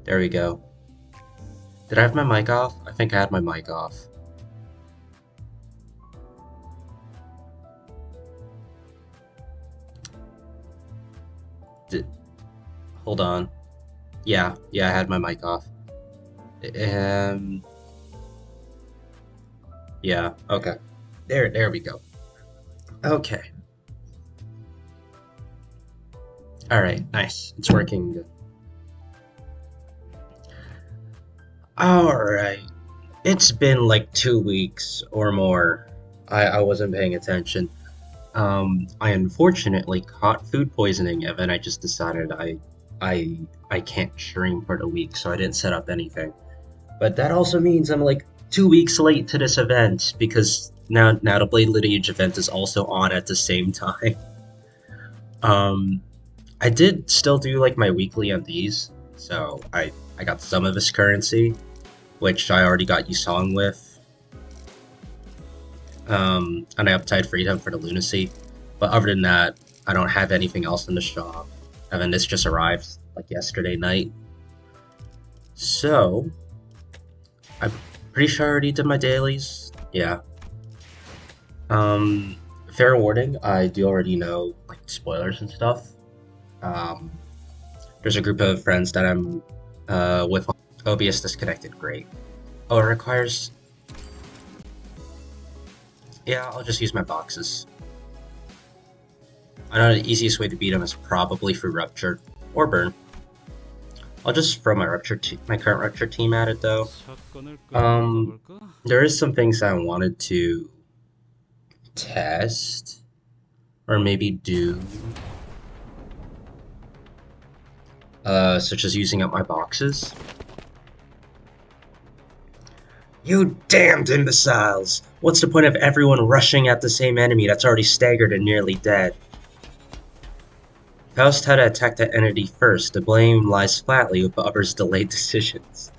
There we go. Did I have my mic off? I think I had my mic off. Did, hold on. Yeah, I had my mic off. Um, yeah, okay. There we go. Okay. All right, nice. It's working good. All right. It's been like 2 weeks or more. I wasn't paying attention. I unfortunately caught food poisoning, and then I just decided I, I can't stream for the week, so I didn't set up anything. But that also means I'm like 2 weeks late to this event because now the Blade Lineage event is also on at the same time. Um, I did still do like my weekly on these, so I got some of this currency, which I already got you song with. And I uptied freedom for the lunacy. But other than that, I don't have anything else in the shop. And then this just arrived like yesterday night. So I'm pretty sure I already did my dailies. Yeah. Um, Fair warning, I do already know like spoilers and stuff. Um, there's a group of friends that I'm with OBS disconnected. Great. Oh, it requires. Yeah, I'll just use my boxes. I know the easiest way to beat them is probably through rupture or burn. I'll just throw my current rupture team at it though. There is some things I wanted to test or maybe do, such as using up my boxes. You damned imbeciles! What's the point of everyone rushing at the same enemy that's already staggered and nearly dead? Faust had to attack that entity first. The blame lies flatly with others' delayed decisions.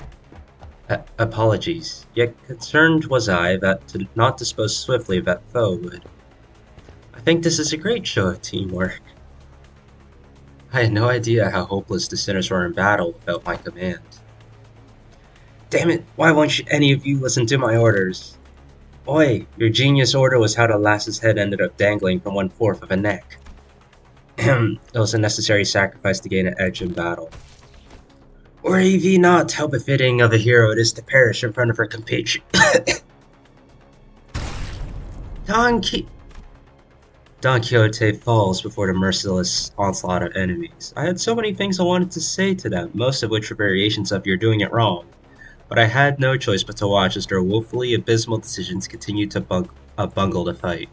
Apologies. Yet concerned was I that to not dispose swiftly of that foe would. I think this is a great show of teamwork. I had no idea how hopeless the sinners were in battle without my command. Damn it, why won't any of you listen to my orders? Oi, your genius order was how the lass's head ended up dangling from 1/4 of a neck. It was a necessary sacrifice to gain an edge in battle. Or ye not how befitting of a hero it is to perish in front of her compatriot. Don Quixote falls before the merciless onslaught of enemies. I had so many things I wanted to say to them, most of which were variations of "you're doing it wrong." But I had no choice but to watch as their woefully abysmal decisions continued to bungle the fight.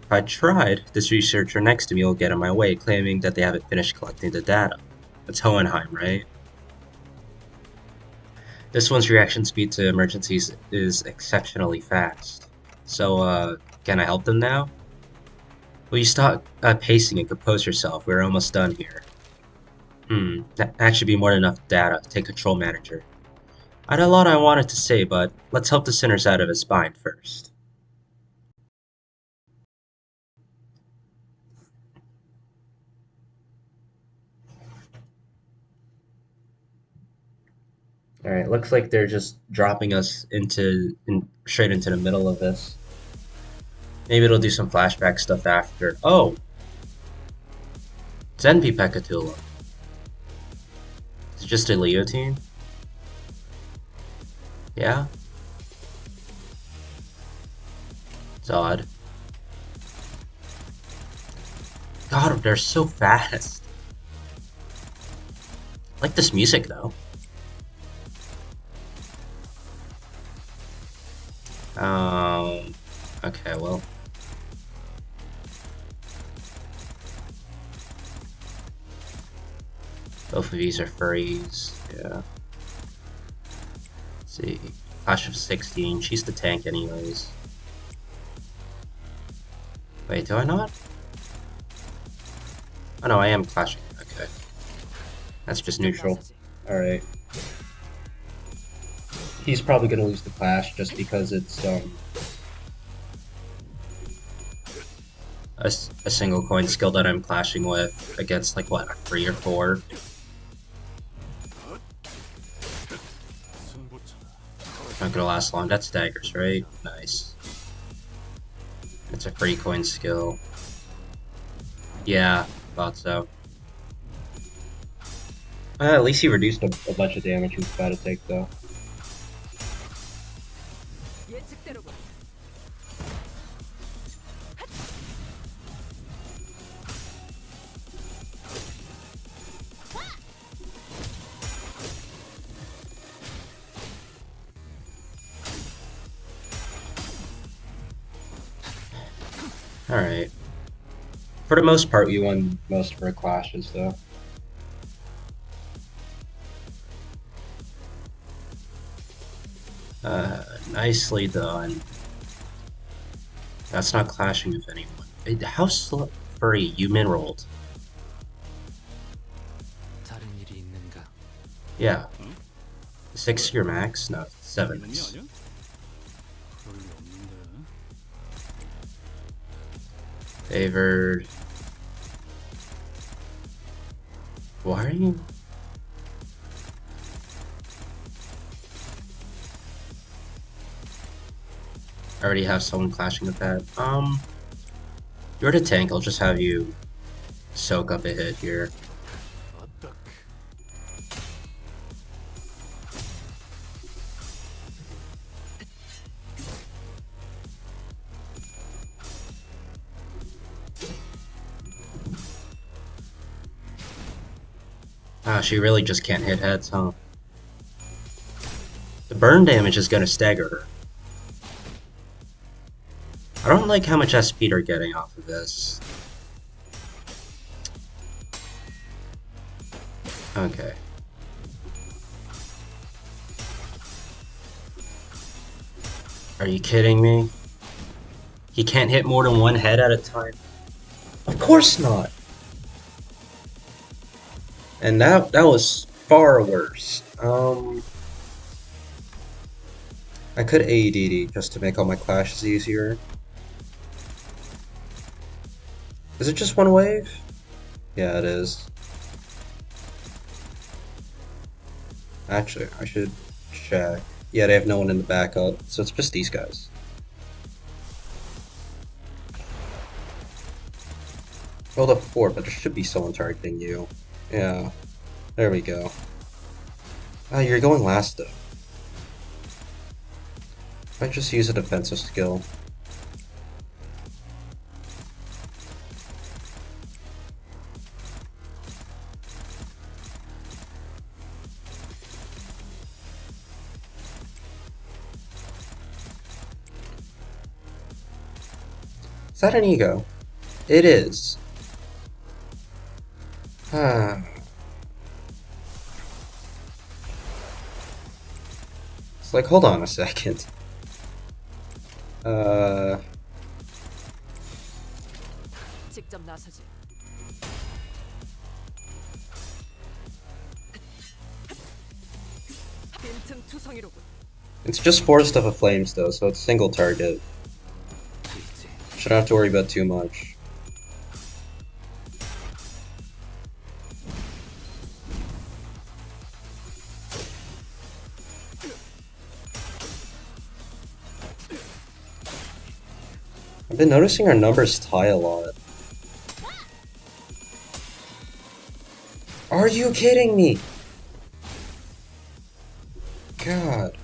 If I tried, this researcher next to me will get in my way, claiming that they haven't finished collecting the data. That's Hohenheim, right? This one's reaction speed to emergencies is exceptionally fast. So, can I help them now? Will you stop pacing and compose yourself? We're almost done here. That should be more than enough data. Take control, manager. I had a lot I wanted to say, but let's help the sinners out of his bind first. Alright, looks like they're just dropping us straight into the middle of this. Maybe it'll do some flashback stuff after. Oh! Zenpi Pekatula. It's just a Leo team? Yeah? It's odd. God, they're so fast. I like this music though. Okay, well. Both of these are furries, yeah. Let's see. Clash of 16, she's the tank anyways. Wait, do I not? Oh no, I am clashing, okay. That's just neutral. Alright. He's probably gonna lose the clash just because it's, a single coin skill that I'm clashing with against, like, what, a 3 or 4? Not gonna last long. That's daggers, right? Nice. It's a free coin skill. Yeah, thought so. At least he reduced a bunch of damage he was about to take, though. Alright. For the most part, we won most of our clashes, though. Nicely done. That's not clashing with anyone. How furry you min-rolled? Yeah. 6 your max? No, 7. Favored. Why are you? I already have someone clashing with that. You're the tank, I'll just have you soak up a hit here. Ah, she really just can't hit heads, huh? The burn damage is gonna stagger her. I don't like how much SP they're getting off of this. Okay. Are you kidding me? He can't hit more than one head at a time? Of course not! And that was far worse. I could AEDD just to make all my clashes easier. Is it just one wave? Yeah, it is. Actually, I should check. Yeah, they have no one in the backup, so it's just these guys. Rolled up 4, but there should be someone targeting you. Yeah, there we go. Ah, you're going last though. Might just use a defensive skill. Is that an ego? It is. Ah. It's like, hold on a second. 직접 나서지. 빈틈투성이로군. It's just Forest of the Flames though, so it's single target. Shouldn't have to worry about too much. I've been noticing our numbers tie a lot. Are you kidding me? God.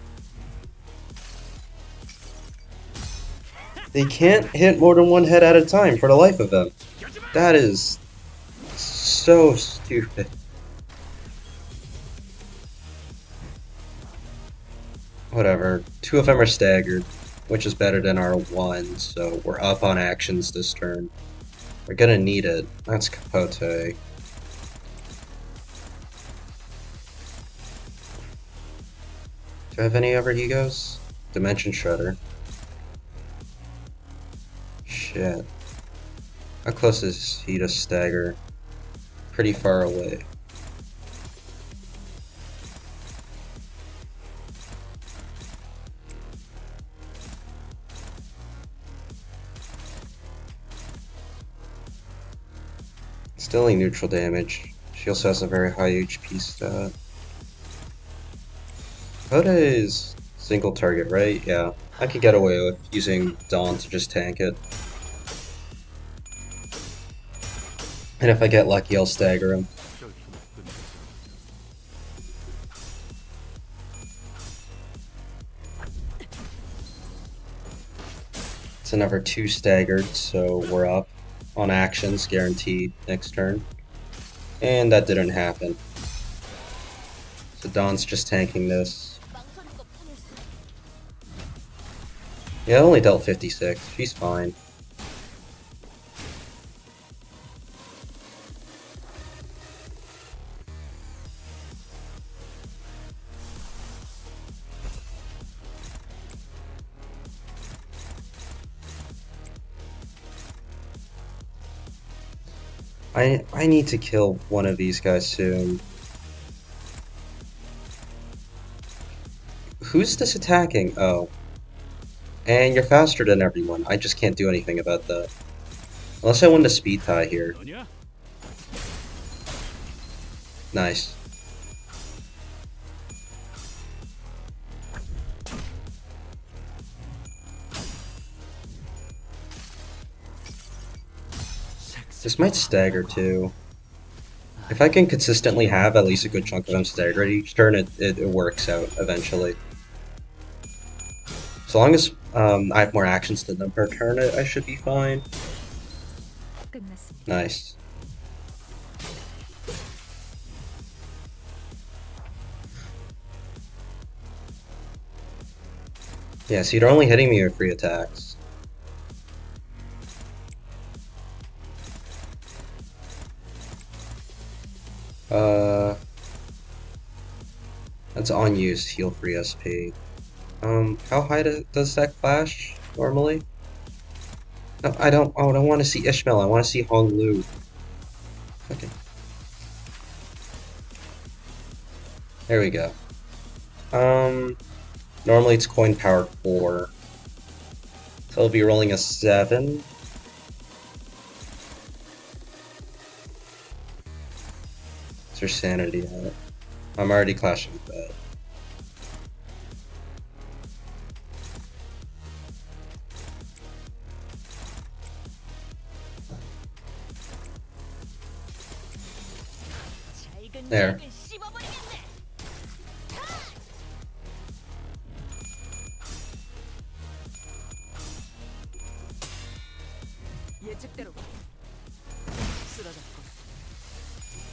They can't hit more than one head at a time for the life of them. That is so stupid. Whatever. 2 of them are staggered, which is better than our 1, so we're up on actions this turn. We're gonna need it. That's Capote. Do I have any other egos? Dimension Shredder. Shit. How close is he to stagger? Pretty far away. Still only neutral damage. She also has a very high HP stat. Hoda is Single target, right? Yeah. I could get away with using Dawn to just tank it. And if I get lucky, I'll stagger him. It's another 2 staggered, so we're up on actions, guaranteed next turn. And that didn't happen. So Dawn's just tanking this. Yeah, I only dealt 56. She's fine. I need to kill one of these guys soon. Who's this attacking? Oh. And you're faster than everyone. I just can't do anything about that. Unless I win the speed tie here. Nice. This might stagger too. If I can consistently have at least a good chunk of them staggered each turn, it works out eventually. So long as I have more actions than them per turn, I should be fine. Nice. Yeah, so you're only hitting me with 3 attacks. That's unused heal free SP. How high does that flash normally? No, I don't want to see Ishmael, I want to see Hong Lu. Okay. There we go. Normally it's coin power 4. So I'll be rolling a 7. What's her sanity at? I'm already clashing with that. There.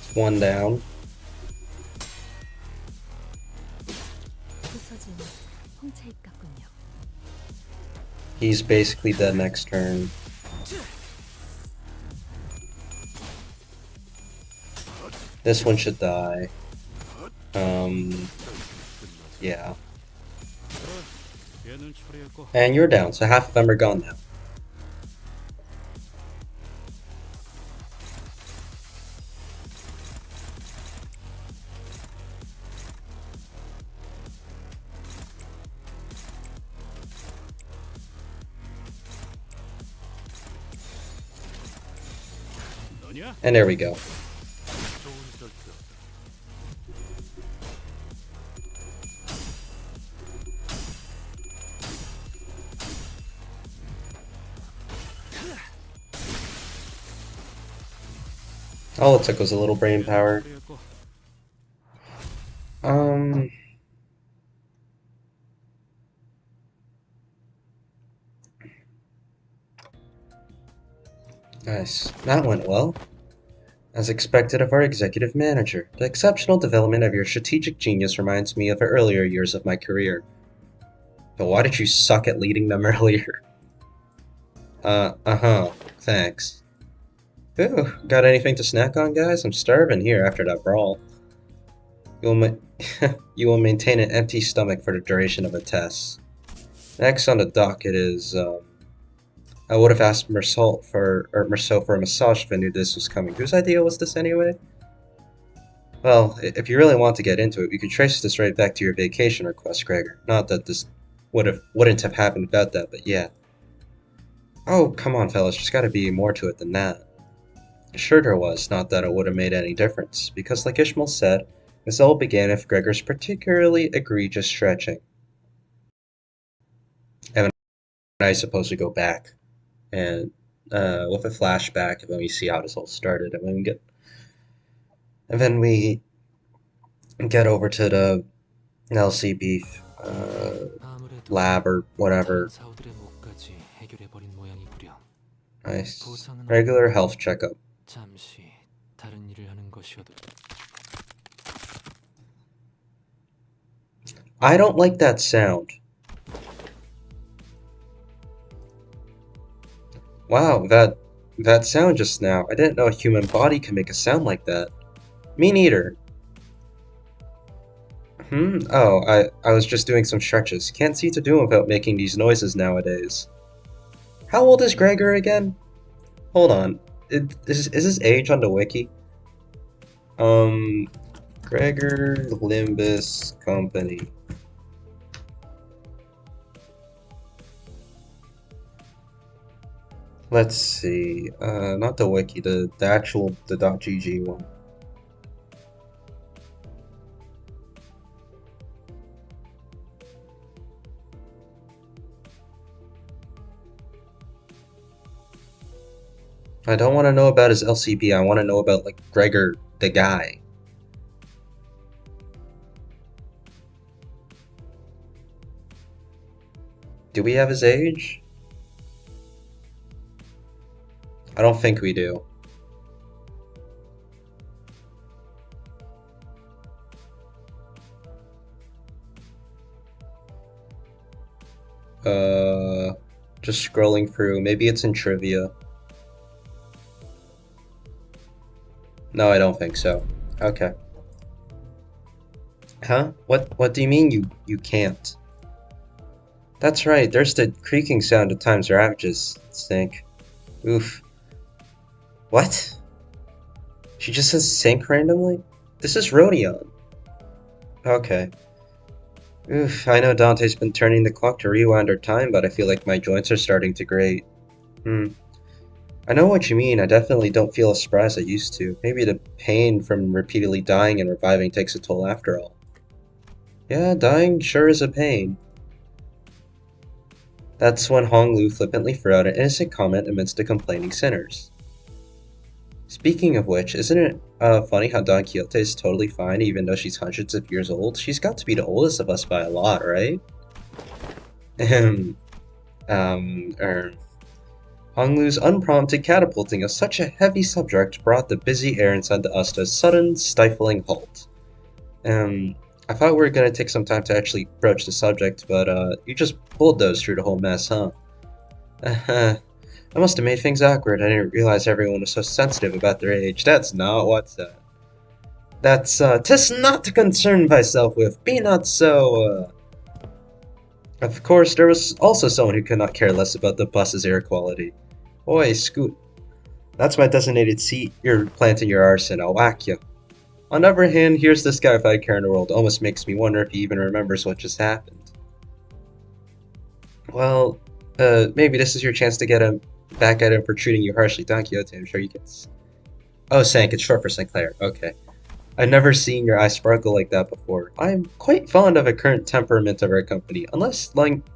It's 1 down. He's basically dead next turn. This one should die. Yeah. And you're down, so half of them are gone now. And there we go. All it took was a little brain power. Nice. That went well. As expected of our executive manager, the exceptional development of your strategic genius reminds me of the earlier years of my career. But why did you suck at leading them earlier? Uh-huh. Thanks. Ooh, got anything to snack on, guys? I'm starving here after that brawl. You will maintain an empty stomach for the duration of the test. Next on the docket is, I would have asked Marceau for a massage if I knew this was coming. Whose idea was this anyway? Well, if you really want to get into it, we could trace this right back to your vacation request, Gregor. Not that this wouldn't have happened without that, but yeah. Oh, come on, fellas, there's gotta be more to it than that. Sure there was, not that it would have made any difference, because like Ishmael said, this all began with Gregor's particularly egregious stretching. I suppose we go back and with a flashback, and then we see how this all started, and then we get over to the LCB 아무래도 lab or 다른 whatever. 사우들의 몫까지 해결해버린 모양이구려. Nice. 보상은 Regular 없고 health checkup. 잠시 다른 일을 하는 것이어도 I don't like that sound. Wow, that sound just now. I didn't know a human body could make a sound like that. Me neither. Oh, I was just doing some stretches. Can't seem to do without making these noises nowadays. How old is Gregor again? Hold on. Is his age on the wiki? Gregor Limbus Company. Let's see. Not the wiki, the actual the .gg one. I don't want to know about his LCB. I want to know about like Gregor the guy. Do we have his age? I don't think we do. Just scrolling through. Maybe it's in trivia. No, I don't think so. Okay. Huh? What do you mean you can't? That's right, there's the creaking sound at times ravages. Stink. Oof. What? She just says sink randomly? This is Rodion. Okay. Oof, I know Dante's been turning the clock to rewind our time, but I feel like my joints are starting to grate. I know what you mean, I definitely don't feel as spry as I used to. Maybe the pain from repeatedly dying and reviving takes a toll after all. Yeah, dying sure is a pain. That's when Hong Lu flippantly threw out an innocent comment amidst the complaining sinners. Speaking of which, isn't it funny how Don Quixote is totally fine even though she's hundreds of years old? She's got to be the oldest of us by a lot, right? Hong Lu's unprompted catapulting of such a heavy subject brought the busy air inside the us to a sudden, stifling halt. I thought we were gonna take some time to actually broach the subject, but you just bulldozed through the whole mess, huh? I must have made things awkward. I didn't realize everyone was so sensitive about their age. That's not what's that. That's, 'tis not to concern thyself with. Be not so, Of course, there was also someone who could not care less about the bus's air quality. Oi, Scoot. That's my designated seat. You're planting your arse in. I'll whack you. On the other hand, here's this guy without a care in the world. Almost makes me wonder if he even remembers what just happened. Well, maybe this is your chance to get him back at him for treating you harshly, Don Quixote. I'm sure you can. Oh, Sank. It's short for Sinclair. Okay. I've never seen your eyes sparkle like that before. I'm quite fond of the current temperament of our company. Unless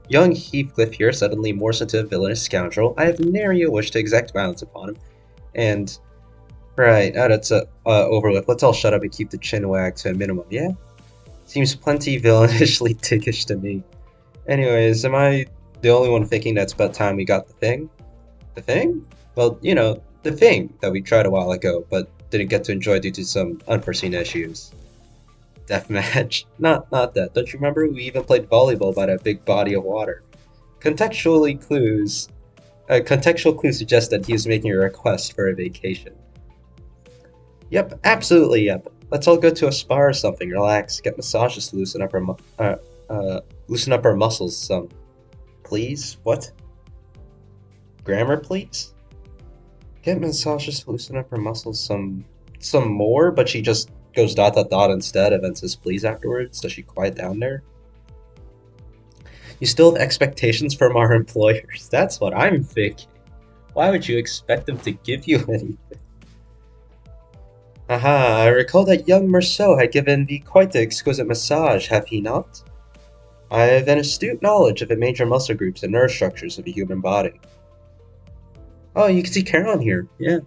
young Heathcliff here suddenly morphs into a villainous scoundrel, I have nary a wish to exact violence upon him. And right, now that's over with. Let's all shut up and keep the chin wag to a minimum, yeah? Seems plenty villainishly dickish to me. Anyways, am I the only one thinking that's about time we got the thing? The thing? Well, you know, the thing that we tried a while ago, but didn't get to enjoy due to some unforeseen issues. Deathmatch? Not that. Don't you remember? We even played volleyball by that big body of water. Contextual clues suggest that he is making a request for a vacation. Yep, absolutely yep. Let's all go to a spa or something, relax, get massages to loosen up our muscles some. Please? What? Grammar, please? Get massages to loosen up her muscles some more, but she just goes ... instead and then says please afterwards. Does she quiet down there? You still have expectations from our employers. That's what I'm thinking. Why would you expect them to give you anything? Aha, I recall that young Merceau had given thee quite the exquisite massage, have he not? I have an astute knowledge of the major muscle groups and nerve structures of the human body. Oh, you can see Caroline here. Yeah.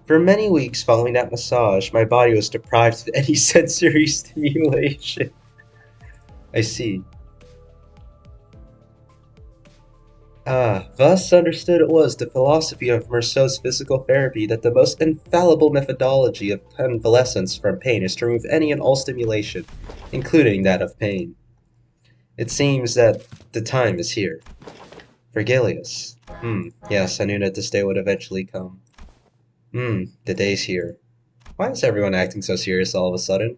For many weeks following that massage, my body was deprived of any sensory stimulation. I see. Thus understood it was the philosophy of Merceau's physical therapy that the most infallible methodology of convalescence from pain is to remove any and all stimulation, including that of pain. It seems that the time is here. Vergilius. Yes, I knew that this day would eventually come. The day's here. Why is everyone acting so serious all of a sudden?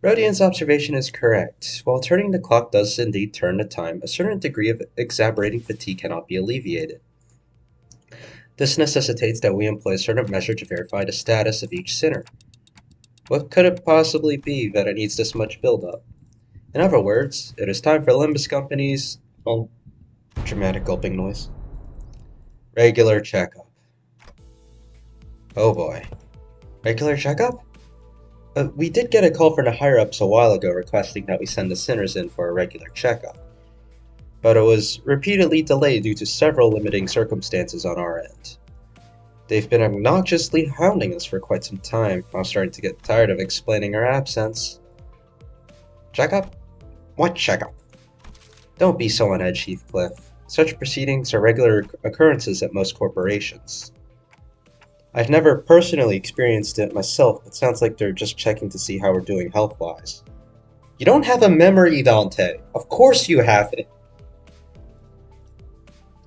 Rodian's observation is correct. While turning the clock does indeed turn the time, a certain degree of exacerbating fatigue cannot be alleviated. This necessitates that we employ a certain measure to verify the status of each sinner. What could it possibly be that it needs this much build-up? In other words, it is time for Limbus Company's... Oh, dramatic gulping noise. Regular checkup. Oh boy. Regular checkup? We did get a call from the higher-ups a while ago requesting that we send the sinners in for a regular checkup. But it was repeatedly delayed due to several limiting circumstances on our end. They've been obnoxiously hounding us for quite some time. I'm starting to get tired of explaining our absence. Checkup? What checkup? Don't be so on edge, Heathcliff. Such proceedings are regular occurrences at most corporations. I've never personally experienced it myself, but sounds like they're just checking to see how we're doing health-wise. You don't have a memory, Dante. Of course you have it.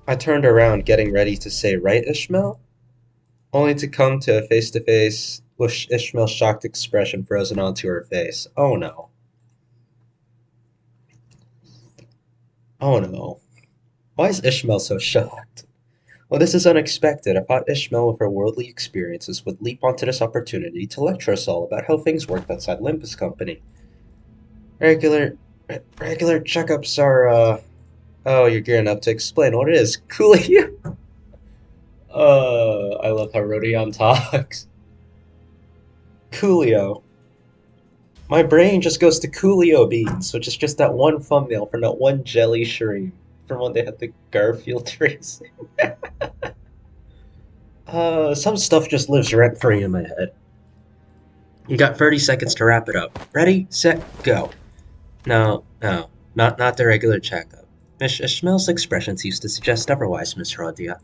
I turned around, getting ready to say, right, Ishmael? Only to come to a face-to-face with Ishmael's shocked expression frozen onto her face. Oh no. Oh no. Why is Ishmael so shocked? Well, this is unexpected. I thought Ishmael, with her worldly experiences, would leap onto this opportunity to lecture us all about how things worked outside Limbus Company. Regular checkups are, Oh, you're gearing up to explain what it is. Coolio? I love how Rodion talks. Coolio. My brain just goes to Coolio beans, which is just that one thumbnail from that one jelly shroom from when they had the Garfield racing. Some stuff just lives rent-free in my head. You got 30 seconds to wrap it up. Ready, set, go. No, not the regular checkup. Miss Ishmael's expression seems to suggest otherwise, Miss Rodia.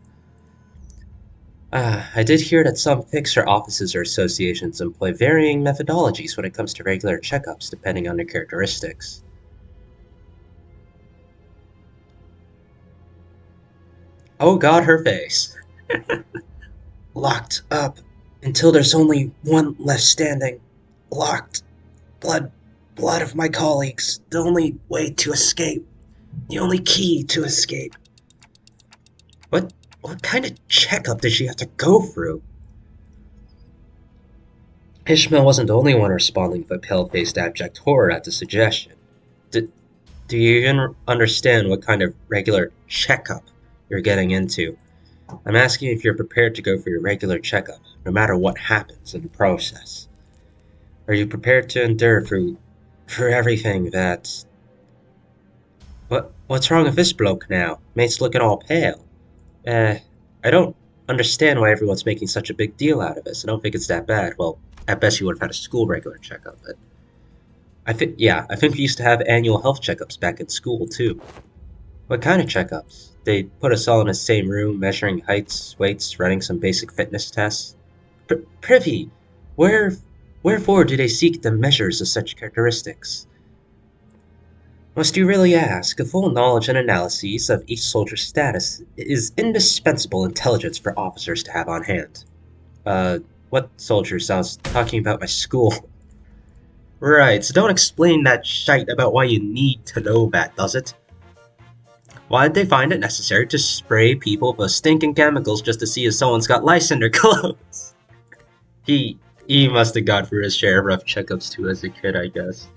I did hear that some fixer offices or associations employ varying methodologies when it comes to regular checkups, depending on their characteristics. Oh god, her face. Locked up until there's only one left standing. Locked. Blood of my colleagues. The only way to escape. The only key to escape. What kind of checkup did she have to go through? Ishmael wasn't the only one responding with a pale-faced abject horror at the suggestion. Do you even understand what kind of regular checkup you're getting into? I'm asking if you're prepared to go for your regular checkup, no matter what happens in the process. Are you prepared to endure for everything that... What's wrong with this bloke now? Mate's looking all pale. I don't understand why everyone's making such a big deal out of this. I don't think it's that bad. Well, at best you would have had a school regular checkup, but... I think we used to have annual health checkups back in school, too. What kind of checkups? They put us all in the same room, measuring heights, weights, running some basic fitness tests. Privy, wherefore do they seek the measures of such characteristics? Must you really ask? A full knowledge and analysis of each soldier's status is indispensable intelligence for officers to have on hand. What soldiers? I was talking about my school. Right, so don't explain that shite about why you need to know that, does it? Why did they find it necessary to spray people with stinking chemicals just to see if someone's got lice in their clothes? He must have gone through his share of rough checkups too as a kid, I guess.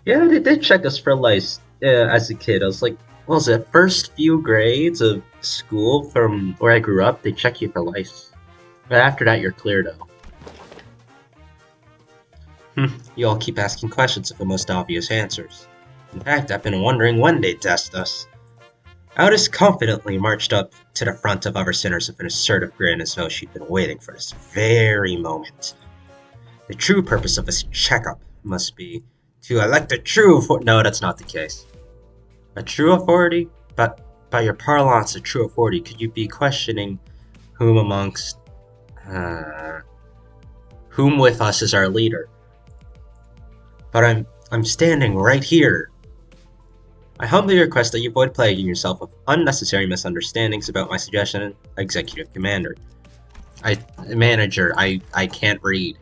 Yeah, they did check us for lice as a kid. I was like, what was it? First few grades of school from where I grew up, they check you for lice. But after that, you're clear though. You all keep asking questions with the most obvious answers. In fact, I've been wondering when they'd test us. Aldous confidently marched up to the front of other sinners with an assertive grin as though she'd been waiting for this very moment. The true purpose of this checkup must be to elect a true No, that's not the case. A true authority? But by your parlance, a true authority, could you be questioning whom amongst... whom with us is our leader? But I'm standing right here. I humbly request that you avoid plaguing yourself with unnecessary misunderstandings about my suggestion, Executive Commander. Manager, I can't read.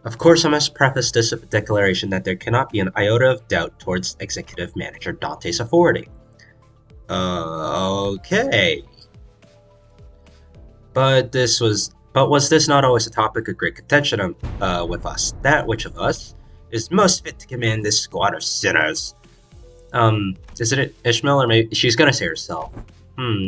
Of course, I must preface this with a declaration that there cannot be an iota of doubt towards Executive Manager Dante's authority. Okay. But was this not always a topic of great contention with us? That which of us is most fit to command this squad of sinners? Isn't it Ishmael, or maybe she's gonna say herself?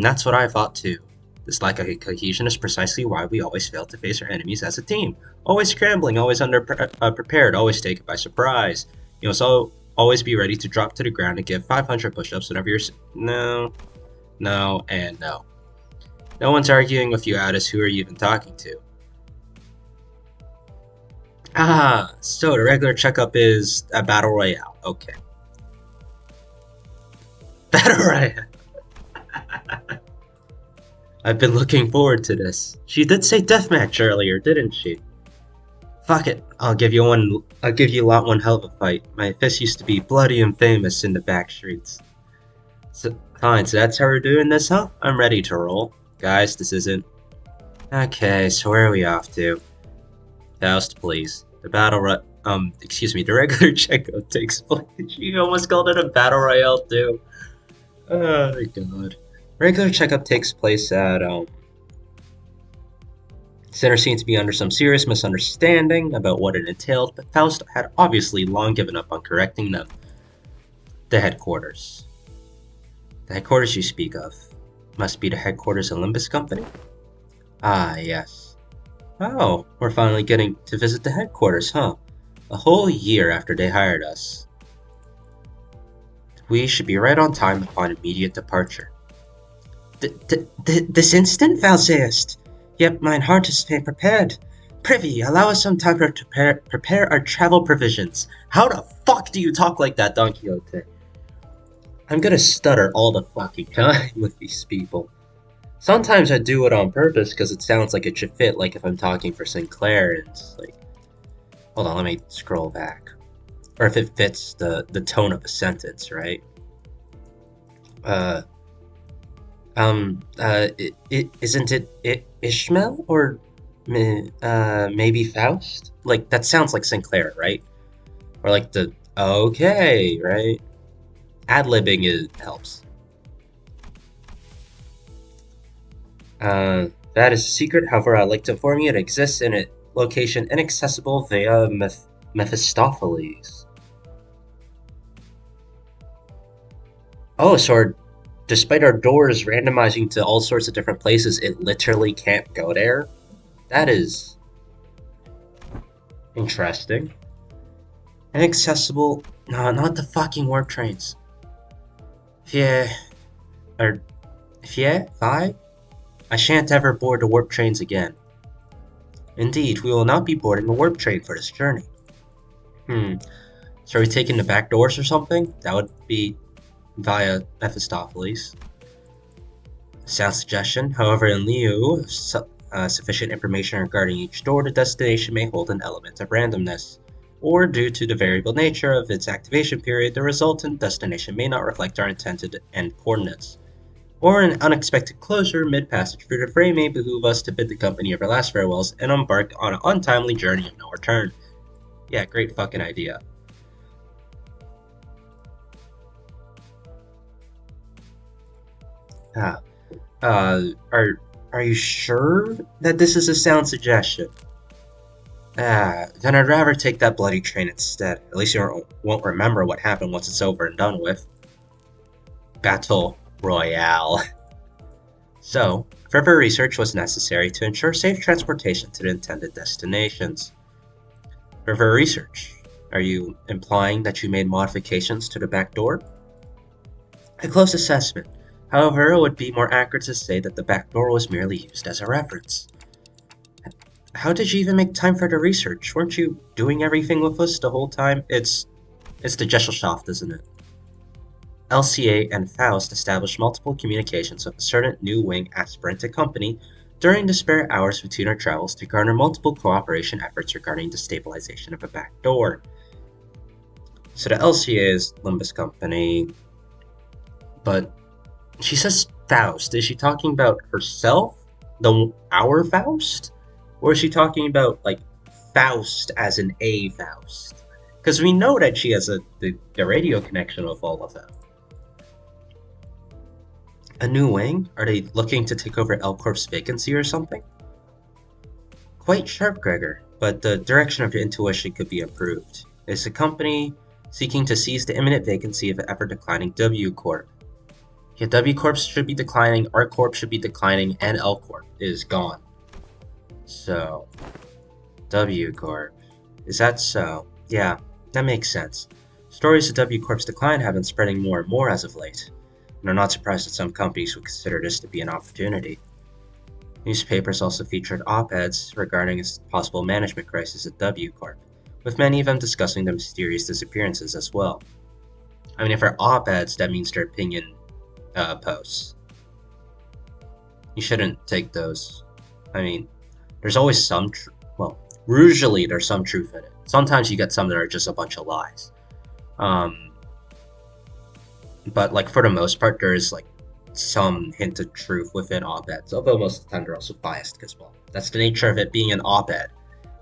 That's what I thought too. This lack of cohesion is precisely why we always fail to face our enemies as a team. Always scrambling, always prepared, always taken by surprise. So always be ready to drop to the ground and give 500 push-ups whenever you're... No, and no. No one's arguing with you, Addis. Who are you even talking to? So the regular checkup is a battle royale. Okay. Battle royale. I've been looking forward to this. She did say deathmatch earlier, didn't she? Fuck it. I'll give you lot one hell of a fight. My fist used to be bloody and famous in the back streets. Fine, so that's how we're doing this, huh? I'm ready to roll. Guys, this isn't... Okay, so where are we off to? Faust, please. The the regular checkup takes place. You almost called it a battle royale, too. Oh my god. Regular checkup takes place at, Sinners seemed to be under some serious misunderstanding about what it entailed, but Faust had obviously long given up on correcting them. The headquarters. The headquarters you speak of must be the headquarters of Limbus Company? Ah, yes. Oh, we're finally getting to visit the headquarters, huh? A whole year after they hired us. We should be right on time upon immediate departure. This instant, thou sayest? Yep, mine heart is fain prepared. Prithee, allow us some time to prepare our travel provisions. How the fuck do you talk like that, Don Quixote? I'm gonna stutter all the fucking time with these people. Sometimes I do it on purpose because it sounds like it should fit, like if I'm talking for Sinclair and it's like... Hold on, let me scroll back. Or if it fits the tone of a sentence, right? Isn't it Ishmael? Or maybe Faust? Like, that sounds like Sinclair, right? Or like the, okay, right? Ad-libbing helps. That is a secret, however, I'd like to inform you it exists in a location inaccessible via Mephistopheles. Oh, so despite our doors randomizing to all sorts of different places, it literally can't go there? That is... interesting. Inaccessible... No, not the fucking warp trains. Fie... I shan't ever board the warp trains again. Indeed, we will not be boarding the warp train for this journey. So are we taking the back doors or something? That would be via Mephistopheles. Sound suggestion. However, in lieu of sufficient information regarding each door, the destination may hold an element of randomness. Or, due to the variable nature of its activation period, the resultant destination may not reflect our intended end coordinates. Or an unexpected closure mid-passage through the fray may behoove us to bid the company our last farewells and embark on an untimely journey of no return. Yeah, great fucking idea. Are you sure that this is a sound suggestion? Then I'd rather take that bloody train instead. At least you won't remember what happened once it's over and done with. Battle Royale. So, further research was necessary to ensure safe transportation to the intended destinations. For her research. Are you implying that you made modifications to the back door? A close assessment. However, it would be more accurate to say that the back door was merely used as a reference. How did you even make time for the research? Weren't you doing everything with us the whole time? It's the Gesellschaft, isn't it? LCA and Faust established multiple communications with a certain new wing aspirant to company during the spare hours between our travels to garner multiple cooperation efforts regarding the stabilization of a back door. So the LCA is Limbus company, but she says Faust. Is she talking about herself? Our Faust? Or is she talking about, like, Faust as in a Faust? Because we know that she has the radio connection with all of them. A new wing? Are they looking to take over L Corp's vacancy or something? Quite sharp, Gregor, but the direction of your intuition could be improved. Is the company seeking to seize the imminent vacancy of an ever-declining W Corp? Yeah, W Corp should be declining, R Corp should be declining, and L Corp is gone. So, W Corp. Is that so? Yeah, that makes sense. Stories of W Corp's decline have been spreading more and more as of late, and I'm not surprised that some companies would consider this to be an opportunity. Newspapers also featured op-eds regarding a possible management crisis at W Corp, with many of them discussing the mysterious disappearances as well. I mean, if they're op-eds, that means they're opinion posts. You shouldn't take those. I mean, there's always some usually there's some truth in it. Sometimes you get some that are just a bunch of lies. But like for the most part, there is like some hint of truth within op-eds, although most of the time they're also biased because, well, that's the nature of it being an op-ed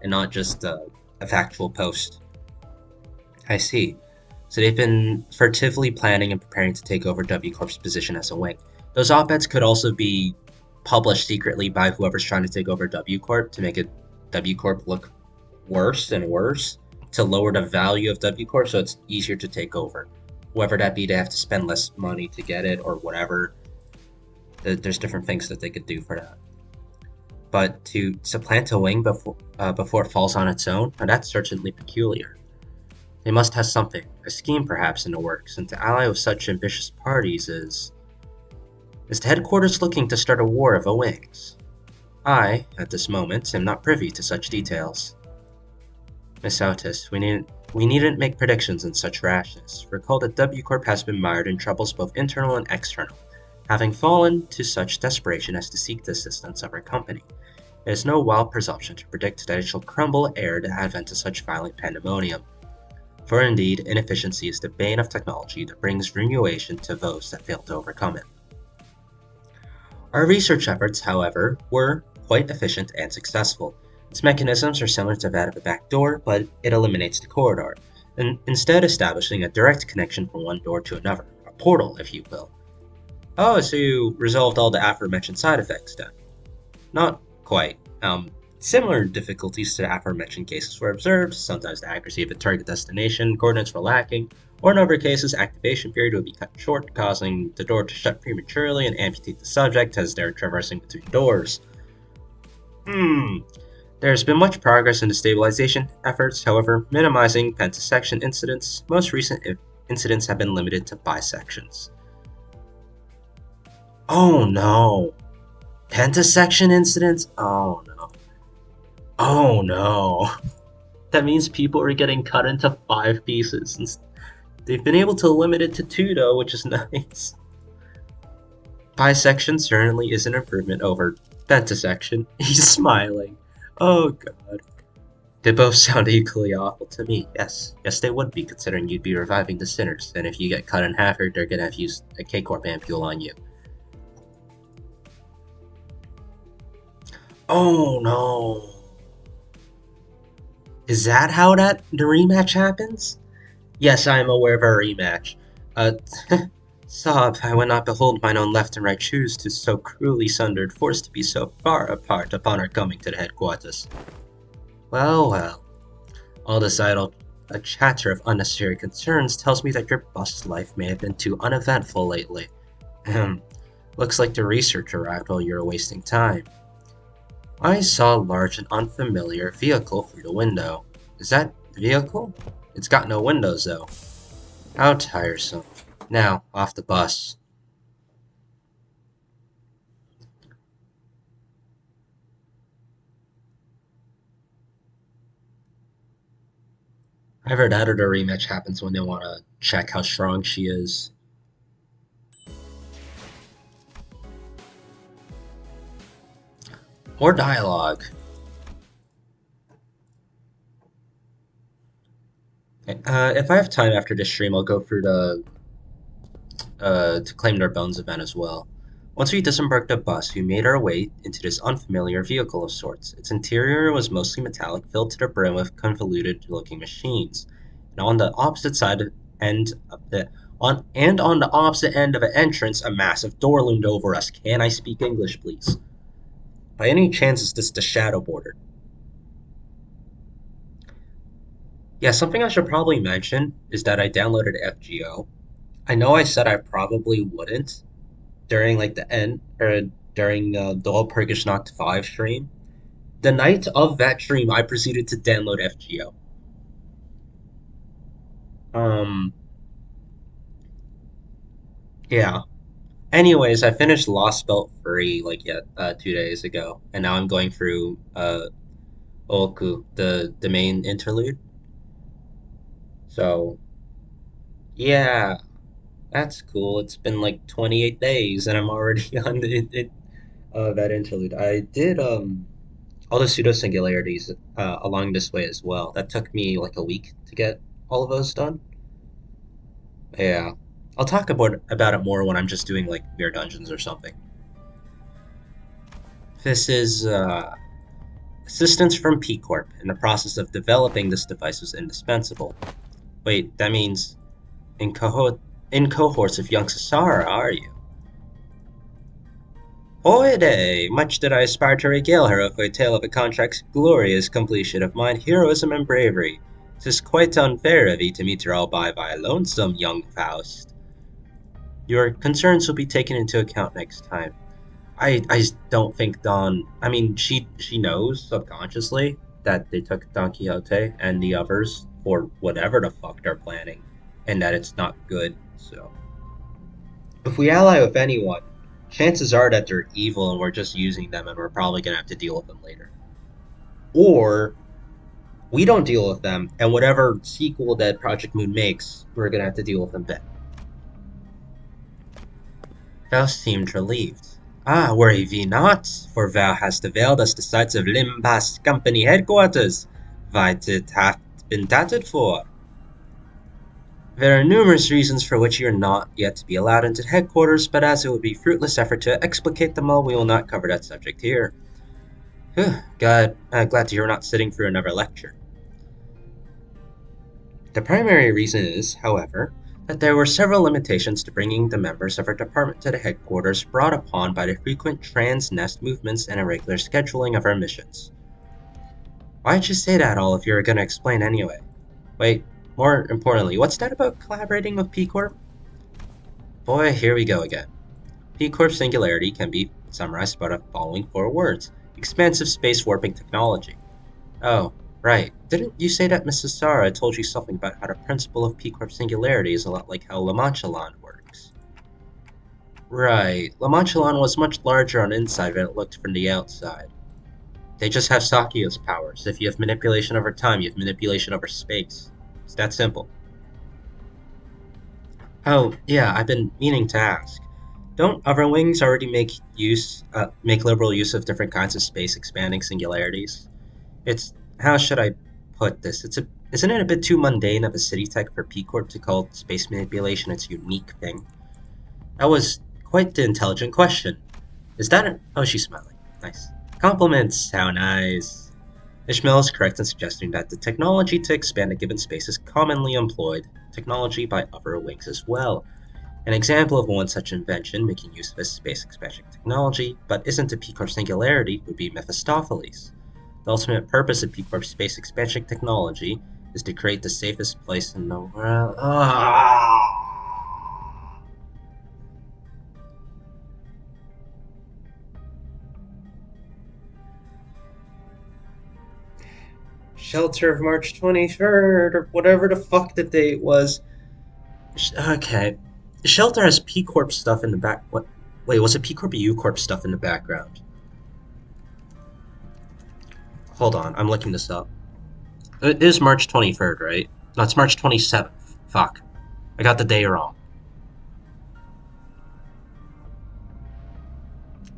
and not just a factual post. I see. So they've been furtively planning and preparing to take over W Corp's position as a wing. Those op-eds could also be published secretly by whoever's trying to take over W Corp to make it W Corp look worse and worse, to lower the value of W Corp so it's easier to take over. Whether that be they have to spend less money to get it or whatever. There's different things that they could do for that. But to supplant a wing before it falls on its own, now that's certainly peculiar. They must have something, a scheme perhaps in the works, and to ally with such ambitious parties is the headquarters looking to start a war of the wings? I, at this moment, am not privy to such details. Miss Otis, we needn't make predictions in such rashness. Recall that W Corp has been mired in troubles both internal and external, having fallen to such desperation as to seek the assistance of our company. It is no wild presumption to predict that it shall crumble ere the advent of such violent pandemonium. For indeed, inefficiency is the bane of technology that brings ruination to those that fail to overcome it. Our research efforts, however, were quite efficient and successful. Its mechanisms are similar to that of a back door, but it eliminates the corridor, and instead establishing a direct connection from one door to another, a portal, if you will. Oh, so you resolved all the aforementioned side effects then? Not quite. Similar difficulties to the aforementioned cases were observed. Sometimes the accuracy of a target destination coordinates were lacking, or in other cases, activation period would be cut short, causing the door to shut prematurely and amputate the subject as they're traversing between doors. There's been much progress in the stabilization efforts, however, minimizing pentasection incidents. Most recent incidents have been limited to bisections. Oh no! Pentasection incidents? Oh no. Oh no. That means people are getting cut into 5 pieces. They've been able to limit it to 2 though, which is nice. Bisection certainly is an improvement over pentasection. He's smiling. Oh god. They both sound equally awful to me. Yes, they would be, considering you'd be reviving the sinners, and if you get cut in half, they're gonna have used a K-Corp ampule on you. Oh no. Is that how the rematch happens? Yes, I am aware of a rematch. Sob, I would not behold mine own left and right shoes to so cruelly sundered, forced to be so far apart upon our coming to the headquarters. Well. All this idle chatter of unnecessary concerns tells me that your bus life may have been too uneventful lately. Looks like the research arrived while you were wasting time. I saw a large and unfamiliar vehicle through the window. Is that the vehicle? It's got no windows, though. How tiresome. Now, off the bus. I've heard editor rematch happens when they want to check how strong she is. More dialogue. If I have time after this stream, I'll go through the to claim their bones event as well. Once we disembarked the bus, we made our way into this unfamiliar vehicle of sorts. Its interior was mostly metallic, filled to the brim with convoluted-looking machines. And on the opposite side end of the on the opposite end of an entrance, a massive door loomed over us. Can I speak English, please? By any chance, is this the Shadow Border? Yeah, something I should probably mention is that I downloaded FGO. I know I said I probably wouldn't during like the end or during the whole Turkish Knocked 5 stream. The night of that stream, I proceeded to download FGO. Um, yeah. Anyways, I finished Lost Belt Free like 2 days ago, and now I'm going through Oku, the main interlude. So yeah, that's cool. It's been like 28 days, and I'm already on that interlude. I did all the pseudo singularities along this way as well. That took me like a week to get all of those done. Yeah, I'll talk about it more when I'm just doing like mere dungeons or something. This is assistance from P Corp. In the process of developing this device was indispensable. Wait, that means in cohorts of young Sasara, are you? Hoy much did I aspire to regale her with a tale of a contract's glorious completion of mine heroism and bravery. 'Tis quite unfair of thee to meet her all by lonesome, young Faust. Your concerns will be taken into account next time. I don't think Don. I mean, she knows subconsciously that they took Don Quixote and the others for whatever the fuck they're planning, and that it's not good. So, if we ally with anyone, chances are that they're evil and we're just using them, and we're probably gonna have to deal with them later. Or we don't deal with them, and whatever sequel that Project Moon makes, we're gonna have to deal with them then. Faust seemed relieved. Ah, worry thee not, for thou hast availed us the sights of Limbus Company headquarters. What it hath been tatted for. There are numerous reasons for which you are not yet to be allowed into headquarters, but as it would be fruitless effort to explicate them all, we will not cover that subject here. Glad to hear we're not sitting through another lecture. The primary reason is, however, that there were several limitations to bringing the members of our department to the headquarters brought upon by the frequent trans-nest movements and irregular scheduling of our missions. Why'd you say that all if you were going to explain anyway? Wait, more importantly, what's that about collaborating with P-Corp? Boy, here we go again. P-Corp singularity can be summarized by the following 4 words. Expansive space warping technology. Oh, right. Didn't you say that Mrs. Sara told you something about how the principle of P-Corp singularity is a lot like how La Manchalan works? Right. La Manchalan was much larger on the inside than it looked from the outside. They just have Sakia's powers. If you have manipulation over time, you have manipulation over space. It's that simple. Oh, yeah, I've been meaning to ask. Don't other wings already make liberal use of different kinds of space expanding singularities? It's how should I put this? Isn't it a bit too mundane of a city tech for P Corp to call space manipulation its unique thing? That was quite the intelligent question. Is that oh, she's smiling. Nice. Compliments, how nice. Ishmael is correct in suggesting that the technology to expand a given space is commonly employed, technology by other wings as well. An example of one such invention making use of this space expansion technology, but isn't a P-Corp singularity, would be Mephistopheles. The ultimate purpose of P-Corp space expansion technology is to create the safest place in the world. Shelter of March 23rd, or whatever the fuck the date was. Okay. Shelter has P Corp stuff in the back. What? Wait, was it P Corp or U Corp stuff in the background? Hold on, I'm looking this up. It is March 23rd, right? No, it's March 27th. Fuck. I got the day wrong.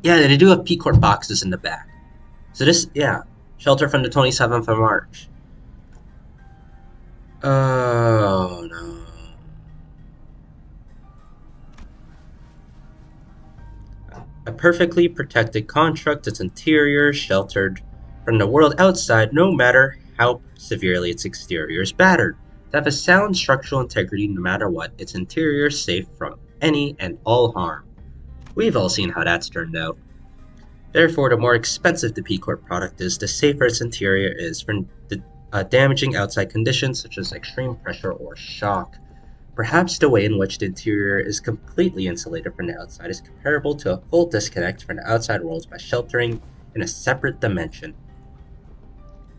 Yeah, they do have P Corp boxes in the back. So this, yeah. Shelter from the 27th of March. Oh, no. A perfectly protected construct, its interior sheltered from the world outside, no matter how severely its exterior is battered. To have a sound structural integrity no matter what, its interior safe from any and all harm. We've all seen how that's turned out. Therefore, the more expensive the P Corp product is, the safer its interior is from damaging outside conditions such as extreme pressure or shock. Perhaps the way in which the interior is completely insulated from the outside is comparable to a full disconnect from the outside world by sheltering in a separate dimension.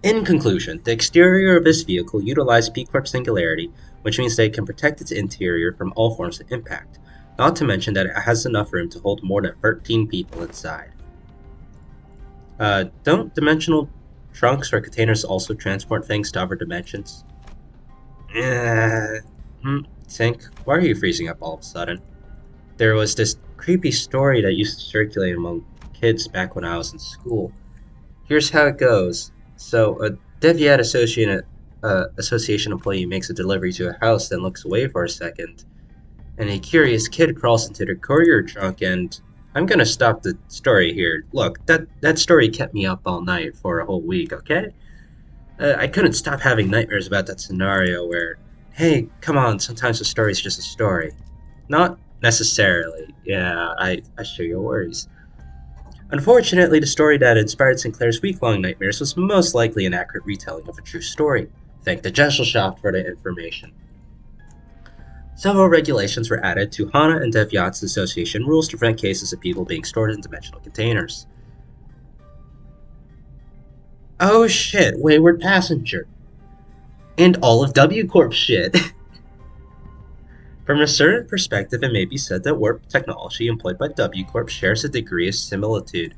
In conclusion, the exterior of this vehicle utilizes P Corp singularity, which means that it can protect its interior from all forms of impact, not to mention that it has enough room to hold more than 13 people inside. Don't dimensional trunks or containers also transport things to other dimensions? Tink, why are you freezing up all of a sudden? There was this creepy story that used to circulate among kids back when I was in school. Here's how it goes. So, a Deviat Association employee makes a delivery to a house, then looks away for a second, and a curious kid crawls into the courier trunk and... I'm gonna stop the story here. Look, that story kept me up all night for a whole week, okay? I couldn't stop having nightmares about that scenario where, hey, come on, sometimes a story's just a story. Not necessarily. Yeah, I share your worries. Unfortunately, the story that inspired Sinclair's week-long nightmares was most likely an accurate retelling of a true story. Thank the Gesellschaft for the information. Several regulations were added to HANA and Deviat's association rules to prevent cases of people being stored in dimensional containers. Oh shit, Wayward Passenger. And all of W Corp shit. From a certain perspective, it may be said that warp technology employed by W Corp shares a degree of similitude.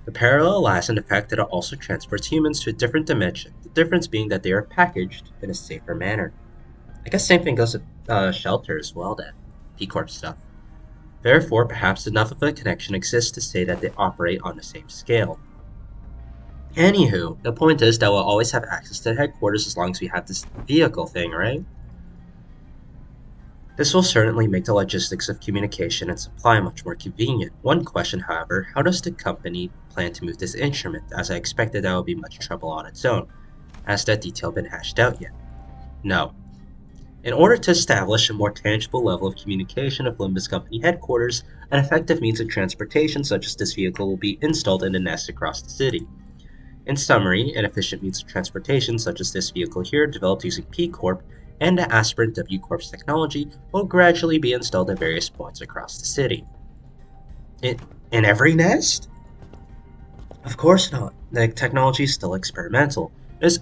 The parallel lies in the fact that it also transports humans to a different dimension, the difference being that they are packaged in a safer manner. I guess same thing goes with Shelter as well then, P Corp stuff. Therefore, perhaps enough of a connection exists to say that they operate on the same scale. Anywho, the point is that we'll always have access to headquarters as long as we have this vehicle thing, right? This will certainly make the logistics of communication and supply much more convenient. One question, however, how does the company plan to move this instrument, as I expected that would be much trouble on its own? Has that detail been hashed out yet? No. In order to establish a more tangible level of communication of Limbus Company headquarters, an effective means of transportation such as this vehicle will be installed in a nest across the city. In summary, an efficient means of transportation such as this vehicle here, developed using P Corp and the aspirant W Corp's technology, will gradually be installed at various points across the city. In every nest? Of course not. The technology is still experimental. It is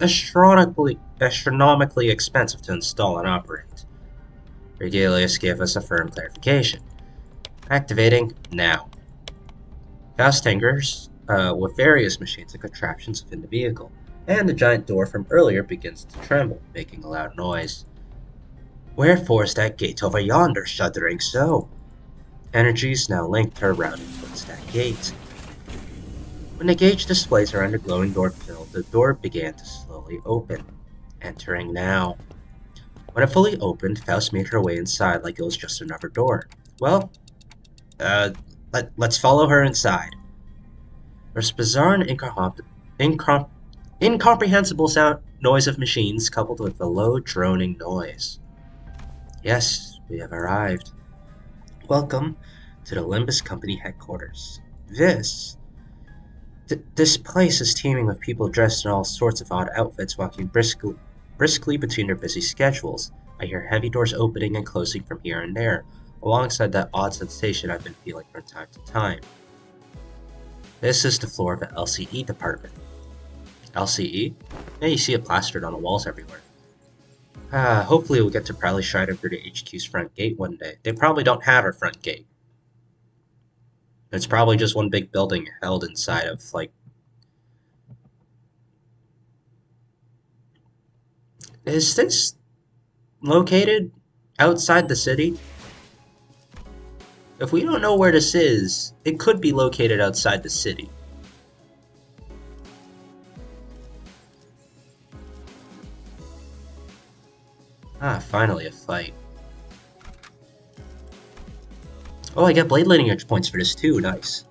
astronomically expensive to install and operate. Regalius gave us a firm clarification. Activating now. Fast hangers with various machines and contraptions within the vehicle, and the giant door from earlier begins to tremble, making a loud noise. Wherefore is that gate over yonder shuddering so? Energy is now linked her routing towards that gate. When the gauge displays around the glowing door filled, the door began to slowly open. Entering now. When it fully opened, Faust made her way inside like it was just another door. Well, let's follow her inside. There's bizarre and incomprehensible noise of machines coupled with a low droning noise. Yes, we have arrived. Welcome to the Limbus Company headquarters. This place is teeming with people dressed in all sorts of odd outfits walking briskly between their busy schedules. I hear heavy doors opening and closing from here and there, alongside that odd sensation I've been feeling from time to time. This is the floor of the LCE department. LCE? Yeah, you see it plastered on the walls everywhere. Hopefully we'll get to proudly stride over to HQ's front gate one day. They probably don't have a front gate. It's probably just one big building held inside of, like... Is this located outside the city? If we don't know where this is, it could be located outside the city. Finally a fight. Oh, I get blade lineage points for this too, nice.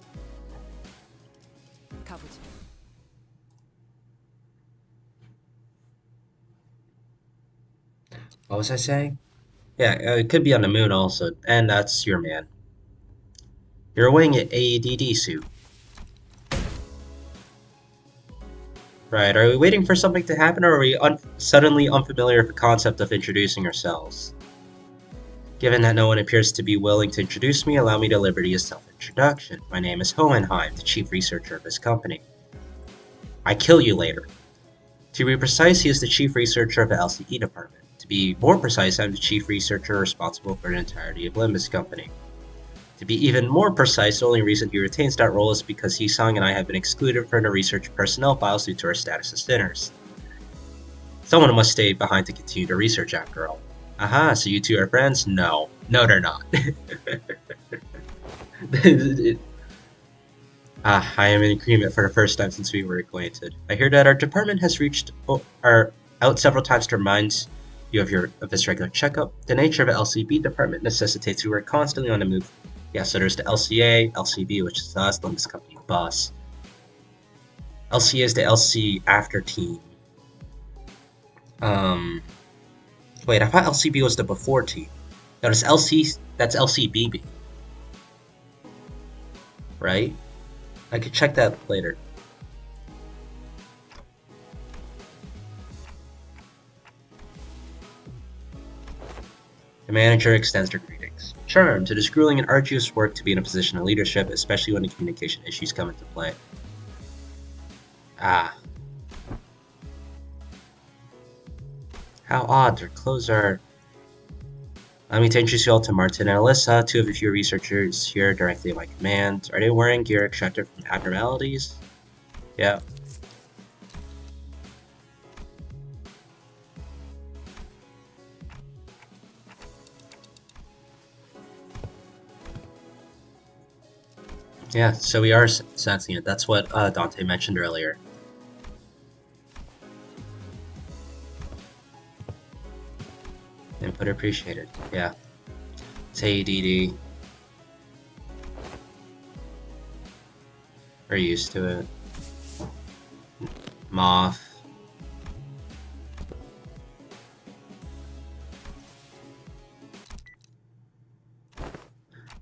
가보지. What was I saying? Yeah, it could be on the moon also, and that's your man. You're wearing an AEDD suit. Right, are we waiting for something to happen, or are we suddenly unfamiliar with the concept of introducing ourselves? Given that no one appears to be willing to introduce me, allow me the liberty of self-introduction. My name is Hohenheim, the chief researcher of this company. I kill you later. To be precise, he is the chief researcher of the LCE department. To be more precise, I'm the chief researcher responsible for the entirety of Limbus company. To be even more precise, the only reason he retains that role is because Hisang and I have been excluded from the research personnel files due to our status as sinners. Someone must stay behind to continue the research after all. Aha, so you two are friends? No. No, they're not. I am in agreement for the first time since we were acquainted. I hear that our department has reached out several times to remind you of this regular checkup. The nature of an LCB department necessitates we work constantly on the move. Yeah, so there's the LCA, LCB, which is us, Limbus Company bus. LCA is the LC after team. Wait, I thought LCB was the before team. No, it's LC, that's LCBB. Right? I could check that later. The manager extends their greetings. Charmed, it is grueling and arduous work to be in a position of leadership, especially when the communication issues come into play. How odd, their clothes are... Let me introduce you all to Martin and Alyssa, two of the few researchers here directly at my command. Are they wearing gear extracted from abnormalities? Yeah. Yeah, so we are sensing it. That's what Dante mentioned earlier. Input appreciated. Yeah. It's ADD. We're used to it. Moth.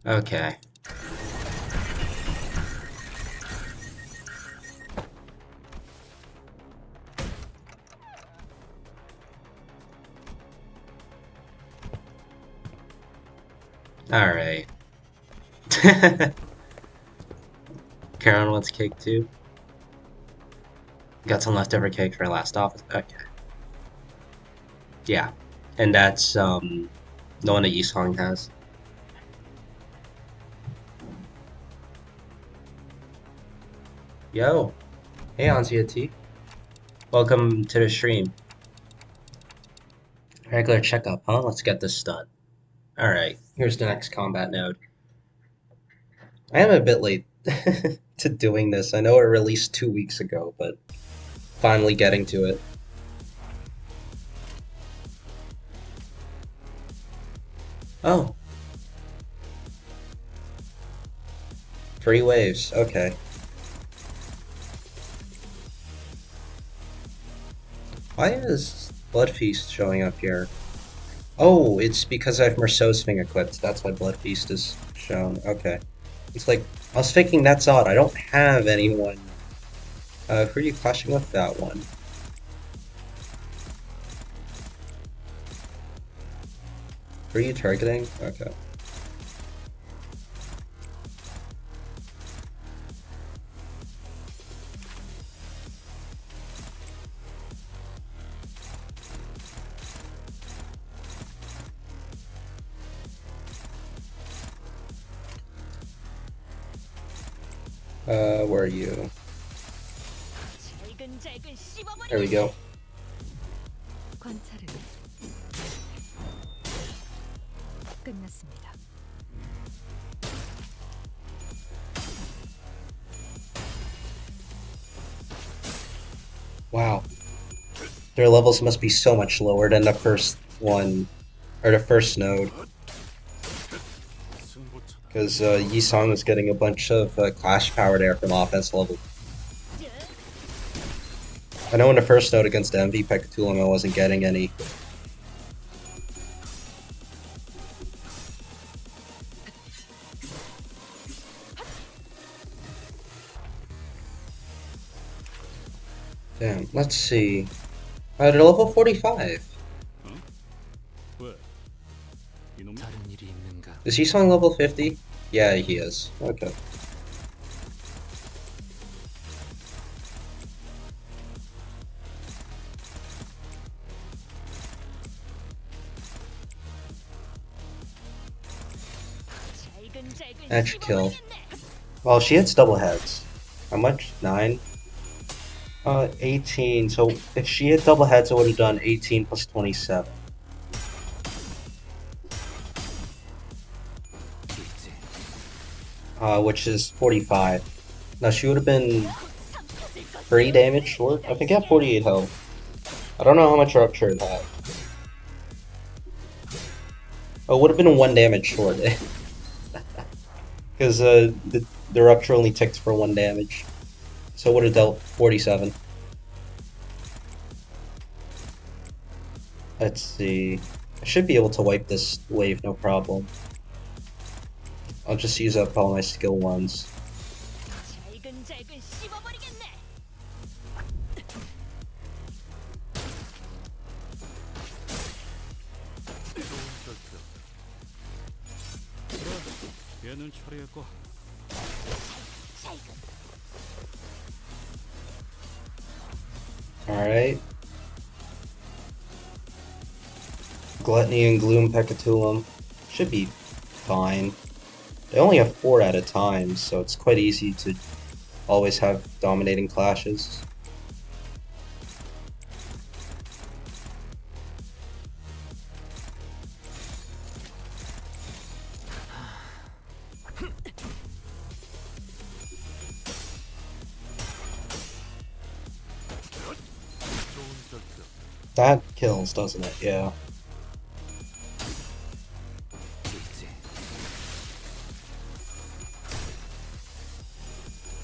Okay. Alright. Karen wants cake too. Got some leftover cake for our last office. Okay. Yeah. And that's the one that Yisong has. Yo. Hey Anzia T. Welcome to the stream. Regular checkup, huh? Let's get this done. Alright, here's the next combat node. I am a bit late to doing this. I know it released 2 weeks ago, but finally getting to it. Oh. 3 waves, okay. Why is Blood Feast showing up here? Oh, it's because I have Merceau's thing equipped. That's why Blood Feast is shown. Okay. It's like, I was thinking that's odd. I don't have anyone. Who are you clashing with that one? Who are you targeting? Okay. Where are you? 잘근잘근 There we go. 씹어버리겠네. 관찰은 끝났습니다. Wow. Their levels must be so much lower than the first one, or the first node. Because Yisong was getting a bunch of clash power there from offense level. I know in the first node against MV Pekatulum I wasn't getting any. Damn, let's see. They're level 45. 다른 일이 있는가? Is Yisong level 50? Yeah, he is. Okay. 잘근잘근 Edge kill. 씹어버리겠네. Well, she hits double heads. How much? 9? 18. So if she hit double heads, it would have done 18 plus 27. 있지. Which is 45. Now she would have been 3 damage short. I think I have 48 health. I don't know how much rupture it had. Oh, it would have been 1 damage short. Because the rupture only ticked for 1 damage. So it would have dealt 47. Let's see. I should be able to wipe this wave, no problem. I'll just use up all my skill ones. 잘근잘근 씹어버리겠네. 얘는 처리했고. Alright. Gluttony and Gloom Pekatulum should be fine. They only have 4 at a time, so it's quite easy to always have dominating clashes. That kills, doesn't it? Yeah. 있지.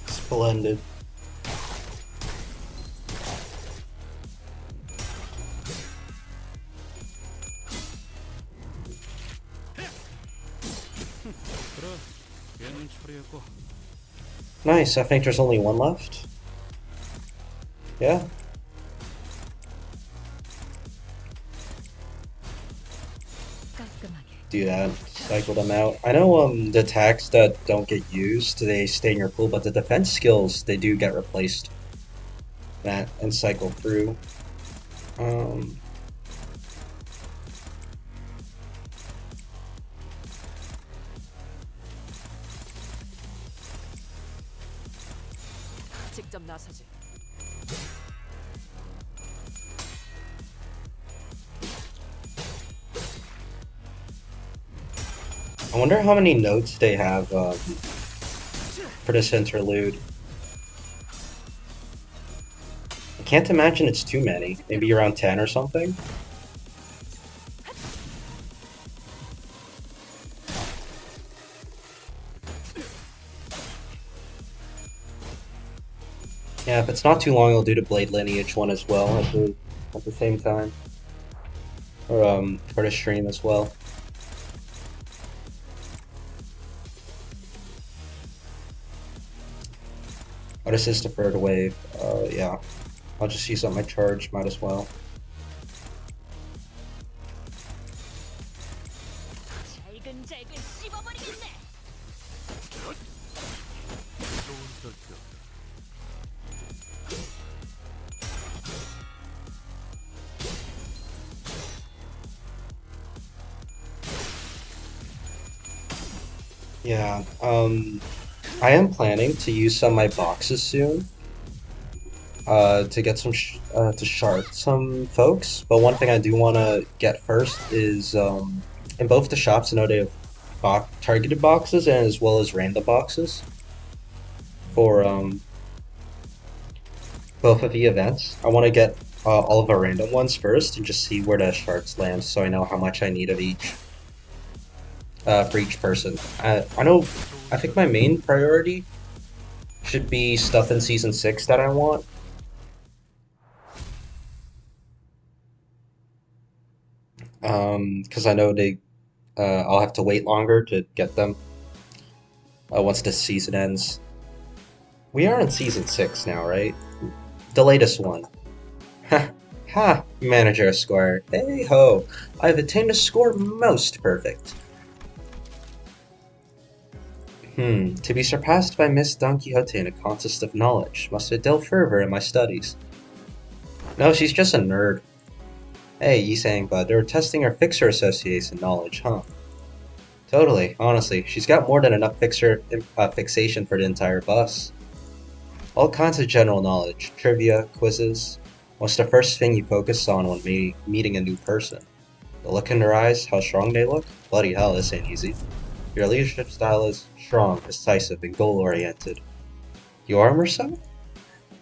Splendid. 그래. 얘는 처리했고. Nice, I think there's only 1 left. Yeah. 깔끔하게. Do that. Cycle them out. I know the attacks that don't get used, they stay in your pool, but the defense skills, they do get replaced. That and cycle through. Um, 직접 나서지. I wonder how many notes they have for this interlude. I can't imagine it's too many. Maybe around 10 or something. Yeah, if it's not too long, I'll do the Blade Lineage one as well at the same time. Or for the stream as well. Oh, this is the third wave. Yeah. I'll just use up my charge, might as well. 잘근잘근 씹어버리겠네. Yeah, I am planning to use some of my boxes soon, to get to shard some folks. But one thing I do want to get first is in both the shops, I know they have targeted boxes and as well as random boxes for both of the events. I want to get all of our random ones first and just see where the shards land, so I know how much I need of each for each person. I know. I think my main priority should be stuff in season 6 that I want. Because I know I'll have to wait longer to get them once this season ends. We are in season 6 now, right? The latest one. Ha! Ha! Manager Esquire. Hey ho! I've attained a score most perfect. To be surpassed by Miss Don Quixote in a contest of knowledge, must I delve further in my studies? No, she's just a nerd. Hey, Yisang Bud, they were testing her Fixer Association knowledge, huh? Totally, honestly, she's got more than enough fixation for the entire bus. All kinds of general knowledge, trivia, quizzes. What's the first thing you focus on when meeting a new person? The look in their eyes, how strong they look? Bloody hell, this ain't easy. Your leadership style is strong, decisive, and goal-oriented. You are, Marcel?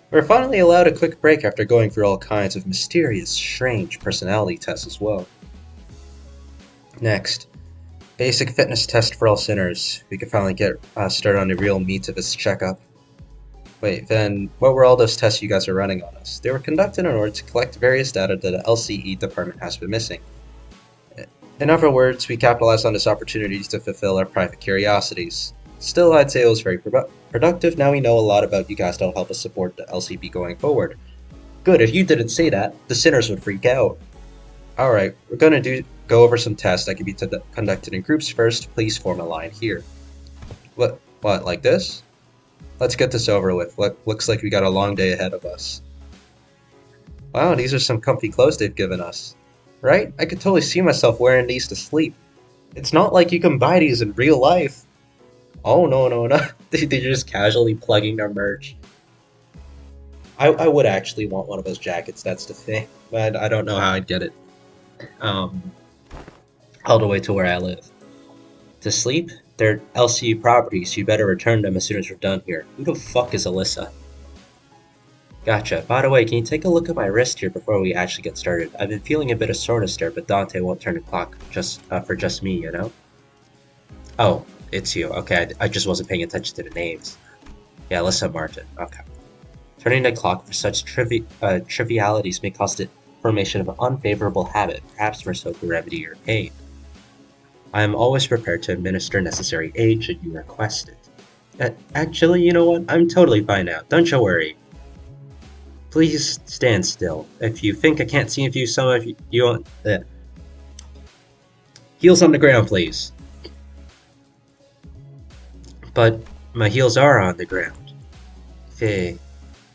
We're finally allowed a quick break after going through all kinds of mysterious, strange personality tests as well. Next, basic fitness test for all sinners. We can finally get started on the real meat of this checkup. Wait, then what were all those tests you guys are running on us? They were conducted in order to collect various data that the LCE department has been missing. In other words, we capitalized on this opportunity to fulfill our private curiosities. Still, I'd say it was very productive. Now we know a lot about you guys that'll help us support the LCB going forward. Good, if you didn't say that, the sinners would freak out. Alright, we're gonna go over some tests that can be conducted in groups first. Please form a line here. What, like this? Let's get this over with. Looks like we got a long day ahead of us. Wow, these are some comfy clothes they've given us. Right? I could totally see myself wearing these to sleep. It's not like you can buy these in real life. Oh, no. They're just casually plugging their merch. I would actually want one of those jackets, that's the thing. But I don't know how I'd get it. All the way to where I live. To sleep? They're LCE properties. You better return them as soon as we're done here. Who the fuck is Alyssa? Gotcha. By the way, can you take a look at my wrist here before we actually get started? I've been feeling a bit of soreness there, but Dante won't turn the clock for just me, you know? Oh, it's you. Okay, I just wasn't paying attention to the names. Yeah, Alyssa Martin. Okay. Turning the clock for such trivialities may cause the formation of an unfavorable habit, perhaps for so to remedy your pain. I am always prepared to administer necessary aid should you request it. Actually, you know what? I'm totally fine now. Don't you worry. Please stand still. If you think I can't see you, some of you want... Heels on the ground, please. But my heels are on the ground. Okay.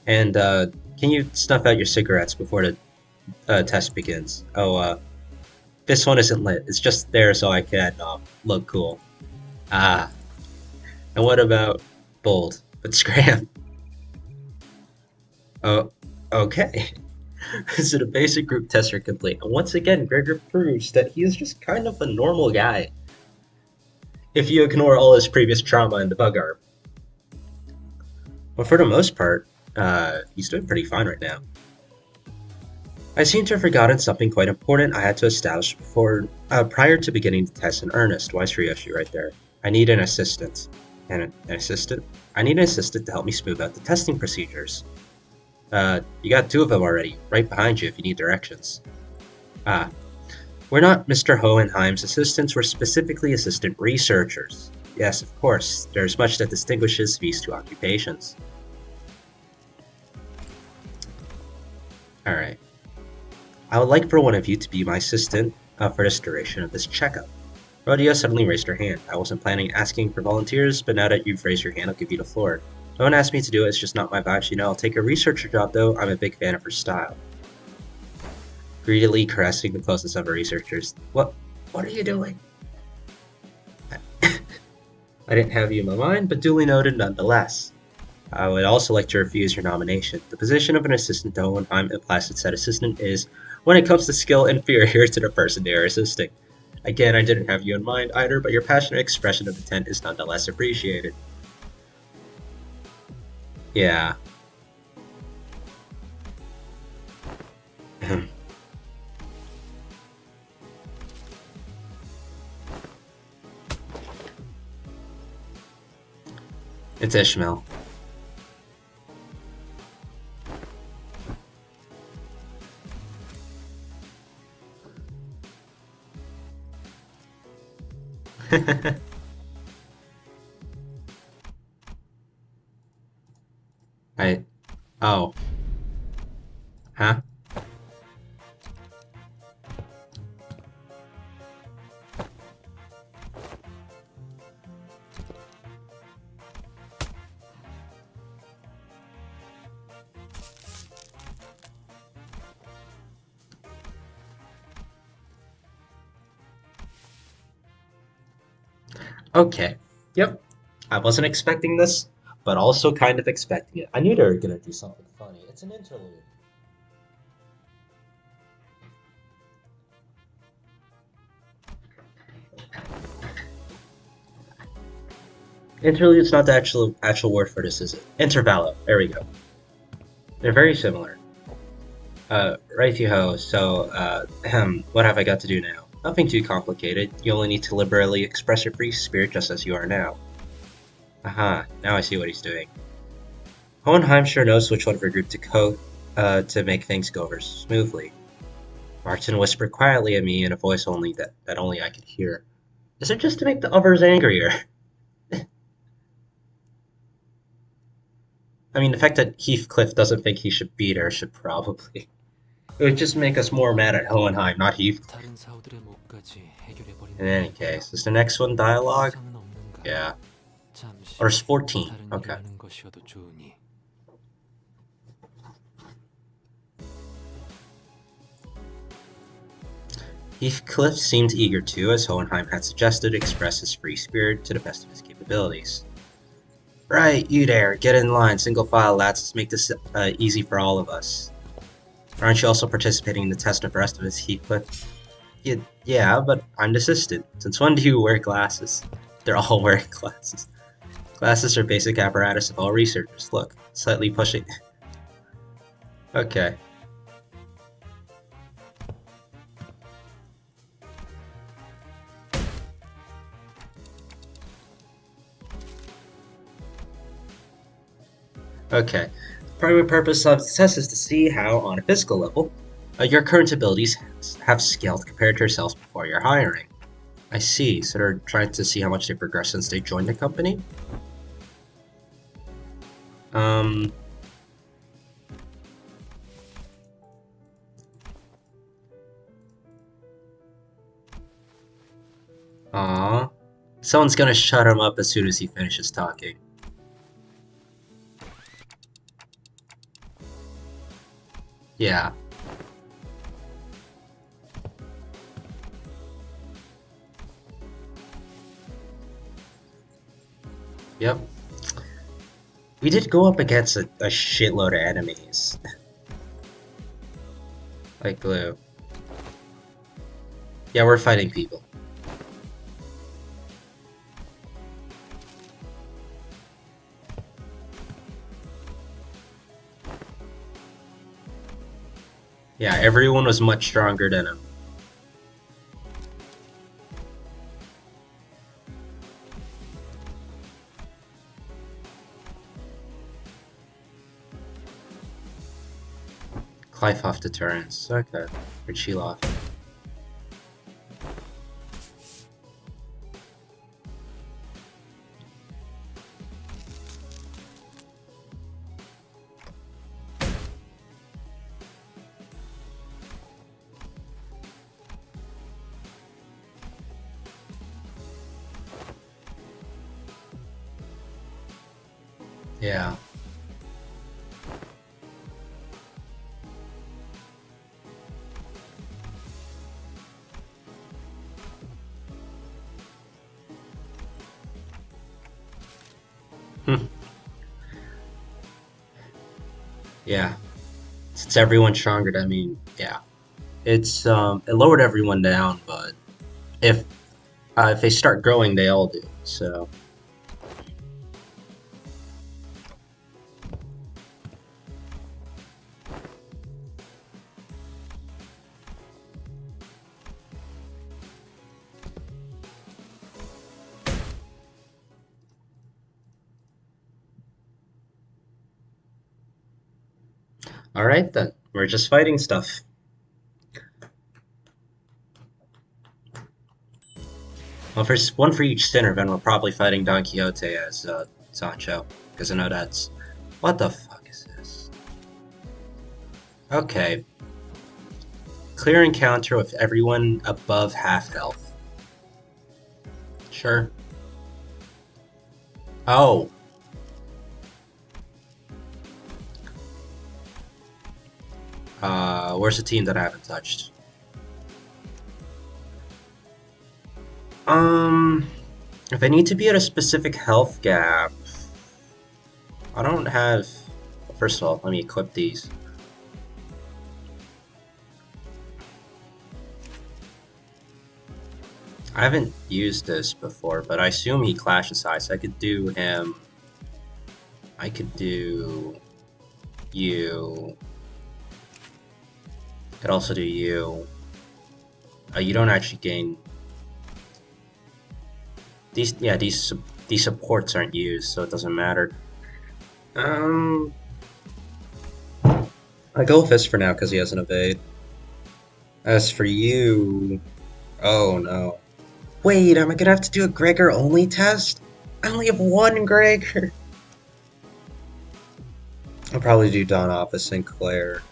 And, can you snuff out your cigarettes before the test begins? Oh, this one isn't lit. It's just there so I can, look cool. Ah. And what about bold, but scram? Oh, okay. So the basic group tests are complete. And once again, Gregor proves that he is just kind of a normal guy. If you ignore all his previous trauma and the bug arm. But for the most part, he's doing pretty fine right now. I seem to have forgotten something quite important I had to establish prior to beginning the test in earnest. Wise Ryoshi right there. I need an assistant. An assistant? I need an assistant to help me smooth out the testing procedures. You got 2 of them already, right behind you if you need directions. We're not Mr. Hohenheim's assistants, we're specifically assistant researchers. Yes, of course, there's much that distinguishes these 2 occupations. Alright. I would like for one of you to be my assistant for this duration of this checkup. Rodeo suddenly raised her hand. I wasn't planning asking for volunteers, but now that you've raised your hand, I'll give you the floor. Don't ask me to do it, it's just not my vibe, you know. I'll take a researcher job though, I'm a big fan of her style. Greedily caressing the closeness of her researchers. What are you doing? I didn't have you in my mind, but duly noted nonetheless. I would also like to refuse your nomination. The position of an assistant to Hohenheim implies that said assistant is, when it comes to skill, inferior to the person they are assisting. Again, I didn't have you in mind either, but your passionate expression of intent is nonetheless appreciated. Yeah. It's Ishmael. I. Oh. Huh? Okay. Yep. I wasn't expecting this, but also kind of expecting it. I knew they were gonna do something funny. It's an interlude. Interlude's not the actual word for this, is it? Intervallo. There we go. They're very similar. Righty-ho, so, what have I got to do now? Nothing too complicated. You only need to liberally express your free spirit just as you are now. Aha, now I see what he's doing. Hohenheim sure knows which one of her group to make things go over smoothly. Martin whispered quietly at me in a voice that only I could hear. Is it just to make the others angrier? I mean, the fact that Heathcliff doesn't think he should beat her should probably. It would just make us more mad at Hohenheim, not Heathcliff. 다른 사우들의 목까지 해결해 버린 In any case, is the next one dialogue? 이상은 없는가? Yeah. 잠시 Or is 14? 다른 Okay. 일을 하는 것이어도 좋으니. Heathcliff seemed eager to, as Hohenheim had suggested, express his free spirit to the best of his capabilities. Right, you there. Get in line, single file, lads. Let's make this easy for all of us. Aren't you also participating in the test of the rest of us, Heathcliff? Yeah, but I'm the assistant. Since when do you wear glasses? They're all wearing glasses. Glasses are basic apparatus of all researchers. Look, slightly pushing. Okay. Okay. The primary purpose of the test is to see how, on a physical level, your current abilities have scaled compared to yourselves before your hiring. I see. So they're trying to see how much they progressed since they joined the company? Um... Aww. Someone's gonna shut him up as soon as he finishes talking. Yeah. Yep. We did go up against a shitload of enemies. Like glue. Yeah, we're fighting people. Yeah, everyone was much stronger than him. Clive off deterrence. Okay. Or chill off. Yeah. Yeah, since everyone's stronger, I mean, yeah, it lowered everyone down, but if if they start growing, they all do. So, all right then, we're just fighting stuff. Well, for one for each sinner, then we're probably fighting Don Quixote as Sancho, because I know that's what the fuck is this? Okay, clear encounter with everyone above half health. Sure. Oh, where's the team that I haven't touched? Um, if I need to be at a specific health gap, I don't have. First of all, let me equip these. I haven't used this before, but I assume he clashes high, so I could do him. I could do you. Could also do you. You don't actually gain these. Yeah, these supports aren't used, so it doesn't matter. Um, I go with this for now because he has an evade. As for you, oh no. Wait, am I gonna have to do a Gregor only test? I only have one Gregor. I'll probably do Dawn Office Sinclair.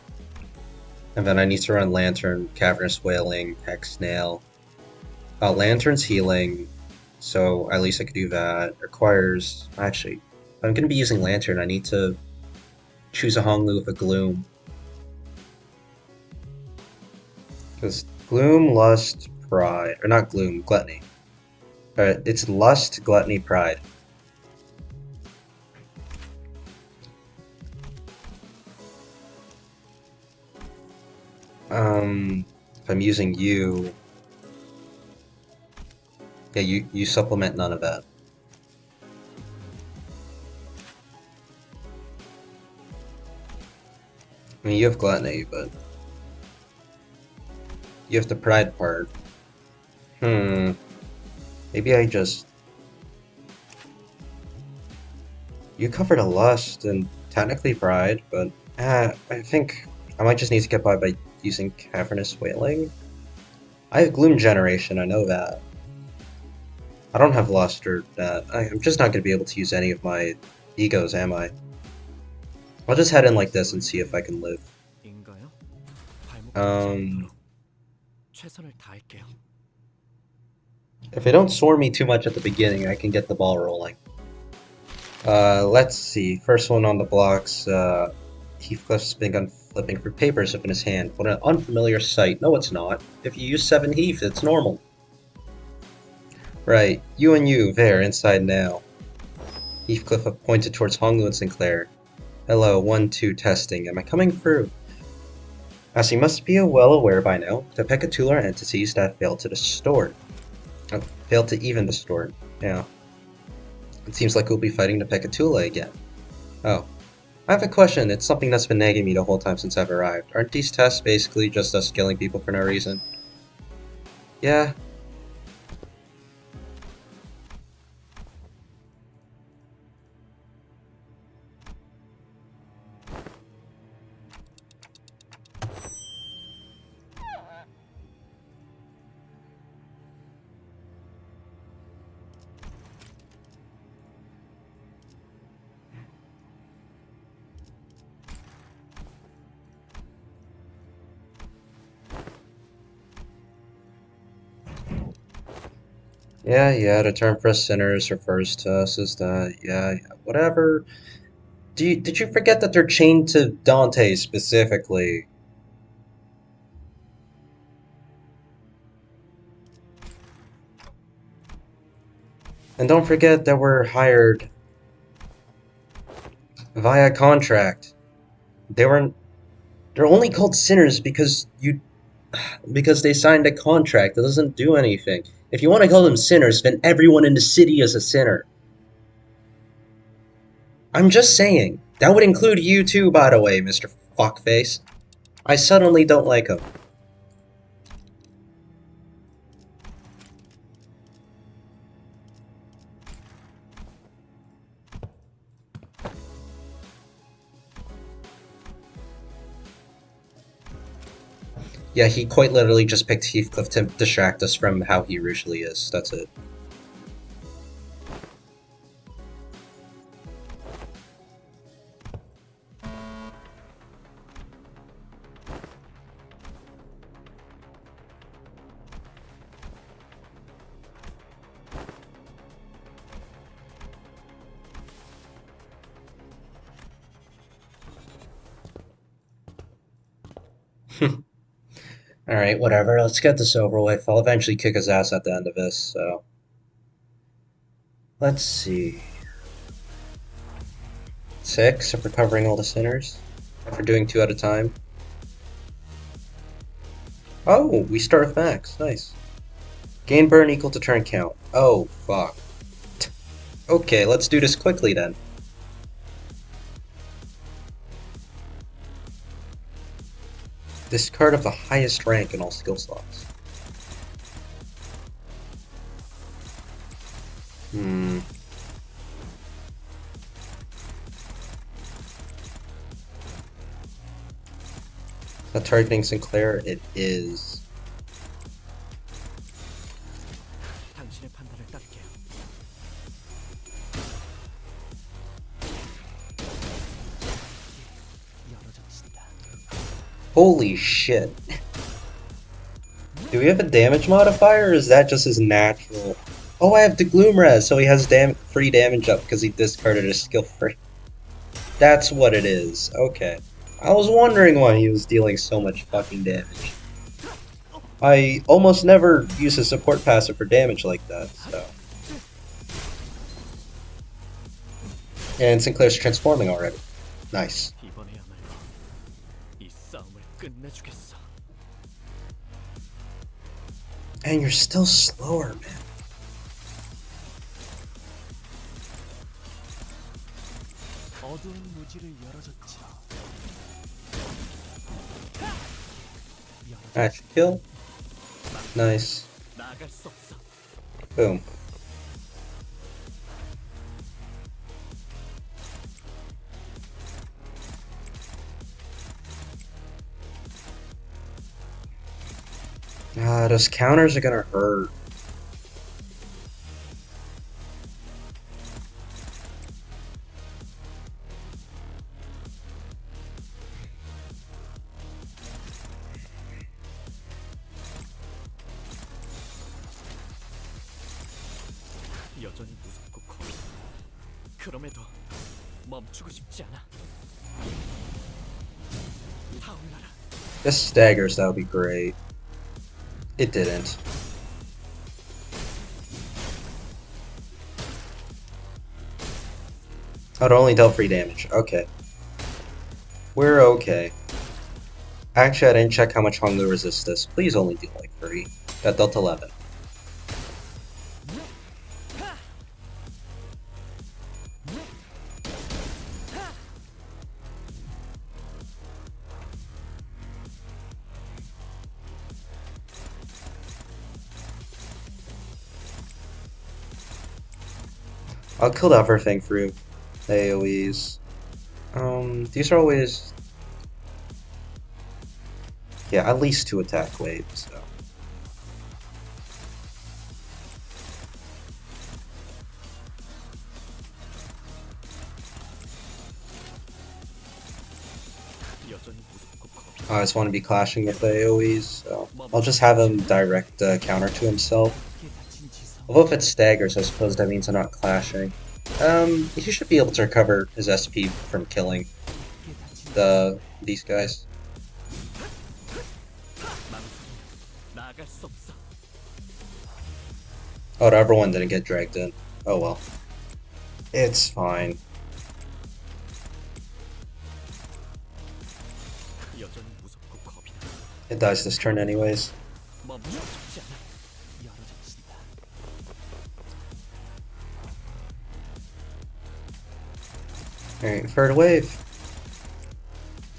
And then I need to run Lantern, Cavernous Wailing, Hex Nail. Lantern's healing, so at least I could do that. Requires. Actually, if I'm gonna be using Lantern, I need to choose a Honglu with a Gloom. Because Gloom, Lust, Pride. Or not Gloom, Gluttony. It's Lust, Gluttony, Pride. If I'm using you, yeah, you supplement none of that. I mean, you have Gluttony, but you have the Pride part. Maybe I just... You covered a Lust and technically Pride, but I think I might just need to get by using Cavernous Wailing. I have Gloom Generation, I know that. I don't have Lust or that. I'm just not going to be able to use any of my egos, am I? I'll just head in like this and see if I can live. 인가요? Um, 최선을 다할게요. if they don't swarm me too much at the beginning, I can get the ball rolling. Let's see. First one on the blocks. Heathcliff's been flipping through papers up in his hand. What an unfamiliar sight. No, it's not. If you use 7 Heath, it's normal. Right. You and you, there, inside now. Heathcliff pointed towards Honglu and Sinclair. Hello, 1-2 testing. Am I coming through? As you must be well aware by now, the Pecatula are entities that failed to distort. Failed to even distort. Yeah. It seems like we'll be fighting the Pecatula again. Oh. I have a question. It's something that's been nagging me the whole time since I've arrived. Aren't these tests basically just us killing people for no reason? Yeah. Yeah, the term for sinners refers to us as that. Yeah, whatever. Did you forget that they're chained to Dante specifically? And don't forget that we're hired. Via contract. They were they're only called sinners because they signed a contract that doesn't do anything. If you want to call them sinners, then everyone in the city is a sinner. I'm just saying. That would include you too, by the way, Mr. Fuckface. I suddenly don't like him. Yeah, he quite literally just picked Heathcliff to distract us from how he usually is. That's it. Alright, whatever. Let's get this over with. I'll eventually kick his ass at the end of this, so. Let's see. 6 if we're covering all the sinners. If we're doing 2 at a time. Oh, we start with max. Nice. Gain burn equal to turn count. Oh, fuck. Okay, let's do this quickly then. Discard of the highest rank in all skill slots. Hmm. Is that targeting Sinclair? It is. 당신의 판단을 따를게요. 열어젖힌다. Holy shit. Do we have a damage modifier, or is that just his natural? Oh, I have the Gloom Res, so he has free damage up because he discarded his skill free. That's what it is. Okay. I was wondering why he was dealing so much fucking damage. I almost never use a support passive for damage like that, so. And Sinclair's transforming already. Nice. 이번에야말로 이 싸움을 끝내주겠어. And you're still slower, man. 어두운 무지를 열어젖혀. Alright, kill. Nice. 나아갈 수 없어. Boom. Those counters are gonna hurt. 여전히 무섭고 커. 그럼에도 멈추고 싶지 않아. 타올라라. This staggers, that would be great. It didn't. Oh, it only dealt free damage. Okay. We're okay. Actually, I didn't check how much hunger resists this. Please only deal like 3. That dealt 11. I'll kill everything through AoEs. These are always... Yeah, at least 2 attack waves, so... 여전히 무섭고 커. I just want to be clashing with AoEs, so... I'll just have him direct counter to himself. 크게 다친 지성. Although if it staggers, I suppose that means I'm not clashing. He should be able to recover his SP from killing 크게 다친 these guys. 망설임. 나아갈 수 없어. Oh, the other one didn't get dragged in. Oh well. It's fine. It dies this turn anyways. 멈춰 죽지 않아. 열어젖힌다. Alright, third wave.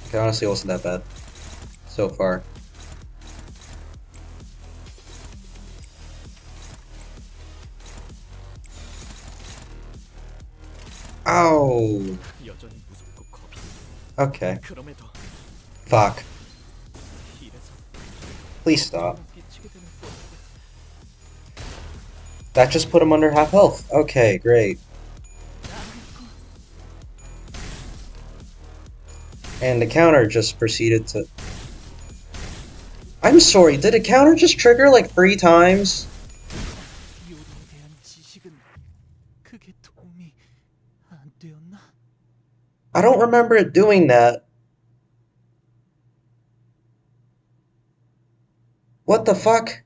Okay, honestly, it wasn't that bad so far. Ow! 여전히 무섭고 겁이. Okay. 그럼에도 Fuck. 이래서 Please stop. 비치게 되는 뻔. That just put him under half health. Okay, great. And the counter just proceeded to... I'm sorry, did a counter just trigger like 3 times? 요리에 대한 지식은 크게 도움이 안 되었나? I don't remember it doing that. What the fuck?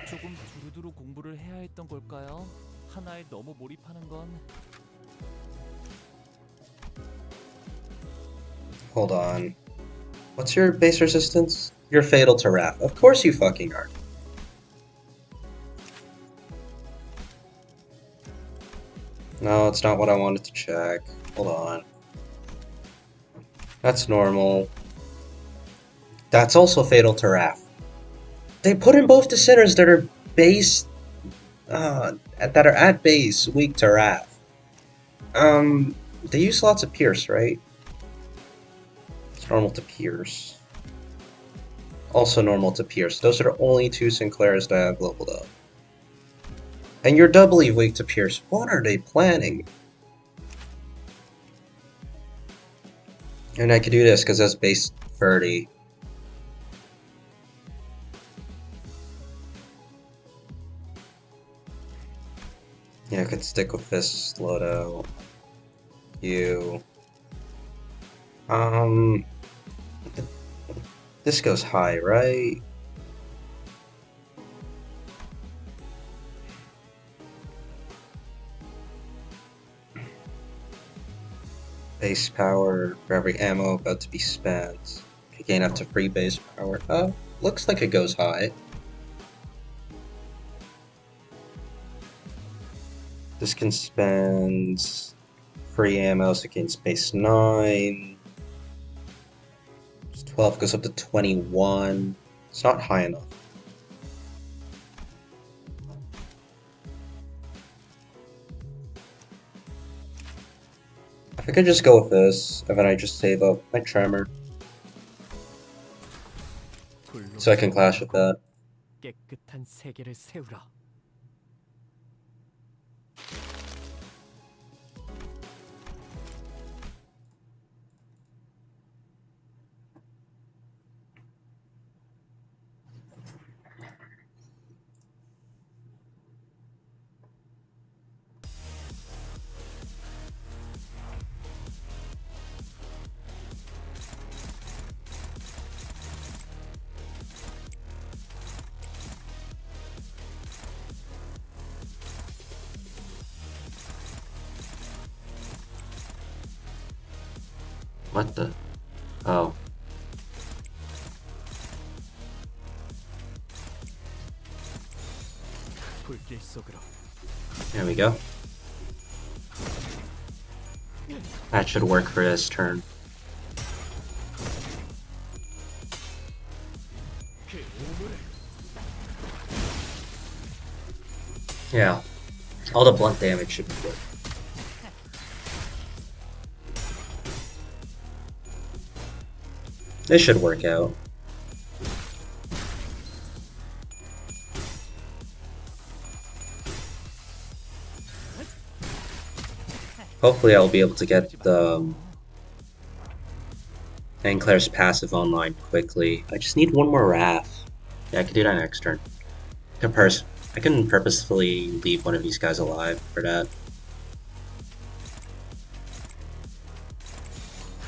조금 두루두루 공부를 해야 했던 걸까요? 하나에 너무 몰입하는 건 Hold on. What's your base resistance? You're fatal to Wrath. Of course you fucking are. No, it's not what I wanted to check. Hold on. That's normal. That's also fatal to Wrath. They put in both dissenters that are base... that are at base weak to Wrath. They use lots of Pierce, right? It's normal to Pierce. Also normal to Pierce. Those are the only 2 Sinclairs that I have leveled up. And you're doubly weak to Pierce. What are they planning? And I could do this because that's base 30. Yeah, I could stick with this Lodo. You. This goes high, right? Base power for every ammo about to be spent. You gain up to free base power. Oh, looks like it goes high. This can spend free ammo against base 9. 12 goes up to 21. It's not high enough. If I could just go with this, and then I just save up my tremor, so I can clash with that. 깨끗한 세계를 세우라. What the? Oh. 불길 속으로. There we go. That should work for this turn. Yeah. All the blunt damage should be good. This should work out. Hopefully I'll be able to get the Sinclair's passive online quickly. I just need one more Wrath. Yeah, I can do that next turn. I can purposefully leave one of these guys alive for that.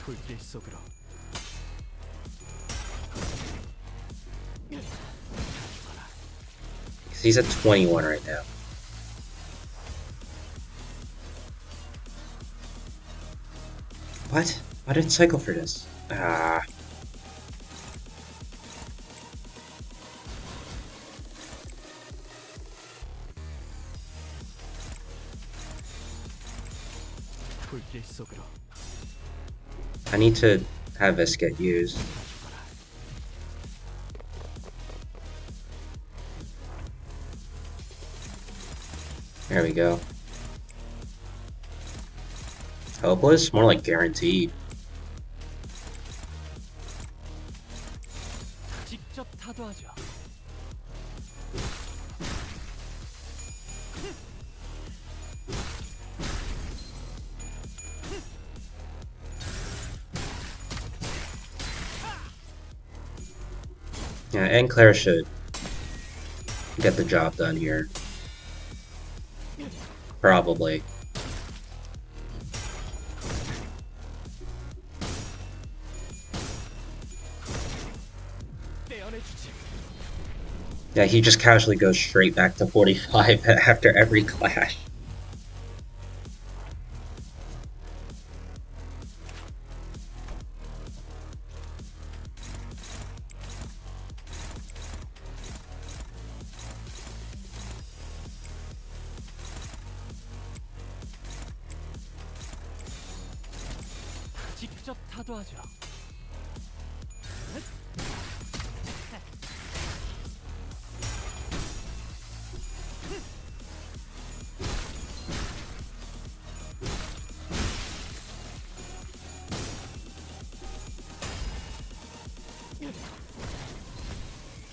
불길 속으로. He's at 21 right now. What? I didn't cycle for this. Ah. 불길 속으로 I need to have this get used. There we go. Hopeless? More like guaranteed. 직접 타도하죠. Yeah, and Claire should get the job done here. Probably. 떼어내주지. Yeah, he just casually goes straight back to 45 after every clash. 직접 타도하죠.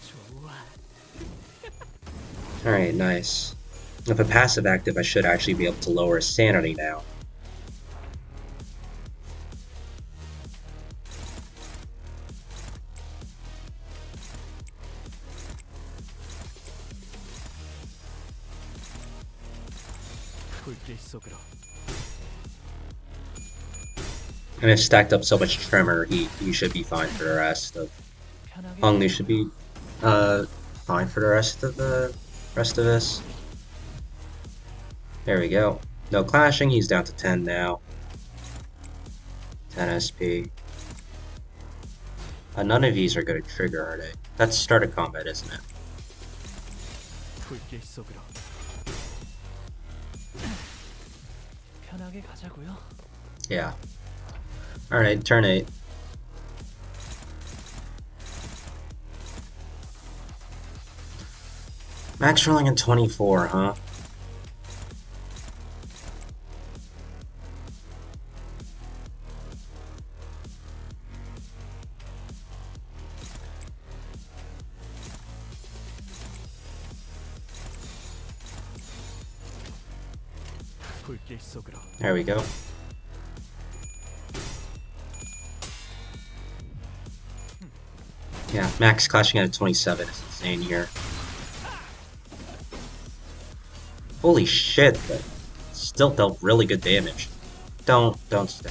좋아. Alright, nice. With a passive active, I should actually be able to lower his sanity now. 불길 속으로 And if stacked up so much Tremor, he should be fine for the rest of... 편하게 Hongli should be fine for the rest of this. There we go. No clashing, he's down to 10 now. 10 SP. None of these are going to trigger, are they? That's start of combat, isn't it? 불길 속으로 편하게 가자고요. Yeah. Alright, turn 8. Max rolling in 24, huh? 불길 속으로 There we go. Yeah, max clashing at 27 is insane here. Holy shit, that still dealt really good damage. Don't stay.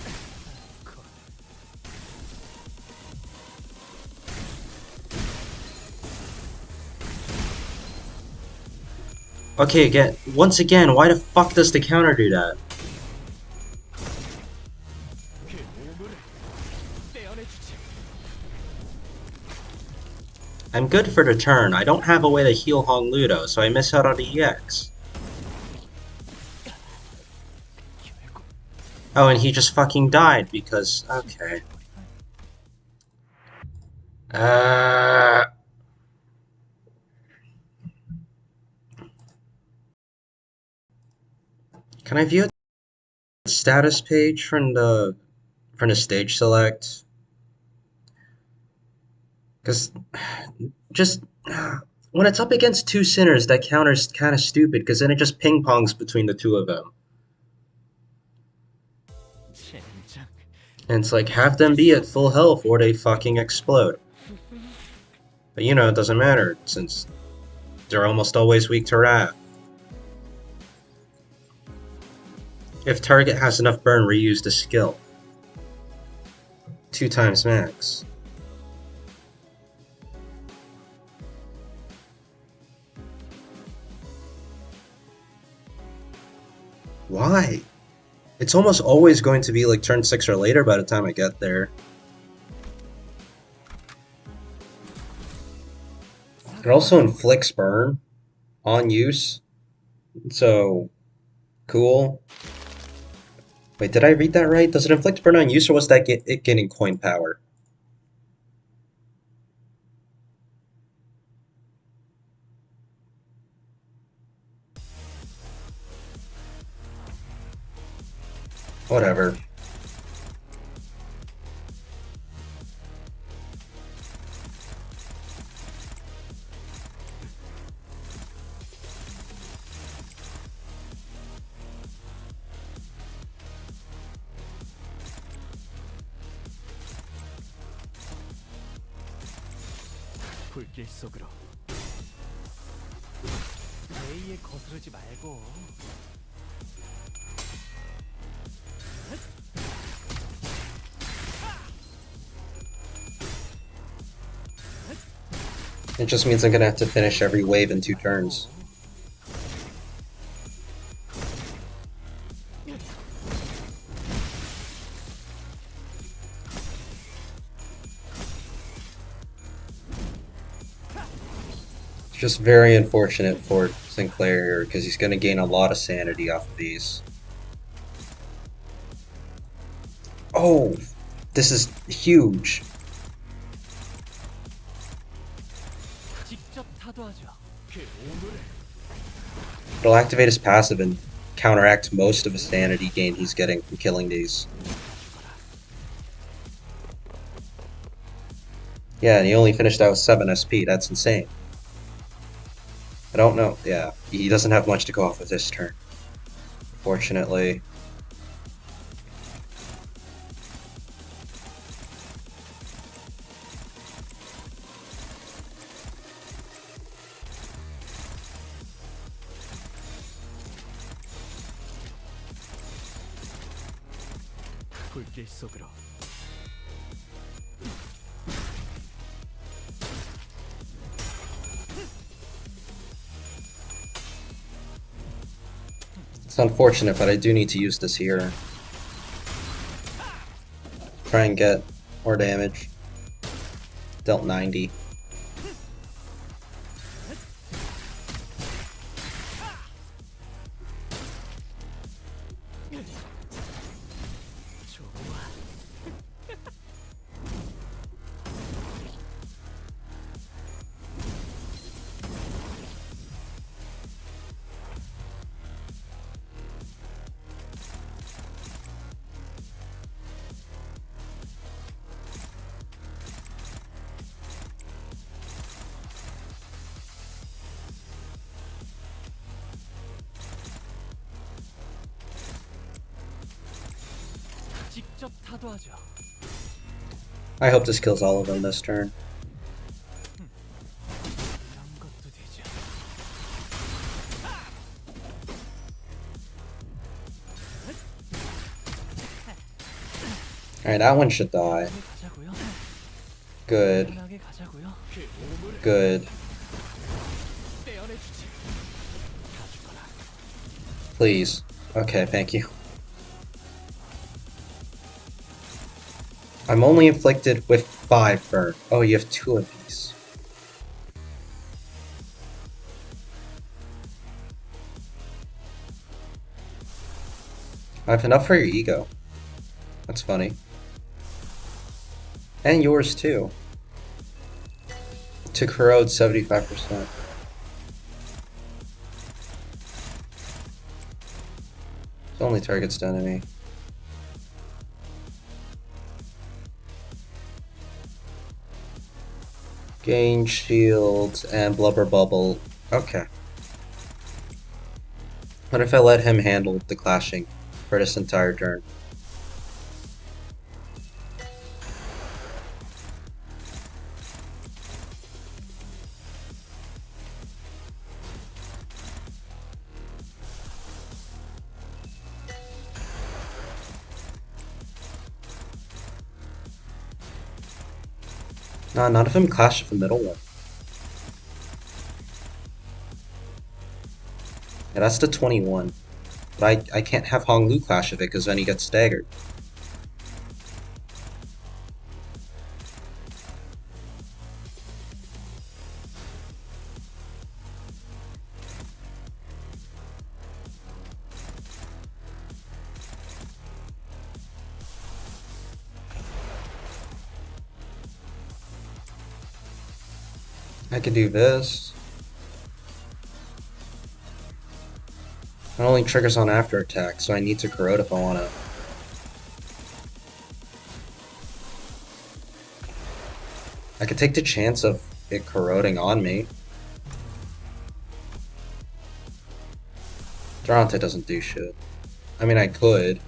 Okay, once again, why the fuck does the counter do that? 그 오물을 떼어내주지. I'm good for the turn. I don't have a way to heal Hong Ludo, so I miss out on the EX. 결국 Oh, and he just fucking died because... Okay. Can I view the status page from the stage select? Because just when it's up against two sinners, that counter's kind of stupid because then it just ping pongs between the two of them. 젠장. And it's like, have them be at full health or they fucking explode. But you know, it doesn't matter since they're almost always weak to Wrath. If target has enough burn, reuse the skill. 2 times max. Why? It's almost always going to be like turn 6 or later by the time I get there. It also inflicts burn on use, so cool. Wait, did I read that right? Does it inflict burn on use, or was that it getting coin power? Whatever. 불길 속으로. A에 거스르지 말고. It just means I'm gonna have to finish every wave in 2 turns. It's just very unfortunate for Sinclair because he's gonna gain a lot of sanity off of these. Oh, this is huge. 직접 타도하죠. 그 오물을. It'll activate his passive and counteract most of his sanity gain he's getting from killing these. Yeah, and he only finished out with 7 SP. That's insane. I don't know. Yeah, he doesn't have much to go off with this turn. Fortunately. 불길 속으로. It's unfortunate, but I do need to use this here. Try and get more damage. Dealt 90. 직접 타도하죠. I hope this kills all of them this turn. 이런 것도 되죠. Alright, that one should die. 가자고요. Good. 편하게 가자고요. 그 오물을 Good. 떼어내주지. 다 죽어라. Please. Okay, thank you. I'm only inflicted with 5 burn. Oh, you have 2 of these. I have enough for your ego. That's funny. And yours too. To corrode 75%. It only targets the enemy. Gain shields and blubber bubble. Okay. What if I let him handle the clashing for this entire turn? Nah, none of them clash with the middle one. Yeah, that's the 21. But I can't have Hong Lu clash with it because then he gets staggered. I could do this. It only triggers on after attack, so I need to corrode if I want to. I could take the chance of it corroding on me. Durante doesn't do shit. I mean, I could.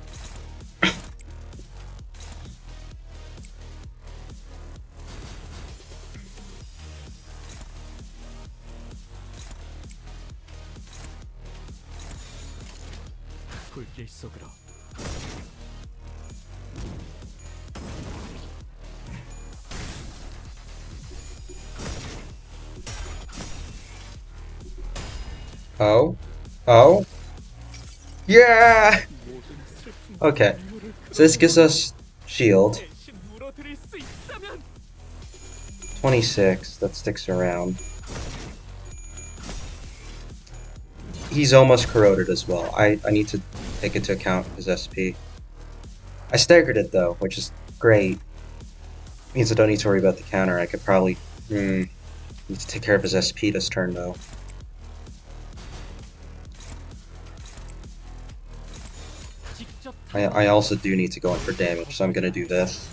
불길 속으로. Oh? Oh? Yeah! Okay. So this gives us shield. 26, that sticks around. He's almost corroded as well. I need to take into account his SP. I staggered it though, which is great. Means I don't need to worry about the counter. I could probably need to take care of his SP this turn though. I also do need to go in for damage, so I'm gonna do this.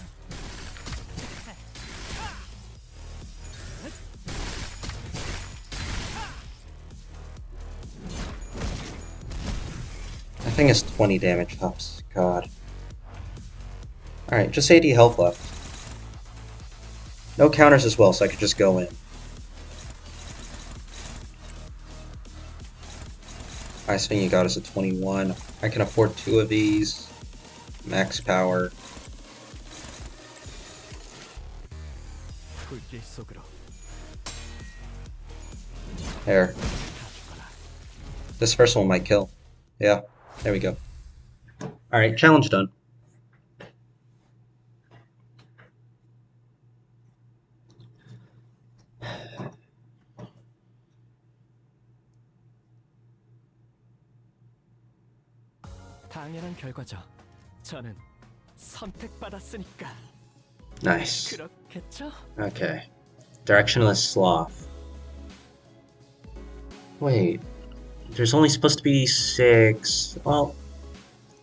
That thing is 20 damage ups. God. Alright, just 80 health left. No counters as well, so I could just go in. Highest thing you got is a 21. I can afford 2 of these. Max power. 불길 속으로. There. This first one might kill. Yeah, there we go. Alright, challenge done. 당연한 결과죠. 저는 선택받았으니까. Nice. 그렇겠죠? Okay. Directionless Sloth. Wait. There's only supposed to be 6. Well,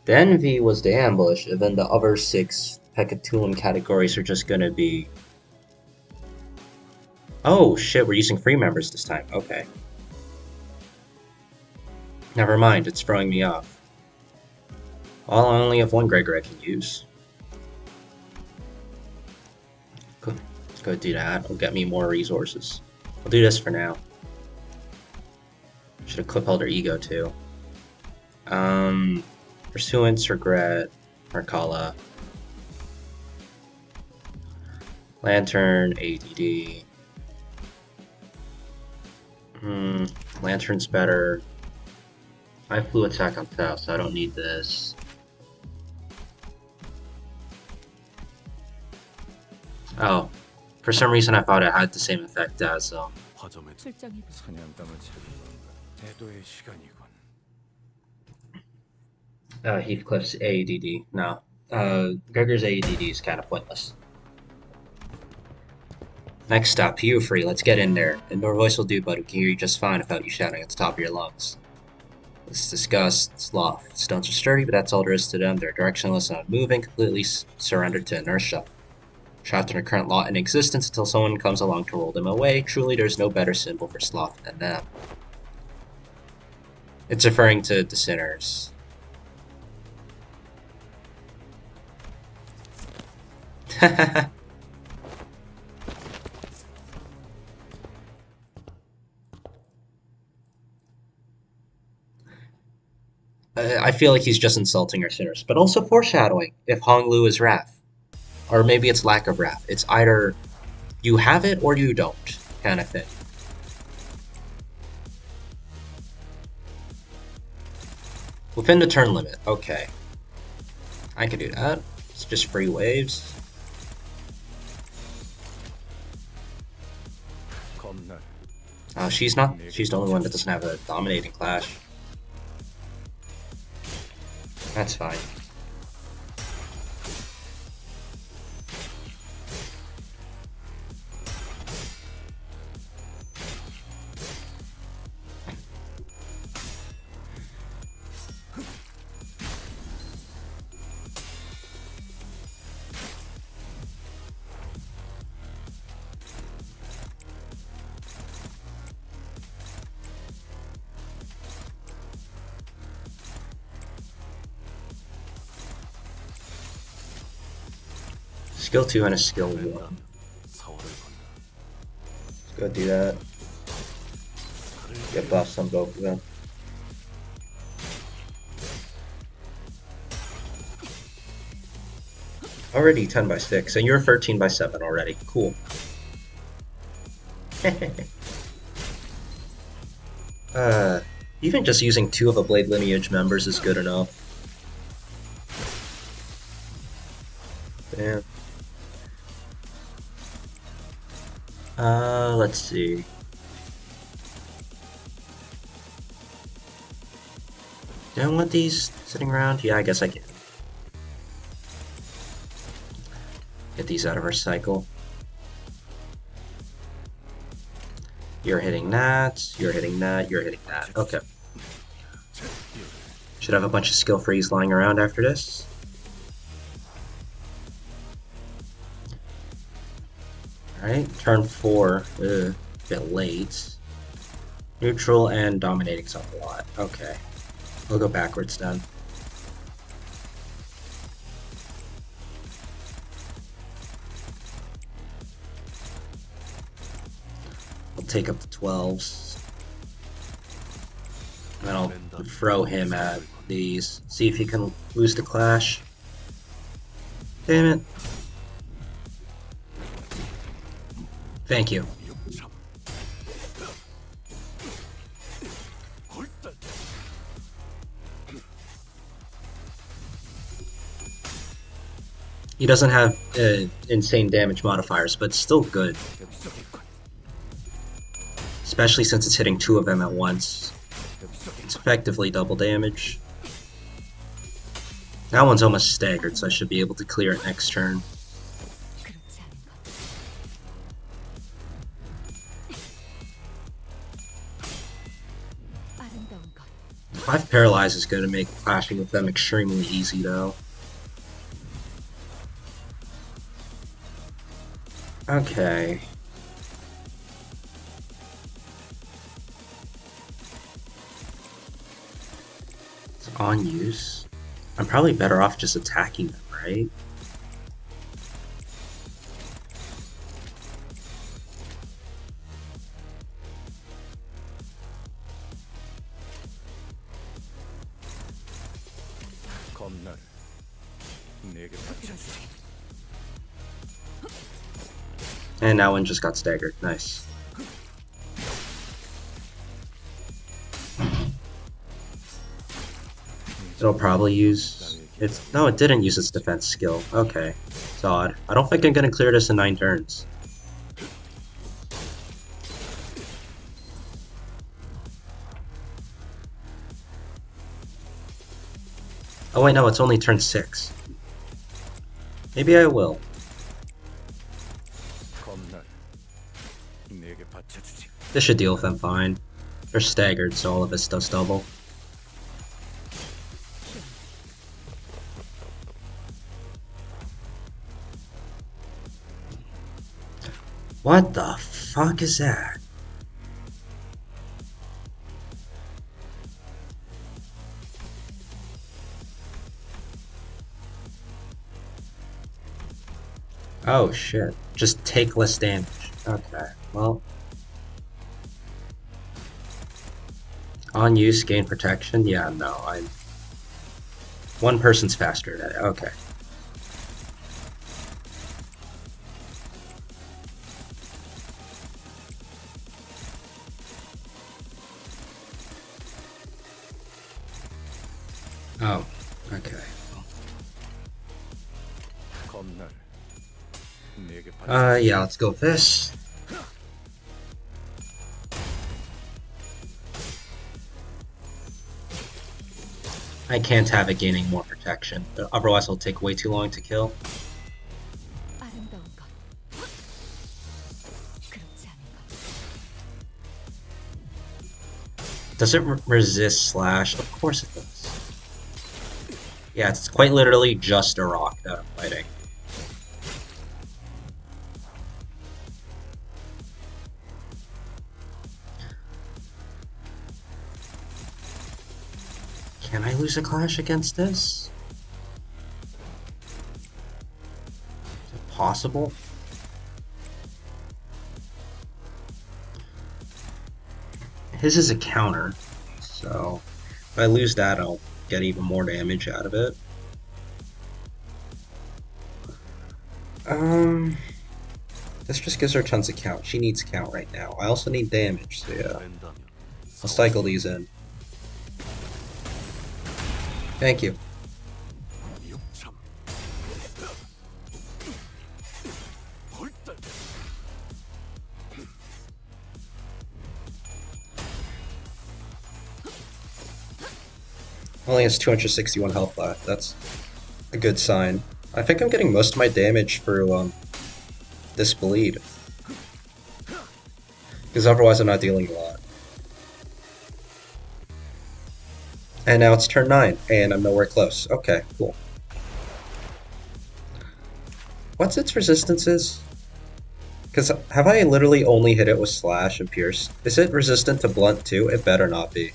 the Envy was the ambush, and then the other 6 Pekatulan categories are just gonna be... Oh shit, we're using free members this time. Okay. Never mind, it's throwing me off. Well, I only have 1 Gregor I can use. Good. Let's go do that. It'll get me more resources. I'll do this for now. Should equip Elder Ego too. Pursuance, Regret, Markala. Lantern, ADD. Lantern's better. I flew attack on Theft, so I don't need this. Oh, for some reason I thought it had the same effect as 출장이 사냥감을 찾는 대도의 시간이군. Heathcliff's AEDD. No, Gregor's AEDD is kind of pointless. Next up, Free. Let's get in there. And your voice will do, but we can hear you just fine without you shouting at the top of your lungs. Let's discuss Sloth. Stones are sturdy, but that's all there is to them. They're directionless and unmoving, completely surrendered to inertia. Trapped in their current lot in existence until someone comes along to roll them away. Truly, there's no better symbol for Sloth than them. It's referring to the sinners. I feel like he's just insulting our sinners, but also foreshadowing if Hong Lu is Wrath. Or maybe it's lack of wrath. It's either you have it or you don't, kind of thing. Within the turn limit. Okay. I can do that. It's just free waves. She's not. She's the only one that doesn't have a dominating clash. That's fine. Skill 2 and a skill 1. Let's go do that. Get buffs on both of them. Already 10 by 6, and you're 13 by 7 already. Cool. Even just using 2 of a Blade Lineage members is good enough. Damn. Let's see. Do I want these sitting around? Yeah, I guess I can. Get these out of our cycle. You're hitting that, you're hitting that, you're hitting that. Okay. Should have a bunch of skill frees lying around after this. Alright, turn 4. Ugh, bit late. Neutral and dominating's up a lot. Okay. We'll go backwards then. I'll take up the 12s. And then I'll throw him at these. See if he can lose the clash. Damn it. Thank you. He doesn't have insane damage modifiers, but still good. Especially since it's hitting 2 of them at once. It's effectively double damage. That one's almost staggered, so I should be able to clear it next turn. Five Paralyze is going to make clashing with them extremely easy, though. Okay. It's on use. I'm probably better off just attacking them, right? And that one just got staggered. Nice. It'll probably use its... No, it didn't use its defense skill. Okay. It's odd. I don't think I'm gonna clear this in 9 turns. Oh wait, no, it's only turn 6. Maybe I will. This should deal with them fine. They're staggered, so all of this does double. What the fuck is that? Oh shit. Just take less damage. Okay, well. On use, gain protection? Yeah, no, I'm... One person's faster at it. Okay. Oh, okay. 검날 내게 바쳐. Yeah, let's go with this. I can't have it gaining more protection, otherwise it'll take way too long to kill. 아름다운 것. 그렇지 않은 것. Does it resist slash? Of course it does. Yeah, it's quite literally just a rock that I'm fighting. Can I lose a clash against this? Is it possible? His is a counter, so if I lose that, I'll get even more damage out of it. This just gives her tons of count. She needs count right now. I also need damage, so yeah. I'll cycle these in. Thank you. Only has 261 health left. That's a good sign. I think I'm getting most of my damage through this bleed. Because otherwise I'm not dealing a lot. And now it's turn 9, and I'm nowhere close. Okay, cool. What's its resistances? Because have I literally only hit it with Slash and Pierce? Is it resistant to Blunt too? It better not be.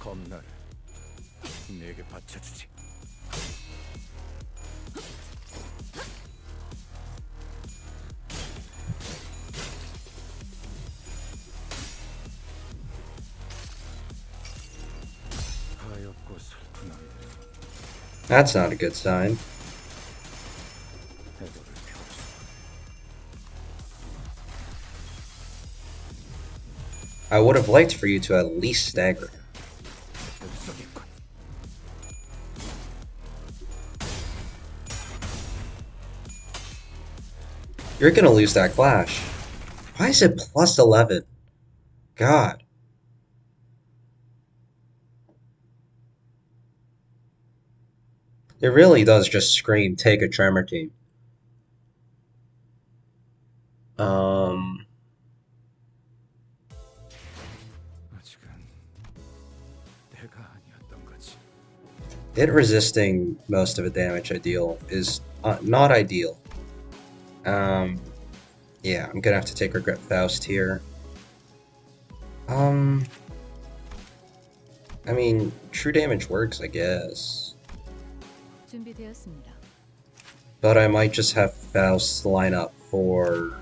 검날 내게 바쳐주지. 가엾고 슬프나니 That's not a good sign. 해도를 피워주마. I would have liked for you to at least stagger. 뱃속이군. You're gonna lose that clash. Why is it plus 11? God. It really does just scream, take a Tremor team. 아직은 내가 아니었던 거지. It resisting most of the damage I deal is not ideal. Yeah, I'm gonna have to take Regret Faust here. I mean, true damage works, I guess. 준비되었습니다. But I might just have Faust line up for...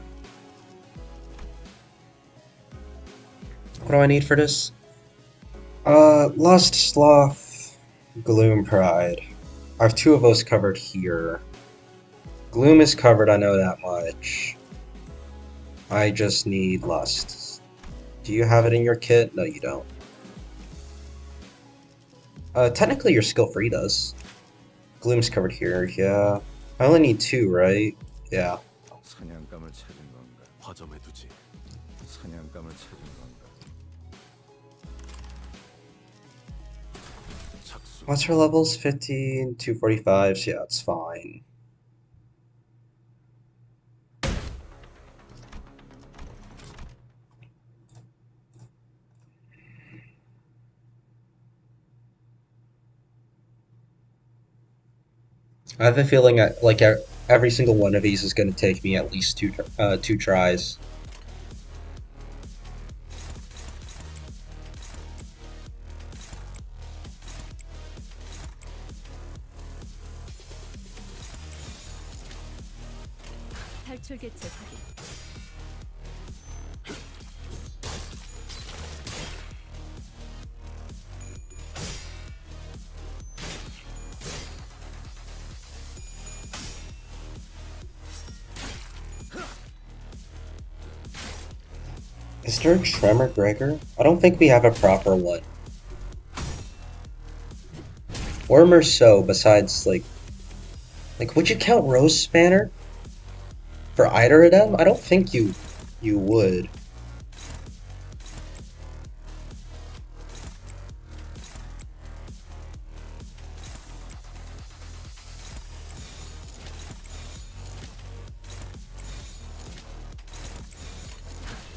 What do I need for this? Lust, Sloth, Gloom, Pride. I have 2 of those covered here. Gloom is covered, I know that much. I just need Lust. Do you have it in your kit? No, you don't. Technically your skill free does. Gloom's covered here, yeah. I only need 2, right? Yeah. 사냥감을 찾은 건가? 화점해두지. 사냥감을 찾은 건가? 착수. What's her levels? 15, 245s, yeah, it's fine. I have a feeling like every single one of these is going to take me at least two tries. 탈출 개체 확인. Is there a Tremor Gregor? I don't think we have a proper one. Or Merceau, besides, like, would you count Rose Spanner for either of them? I don't think you would.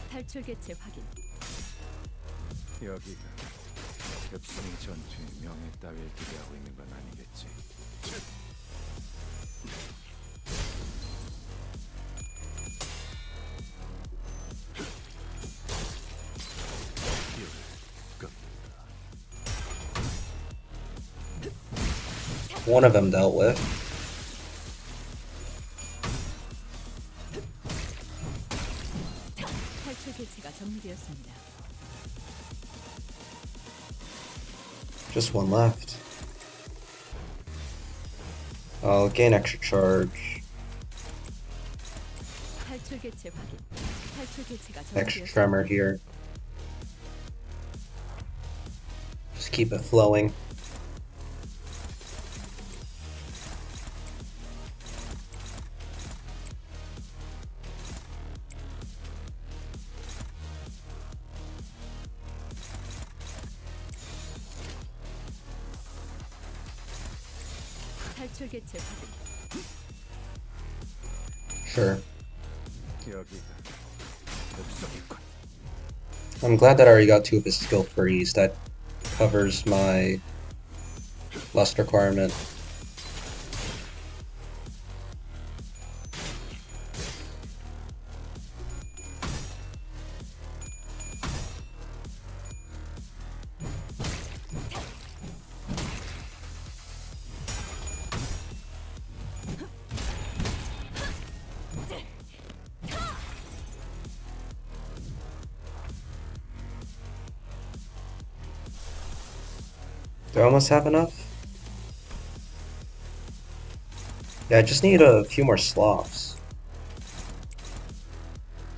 탈출 개체 확인. 여기가 급성이 전투의 명예 따위에 기대하고 있는 건 아니겠지. One of them dealt with. 탈출 개체가 정리되었습니다. Just one left. I'll gain extra charge. 탈출 개체 확인. 탈출 개체가 Extra 정리되었습니다. tremor here. Just keep it flowing. 탈출 개체 확인. Sure. 여기가 급성이군. I'm glad that I already got two of his skill freeze. That covers my lust requirement. Do I almost have enough? Yeah, I just need a few more sloths.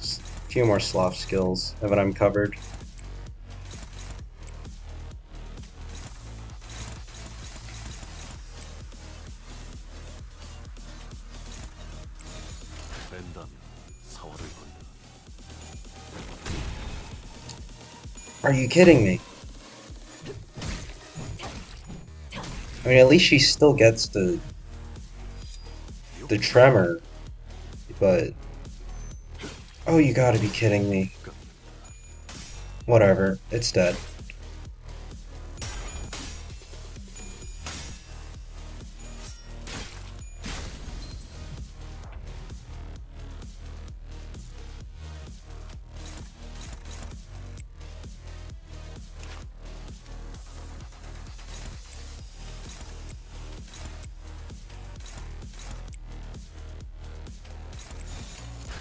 A few more sloth skills, and then I'm covered. 된다면 사활을 건다. Are you kidding me? I mean, at least she still gets the tremor, but oh, you gotta be kidding me. Whatever, it's dead.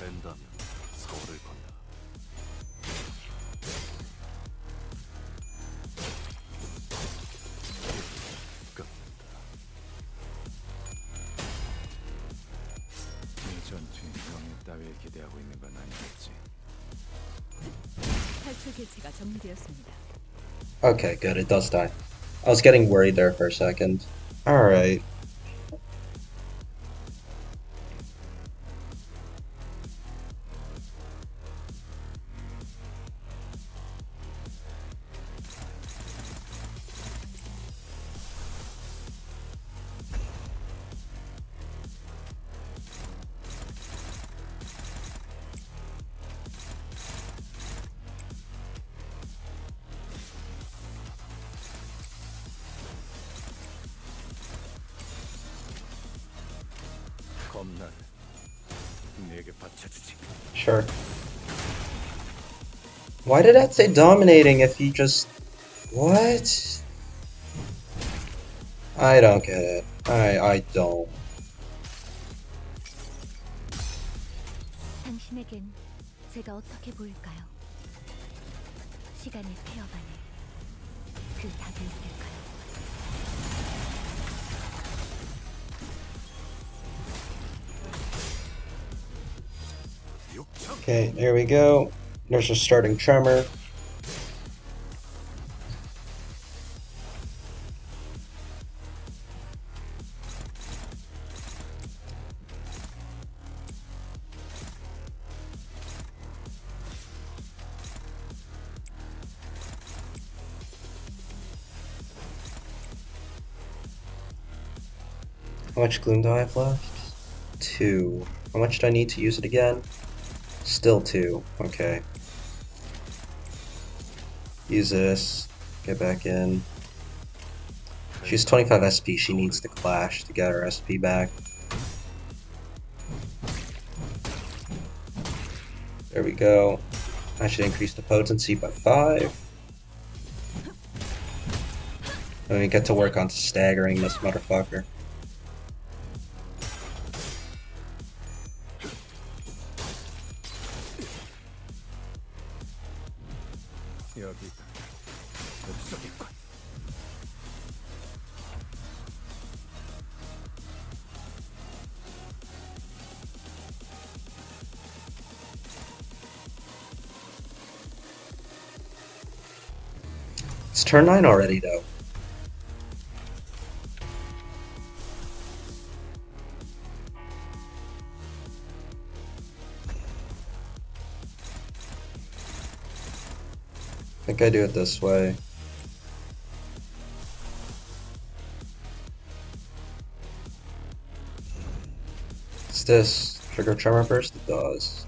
된다면 사활을 건다. 끝낸다. 이 전투의 명예 따위에 기대하고 있는 건 아니겠지. 탈출 개체가 정리되었습니다. Okay, good, it does die. I was getting worried there for a second. Alright. 겁날 내게 바쳐주지. Sure. Why did that say dominating if he just... What? I don't get it. I don't. 당신에겐 제가 어떻게 보일까요? 시간의 태엽 안에 그 답이 있을까요? Okay, there we go. There's a starting Tremor. How much Gloom do I have left? 2. How much do I need to use it again? Still 2. Okay. Use this. Get back in. She's 25 SP. She needs to clash to get her SP back. There we go. I should increase the potency by 5. And we get to work on staggering this motherfucker. 여기 엽석이군. It's turn 9 already, though. I think I do it this way. Does this trigger Tremor Burst? It does.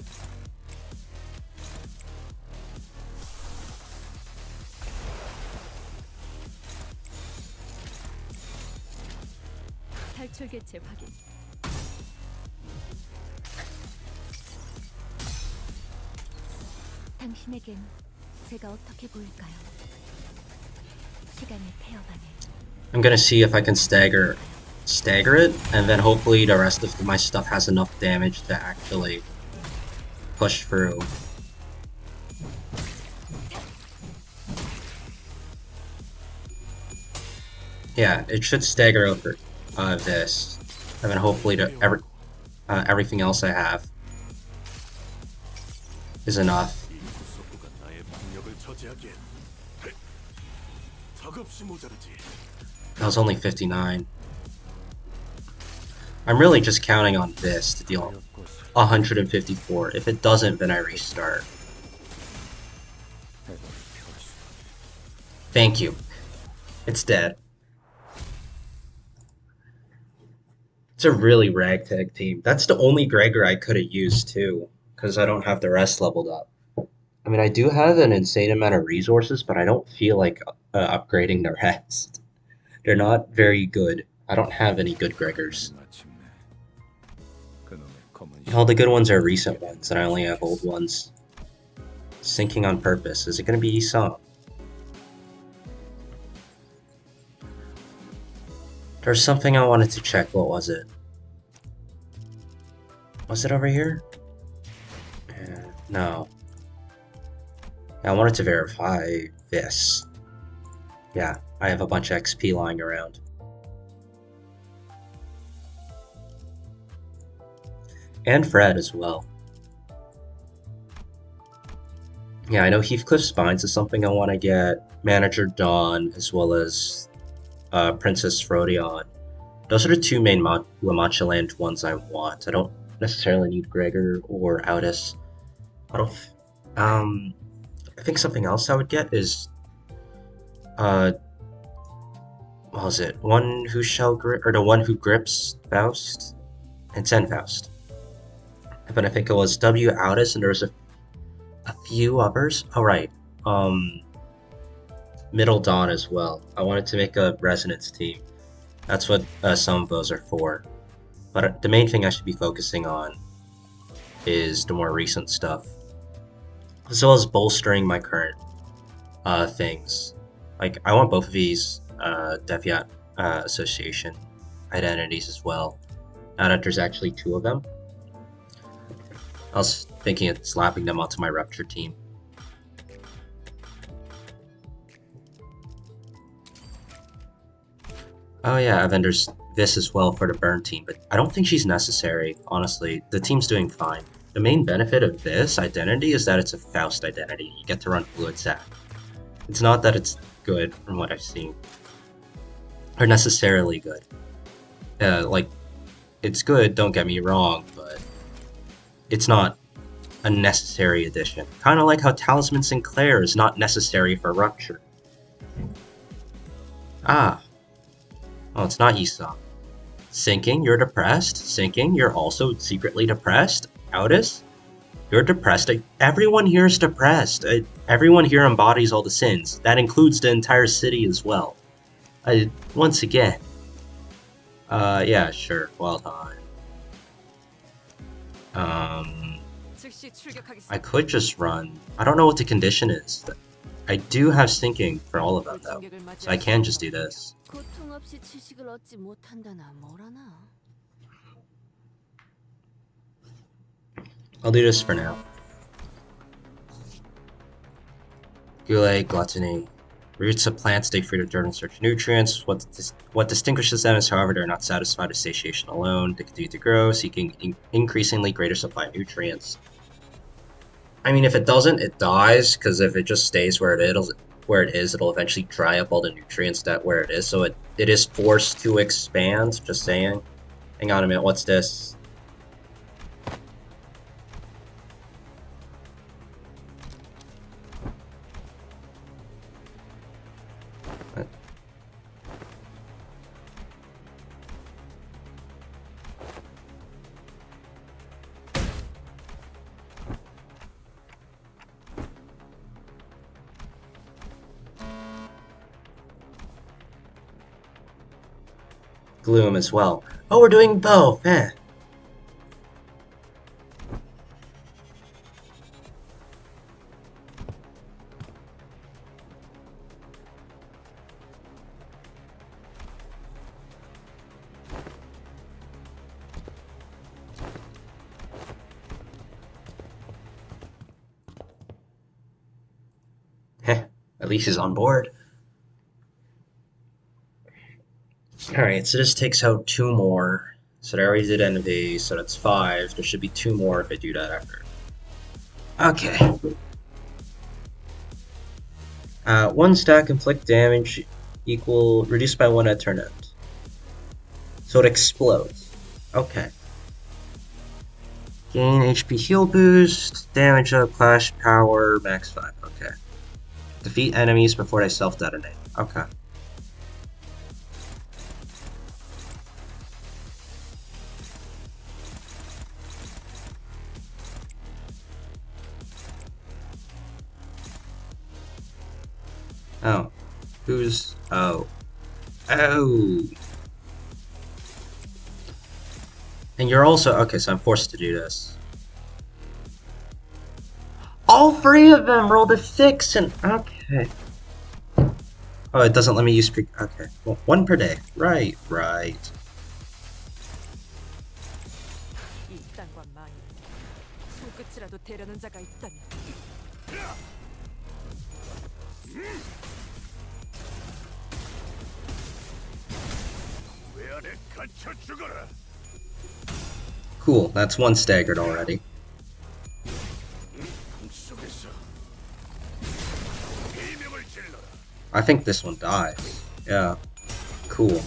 탈출 개체 확인. 당신에겐 제가 어떻게 보일까요? 시간의 태어반에 I'm gonna see if I can stagger it, and then hopefully the rest of my stuff has enough damage to actually push through. Yeah, it should stagger over this, and then hopefully everything else I have is enough. That was only 59. I'm really just counting on this to deal 154. If it doesn't, then I restart. Thank you. It's dead. It's a really ragtag team. That's the only Gregor I could have used too, because I don't have the rest leveled up. I mean, I do have an insane amount of resources, but I don't feel like upgrading the rest. They're not very good. I don't have any good Gregors. All the good ones are recent ones, and I only have old ones. Sinking on purpose. Is it going to be Isam? There's something I wanted to check. What was it? Was it over here? No. I wanted to verify this. Yeah, I have a bunch of XP lying around. And Fred as well. Yeah, I know Heathcliff Spines is something I want to get. Manager Dawn, as well as Princess Frodion. Those are the two main La Mancha Land ones I want. I don't necessarily need Gregor or Audis. I think something else I would get is what was it? One who shall grip, or the one who grips Faust, and Ten Faust. But I think it was W Audis, and there was a few others. Oh right, Middle Dawn as well. I wanted to make a Resonance team. That's what some of those are for. But the main thing I should be focusing on is the more recent stuff, as well as bolstering my current things. Like, I want both of these Defiant Association identities as well. Now that there's actually 2 of them. I was thinking of slapping them onto my Rupture team. Oh yeah, and then there's this as well for the Burn team, but I don't think she's necessary, honestly. The team's doing fine. the main benefit of this identity is that it's a Faust identity. You get to run fluid sac. It's not that it's good from what I've seen, or necessarily good. Like, it's good, don't get me wrong, but it's not a necessary addition. Kind of like how Talisman Sinclair is not necessary for Rupture. Ah. Oh, it's not Esau. Sinking, you're depressed. Sinking, you're also secretly depressed. Outis, you're depressed. Everyone here is depressed. Everyone here embodies all the sins. That includes the entire city as well. Once again. Yeah, sure. Well done. I could just run. I don't know what the condition is. I do have sinking for all of them though, so I can just do this. 고통 없이 지식을 얻지 못한다나 뭐라나. I'll do this for now. Goulet, gluttony. Roots of plants dig free to dirt and search nutrients. What distinguishes them is, however, they're not satisfied with satiation alone. They continue to grow, seeking increasingly greater supply of nutrients. I mean, if it doesn't, it dies, because if it just stays where it is, it'll eventually dry up all the nutrients where it is, so it is forced to expand, just saying. Hang on a minute, what's this? Gloom as well. Oh, we're doing both, eh. Heh, at least he's on board. Alright, so this takes out 2 more. So I already did Envy, so that's 5. There should be 2 more if I do that after. Okay. 1 stack inflict damage equal reduced by 1 at turn end. So it explodes. Okay. Gain HP heal boost, damage up, clash power, max 5. Okay. Defeat enemies before they self-detonate. Okay. Oh. Who's... Oh. Oh! And you're also... Okay, so I'm forced to do this. All 3 of them rolled a 6 and... Okay. Oh, it doesn't let me use... Okay. Well, 1 per day. Right, right. Cool, that's 1 staggered already. I think this one dies. Yeah. Cool.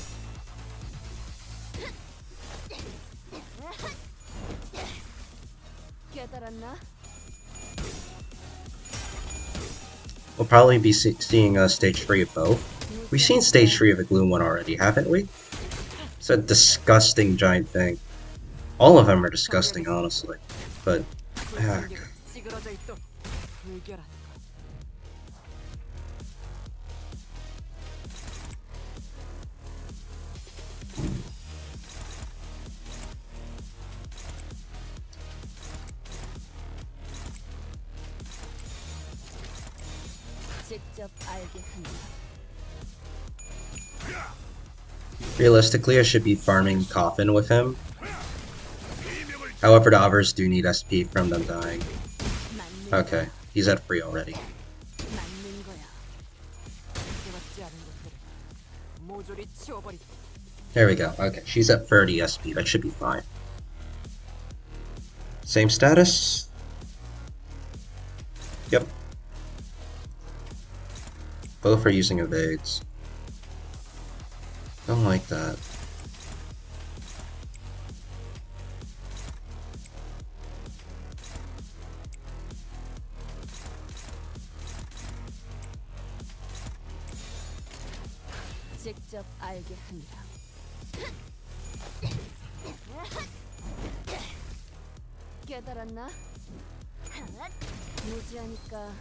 We'll probably be seeing stage 3 of both. We've seen stage 3 of the Gloom one already, haven't we? It's a disgusting giant thing. All of them are disgusting, honestly. But, God. Realistically, I should be farming Coffin with him. However, the others do need SP from them dying. Okay, he's at free already. There we go. Okay, she's at 30 SP. That should be fine. Same status? Yep. Both are using evades. Don't like that. 직접 알게 한다. 깨달았나? 무지하니까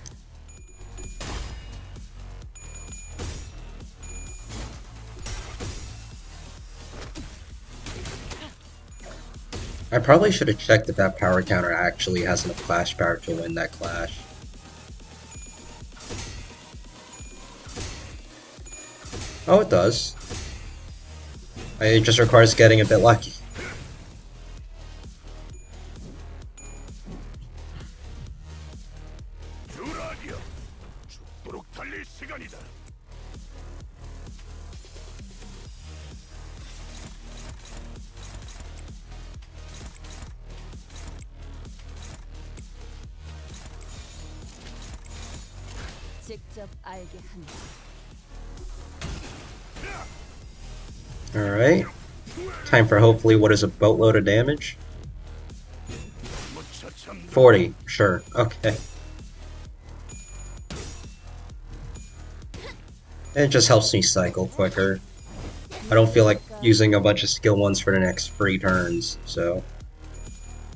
I probably should have checked if that power counter actually has enough clash power to win that clash. Oh, it does. It just requires getting a bit lucky. 직접 알게 한다. Alright. Time for hopefully what is a boatload of damage? 40, sure, okay. It just helps me cycle quicker. I don't feel like using a bunch of skill ones for the next 3 turns, so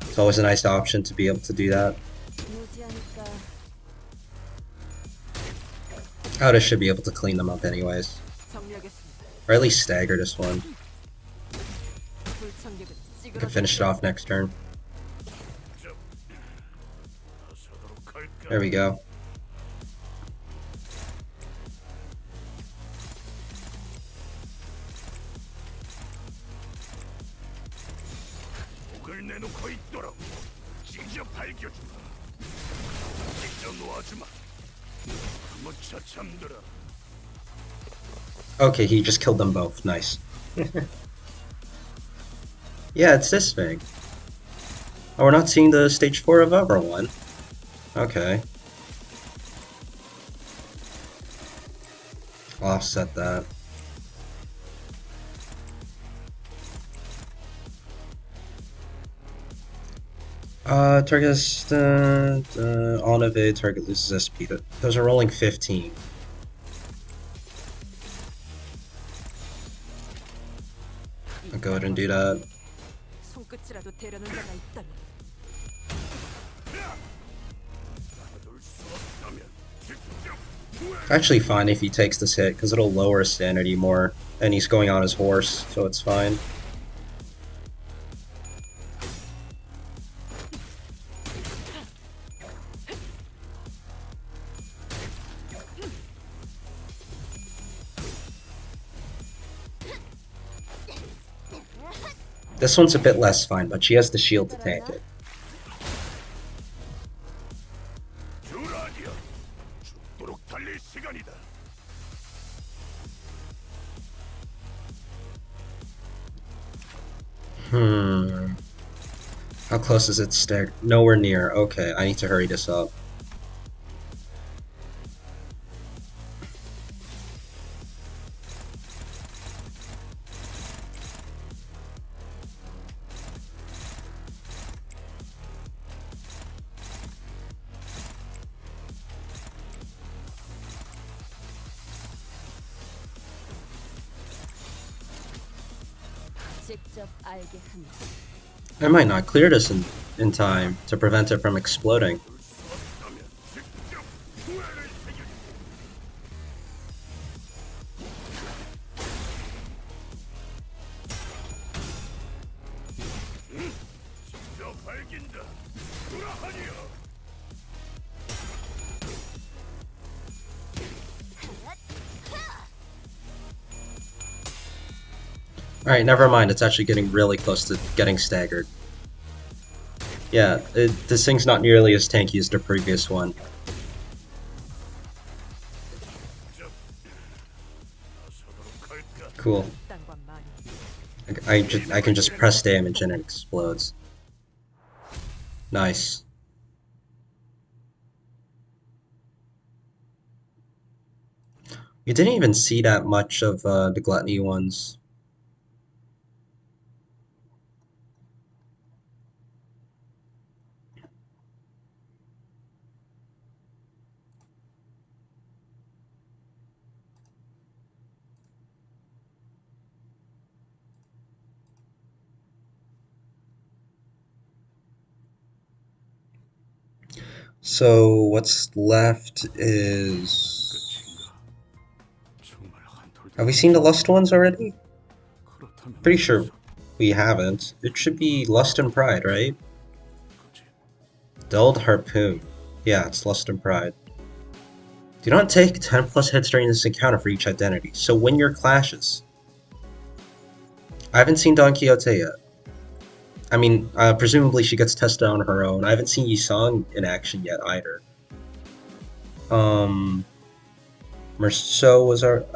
it's always a nice option to be able to do that. 무지하니까 Oda should be able to clean them up anyways. 정리하겠습니다. Or at least stagger this one. 불청객은 I can 찌그러져. finish it off next turn. There we go. Okay, he just killed them both. Nice. Yeah, it's this thing. Oh, we're not seeing the stage 4 of everyone. Okay. I'll offset that. Target on evade, target loses SP. Those are rolling 15. I'll go ahead and do that. 손끝이라도 대려는 자가 있다니. Actually fine if he takes this hit, because it'll lower his sanity more. And he's going on his horse, so it's fine. This one's a bit less fine, but she has the shield to tank it. How close is it staggered? Nowhere near. Okay, I need to hurry this up. 직접 알게 한다. I might not clear this in time to prevent it from exploding. Alright, never mind, it's actually getting really close to getting staggered. Yeah, this thing's not nearly as tanky as the previous one. Cool. 땅과 많이. I can just press damage and it explodes. Nice. You didn't even see that much of the gluttony ones. So what's left is... 끝인가? 정말 한 톨도 Have we seen the Lust ones already? 그렇다면 Pretty sure 무슨 we haven't. It should be Lust and Pride, right? 거지? Dulled Harpoon. Yeah, it's Lust and Pride. Do not take 10 plus hits during this encounter for each identity, so win your clashes. I haven't seen Don Quixote yet. I mean, presumably she gets tested on her own. I haven't seen Yisong in action yet either. Merceau was our...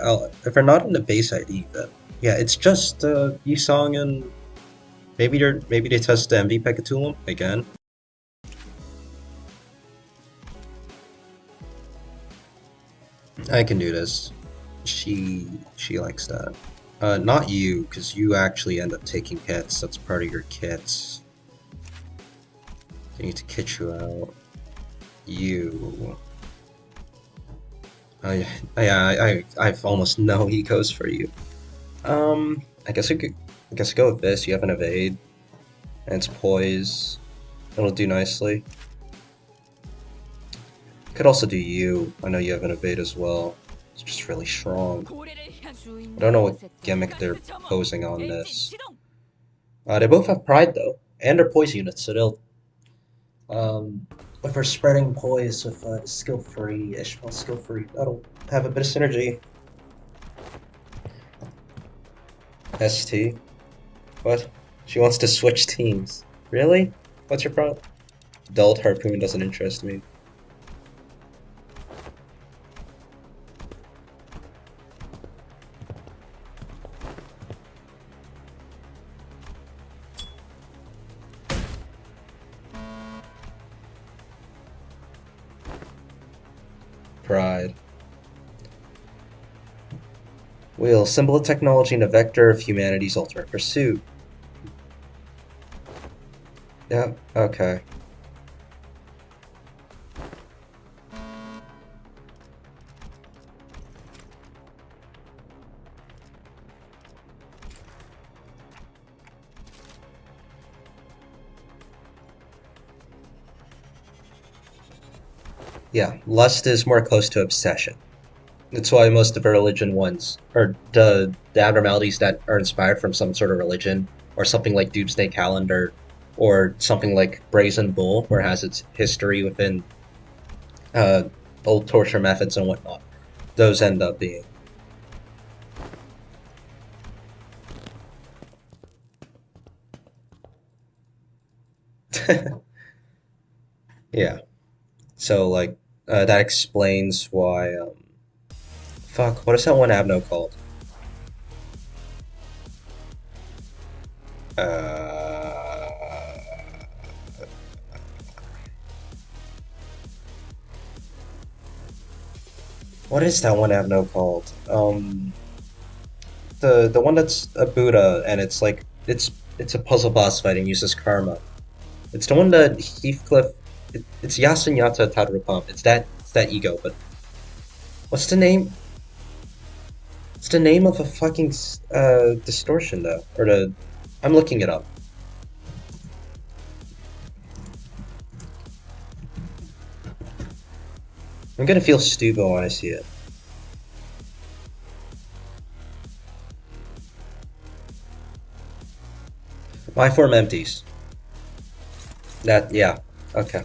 if they're not in the base ID, then... Yeah, it's just Yisong and... Maybe they test the MV Pekatulum again. I can do this. She likes that. Not you, because you actually end up taking hits. That's part of your kits. I need to kit you out. You. I've almost no ecos for you. I guess I go with this. You have an evade, and it's poise. It'll do nicely. Could also do you. I know you have an evade as well. It's just really strong. I don't know what gimmick they're posing on this. They both have pride though, and they're poise units, so they'll. If we're spreading poise with skill free, Ishmael skill free, that'll have a bit of synergy. ST. What? She wants to switch teams. Really? What's your problem? Dulled Harpoon doesn't interest me. Pride. Wheel, symbol of technology and a vector of humanity's ultimate pursuit. Yeah, okay. Yeah, lust is more close to obsession. That's why most of the religion ones, or the abnormalities that are inspired from some sort of religion, or something like Doomsday Calendar, or something like Brazen Bull, where it has its history within uh, old torture methods and whatnot. Those end up being. Yeah. So, like, that explains why, fuck, what is that one Abno called? Uh, what is that one Abno called? The one that's a Buddha and it's like it's a puzzle boss fight and uses karma. It's the one that Heathcliff. It's Yasunyata Tadrupam. It's that ego. But what's the name? It's the name of a fucking distortion though, or the. I'm looking it up. I'm gonna feel stupid when I see it. My form empties. That, yeah. Okay.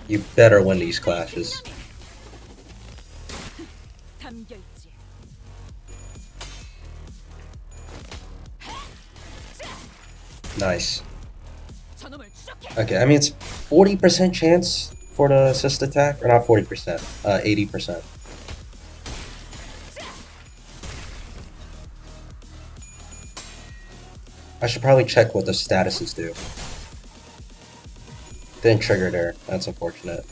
You better win these clashes. Nice. Okay, I mean it's 40% chance for the assist attack, or not 40%, 80%. I should probably check what the statuses do. Didn't trigger there. That's unfortunate.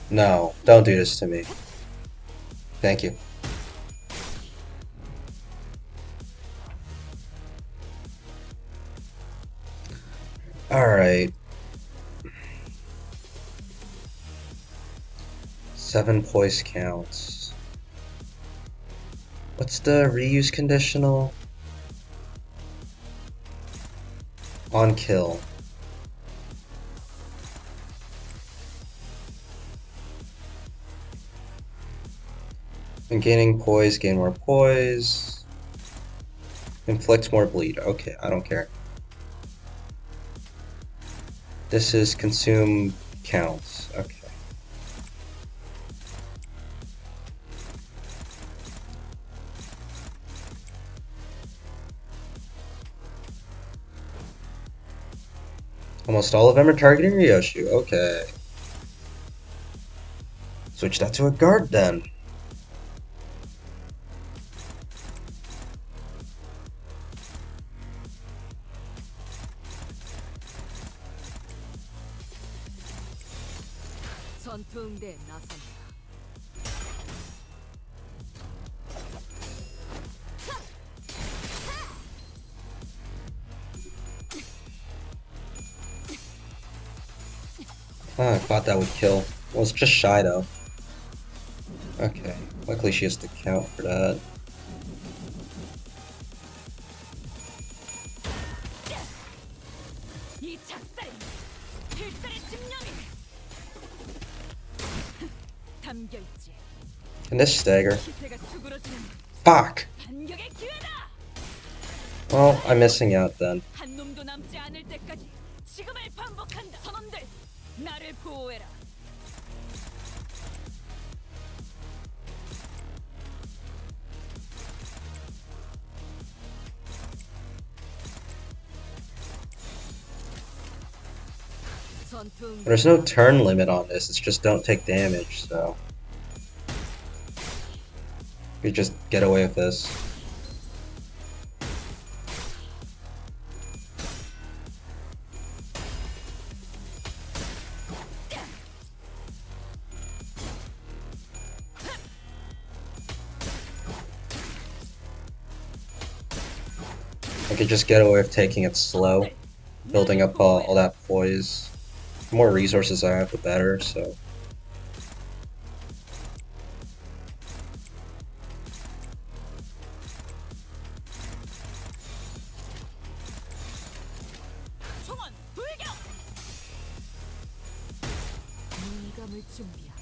No, don't do this to me. Thank you. Alright. 7 poise counts. What's the reuse conditional? On kill. And gaining poise, gain more poise. Inflict more bleed. Okay, I don't care. This is consume counts. Okay. Almost all of them are targeting Ryoshu. Okay. Switch that to a guard then. 전투응대에 나선다. I thought that would kill. Well, it's just shy though. Okay. Luckily she has to count for that. 이 작살은 필살의 집념이 담겨있지. Can this stagger? 기세가 수그러지는 Fuck! 반격의 기회다. Well, I'm missing out then. 한 놈도 남지 않을 때까지 지금을 반복한다. 선원들, 나를 보호해라. 전투응대. There's no turn limit on this, it's just don't take damage, so. You just get away with this. I could just get away with taking it slow, building up all that poise. The more resources I have, the better, so. 총원 불격. 미감을 준비하라.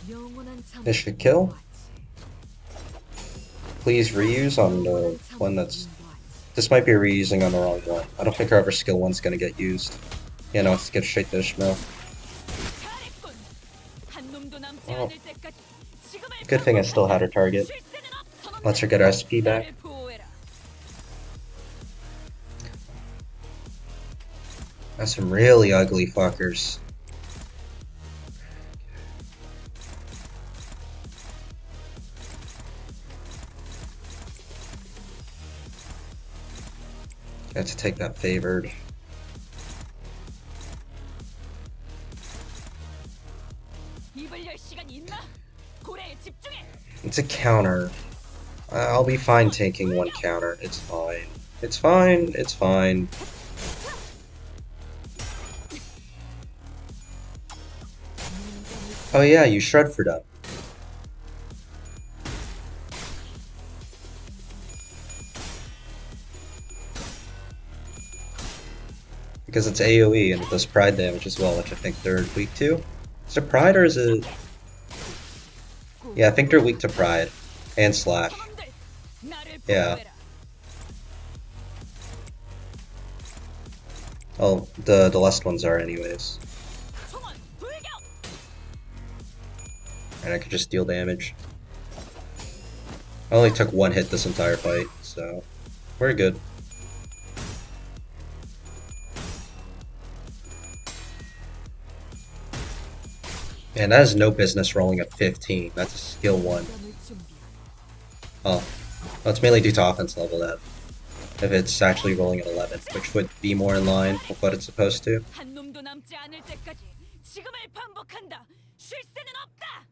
영원한 잠. This should kill. Please reuse on the one that's. This might be reusing on the wrong one. I don't think our other skill one's gonna get used. Yeah, no, let's get straight to Ishmael. 잘했군. 한 놈도 남지 Oh. 않을 때까지 지금을 Good thing I still had her target. 실세는 없. 선원들, Lets her get her SP back. 나를 보호해라. That's some really ugly fuckers. Got to take that favored. 입을 열 시간 있나? 고래에 집중해. It's a counter. I'll be fine taking one counter. It's fine. It's fine. It's fine. Oh yeah, you shred for them. Because it's AoE and it does pride damage as well, which I think they're weak to. Is it pride or is it... Yeah, I think they're weak to pride. And slash. 선원들, 나를 Yeah. 보호해라. Oh, the last ones are anyways. 총원 불격. And I could just deal damage. I only took one hit this entire fight, so we're good. Man, that has no business rolling a 15. That's a skill 1. Oh, that's mainly due to offense level then. If it's actually rolling an 11, which would be more in line with what it's supposed to. 한 놈도 남지 않을 때까지 지금을 반복한다. 쉴 새는 없다.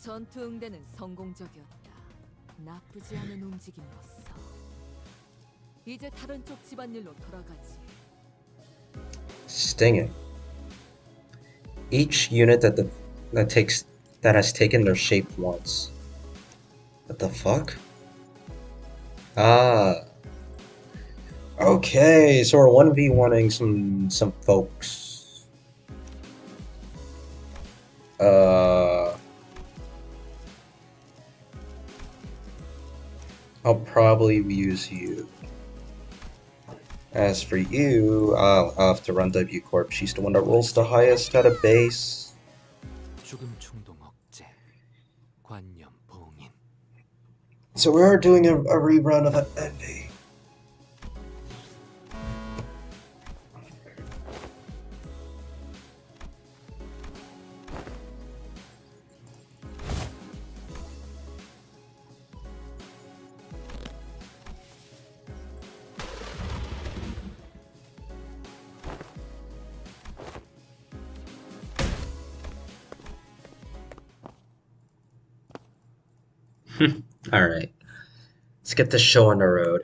전투 응대는 성공적이었다. 나쁘지 않은 움직임이었어. 이제 다른 쪽 집안일로 돌아가지. Stinging. Each unit that has taken their shape once. What the fuck? Ah. Okay, so we're 1v1ing some folks. I'll probably use you. As for you, I'll have to run W Corp. She's the one that rolls the highest out of base. So we are doing a rerun of an Envy. Alright. Let's get this show on the road.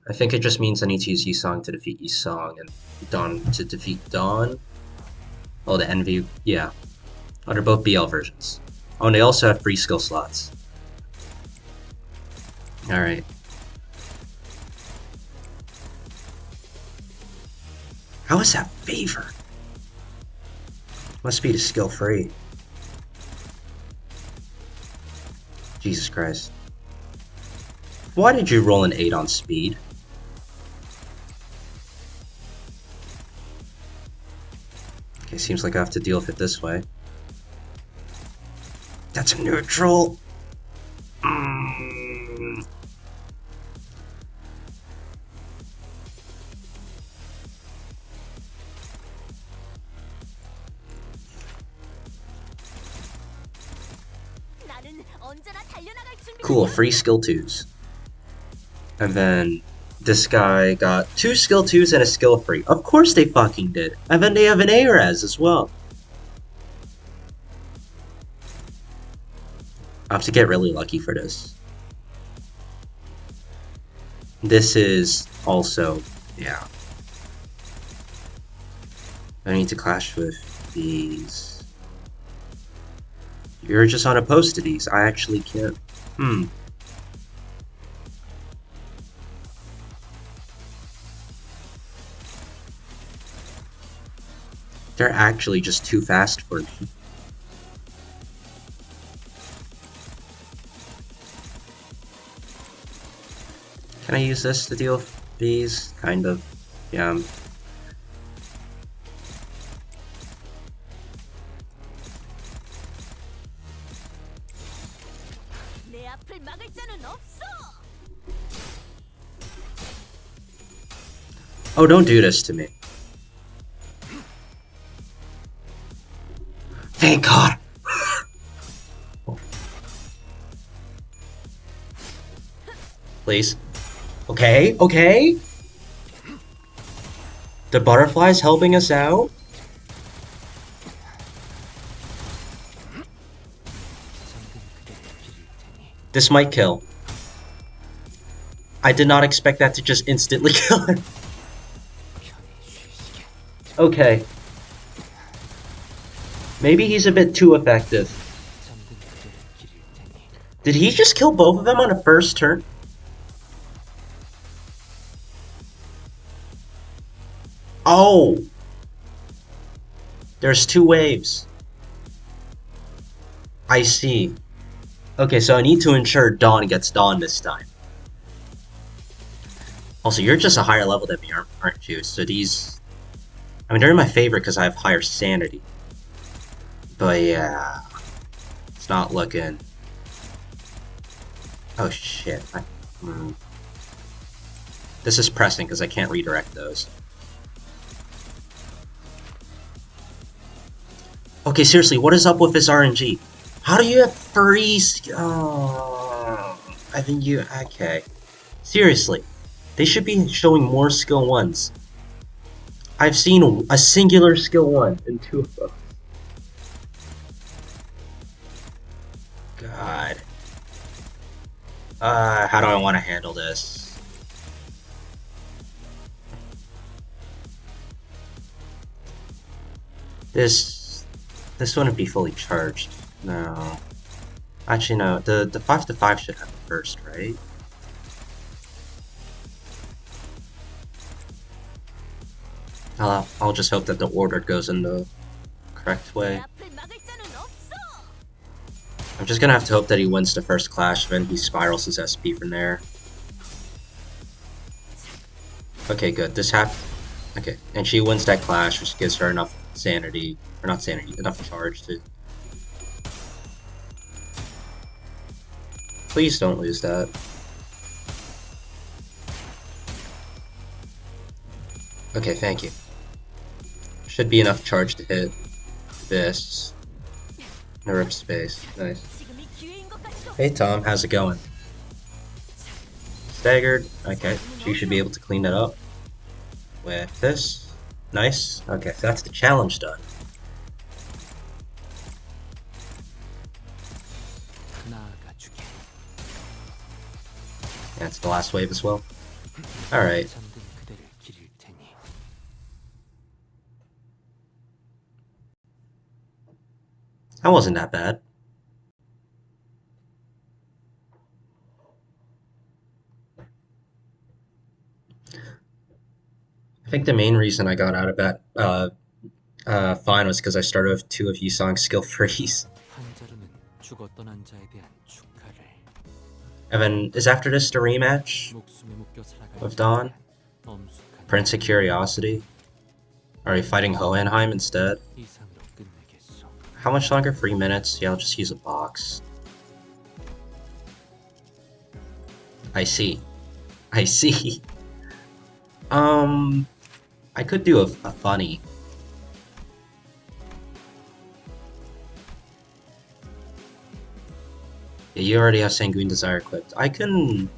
I think it just means I need to use Yi-Song to defeat Yi-Song and Dawn to defeat Dawn. Oh, the Envy, yeah. Oh, they're both BL versions. Oh, and they also have free skill slots. Alright. How is that favor? Must be the skill free. Jesus Christ. Why did you roll an 8 on speed? Okay, seems like I have to deal with it this way. That's a neutral. Cool, free skill 2s. And then this guy got 2 skill 2s and a skill free. Of course they fucking did. And then they have an A-Res as well. I have to get really lucky for this. This is also, yeah. I need to clash with these. You're just unopposed to these. I actually can't. They're actually just too fast for me. Can I use this to deal with these? Kind of. Yeah. Oh, don't do this to me. Thank God. Please. Okay, okay. The butterfly's helping us out. This might kill. I did not expect that to just instantly kill her. Okay. Maybe he's a bit too effective. Did he just kill both of them on the first turn? Oh! There's 2 waves. I see. Okay, so I need to ensure Dawn gets Dawn this time. Also, you're just a higher level than me, aren't you? So these... I mean, they're my favorite because I have higher sanity. But yeah... It's not looking... Oh shit. This is pressing because I can't redirect those. Okay, seriously, what is up with this RNG? How do you have 3 Oh... I think you... Okay. Seriously. They should be showing more skill 1s. I've seen a singular skill 1 in 2 of them. God. How do I want to handle this? This wouldn't be fully charged. No. Actually, no. The 5 to 5 should have it first, right? I'll just hope that the order goes in the correct way. I'm just gonna have to hope that he wins the first clash, then he spirals his SP from there. Okay, good. This happened. Okay, and she wins that clash, which gives her enough sanity, or not sanity, enough charge to... Please don't lose that. Okay, thank you. Should be enough charge to hit this. No rip space. Nice. Hey Tom, how's it going? Staggered. Okay, she should be able to clean that up with this. Nice. Okay, so that's the challenge done. That's the last wave as well. Alright. That wasn't that bad. I think the main reason I got out of that fine was because I started with 2 of Yusong's skill freeze. And then, is after this the rematch with Dawn? Prince of Curiosity? Are we fighting Hohenheim instead? How much longer? 3 minutes? Yeah, I'll just use a box. I see. I see. I could do a funny. Yeah, you already have Sanguine Desire equipped. I can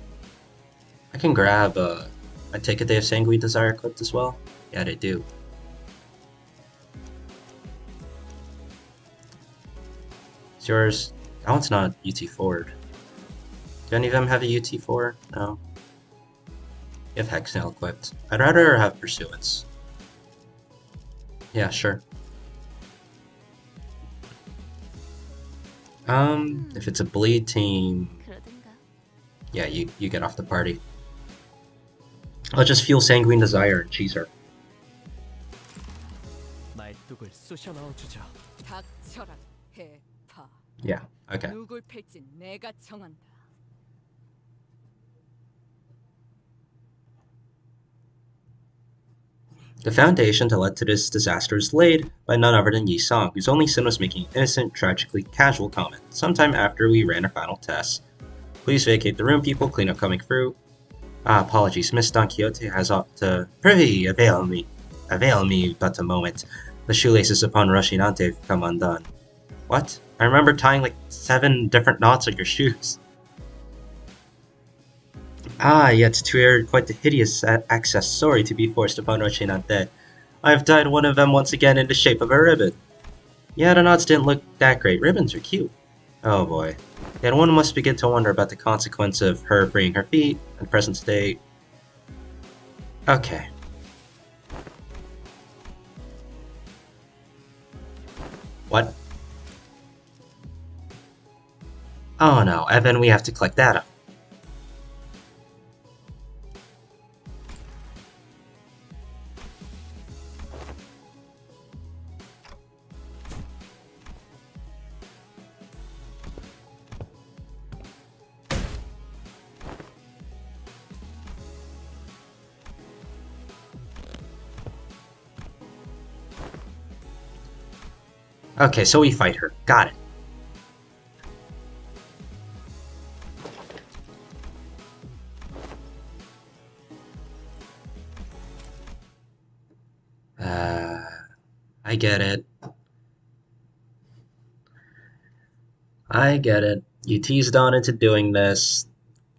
grab I take it they have Sanguine Desire equipped as well? Yeah, they do. It's yours. That one's not UT forward. Do any of them have a UT 4? No. You have Hexnail equipped. I'd rather have Pursuance. Yeah, sure. If it's a bleed team, yeah, you get off the party. I'll just fuel Sanguine Desire and cheese her. Yeah, okay. The foundation to lead to this disaster is laid by none other than Yi Song, whose only sin was making an innocent, tragically casual comment sometime after we ran our final test. Please vacate the room, people. Cleanup coming through. Apologies, Miss Don Quixote has ought to... Privy, avail me but a moment. The shoelaces upon rushing ante have come undone. What? I remember tying like 7 different knots on your shoes. Yet to wear quite the hideous accessory to be forced upon Rochinante. I have tied one of them once again in the shape of a ribbon. Yeah, the knots didn't look that great. Ribbons are cute. Oh boy. Yet one must begin to wonder about the consequence of her freeing her feet in the present state. Okay. What? Oh no, Evan, we have to collect data. Okay, so we fight her. Got it. Uh, I get it. I get it. You teased Dawn into doing this.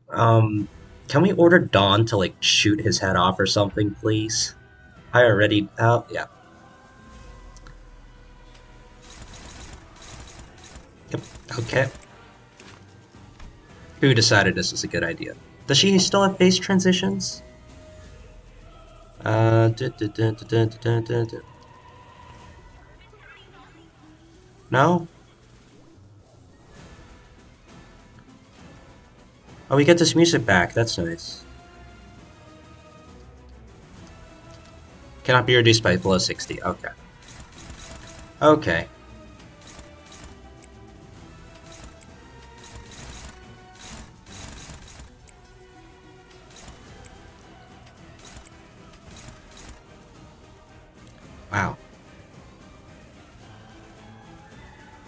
Um, can we order Dawn to, like, shoot his head off or something, please? I already... Oh, yeah. Yep. Okay. Who decided this is a good idea? Does she still have face transitions? No? Oh, we get this music back. That's nice. Cannot be reduced by below 60. Okay. Okay. Wow.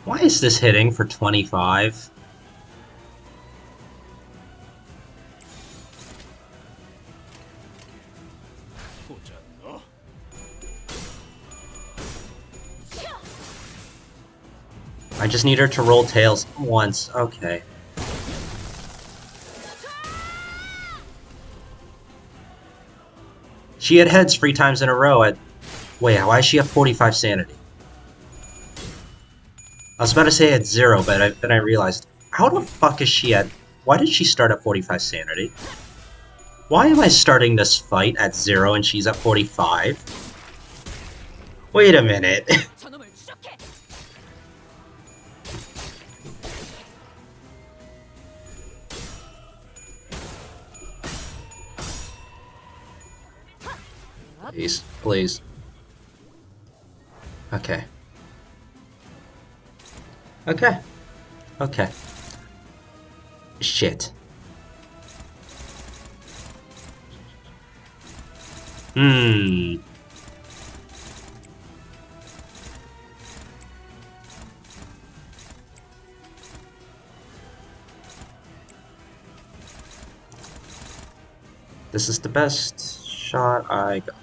Why is this hitting for 25? I just need her to roll tails once. Okay. She had heads 3 times in a row at... Wait, why does she have 45 sanity? I was about to say at 0, but then I realized... How the fuck is she at... Why did she start at 45 sanity? Why am I starting this fight at 0 and she's at 45? Wait a minute. 저놈을 추적해. Please, please. Okay. Okay. Okay. Shit. Hmm. This is the best shot I got.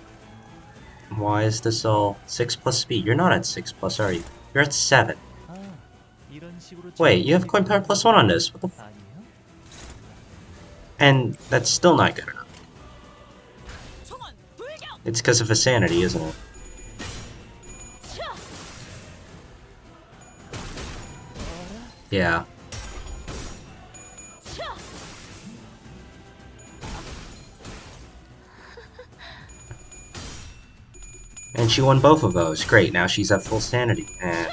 Why is this all 6 plus speed? You're not at 6 plus, are you? You're at 7. 아, 이런 식으로 Wait, you have coin power plus 1 on this. What the f- 아니요? And that's still not good enough. 총원 불격. It's because of his sanity, isn't it? Yeah. And she won both of those. Great, now she's at full sanity. And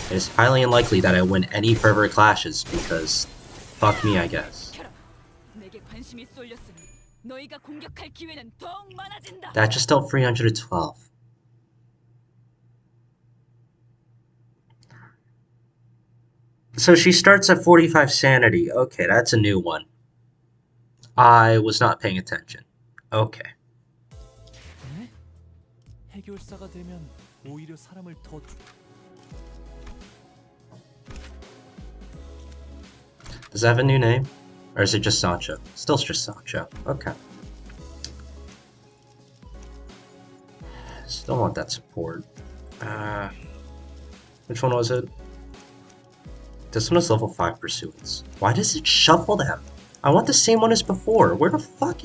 it is highly unlikely that I win any further clashes because fuck me, I guess. 내게 관심이 쏠렸으니 너희가 공격할 기회는 더욱 많아진다. That just dealt 312. So she starts at 45 sanity. Okay, that's a new one. I was not paying attention. Okay. 네? 해결사가 되면 오히려 사람을 더 Does that have a new name? Or is it just Sancho? Still just Sancho. Okay. Still want that support. Which one was it? This one is level 5 pursuance. Why does it shuffle them? I want the same one as before. Where the fuck?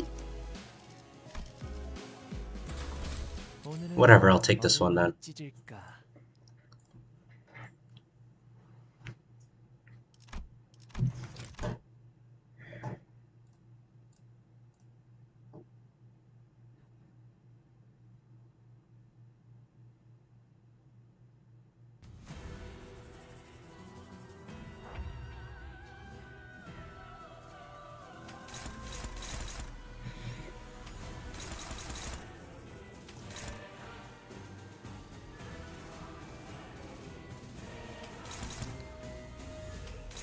오늘은 Whatever, I'll take this one then. 찢을까?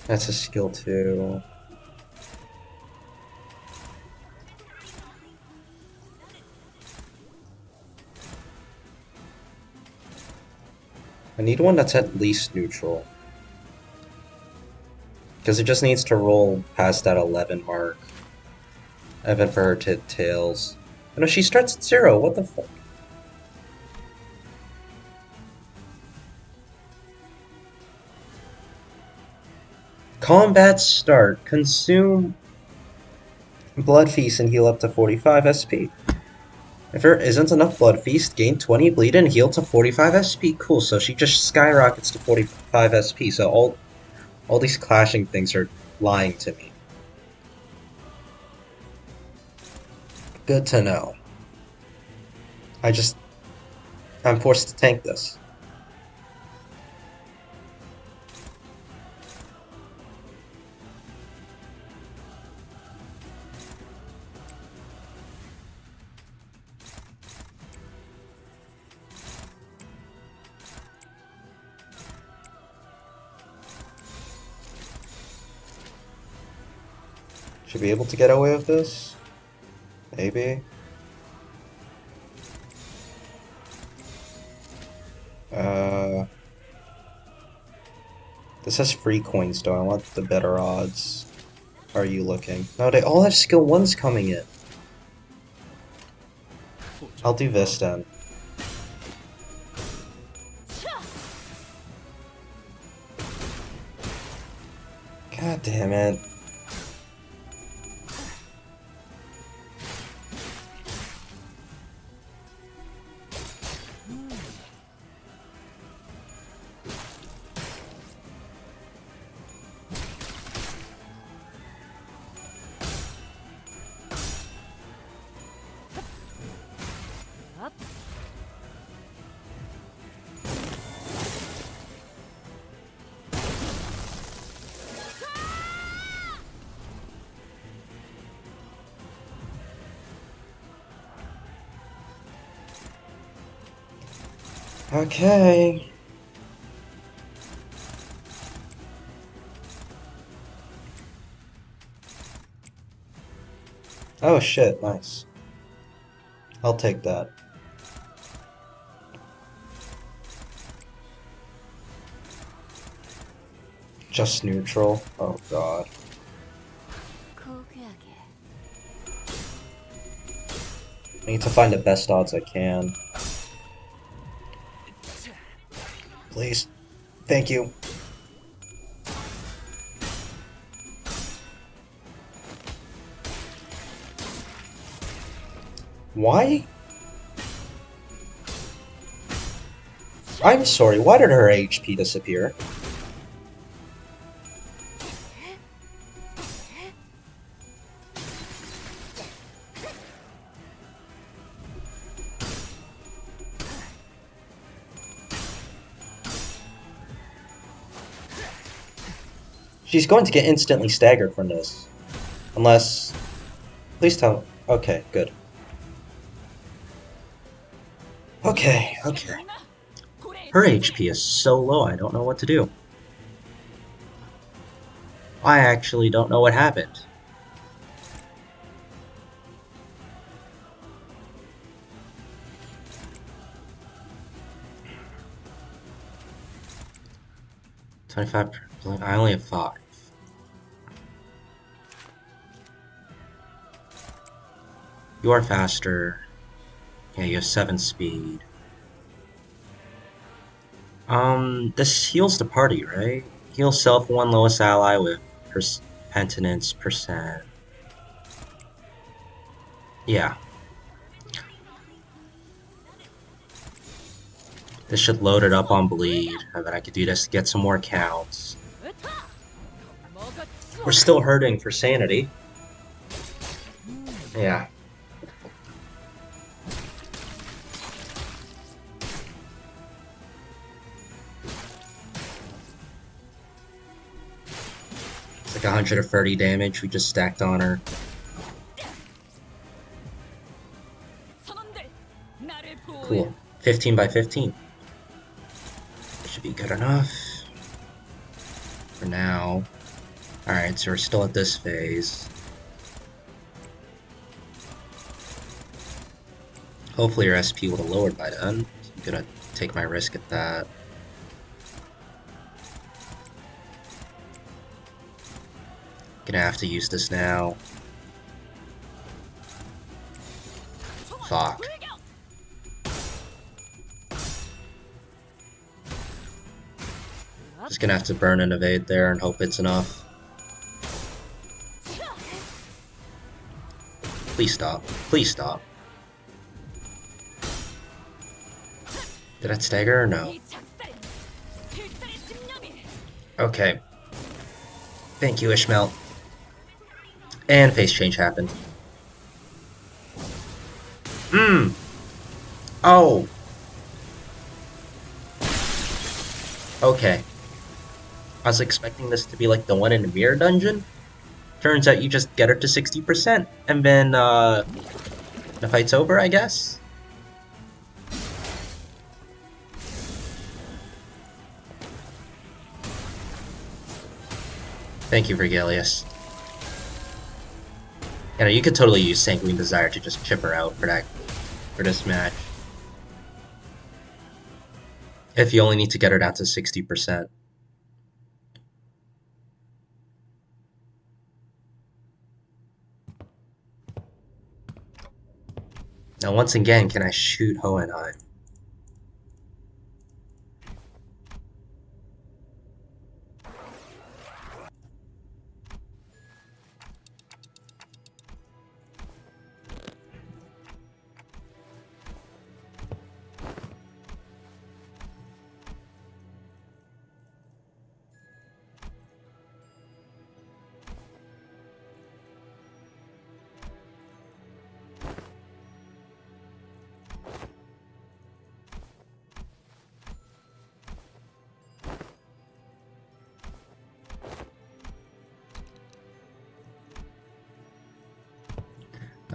That's a skill too. I need one that's at least neutral. Because it just needs to roll past that 11 mark. Even for her to hit tails. Oh, no, she starts at 0. What the fuck? Combat start. Consume Blood Feast and heal up to 45 SP. If there isn't enough Blood Feast, gain 20 bleed and heal to 45 SP. Cool, so she just skyrockets to 45 SP. So all these clashing things are lying to me. Good to know. I'm forced to tank this. Should be able to get away with this? Maybe. This has free coins though, I want the better odds. Are you looking? No, they all have skill 1s coming in. I'll do this then. God damn it. Okay. Oh shit, nice. I'll take that. Just neutral? Oh god. I need to find the best odds I can. Please. Thank you. Why? I'm sorry, why did her HP disappear? She's going to get instantly staggered from this. Unless... Please tell... Okay, good. Okay. Her HP is so low, I don't know what to do. I actually don't know what happened. $25. I only have 5. You are faster. Yeah, you have 7 speed. This heals the party, right? Heal self 1 lowest ally with penitence percent. Yeah. This should load it up on bleed. I bet I could do this to get some more counts. We're still hurting for sanity. Yeah. It's like 130 damage we just stacked on her. Cool. 15 by 15. Should be good enough. For now. Alright, so we're still at this phase. Hopefully your SP would have lowered by then. I'm gonna take my risk at that. Gonna have to use this now. Fuck. Just gonna have to burn and evade there and hope it's enough. Please stop. Please stop. Did that stagger or no? Okay. Thank you, Ishmael. And face change happened. Oh! Okay. I was expecting this to be like the one in the mirror dungeon. Turns out you just get her to 60%, and then, the fight's over, I guess? Thank you, Vergilius. You know, you could totally use Sanguine Desire to just chip her out for this match. If you only need to get her down to 60%. Now, once again, can I shoot Hohenheim?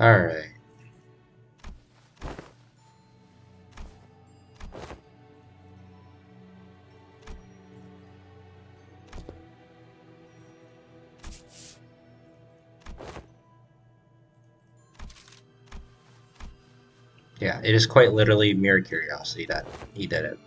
Alright. Yeah, it is quite literally mere curiosity that he did it.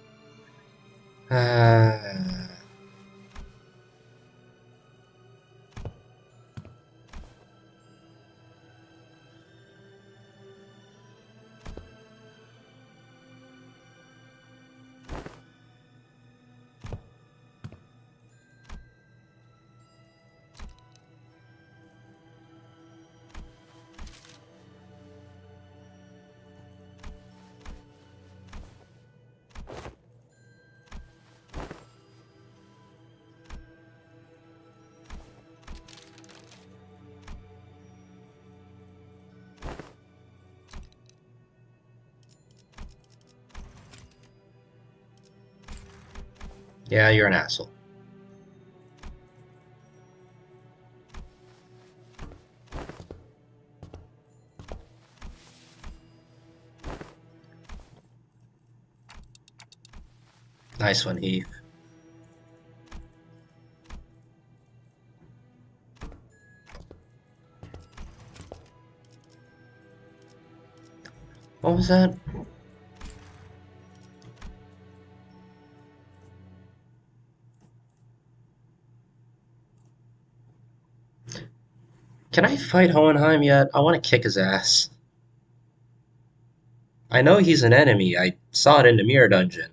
Yeah, you're an asshole. Nice one, Heath. What was that? Can I fight Hohenheim yet? I want to kick his ass. I know he's an enemy. I saw it in the mirror dungeon.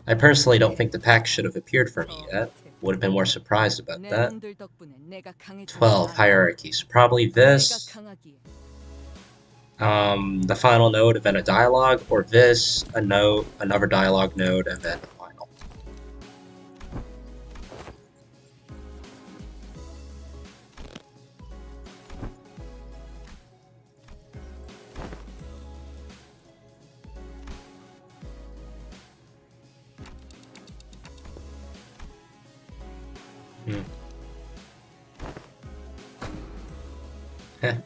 I personally don't think the pack should have appeared for me yet. Would have been more surprised about that. 12 hierarchies. Probably this. The final node, and then a dialogue, or this, a node, another dialogue node, and then the final. Heh.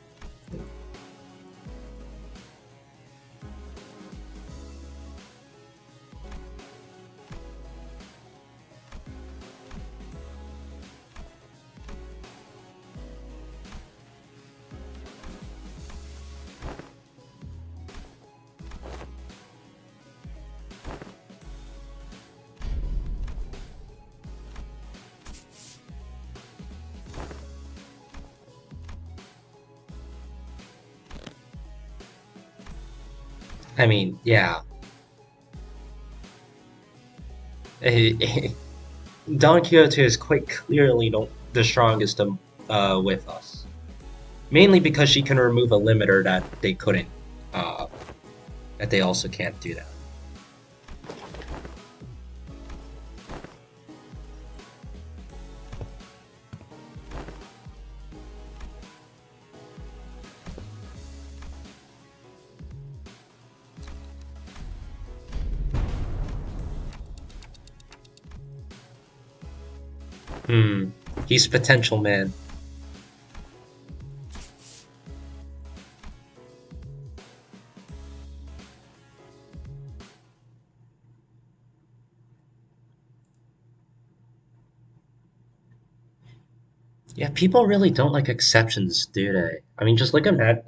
I mean, yeah. Don Quixote is quite clearly the strongest with us. Mainly because she can remove a limiter that they couldn't. Uh, that they also can't do that. Hmm. He's potential man. Yeah, people really don't like exceptions, do they? I mean, just look at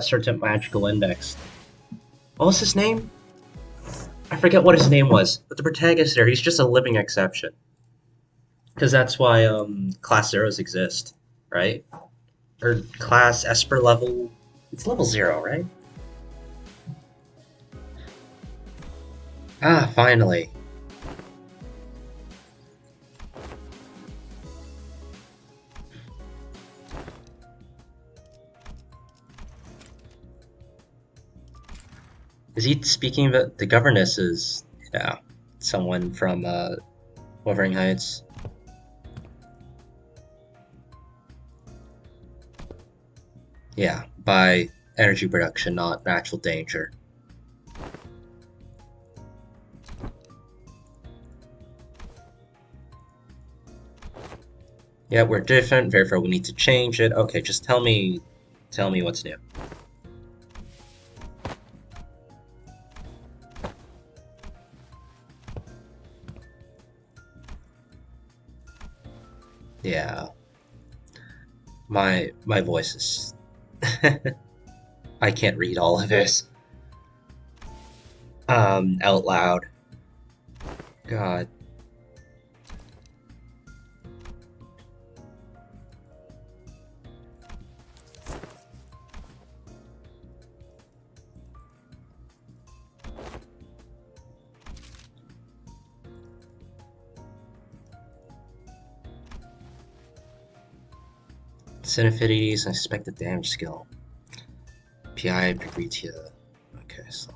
certain magical index. What was his name? I forget what his name was, but the protagonist there, he's just a living exception. Because that's why class zeros exist, right? Or class Esper level. It's level 0, right? Ah, finally. Is he speaking of the governess? Is, yeah, someone from Wuthering Heights. Yeah, by energy production, not actual danger. Yeah, we're different, therefore we need to change it. Okay, just tell me what's new. Yeah, my voice is. I can't read all of this. Out loud. God. Sin affinities and expected damage skill. PI Pigritia. Okay, so.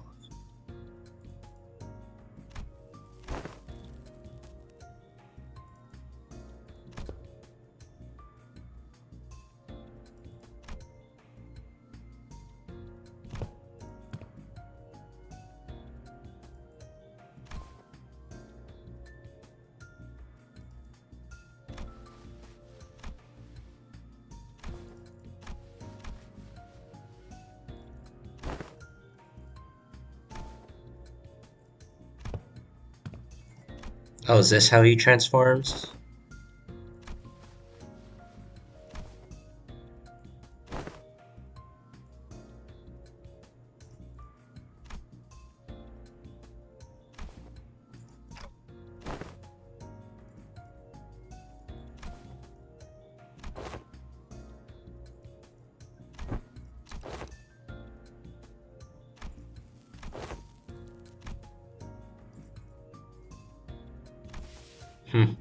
Oh, is this how he transforms? Hmm.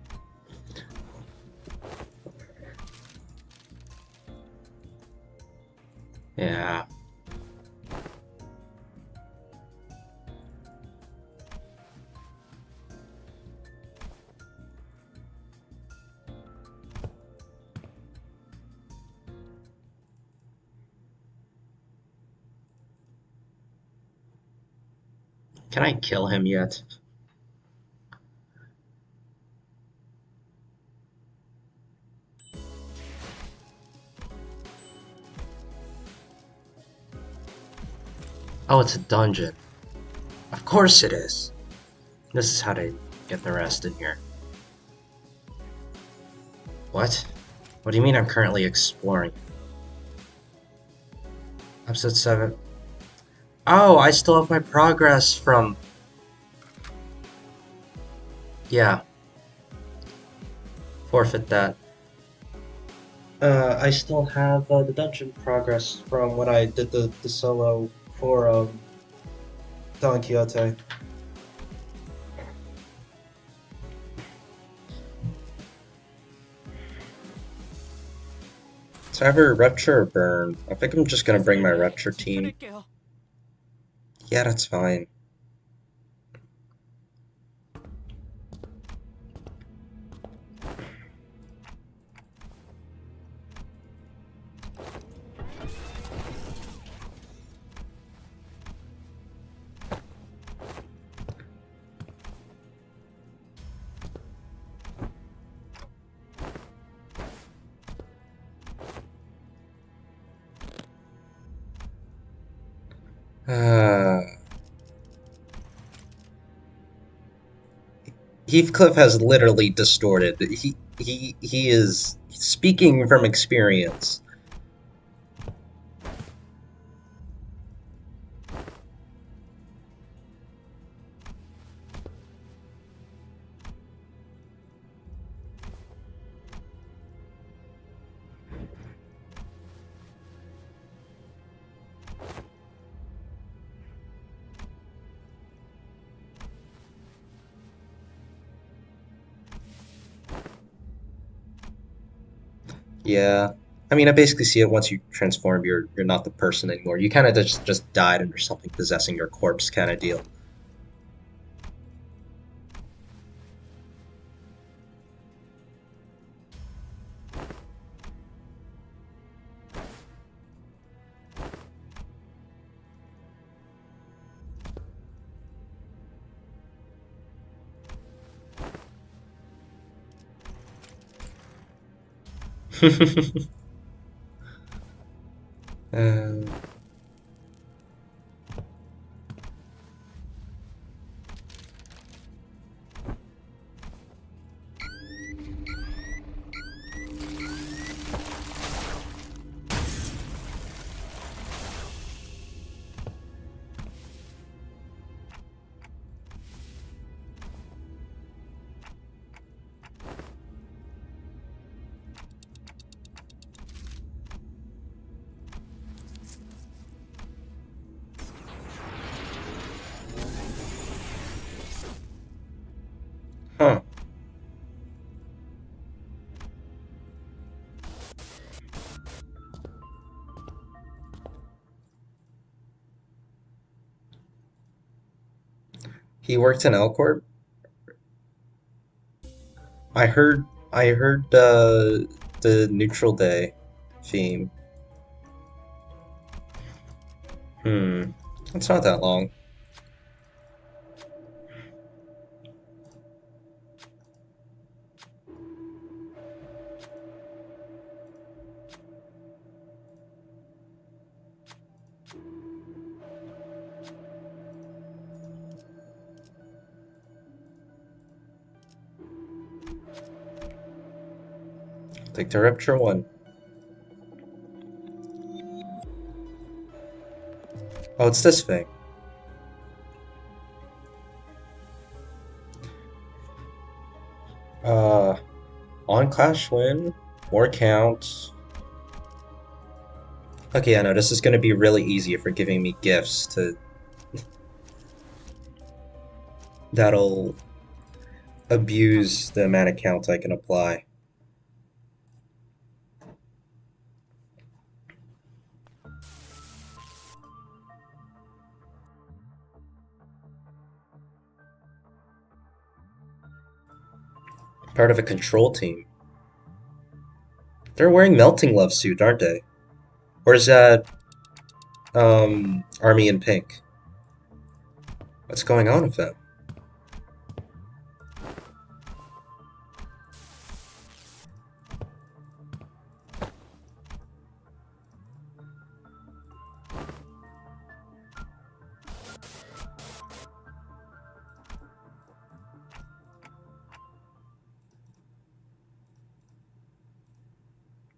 Yeah. Can I kill him yet? Oh, it's a dungeon. Of course it is. This is how they get the rest in here. What? What do you mean I'm currently exploring? Episode 7. Oh, I still have my progress from... Yeah. Forfeit that. I still have the dungeon progress from when I did the solo for Don Quixote. So either Rupture or Burn. I think I'm just gonna bring my Rupture team. 지켜낼게요. Yeah, that's fine. Uh, Heathcliff has literally distorted. He is speaking from experience. Yeah. I mean, I basically see it once you transform, you're not the person anymore. You kind of just died under something possessing your corpse kind of deal. uh, huh. He worked in Elcorp. I heard the Neutral Day theme. Hmm. It's not that long. Take the Rupture one. Oh, it's this thing. Uh, on Clash win, more counts. Okay, I know this is gonna be really easy if you're giving me gifts to that'll abuse the amount of counts I can apply. Part of a control team. They're wearing Melting Love suit, aren't they? Or is that Army in pink? What's going on with them?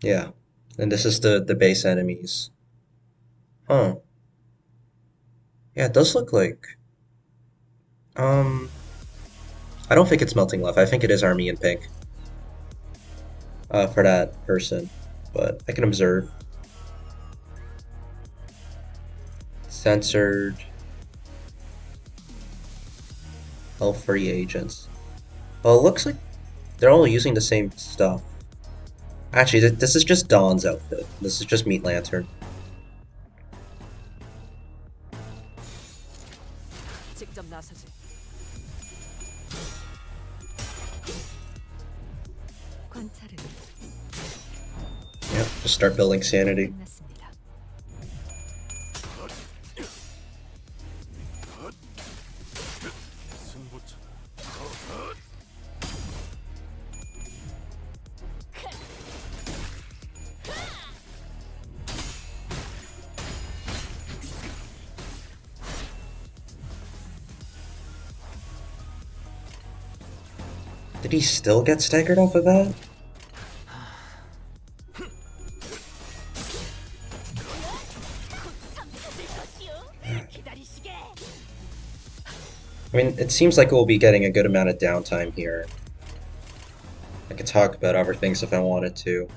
Yeah. And this is the base enemies. Huh. Yeah, it does look like um I don't think it's Melting Love. I think it is Army in pink. For that person. But I can observe. Censored. All free agents. Well, it looks like they're all using the same stuff. Actually, this is just Dawn's outfit. This is just Meat Lantern. 직접 나서지. 관찰은 Yep, just start building sanity. 끝났습니다. Did he still get staggered off of that? I mean, it seems like we'll be getting a good amount of downtime here. I could talk about other things if I wanted to.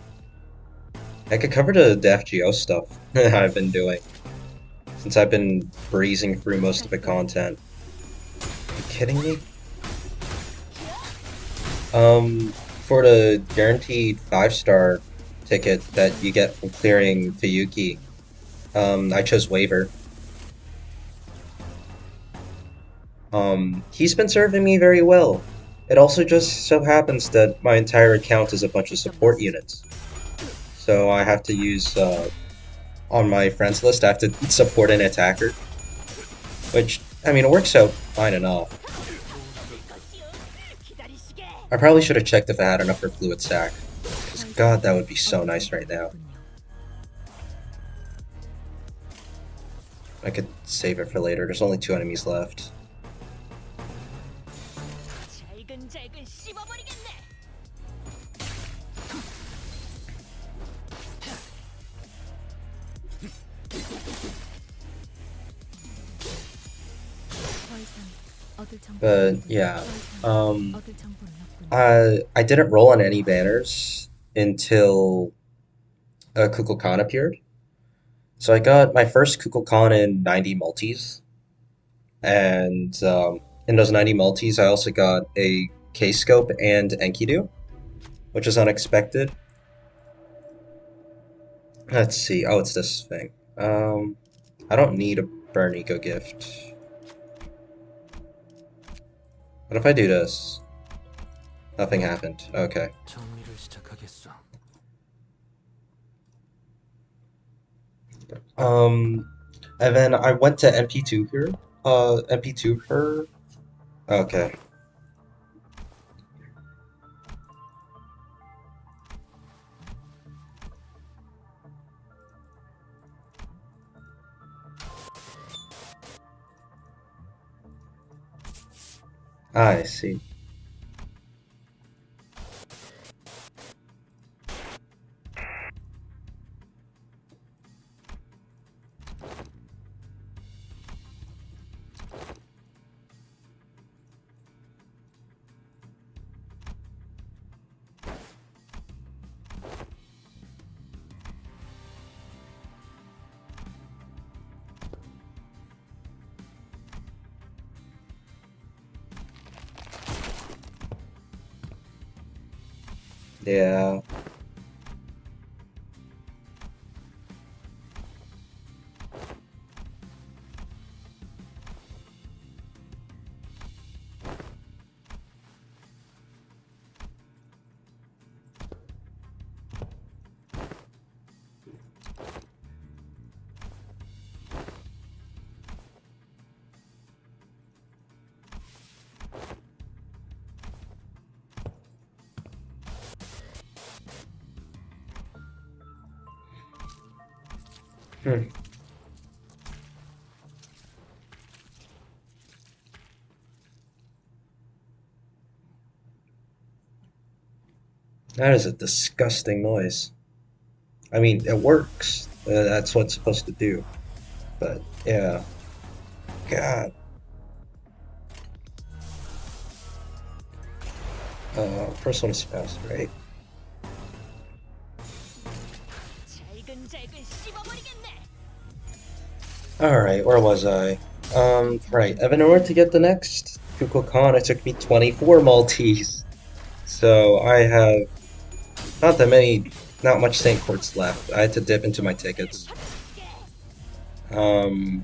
I could cover the FGO stuff I've been doing, since I've been breezing through most of the content. Are you kidding me? For the guaranteed 5-star ticket that you get from clearing Fuyuki, I chose Waiver. He's been serving me very well. It also just so happens that my entire account is a bunch of support units. So I have to use, on my friends list, I have to support an attacker. Which, I mean, it works out fine enough. I probably should have checked if I had enough for Fluid Sack. Because god, that would be so nice right now. I could save it for later, there's only 2 enemies left. 잘근잘근 씹어버리겠네. But yeah, I didn't roll on any banners until Kukulkan appeared. So I got my first Kukulkan in 90 multis, and in those 90 multis I also got a K-Scope and Enkidu, which was unexpected. Let's see, oh, it's this thing. I don't need a Burn Eco gift. What if I do this? Nothing happened. Okay. 정리를 시작하겠어. And then I went to MP2 here. MP2 her. Okay. I see. Yeah. That is a disgusting noise. I mean, it works. That's what it's supposed to do. But, yeah. God. First one is fast, right? 잘근잘근 씹어버리겠네. Alright, where was I? Right, in order to get the next Kukulkan, it took me 24 Maltese. So I have not much St. Courts left. I had to dip into my tickets. Um,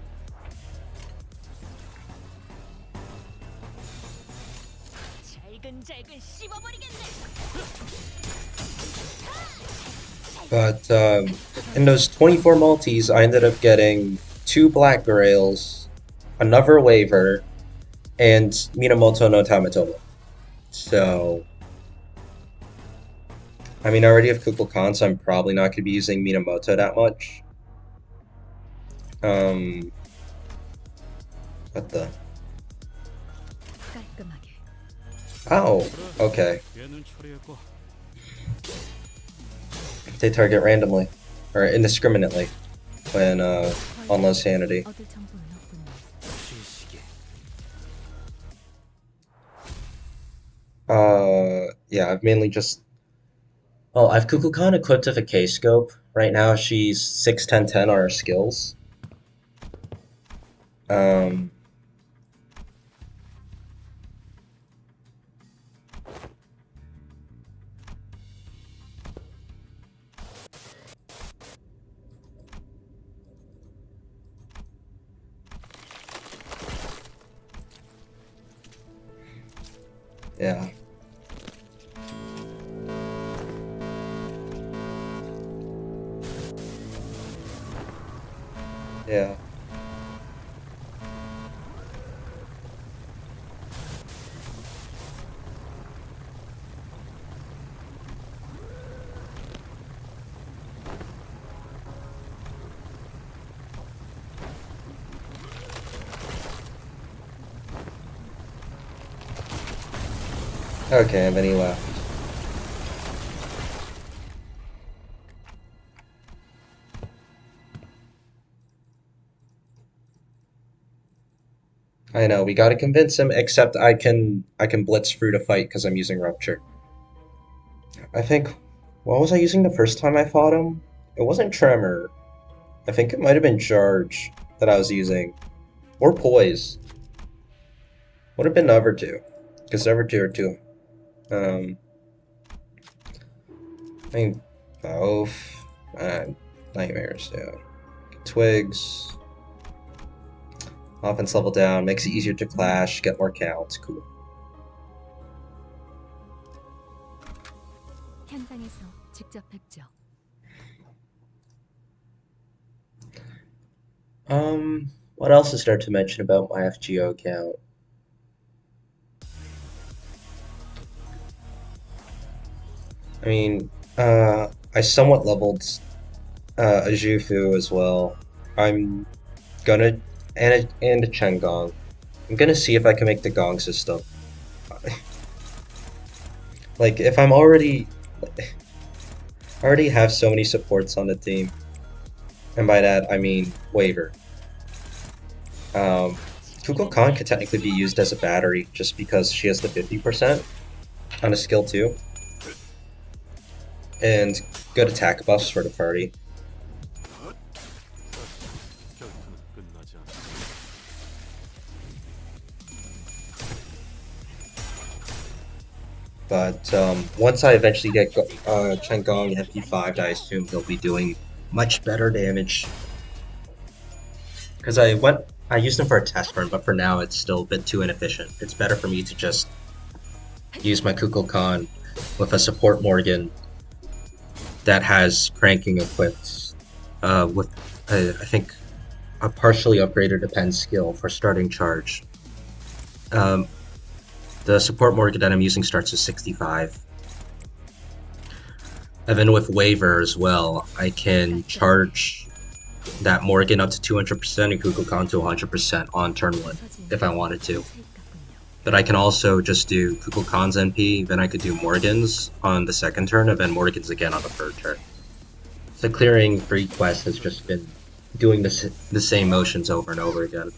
잘근잘근 씹어버리겠네. but in those 24 Maltese, I ended up getting 2 Black Grails, another waiver, and Minamoto no Tamatomo. So, I mean, I already have Kukulkan, so I'm probably not going to be using Minamoto that much. What the? 깔끔하게. Oh, okay. 얘는 처리했고 They target randomly, or indiscriminately, when on low sanity. 얻을 정보는 없군요. 쉬시게. Yeah, I've mainly just. Well, I've Kukulkan equipped with a K scope. Right now, she's 6-10-10 on her skills. Um, yeah. Yeah. Okay, and then he left. I know, we gotta convince him, except I can blitz through to fight because I'm using Rupture. I think what was I using the first time I fought him? It wasn't Tremor. I think it might have been Charge that I was using. Or Poise. Would have been the other two. Because the other two are two. I mean both. Nightmares, yeah. Twigs. Offense level down, makes it easier to clash, get more counts, cool. 현장에서 직접 뵙죠. What else is there to mention about my FGO account? I mean, I somewhat leveled a Jufu as well. I'm gonna and a Chengong. I'm gonna see if I can make the Gong system. Like if I already have so many supports on the team, and by that I mean waiver. Kukulkan could technically be used as a battery just because she has the 50% on a skill 2. And good attack buffs for the party. 결투는 끝나지 않아. But once I eventually get Chengong MP5, I assume he'll be doing much better damage. Because I used him for a test run, but for now it's still a bit too inefficient. It's better for me to just use my Kukulkan with a support Morgan that has cranking equipped with, I think, a partially upgraded Depend skill for starting charge. The support Morgan that I'm using starts at 65. And then with Waiver as well, I can charge that Morgan up to 200% and Kukulkan to 100% on turn 1 if I wanted to. But I can also just do Kukulkan's NP, then I could do Morgan's on the second turn, and then Morgan's again on the third turn. So clearing free quest has just been doing the same motions over and over again.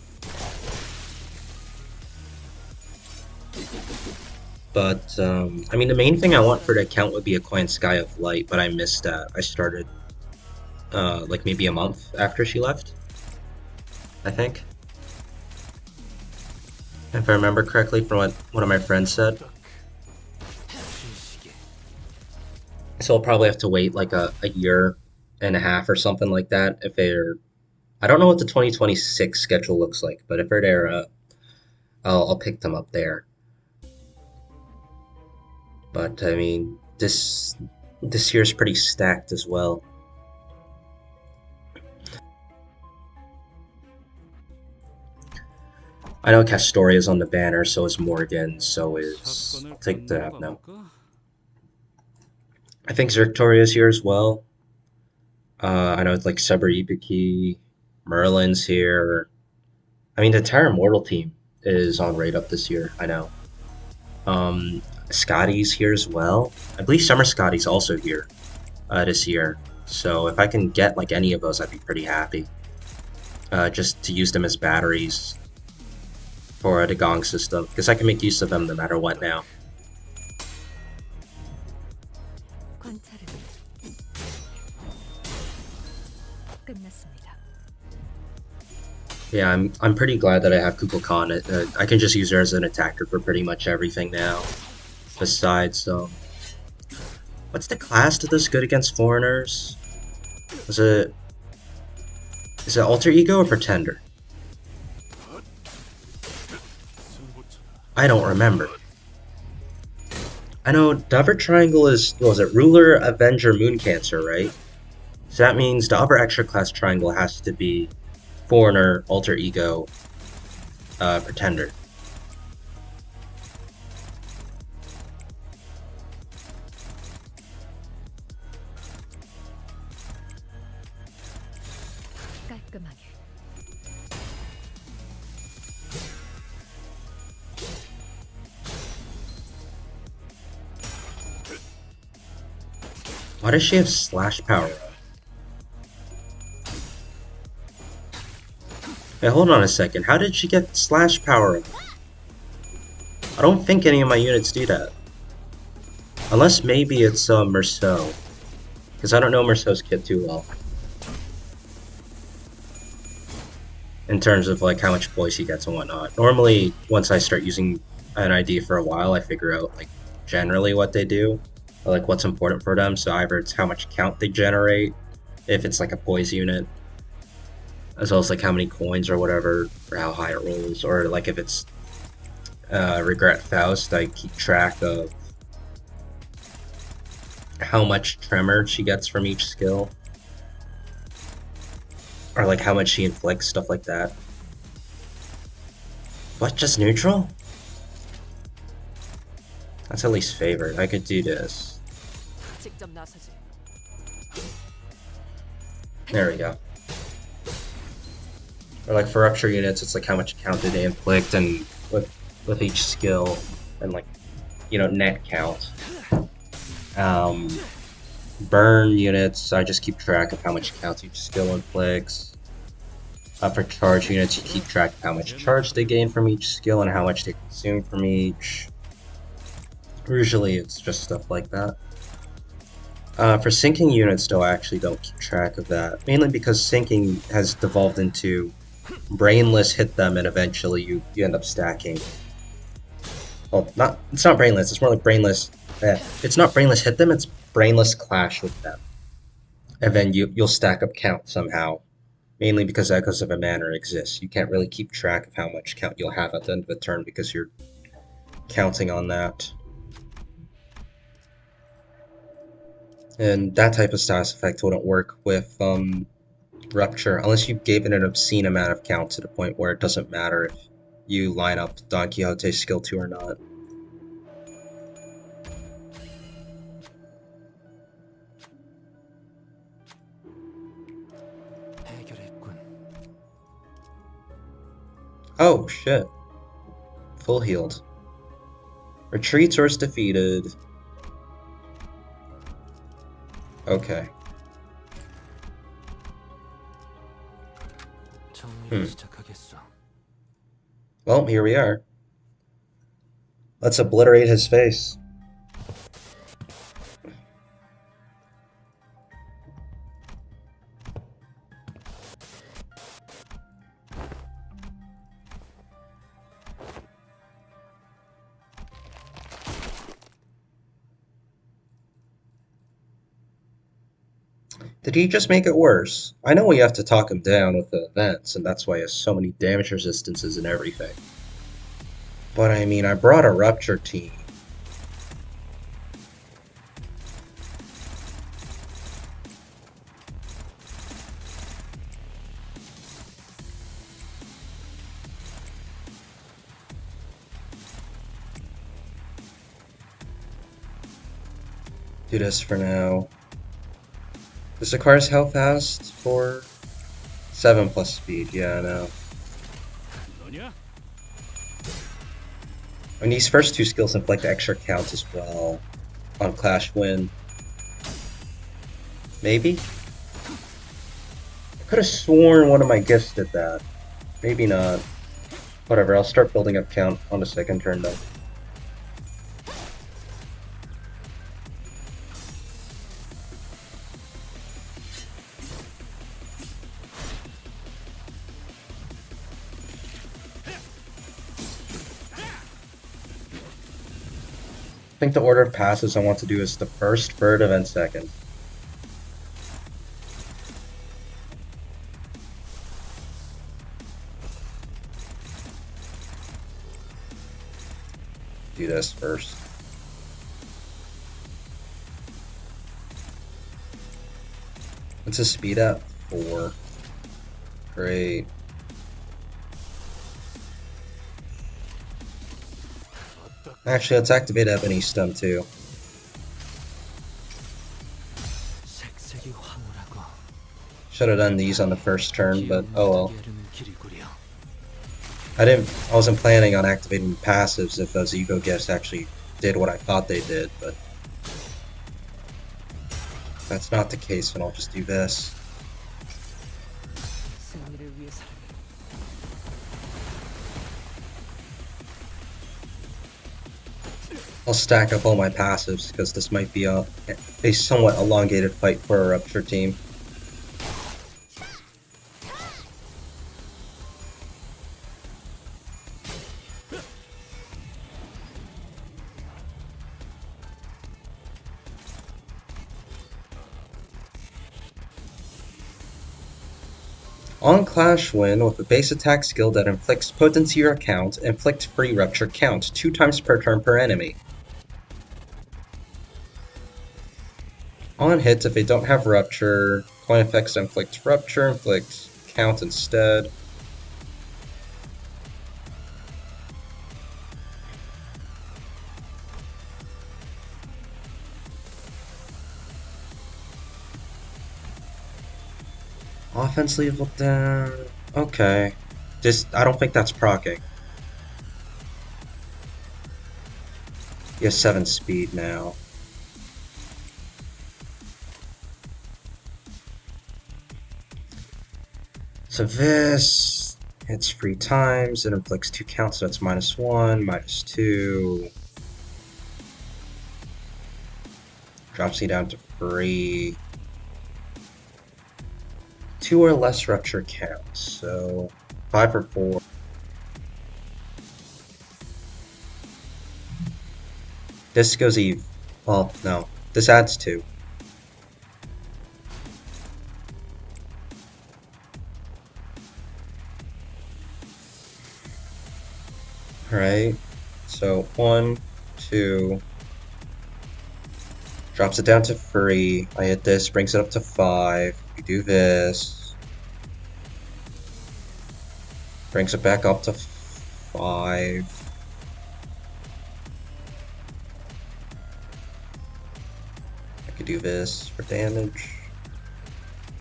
But, I mean, the main thing I want for the account would be a Coin Sky of Light, but I missed that. I started, like, maybe a month after she left, I think. if I remember correctly from what one of my friends said. 시시게. So I'll probably have to wait like a year and a half or something like that if they're. I don't know what the 2026 schedule looks like, but if they're there, I'll pick them up there. But I mean, this year's pretty stacked as well. I know Castoria's on the banner, so is Morgan, so is I'll 사건을 take 건너가 that now. 볼까? I think Victoria's here as well. I know it's like Saber Ibuki, Merlin's here. I mean, the entire Immortal team is on Raid Up this year. I know. Scotty's here as well. I believe Summer Scotty's also here this year. So if I can get like any of those, I'd be pretty happy. Just to use them as batteries for the Gong system, because I can make use of them no matter what now. 관찰은 끝났습니다. Yeah, I'm pretty glad that I have Kukulkan. I can just use her as an attacker for pretty much everything now. Besides, what's the class that does good against foreigners? Is it Alter Ego or Pretender? I don't remember. I know the upper triangle is, what was it, Ruler, Avenger, Moon Cancer, right? So that means the upper extra class triangle has to be Foreigner, Alter Ego, Pretender. 깔끔하게. Why does she have slash power? Hey, hold on a second. How did she get slash power? I don't think any of my units do that. Unless maybe it's Merceau. Because I don't know Merceau's kit too well. In terms of like how much poise he gets and whatnot. Normally, once I start using an ID for a while, I figure out like generally what they do. Or, like what's important for them. So either it's how much count they generate, if it's like a poise unit, as well as like how many coins or whatever, or how high it rolls, or like if it's Regret Faust, I keep track of how much tremor she gets from each skill, or like how much she inflicts, stuff like that. What, just neutral? That's at least favored. I could do this. 직접 나서지. There we go. Or like for rupture units, it's like how much count do they inflict, and with each skill, and like, you know, net count. Burn units, I just keep track of how much count each skill inflicts. For charge units, you keep track of how much charge they gain from each skill and how much they consume from each. Usually it's just stuff like that. For sinking units, though, I actually don't keep track of that. Mainly because sinking has devolved into brainless hit them, and eventually you end up stacking. Well, it's not brainless, it's more like brainless. It's not brainless hit them, it's brainless clash with them. And then you'll stack up count somehow. Mainly because Echoes of a Manor exists. You can't really keep track of how much count you'll have at the end of a turn because you're counting on that. And that type of status effect wouldn't work with Rupture, unless you gave it an obscene amount of count to the point where it doesn't matter if you line up Don Quixote's skill 2 or not. 해결했군. Oh, shit. Full healed. Retreats or is defeated. Okay. 정리를 시작하겠어. Well, here we are. Let's obliterate his face. Did he just make it worse? I know we have to talk him down with the events, and that's why he has so many damage resistances and everything. But I mean, I brought a Rupture team. Do this for now. Does the car's health last for 7 plus speed? Yeah, I know. And these first two skills inflict extra counts as well on Clash Win. Maybe? I could have sworn one of my gifts did that. Maybe not. Whatever, I'll start building up count on the second turn though. I think the order of passes I want to do is the first, third, and then second. Do this first. What's his speed at? 4. Great. Actually, let's activate Ebony Stem too. Should have done these on the first turn, but oh well. I wasn't planning on activating passives if those ego gifts actually did what I thought they did, but if that's not the case, then I'll just do this. I'll stack up all my passives because this might be a somewhat elongated fight for a Rupture team. On Clash Win, with a base attack skill that inflicts potency or count, inflict free Rupture count 2 times per turn per enemy. On hits, if they don't have Rupture, coin effects inflict Rupture, inflict count instead. Offense level down. Okay. I don't think that's proccing. He has 7 speed now. So this hits 3 times, it inflicts 2 counts, so that's -1, -2. Drops me down to 3. 2 or less Rupture counts, so 5 or 4. This goes Eve. Well, no. This adds 2. Alright, so 1, 2. Drops it down to 3. I hit this, brings it up to 5. We do this. Brings it back up to 5. I could do this for damage.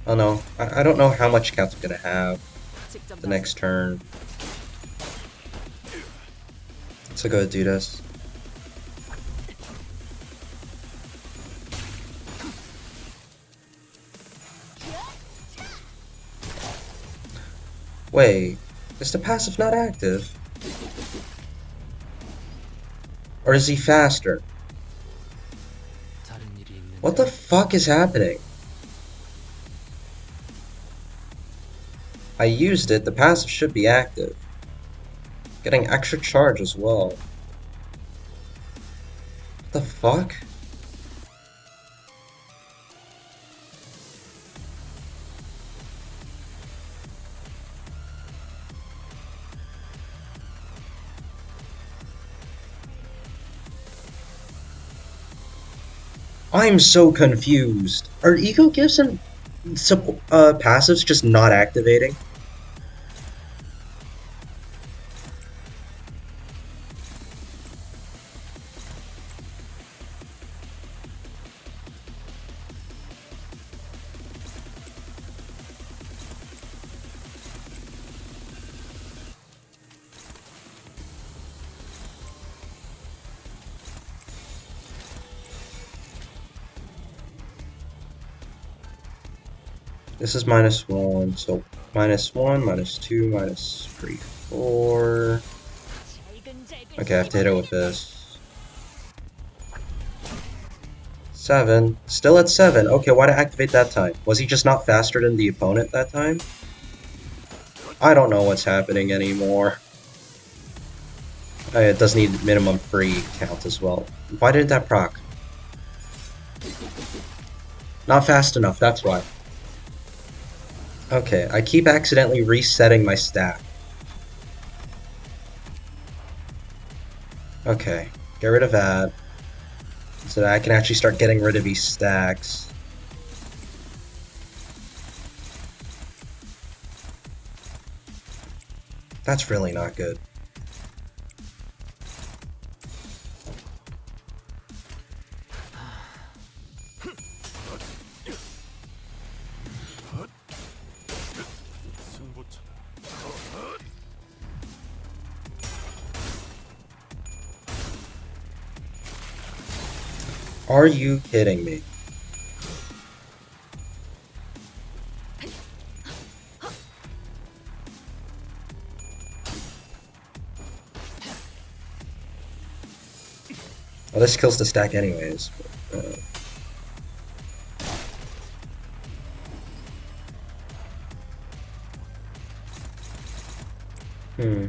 Oh no, I don't know how much count I'm gonna have the next turn. So go do this. Wait, is the passive not active? Or is he faster? What the fuck is happening? I used it, the passive should be active. Getting extra charge as well. What the fuck? I'm so confused. Are ego gifts and passives just not activating? This is -1, so -1, -2, -3, 4. Okay, I have to hit it with this. 7. Still at 7. Okay, why did I activate that time? Was he just not faster than the opponent that time? I don't know what's happening anymore. It does need minimum free count as well. Why didn't that proc? Not fast enough, that's why. Okay, I keep accidentally resetting my stack. Okay, get rid of that. So that I can actually start getting rid of these stacks. That's really not good. Are you kidding me? Well, this kills the stack anyways. But, hmm.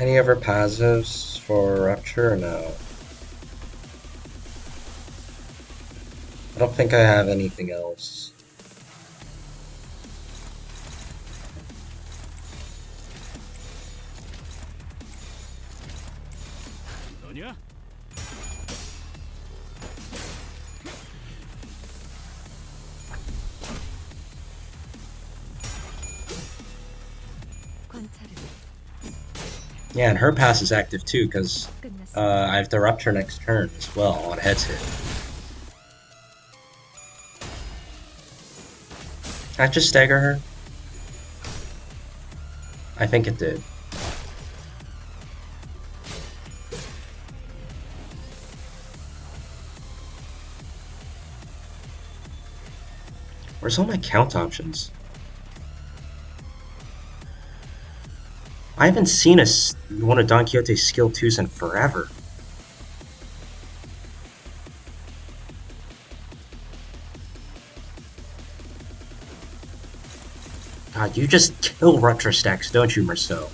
Any other passives for Rupture or no? I don't think I have anything else. Yeah, and her pass is active too, because I have to Rupture next turn as well on heads hit. Can I just stagger her? I think it did. Where's all my count options? I haven't seen one of Don Quixote's skill 2s in forever. God, you just kill Rupture stacks, don't you, Marceau?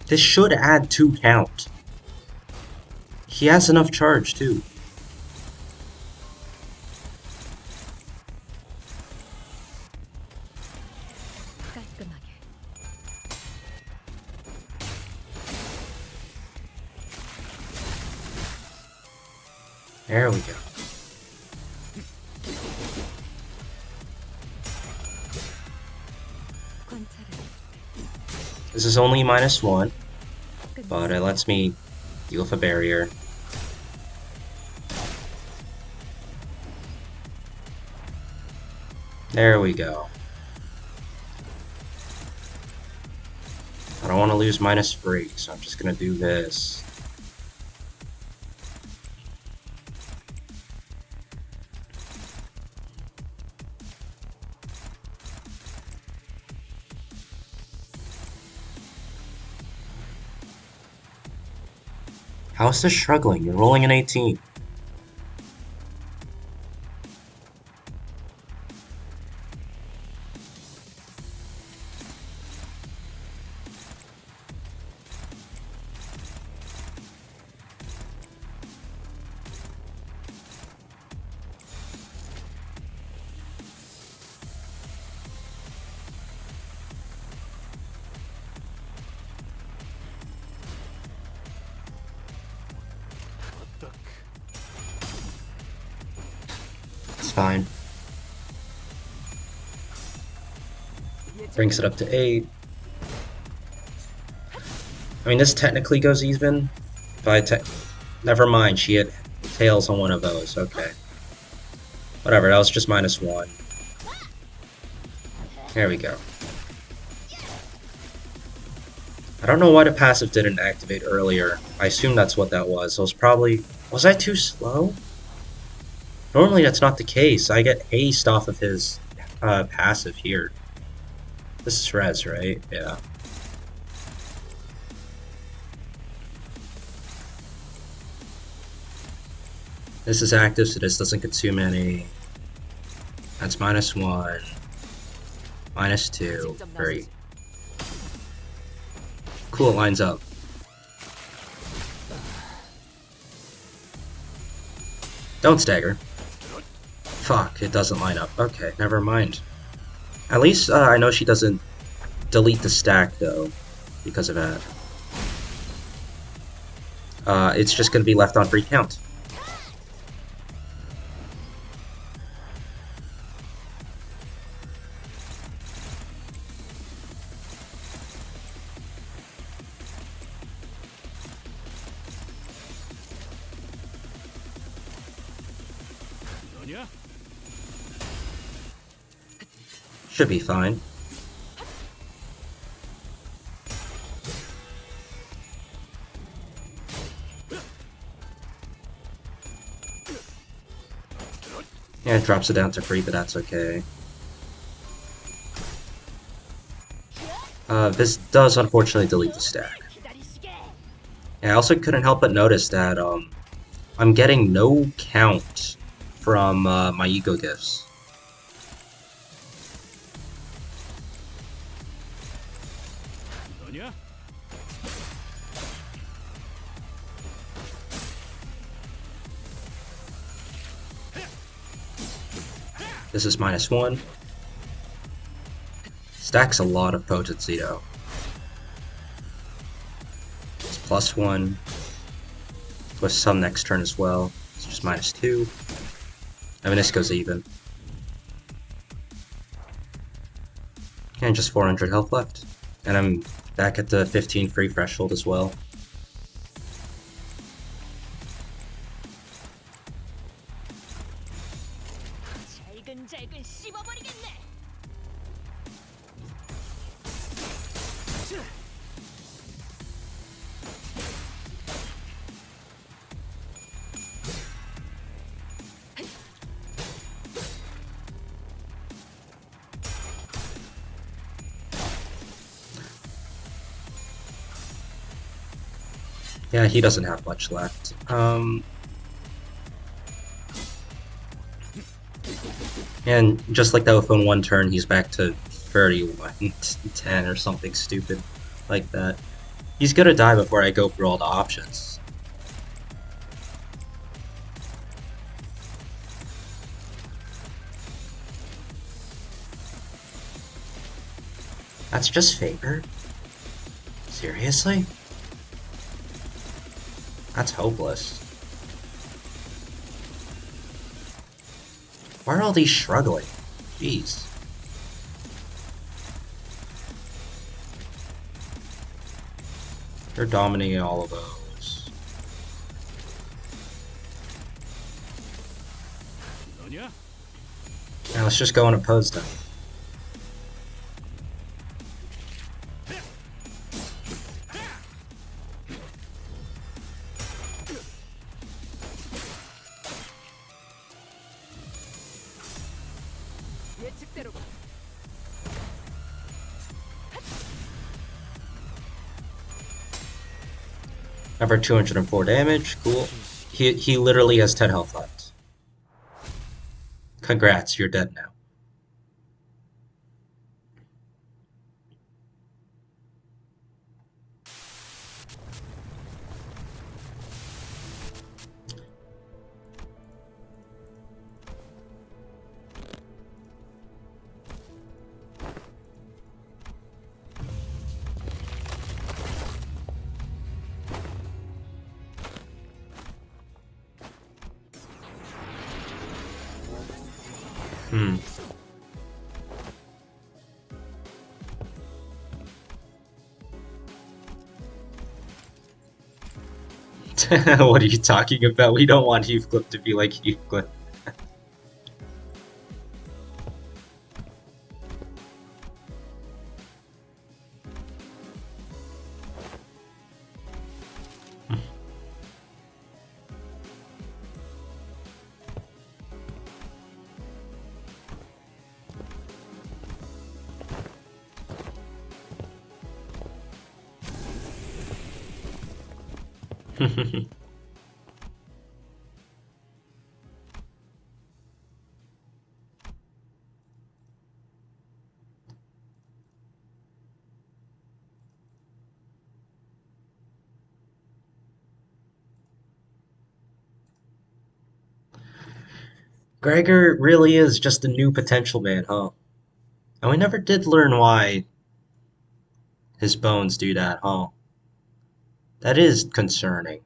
This should add 2 count. He has enough charge, too. There we go. This is only -1, but it lets me deal with a barrier. There we go. I don't want to lose -3, so I'm just gonna do this. How's this struggling? You're rolling an 18. It's fine. Brings it up to 8. I mean, this technically goes even. Never mind, she had tails on one of those. Okay. Whatever, that was just -1. There we go. I don't know why the passive didn't activate earlier. I assume that's what that was. It was probably... Was I too slow? Normally that's not the case. I get haste off of his passive here. This is res, right? Yeah. This is active, so this doesn't consume any. That's -1. -2. Great. Cool, it lines up. Don't stagger. Fuck, it doesn't line up. Okay, never mind. At least I know she doesn't delete the stack, though, because of that. It's just gonna be left on free count. Should be fine. Yeah, it drops it down to free, but that's okay. This does unfortunately delete the stack. Yeah, I also couldn't help but notice that I'm getting no count from my ego gifts. This is -1. Stacks a lot of potency though. It's +1. With some next turn as well. It's just -2. I mean, this goes even. And just 400 health left. And I'm back at the 15 free threshold as well. Yeah, he doesn't have much left. And just like that within one turn, he's back to 31-10 or something stupid like that. He's gonna die before I go through all the options. That's just favor? Seriously? That's hopeless. Why are all these struggling? Jeez. They're dominating all of those. Now let's just go and oppose them. Over 204 damage, cool. He literally has 10 health left. Congrats, you're dead now. Hmm. What are you talking about? We don't want Heathcliff to be like Heathcliff. Gregor really is just a new potential man, huh? And we never did learn why his bones do that, huh? That is concerning.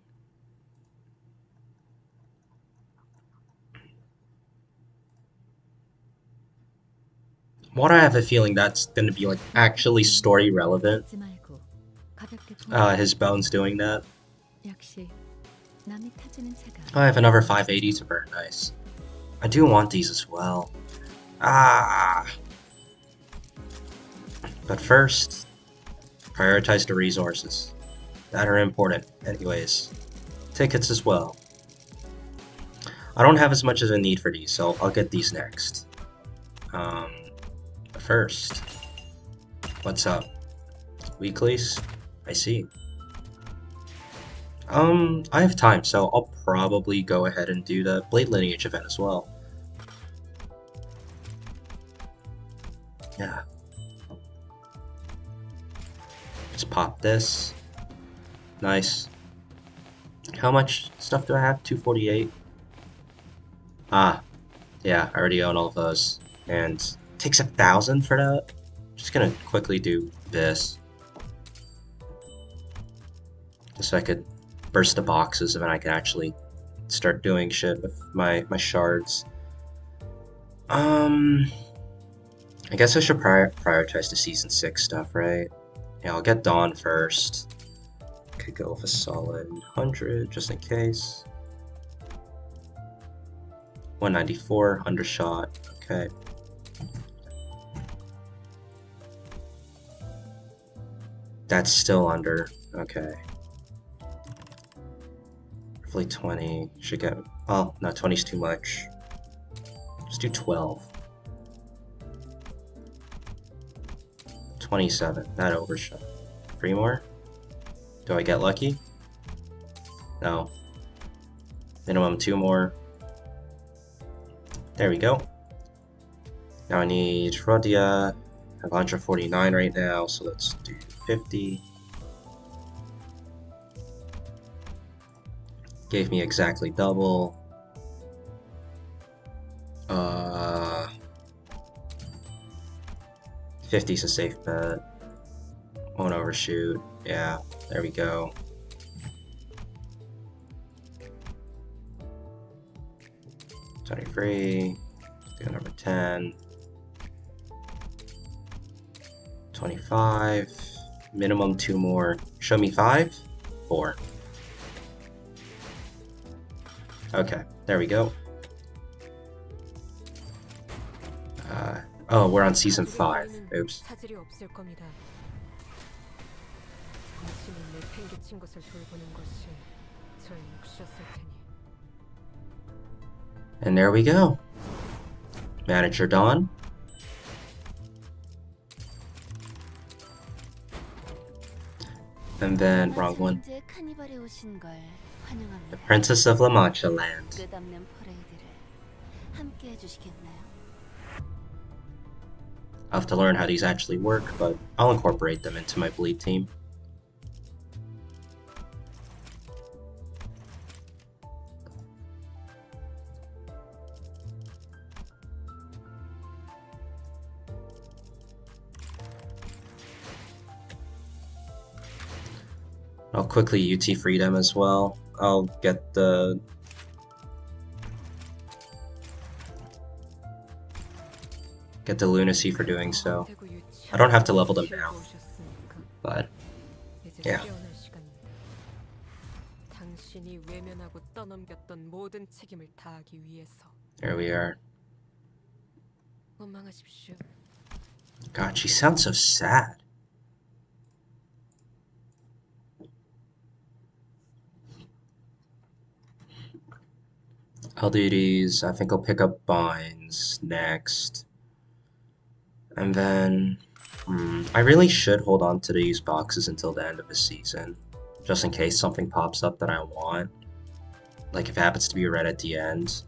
What I have a feeling that's gonna be like actually story relevant. His bones doing that. I have another 580 to burn, nice. I do want these as well. Ah! But first, prioritize the resources that are important anyways. Tickets as well. I don't have as much as I need for these, so I'll get these next. But first, what's up? Weeklies? I see. I have time, so I'll probably go ahead and do the Blade Lineage event as well. Yeah. Just pop this. Nice. How much stuff do I have? 248? Ah. Yeah, I already own all of those. And it takes 1,000 for that? Just gonna quickly do this. Just so I could burst the boxes and then I can actually start doing shit with my shards. I guess I should prioritize the Season 6 stuff, right? Yeah, I'll get Dawn first. Could go with a solid 100, just in case. 194, undershot, okay. That's still under, okay. Roughly 20, should get, oh, no, 20's too much. Let's do 12. 27, that overshot. 3 more? Do I get lucky? No. Minimum 2 more. There we go. Now I need Rodia. I have 149 right now, so let's do 50. Gave me exactly double. 50's a safe bet. Won't overshoot. Yeah, there we go. $23. Do number 10. 25. Minimum 2 more. Show me 5? 4. Okay, there we go. Oh, we're on season 5. Oops. And there we go. Manager Dawn. And then, wrong one. The Princess of La Mancha Land. I'll have to learn how these actually work, but I'll incorporate them into my bleed team. I'll quickly UT Freedom as well. I'll get the get the lunacy for doing so. I don't have to level them now, but yeah. 당신이 외면하고 떠넘겼던 모든 책임을 다하기 위해서 There we are. 원망하십시오. God, she sounds so sad. LDDs, I think I'll pick up binds next. And then, I really should hold on to these boxes until the end of the season, just in case something pops up that I want. Like if it happens to be red at the end.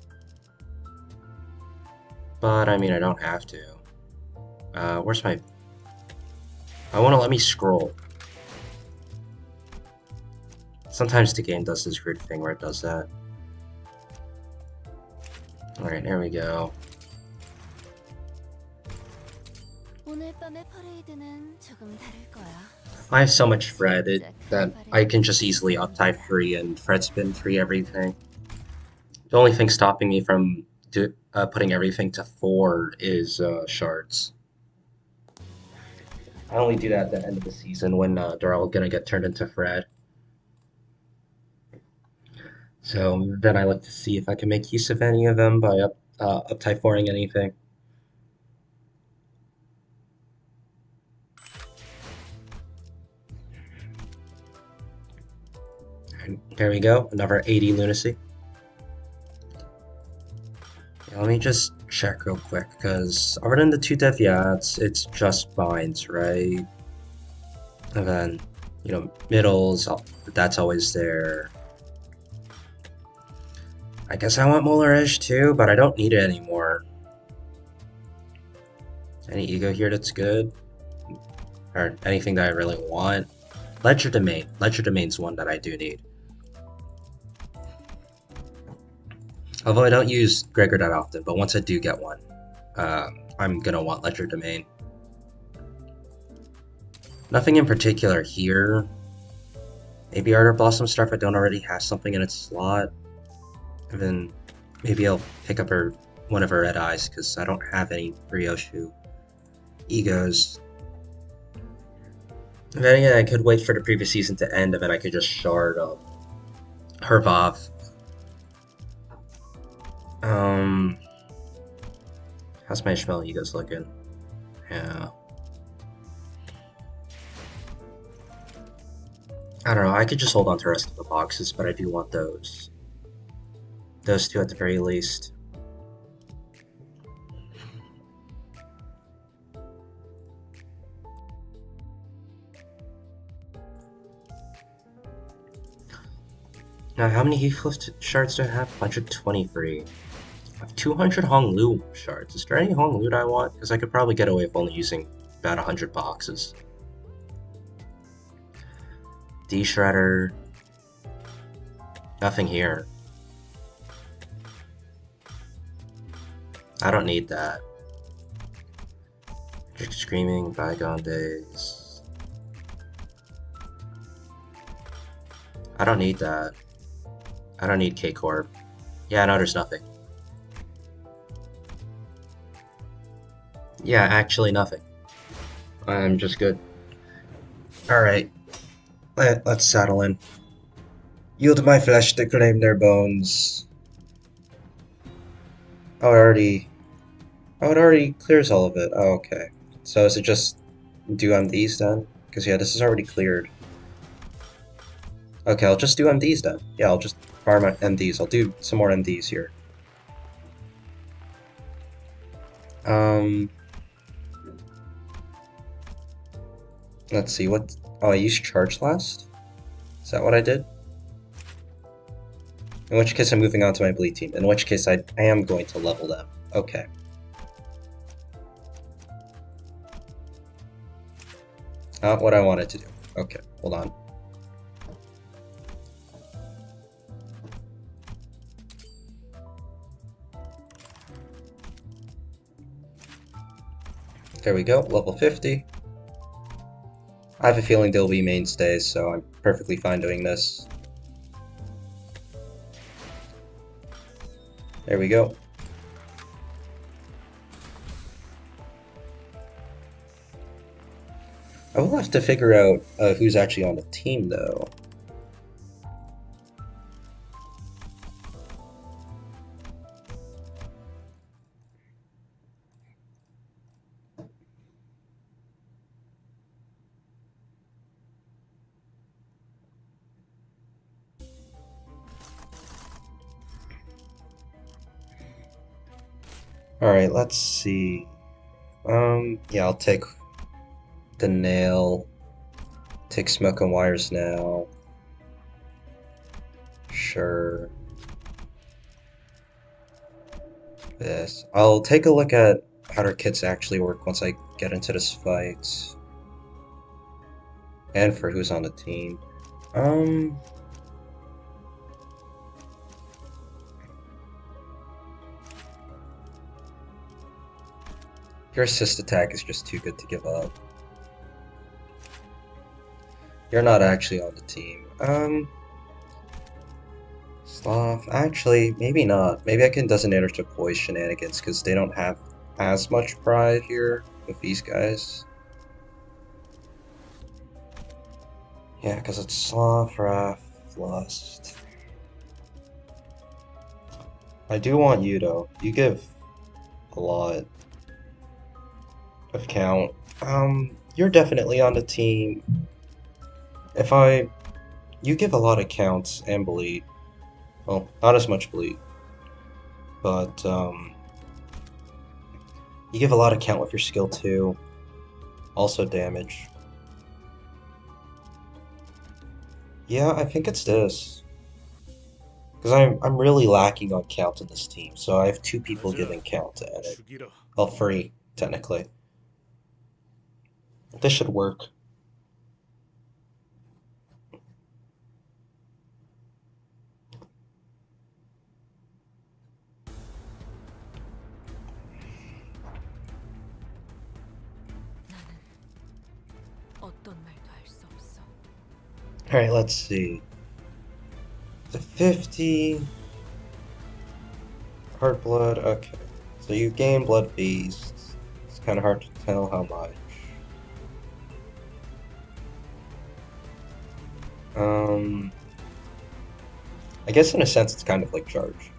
But, I mean, I don't have to. Where's my... I want to let me scroll. Sometimes the game does this weird thing where it does that. Alright, there we go. I have so much Fred that I can just easily uptype free and Fred spin free everything. The only thing stopping me from putting everything to 4 is shards. I only do that at the end of the season when they're all gonna get turned into Fred. So then I look to see if I can make use of any of them by uptype 4ing anything. And there we go, another 80 lunacy. Yeah, let me just check real quick, because other than the 2 Deviats, it's just binds, right? And then, you know, middles, that's always there. I guess I want Molar Edge too, but I don't need it anymore. Any ego here that's good? Or anything that I really want? Ledger Domain. Ledger Domain's one that I do need. Although I don't use Gregor that often, but once I do get one, I'm gonna want Ledger Domain. Nothing in particular here. Maybe Ardor Blossom Star if I don't already have something in its slot. And then maybe I'll pick up one of her Red Eyes because I don't have any Ryoshu egos. And then again, I could wait for the previous season to end and then I could just shard her Vav. How's my Ishmael egos looking? Yeah. I don't know, I could just hold on to the rest of the boxes, but I do want those. Those 2 at the very least. Now, how many Heathcliff shards do I have? 123. I have 200 Honglu shards. Is there any Honglu that I want? Because I could probably get away with only using about 100 boxes. D-Shredder. Nothing here. I don't need that. Just Screaming, Bygone Days. I don't need that. I don't need K-Corp. Yeah, no, there's nothing. Yeah, actually nothing. I'm just good. Alright. Let's settle in. Yield my flesh to claim their bones. Oh, it already clears all of it. Oh, okay. So is it just do MDs then? Because yeah, this is already cleared. Okay, I'll just do MDs then. Yeah, I'll just farm MDs. I'll do some more MDs here. Let's see, what... Oh, I used Charge last? Is that what I did? In which case I'm moving on to my bleed team. In which case I am going to level them. Okay. Not what I wanted to do. Okay, hold on. There we go, level 50. I have a feeling they'll be mainstays, so I'm perfectly fine doing this. There we go. I will have to figure out who's actually on the team, though. Alright, let's see. Yeah, I'll take the nail. Take smoke and wires now. Sure. This. I'll take a look at how their kits actually work once I get into this fight. And for who's on the team. Your assist attack is just too good to give up. You're not actually on the team. Sloth. Actually, maybe not. Maybe I can designate her to poise shenanigans because they don't have as much pride here with these guys. Yeah, because it's Sloth, Wrath, Lust. I do want you though. You give a lot of count. You're definitely on the team. You give a lot of counts and bleed. Well, not as much bleed, but you give a lot of count with your skill too. Also damage. Yeah, I think it's this. Because I'm really lacking on count in this team, so I have two people giving count at it. Well, three, technically. This should work. Alright, let's see. The 50 heart blood, okay. So you gain blood beasts. It's kinda hard to tell how much. I guess in a sense it's kind of like charge.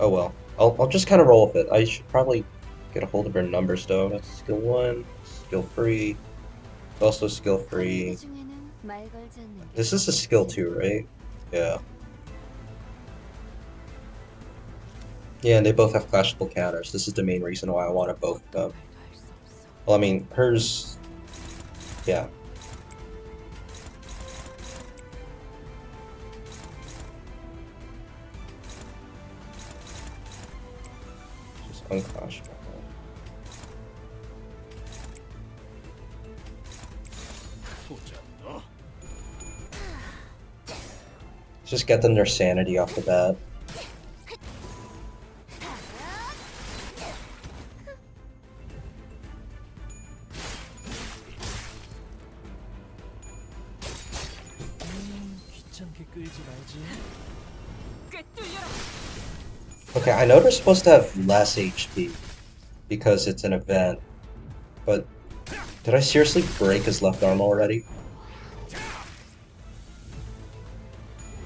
Oh well. I'll just kinda roll with it. I should probably get a hold of her numbers though. That's skill 1, skill 3. Also skill 3. This is a skill 2, right? Yeah. Yeah, and they both have clashable counters. This is the main reason why I wanted both of them. Well, I mean, hers... Yeah. Just unclashable. Just get them their sanity off the bat. Okay, I know they're supposed to have less HP because it's an event, but did I seriously break his left arm already?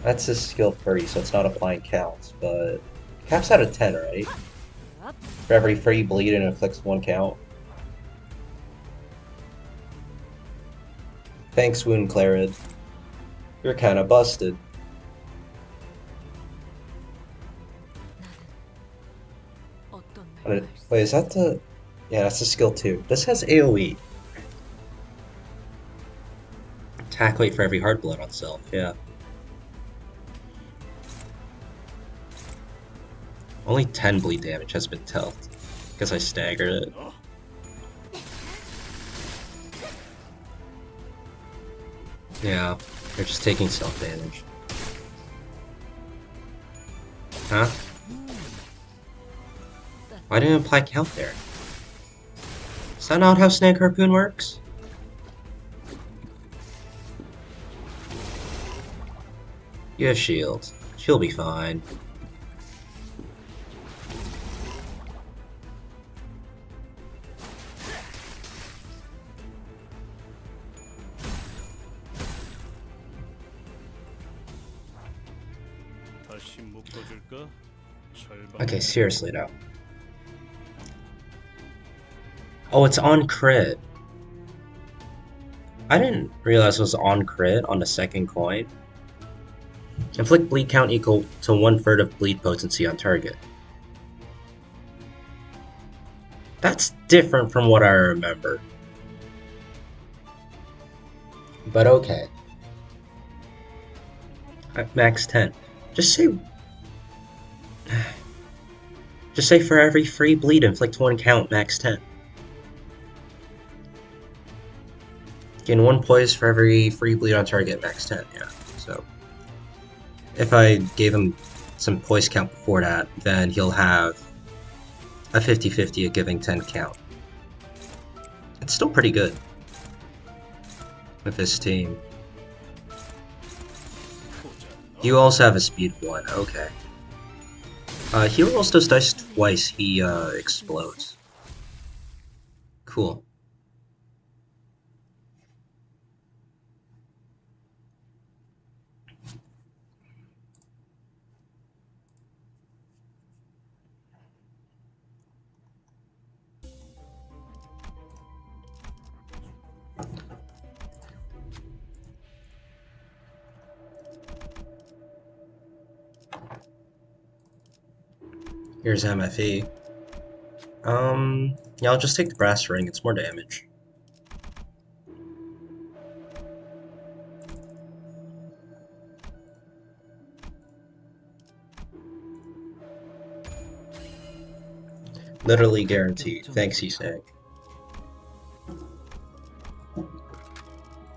That's his skill 3, so it's not applying counts, but caps out of 10, right? For every free bleed and inflicts 1 count. Thanks, Wound Clarid. You're kinda busted. Wait, is that the... Yeah, that's the skill 2. This has AoE. Attack weight for every hard blood on self, yeah. Only 10 bleed damage has been dealt, because I staggered it. Yeah, they're just taking self damage. Huh? Why didn't it apply count there? Is that not how Snake Harpoon works? You have shield. She'll be fine. 다시 묶어줄까? 절반. Okay, seriously though. Oh, it's on crit. I didn't realize it was on crit on the second coin. Inflict bleed count equal to 1/3 of bleed potency on target. That's different from what I remember. But okay. Max 10. Just say... Just say for every free bleed, inflict 1 count, max 10. Gain 1 poise for every free bleed on target, max 10, yeah. So, if I gave him some poise count before that, then he'll have a 50-50 at giving 10 count. It's still pretty good with this team. You also have a speed 1, okay. He rolls those dice twice, he explodes. Cool. Here's MFE. Yeah, I'll just take the brass ring, it's more damage. Literally guaranteed. Thanks, Isaac.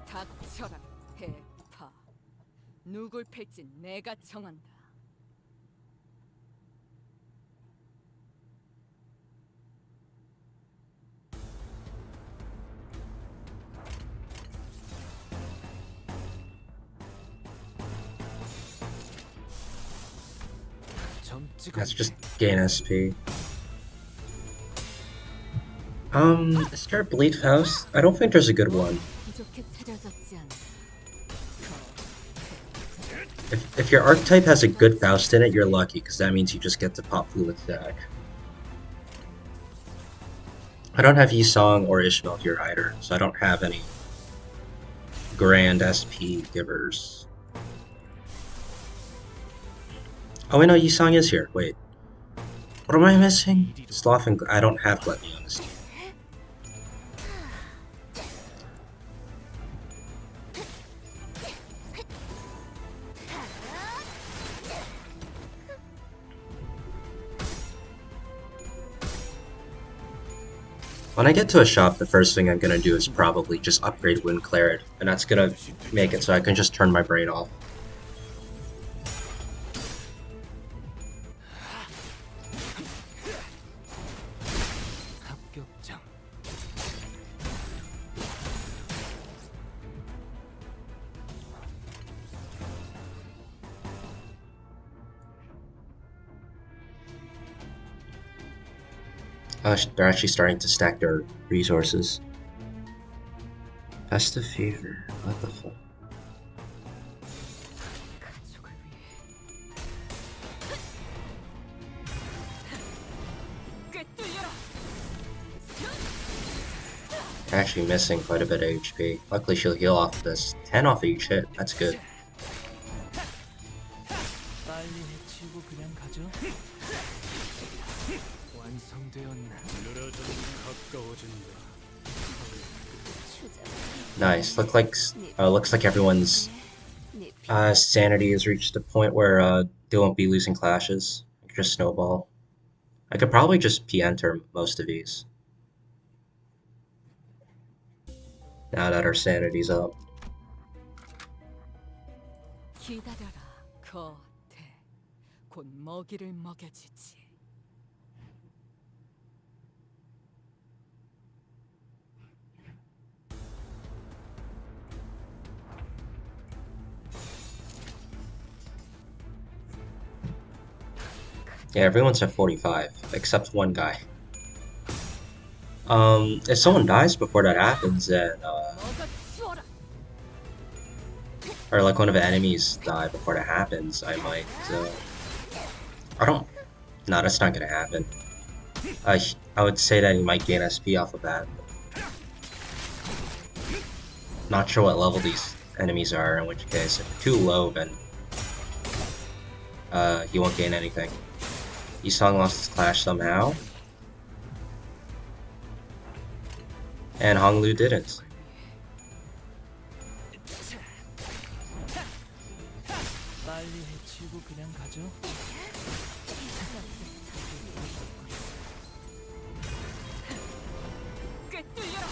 닥쳐라, 해파. 누굴 팰진 내가 정한다. That's just gain SP. Is there a bleed Faust? I don't think there's a good one. 부족해 찾아졌지 않나. If your archetype has a good Faust in it, you're lucky, because that means you just get to pop Fluid Stack. I don't have Yisong or Ishmael here either, so I don't have any grand SP givers. Oh wait, no, Yisong is here. Wait. What am I missing? Sloth and... I don't have Gluttony on this team. When I get to a shop, the first thing I'm gonna do is probably just upgrade Wind Claret, and that's gonna make it so I can just turn my brain off. They're actually starting to stack their resources. Festive Fever, what the fuck? They're actually missing quite a bit of HP. Luckily she'll heal off this. 10 off each hit, that's good. Nice. Looks like everyone's sanity has reached a point where they won't be losing clashes. Just snowball. I could probably just P-enter most of these. Now that our sanity's up. 기다려라, 거태. 곧 먹이를 먹여주지. Yeah, everyone's at 45, except one guy. If someone dies before that happens, then, or like one of the enemies die before that happens, I might, I don't. No, that's not gonna happen. I would say that he might gain SP off of that. Not sure what level these enemies are, in which case, if they're too low, then he won't gain anything. Yisong lost his clash somehow. And Honglu didn't. 빨리 해치우고 그냥 가죠. 꿰뚫려라.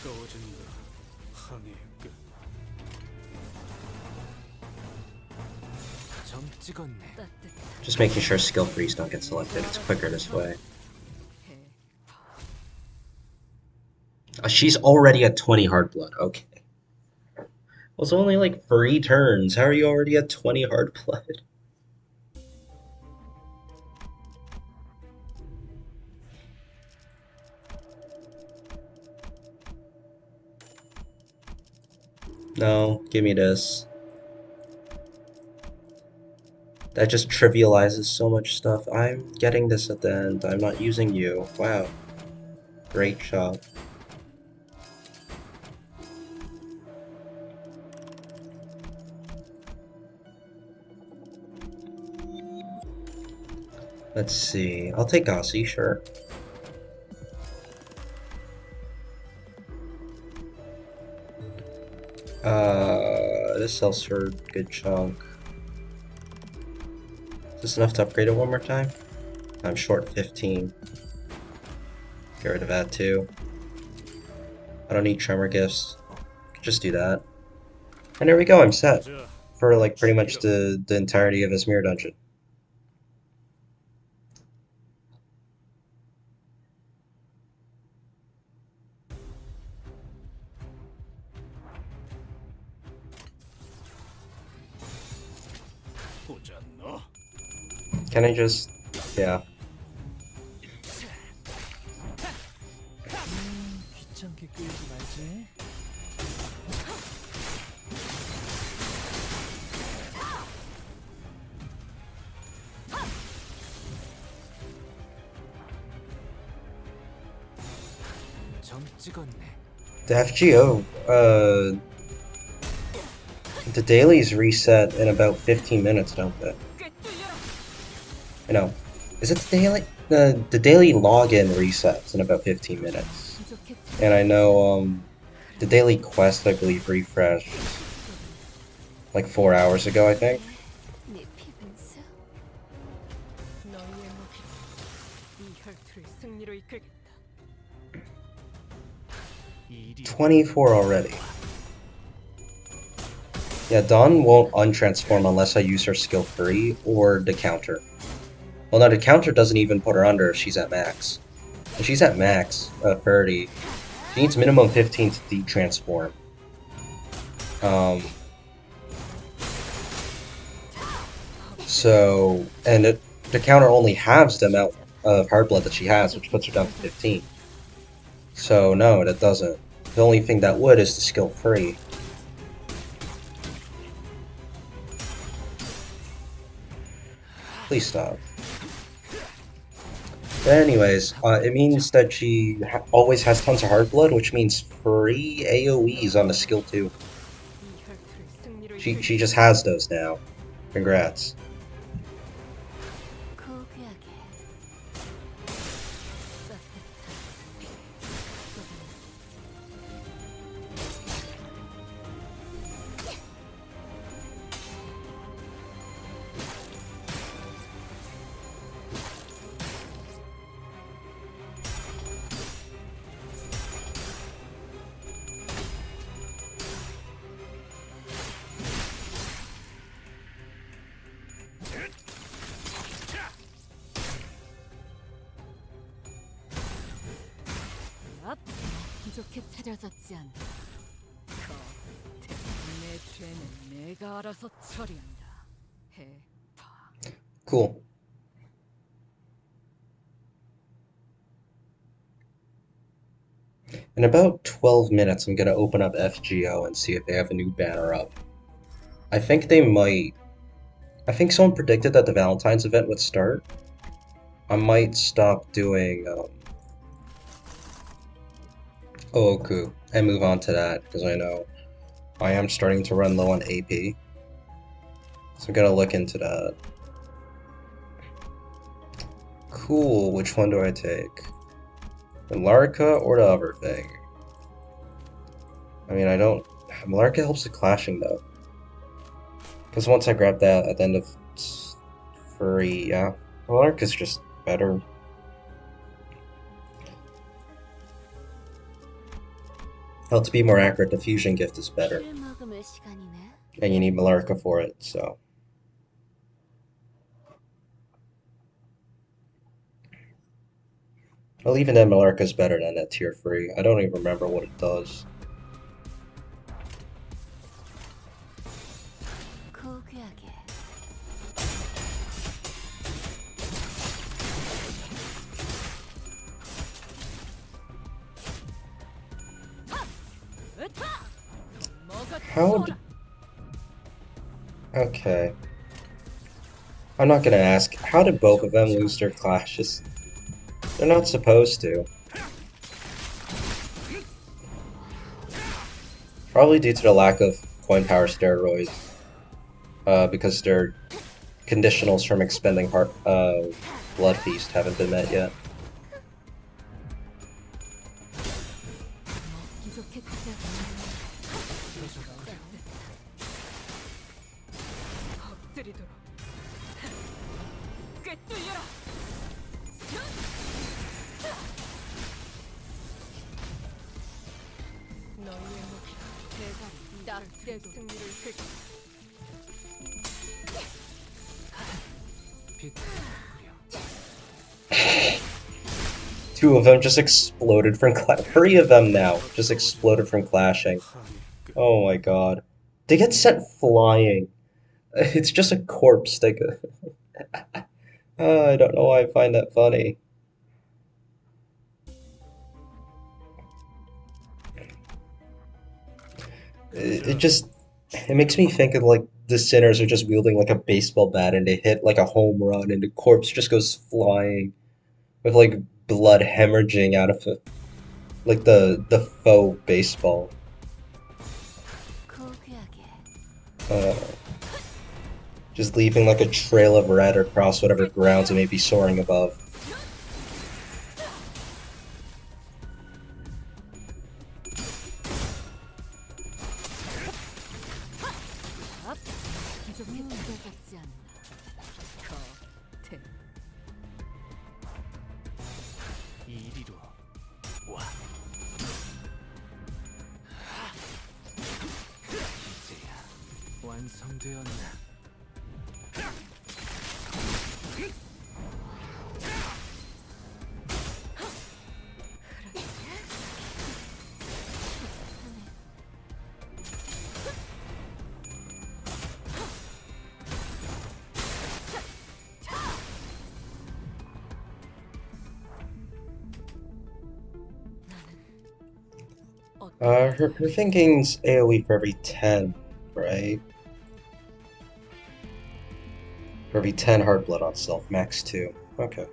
가까워진다. 항해의 끝. 점 찍었네. Just making sure skill freeze don't get selected. It's quicker this way. She's already at 20 hard blood. Okay. Well, it's only like 3 turns. How are you already at 20 hard blood? No, give me this. That just trivializes so much stuff. I'm getting this at the end. I'm not using you. Wow. Great job. Let's see. I'll take Aussie, sure. This sells for a good chunk. Is this enough to upgrade it one more time? I'm short 15. Get rid of that too. I don't need tremor gifts. Just do that. And there we go, I'm set. 자, For like pretty much the entirety of this mirror dungeon. 보자 너. Can I just... yeah. 귀찮게 끌지 말지. 점 찍었네. The FGO, the dailies reset in about 15 minutes, don't they? 꿰뚫려라. I know. Is it the daily? The daily login resets in about 15 minutes. And I know, the daily quest, I believe, refreshed like 4 hours ago, I think. 네 피벤스. 너희의 무기. 이 혈투를 승리로 이끌겠다. 일이 24 already. Yeah, Dawn won't untransform unless I use her skill free or the counter. Well, no, the counter doesn't even put her under if she's at max. If she's at max, 30, she needs minimum 15 to de-transform. So, and the counter only halves the amount of hard blood that she has, which puts her down to 15. So, no, that doesn't. The only thing that would is the skill free. Please stop. But anyways, it means that she always has tons of hard blood, which means free AoEs on the skill 2. 이 혈투를 승리로 She just has those now. Congrats. 고귀하게. 앞 부족해 차려졌지 않다. 내 죄는 내가 알아서 처리한다. 해파. Cool. In about 12 minutes, I'm gonna open up FGO and see if they have a new banner up. I think they might. I think someone predicted that the Valentine's event would start. I might stop doing Ooku and move on to that because I know I am starting to run low on AP. So I'm gonna look into that. Cool, which one do I take? The Larka or the other thing? I mean, I don't. Larka helps the clashing though. Because once I grab that at the end of free, yeah. Larka's just better. Well, to be more accurate, the fusion gift is better. And you need Malarca for it, so. Well, even then, Malarca's better than that tier 3. I don't even remember what it does. How did... Okay. I'm not gonna ask. How did both of them lose their clashes? They're not supposed to. Probably due to the lack of coin power steroids. Because their conditionals from expending Blood Feast haven't been met yet. Two of them just exploded from three of them now just exploded from clashing. Oh my god. They get sent flying. It's just a corpse. They go. I don't know why I find that funny. It makes me think of like the sinners are just wielding like a baseball bat and they hit like a home run and the corpse just goes flying with like blood hemorrhaging out of it, like the faux baseball. Uh, just leaving like a trail of red across whatever grounds it may be soaring above. Her thinking's AoE for every 10, right? For every 10 heart blood on self, max 2. Okay.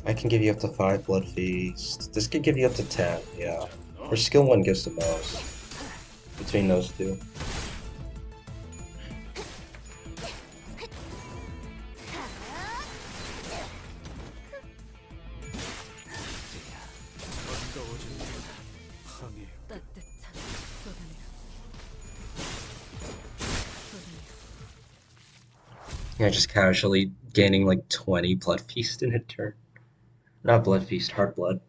I can give you up to 5 blood feast. This could give you up to 10, yeah. Her skill 1 gives the most. Between those two. Yeah, just casually gaining like 20 blood feast in a turn. Not blood feast, heart blood.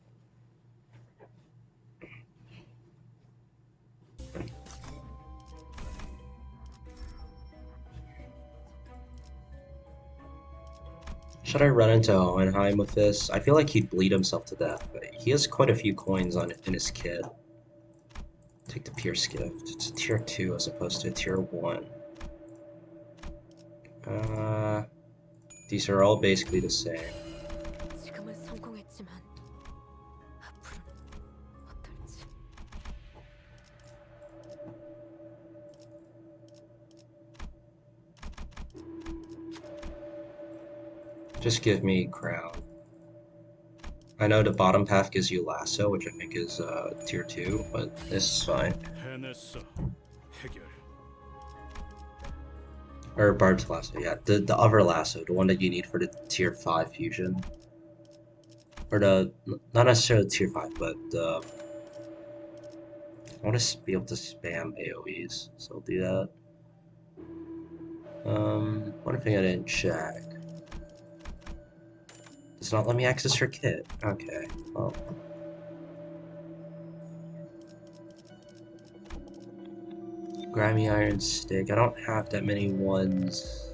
Should I run into Hohenheim with this? I feel like he'd bleed himself to death, but he has quite a few coins in his kit. Take the Pierce gift. It's a tier 2 as opposed to a tier 1. These are all basically the same. 지금은 성공했지만 앞으로는 어떨지. Just give me crown. I know the bottom path gives you lasso, which I think is tier 2, but this is fine. 해냈어. 해결. Or barbed lasso, yeah. The other lasso, the one that you need for the tier 5 fusion. Or the, not necessarily tier 5, but the, I want to be able to spam AoEs, so I'll do that. One thing I didn't check. Does not let me access her kit. Okay, well. Grimy Iron Stick. I don't have that many ones.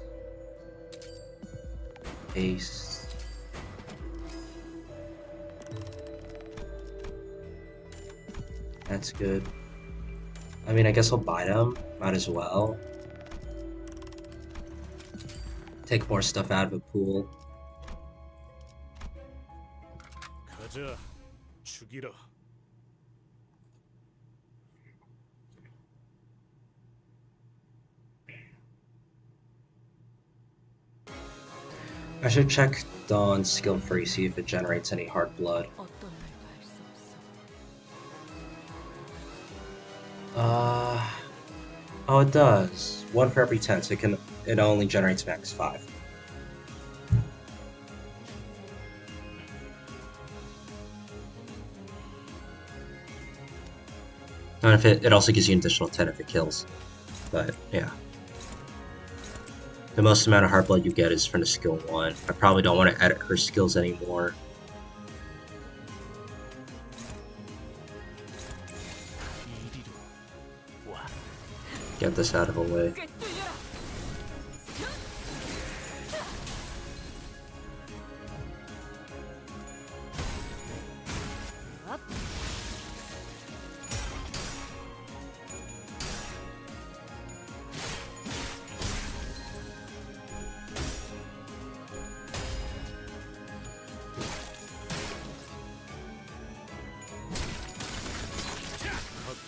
Ace. That's good. I mean, I guess I'll buy them. Might as well. Take more stuff out of the pool. 가자. 죽이라. I should check Dawn's skill free, see if it generates any hard blood. 어떤 말도 할 수 없어. Oh, it does. 1 for every 10, so it only generates max 5. And if it also gives you an additional 10 if it kills. But yeah. The most amount of heart blood you get is from the skill 1. I probably don't want to edit her skills anymore. Get this out of the way.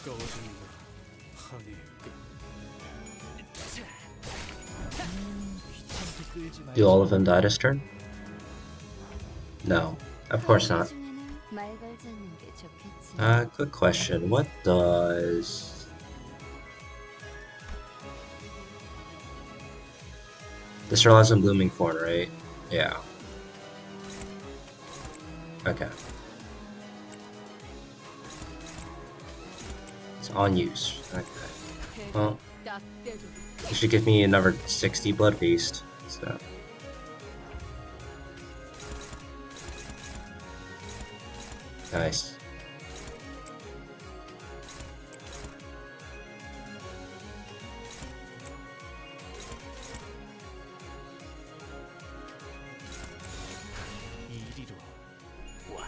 가까워진다. 한이 끝. 귀찮게 끌지 말고. Do all of them die this turn? No, of course not. 말 걸지 않는 게 좋겠지. Good question. What does... This relies on Blooming Thorn, right? Yeah. Okay. It's on use. Okay. Well, 딱 떼줘. you should give me another 60 Blood Feast. So. Nice. 이리로 와.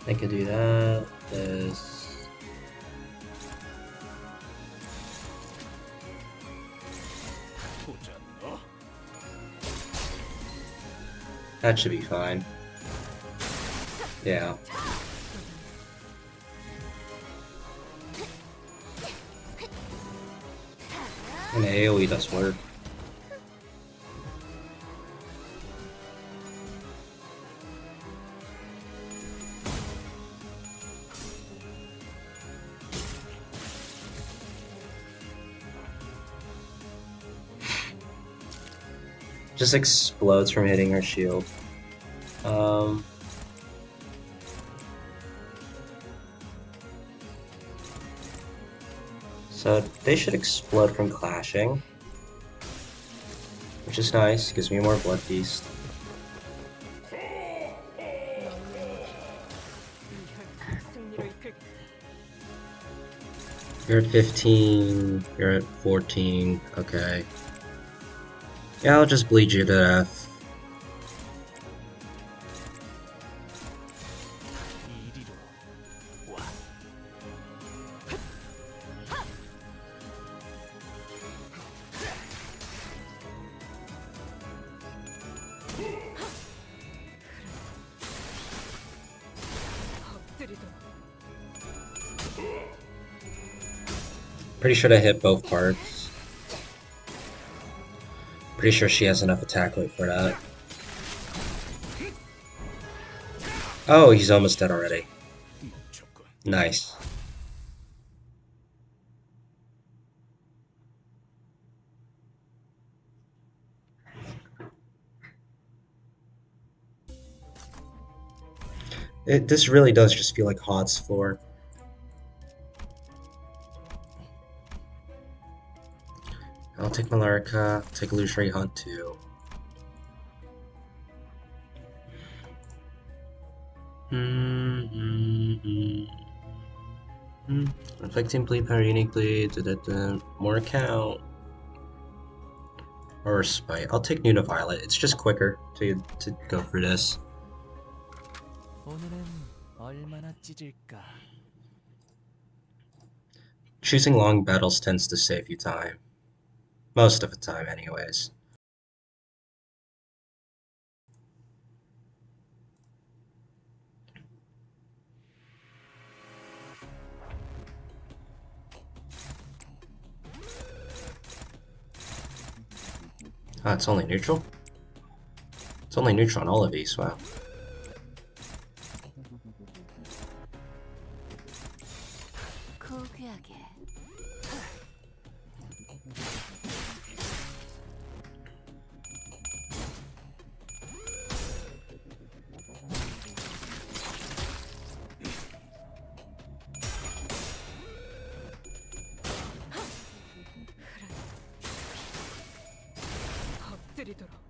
I could do that. This. 보자 너. That should be fine. Yeah. And AoE does work. Just explodes from hitting her shield. Um, so they should explode from clashing, which is nice. Gives me more blood feast. 승리를 이끌. You're at 15. You're at 14. Okay. Yeah, I'll just bleed you to death. 이리로 와. 엎드리도록. Pretty sure I hit both parts. Pretty sure she has enough attack weight for that. Oh, he's almost dead already. 조건. Nice. This really does just feel like Hod's floor. I'll take Malarica, I'll take Illusionary Hunt too. Inflicting bleed power uniquely, more count. Or Spite. I'll take Nuna Violet, it's just quicker to go for this. 오늘은 얼마나 찢을까? Choosing long battles tends to save you time. Most of the time, anyways. Ah, it's only neutral? It's only neutral on all of these, wow. 고귀하게. 엎드리도록.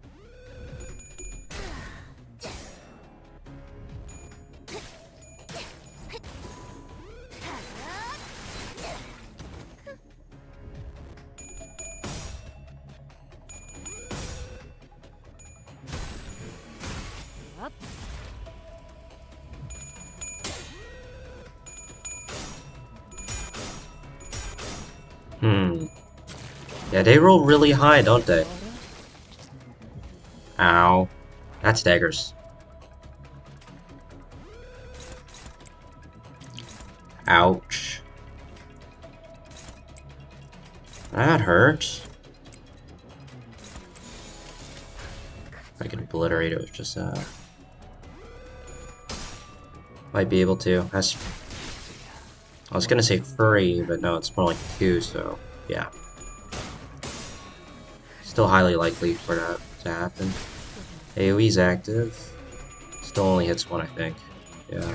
Yeah, they roll really high, don't they? Ow. That's daggers. Ouch. That hurts. I can obliterate it with just might be able to. That's. I was gonna say 3, but no, it's more like 2, so yeah. Still highly likely for that to happen. AoE's active. Still only hits 1, I think. Yeah.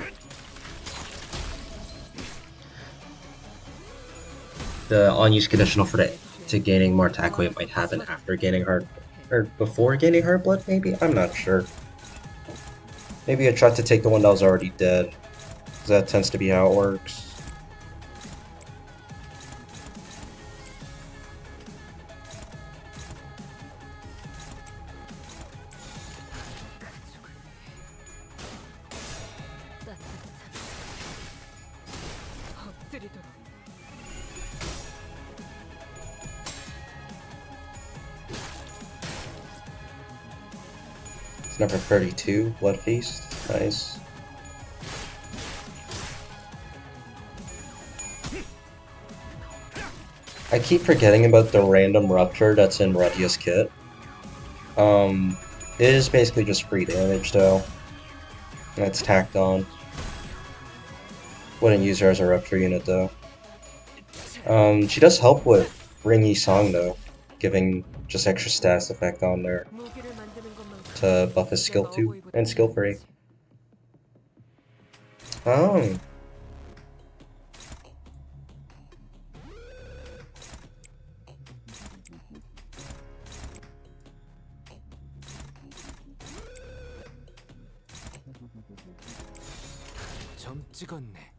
The unused conditional for to gaining more attack weight might happen after gaining heart, or before gaining heart blood, maybe? I'm not sure. Maybe I tried to take the one that was already dead. Because that tends to be how it works. 엎드리도록. It's number 32, Blood Feast. Nice. I keep forgetting about the random rupture that's in Redia's kit. It is basically just free damage though. That's tacked on. Wouldn't use her as a rupture unit though. She does help with Ring Yi Song though. giving just extra stats effect on there 무기를 만드는 것만큼 to buff his skill 내가 2 어버이보다 and skill 3. 낫지. Oh. 점 찍었네.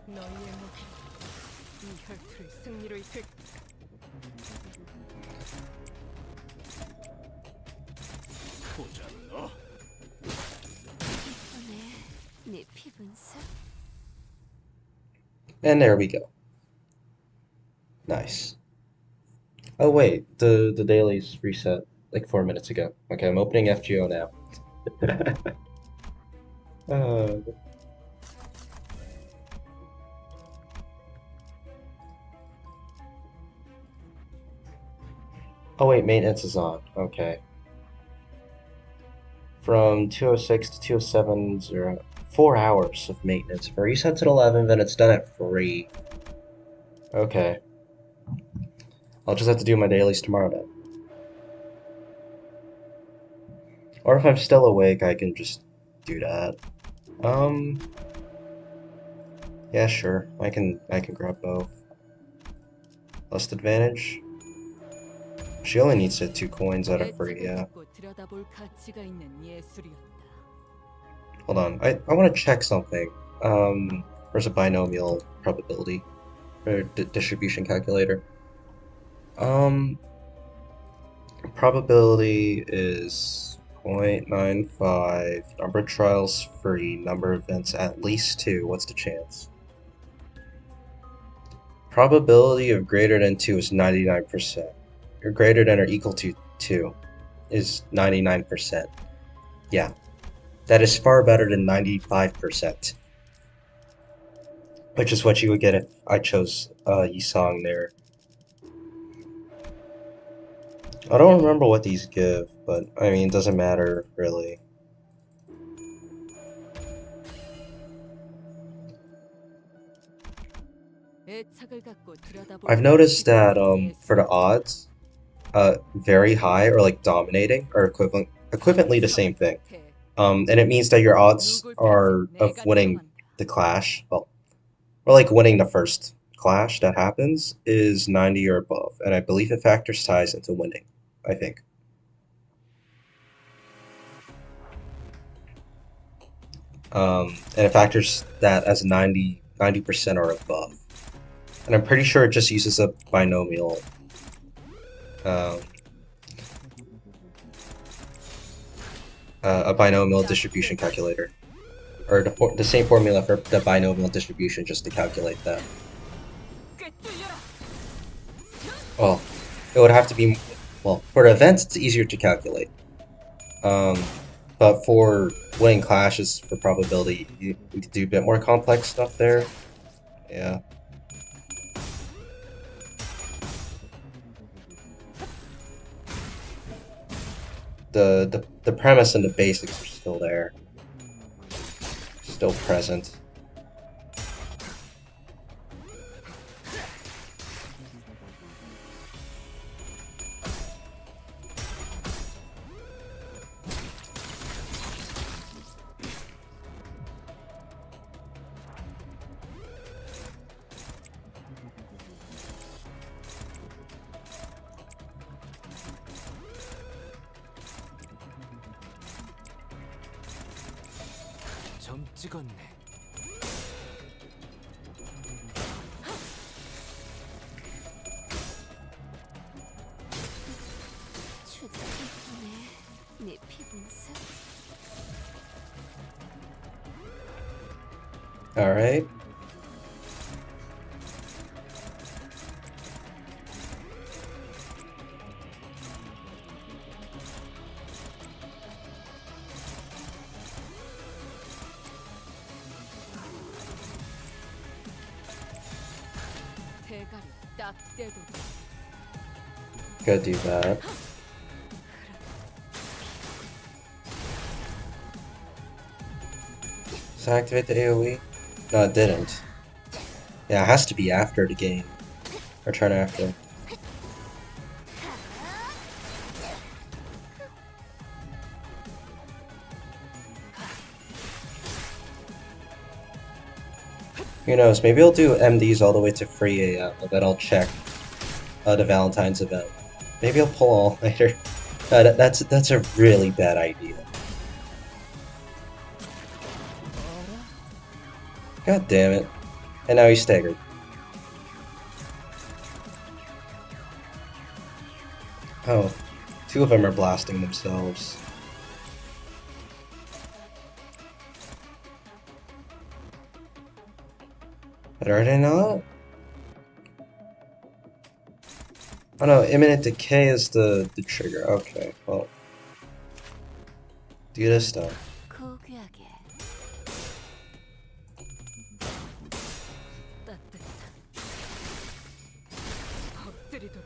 너희의 무기 이 혈투를 승리로 이끌. 보자 너. 네 피분수. And there we go. Nice. Oh wait, the dailies reset like 4 minutes ago. Okay, I'm opening FGO now. uh, oh wait, maintenance is on. Okay. From 206 to 207, 4 hours of maintenance. For resets at 11, then it's done at 3. Okay. I'll just have to do my dailies tomorrow then. Or if I'm still awake, I can just do that. Yeah, sure. I can grab both. Lust advantage. She only needs to hit 2 coins out of 3, yeah. 들여다볼 가치가 있는 예술이었다. Hold on, I want to check something. Where's a binomial probability? Or distribution calculator? Probability is 0.95, number of trials free, number of events at least 2. What's the chance? Probability of greater than 2 is 99%. Or greater than or equal to 2 is 99%. Yeah. That is far better than 95%. Which is what you would get if I chose Yisong there. I don't remember what these give, but I mean, it doesn't matter, really. I've noticed that for the odds, very high or like dominating are equivalently the same thing. And it means that your odds are of winning the clash, well, or like winning the first clash that happens is 90 or above, and I believe it factors ties into winning, I think. And it factors that as 90% or above. And I'm pretty sure it just uses a binomial distribution calculator, or the same formula for the binomial distribution, just to calculate that. Well, it would have to be, well, for the events it's easier to calculate, but for winning clashes for probability you need to do a bit more complex stuff there. Yeah. The premise and the basics are still there, still present. 점 찍었네. 네 피분수. All right. 딱 때도 Go do that. Does that activate the AoE? No, it didn't. Yeah, it has to be after the game. Or turn after. Who knows, maybe I'll do MDs all the way to free AM, and then I'll check the Valentine's event. Maybe I'll pull all later. That's a really bad idea. God damn it. And now he's staggered. Oh, two of them are blasting themselves. But are they not? Oh no, imminent decay is the trigger. Okay, well. Do this then. 고귀하게 따뜻한 엎드리도록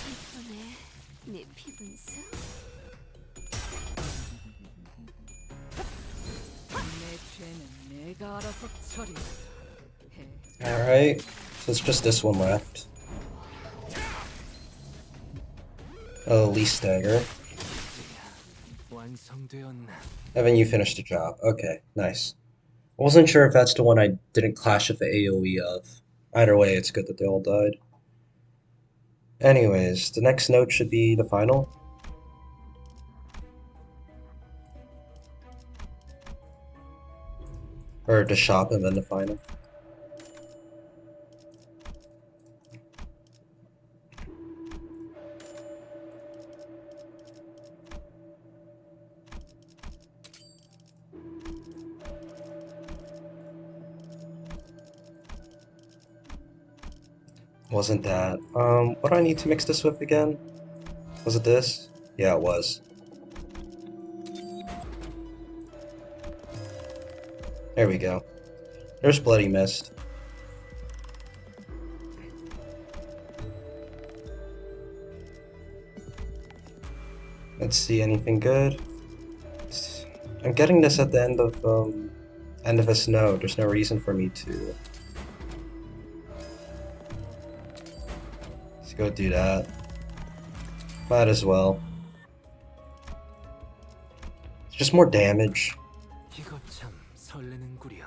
이쁘네 내 피분수 내 죄는 내가 알아서 처리해 Alright, so it's just this one left. Oh, least stagger. 완성되었나? Evan, you finished the job. Okay, nice. I wasn't sure if that's the one I didn't clash with the AoE of. Either way, it's good that they all died. Anyways, the next note should be the final. Or the shop and then the final. Wasn't that. What do I need to mix this with again? Was it this? Yeah, it was. There we go. There's Bloody Mist. Let's see, anything good? I'm getting this at the end of this node. There's no reason for me to. Let's go do that. Might as well. It's just more damage. 이거 참 설레는구려.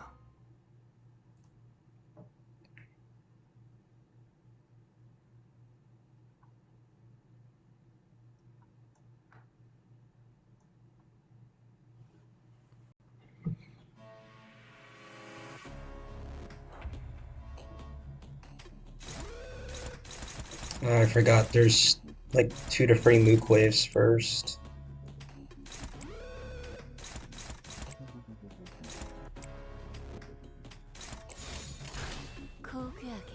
Oh, I forgot there's like 2 to 3 mook waves first. 고귀하게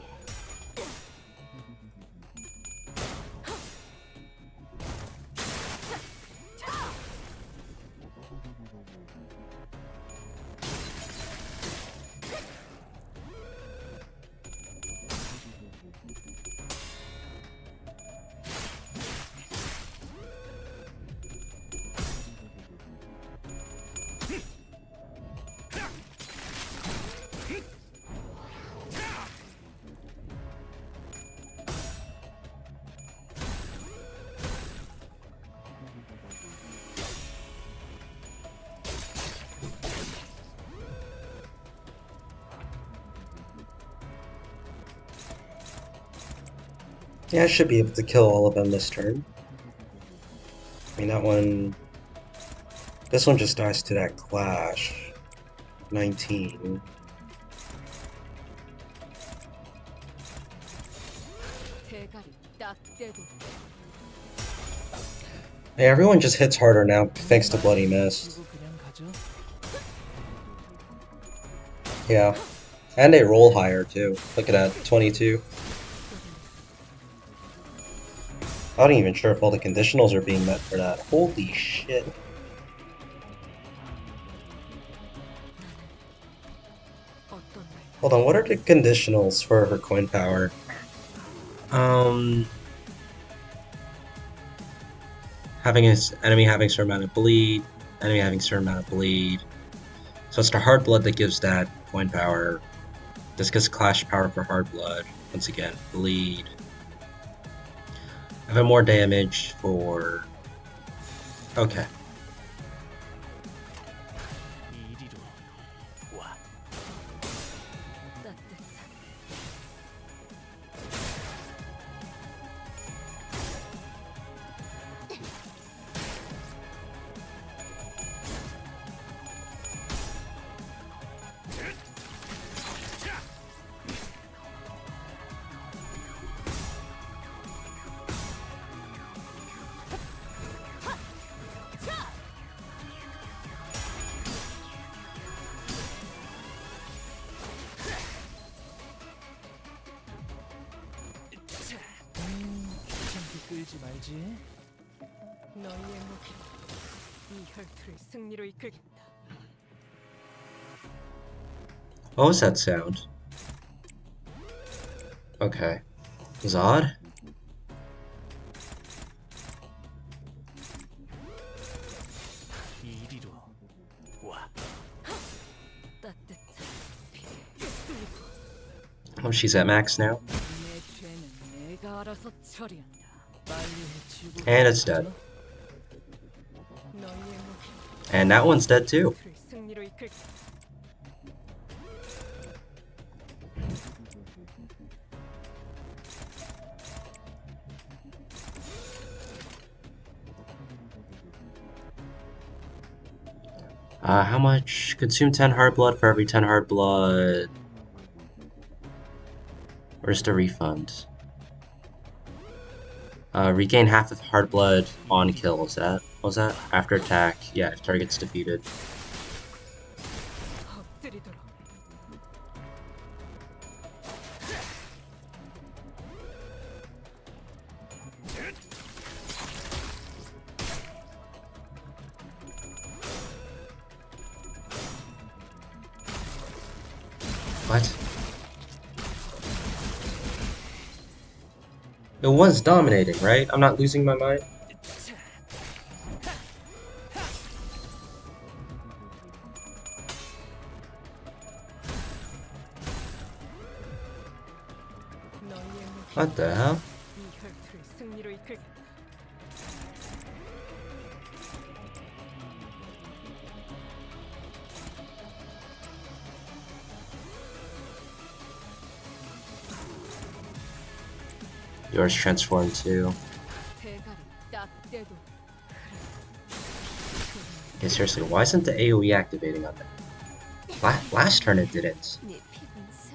Yeah, I should be able to kill all of them this turn. I mean, that one. This one just dies to that clash. 19. 대가리 딱 때도 Hey, everyone just hits harder now thanks to Bloody Mist. 이거 그냥 가죠? Yeah. And they roll higher too. Look at that, 22. I'm not even sure if all the conditionals are being met for that. Holy shit. 어떤 날 Hold on, what are the conditionals for her coin power? Um, having an enemy having a certain amount of bleed, enemy having a certain amount of bleed. So it's the hard blood that gives that coin power. This gives clash power for hard blood. Once again, bleed. Having more damage for. Okay. 이리로 와. 따뜻한 귀찮게 끌지 말지. 너희의 무기로 이 혈투를 승리로 이끌겠다. What was that sound? Okay. Zod? 이리로 와. 따뜻한 Oh, she's at max now. 내 죄는 내가 알아서 처리한다. 빨리 해치우고 And it's dead. 너희의 무기로 And that one's dead too. 혈투를 승리로 이끌겠다. How much? Consume 10 heart blood for every 10 heart blood. Where's the refund? Regain half of heart blood on kill. What was that? After attack. Yeah, if target's defeated. 엎드리도록 What? It was dominating, right? I'm not losing my mind? 너희의 무기로 What the hell? 이 혈투를 승리로 이끌겠다. Yours transformed too. 대가리 딱 떼도 Okay, seriously, why isn't the AoE activating on that? Last turn it didn't. 네 피분수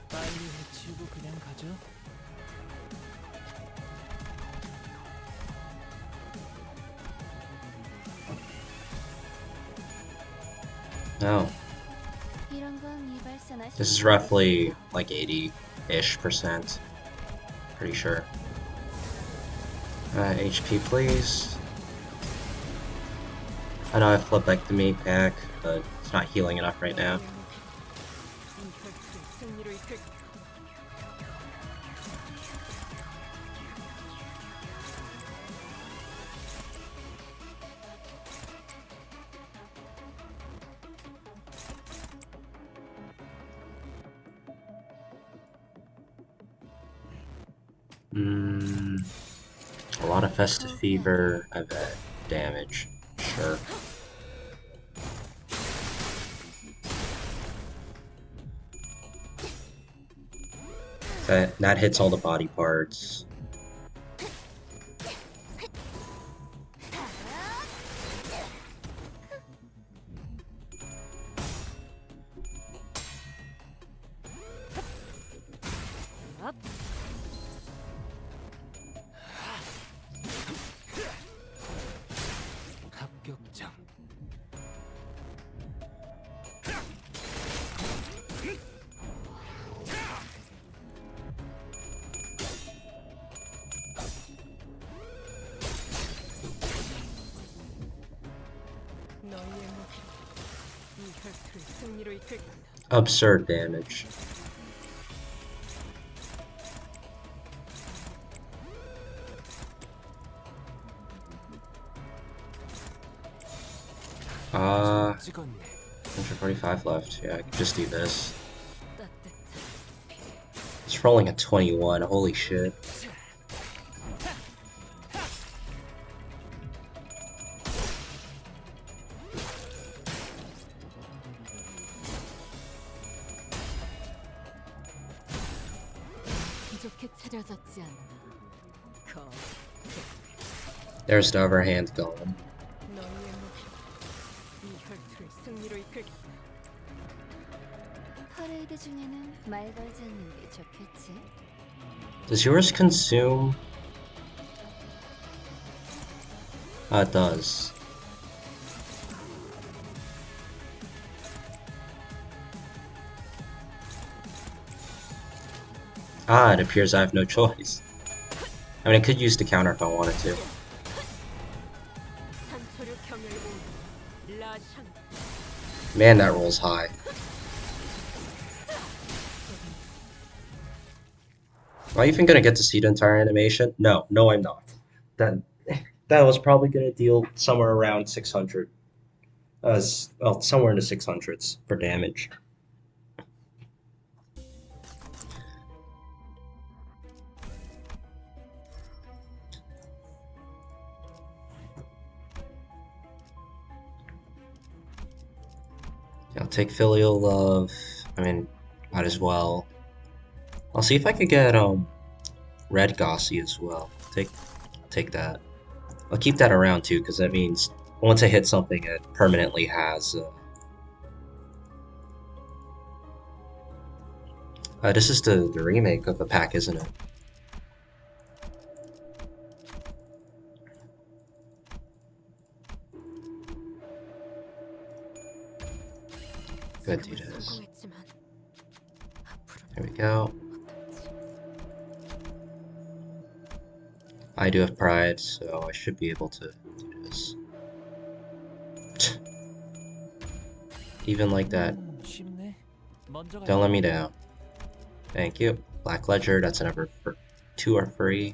빨리 해치우고 그냥 가죠. No. This is roughly like 80-ish%. Pretty sure. HP please. I know I flipped like the meat pack, but it's not healing enough right now. 이 혈투를 승리로 이끌겠다. A lot of festive fever. I've had damage. Sure. That hits all the body parts. 합격장. 승리로 이끌겠다. Absurd damage. 찍었네. 145 left. Yeah, I can just do this. 따뜻한 It's rolling at 21. Holy shit. 부족해 차려졌지 않나. 거 There's the other hand gone. 너희의 목표 이 혈투를 승리로 이끌겠다. 퍼레이드 중에는 말 걸지 않는 게 좋겠지. Does yours consume? It does. It appears I have no choice. I mean, I could use the counter if I wanted to. 산소류 경혈 라샹 Man, that rolls high. Am I even gonna get to see the entire animation? No, I'm not. That was probably gonna deal somewhere around 600. Well, somewhere in the 600s for damage. I'll take Filial Love. I mean, might as well. I'll see if I could get Red Gossy as well. Take that. I'll keep that around too, because that means once I hit something, it permanently has. This is the remake of the pack, isn't it? Good, do this. 성공했지만 앞으로 There we go. 어떨지. I do have pride, so I should be able to do this. Even like that. 쉽네. 먼저 Don't 갈게. let me down. Thank you. Black Ledger, that's another 2 are free.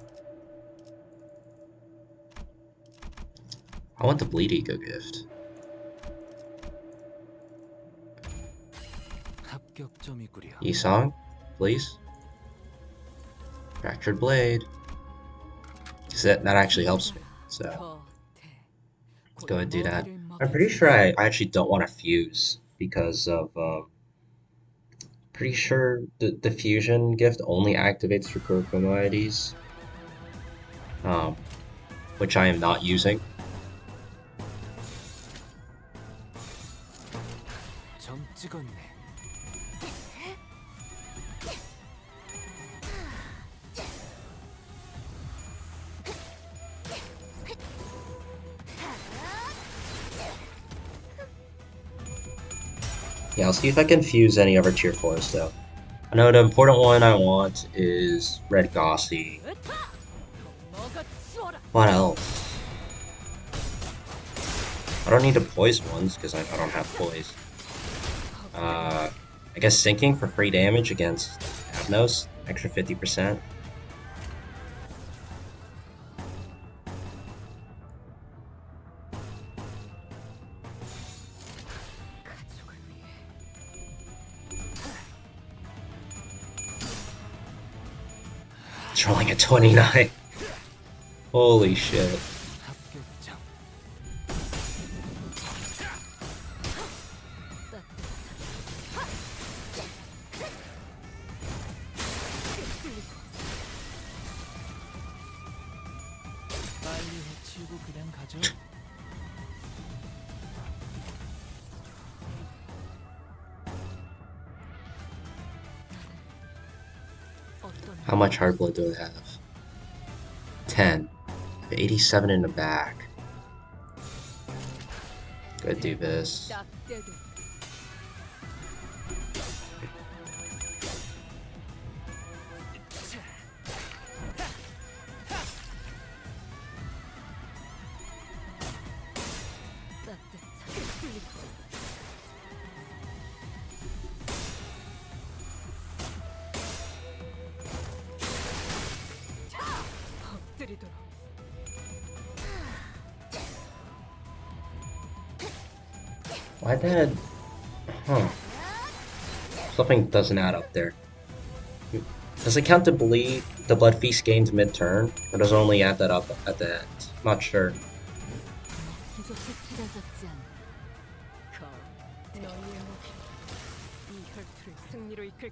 I want the Bleed Eco gift. 합격점이구려. Esong, please. Fractured Blade. 'Cause that actually helps me, so let's go ahead and do that. I'm pretty sure I actually don't want to fuse because of pretty sure the fusion gift only activates for Kurokuma IDs, which I am not using. 점 찍었네. Yeah, I'll see if I can fuse any other tier 4s though. I know the important one I want is Red Gossy. 너가 치워라. What else? I don't need the poise ones because I don't have poise. I guess sinking for free damage against Abnos, extra 50%. 가족을 위해 It's rolling at 29. Holy shit. 합격점. 빨리 해치우고 그냥 가죠. 어떤 How much hard blood do I have? 10. I have 87 in the back. Good do this. 딱 때도 따뜻한 때리더라. Why that? Huh. Something doesn't add up there. Does it count the blood feast gained mid-turn? Or does it only add that up at the end? Not sure. 기적이 사라졌지 않아. 가. 너희의 목표. 이 혈투를 승리로 이끌.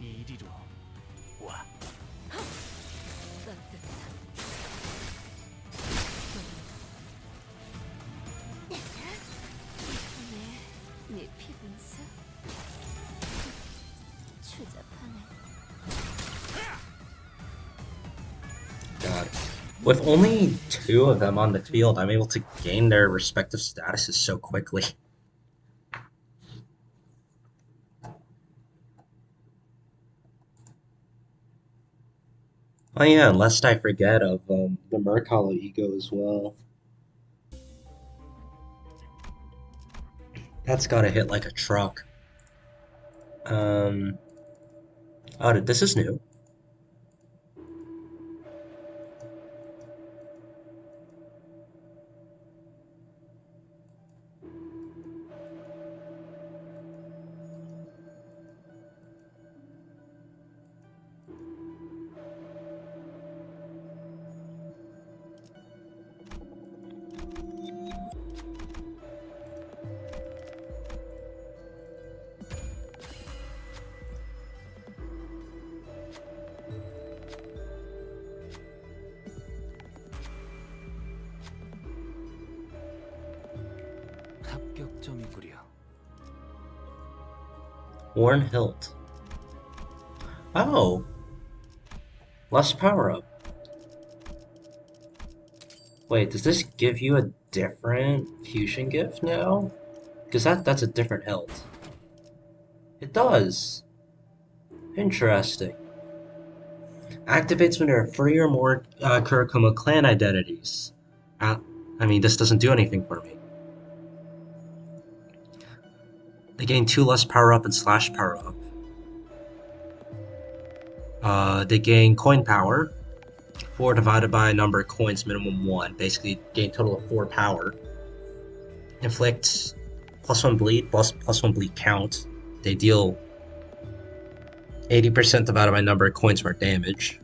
이리로 와. 따뜻한. 네 피분수. 추잡하네. God. With only 2 of them on the field, I'm able to gain their respective statuses so quickly. Oh yeah, and lest I forget of the Mercalo ego as well. That's gotta hit like a truck. Oh, this is new. 합격점이구려. Worn hilt. Oh, less power up. Wait, does this give you a different fusion gift now? Because that's a different hilt. It does. Interesting. Activates when there are 3 or more Kurokuma clan identities. I mean, this doesn't do anything for me. They gain 2 less power up and slash power up. They gain coin power. 4 divided by a number of coins, minimum 1. Basically, gain total of 4 power. Inflict +1 bleed, +1 bleed count. They deal 80% divided by number of coins worth damage.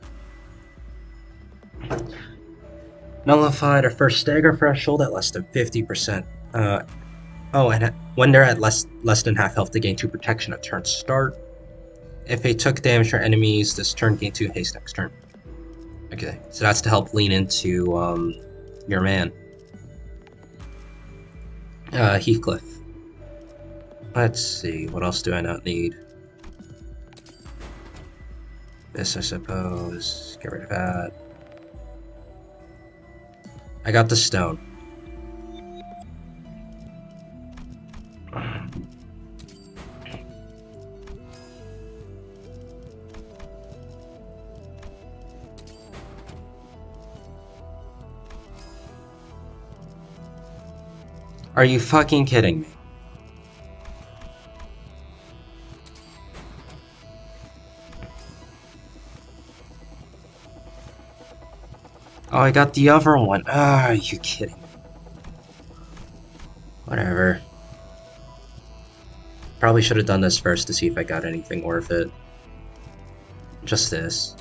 Nullify their first stagger threshold at less than 50%. And when they're at less than half health, they gain 2 protection at turn start. If they took damage from enemies, this turn gain 2 haste next turn. Okay, so that's to help lean into your man. Heathcliff. Let's see, what else do I not need? This, I suppose. Get rid of that. I got the stone. Are you fucking kidding me? Oh, I got the other one. Ah, are you kidding me? Whatever. Probably should have done this first to see if I got anything worth it. Just this.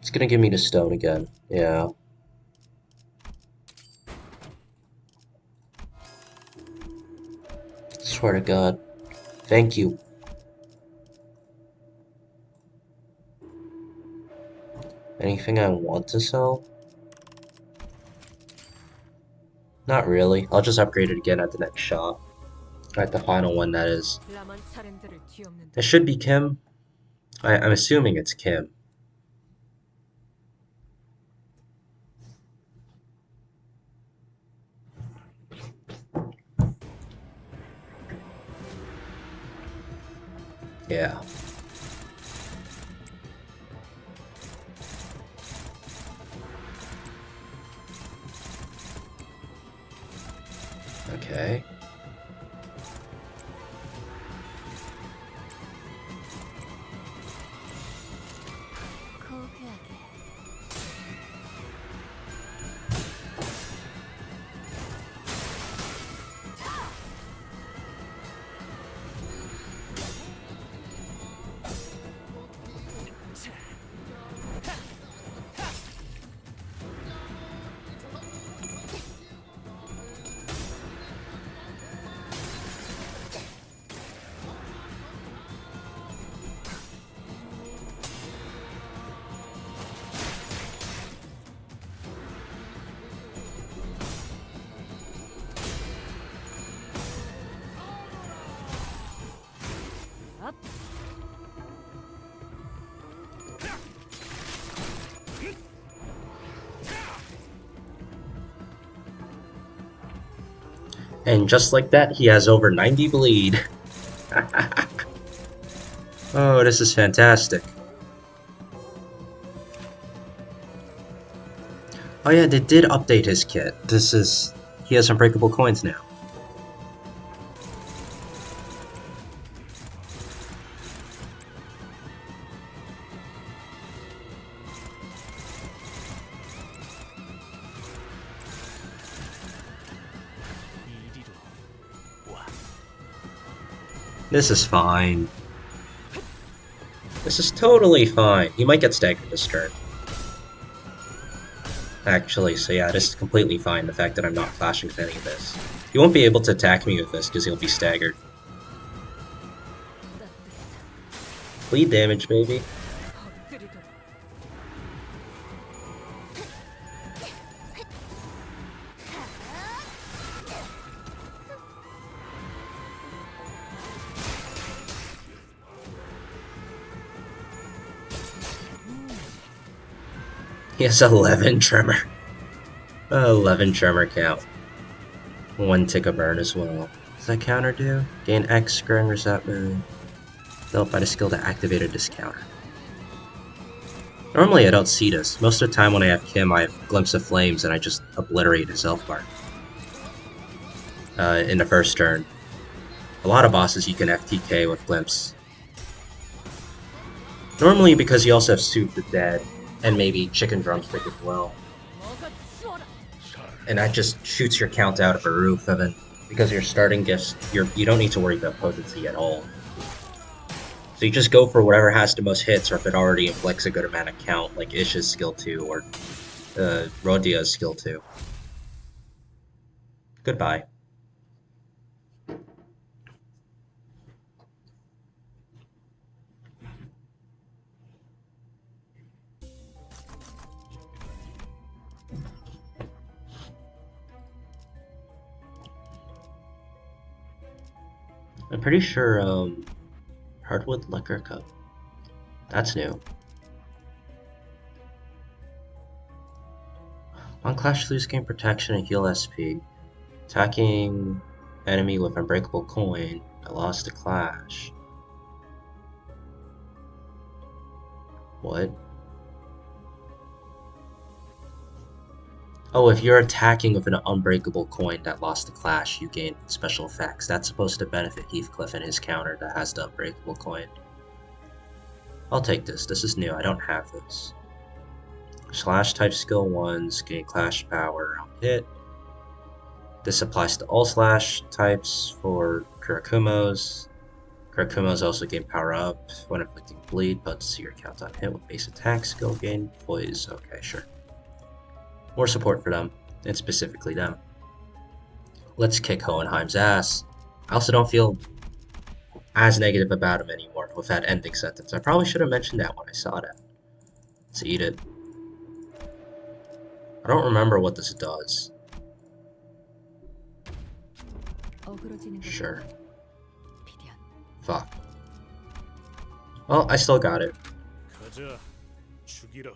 It's gonna give me the stone again. Yeah. Swear to God. Thank you. Anything I want to sell? Not really. I'll just upgrade it again at the next shop. At the final one, that is. 라만 차량들을 뒤엎는다. It should be Kim. I'm assuming it's Kim. Yeah. Okay. 고귀하게. And just like that, he has over 90 bleed. Oh, this is fantastic. Oh yeah, they did update his kit. He has unbreakable coins now. 이리로 와. This is fine. This is totally fine. He might get staggered this turn. Actually, so yeah, this is completely fine, the fact that I'm not flashing with any of this. He won't be able to attack me with this because he'll be staggered. Bleed damage, baby. 엎드리도록. He has 11 tremor. 11 tremor count. 1 tick of burn as well. Does that counter do? Gain X growing resentment. Developed by the skill to activate a discounter. Normally I don't see this. Most of the time when I have Kim, I have Glimpse of Flames and I just obliterate his health bar. In the first turn. A lot of bosses you can FTK with Glimpse. Normally because you also have Soothe the Dead, and maybe Chicken Drumstick as well. 뭐가 치워라. And that just shoots your count out of a roof, Evan. Because your starting gifts, you don't need to worry about potency at all. So you just go for whatever has the most hits, or if it already inflicts a good amount of count, like Ish's skill 2, or Rodia's skill 2. Goodbye. I'm pretty sure, Hardwood Liquor Cup. That's new. On Clash, lose gain protection and heal SP. Attacking enemy with Unbreakable Coin. I lost the Clash. What? Oh, if you're attacking with an Unbreakable Coin that lost the Clash, you gain special effects. That's supposed to benefit Heathcliff and his counter that has the Unbreakable Coin. I'll take this. This is new. I don't have this. Slash type skill 1s gain Clash power on hit. This applies to all slash types for Kurakumos. Kurakumos also gain power up when inflicting bleed, but see your count on hit with base attack skill gain. Poise. Okay, sure. More support for them, and specifically them. Let's kick Hohenheim's ass. I also don't feel as negative about him anymore with that ending sentence. I probably should have mentioned that when I saw that. Let's eat it. I don't remember what this does. Sure. Fuck. Well, I still got it. 가자. 죽이라.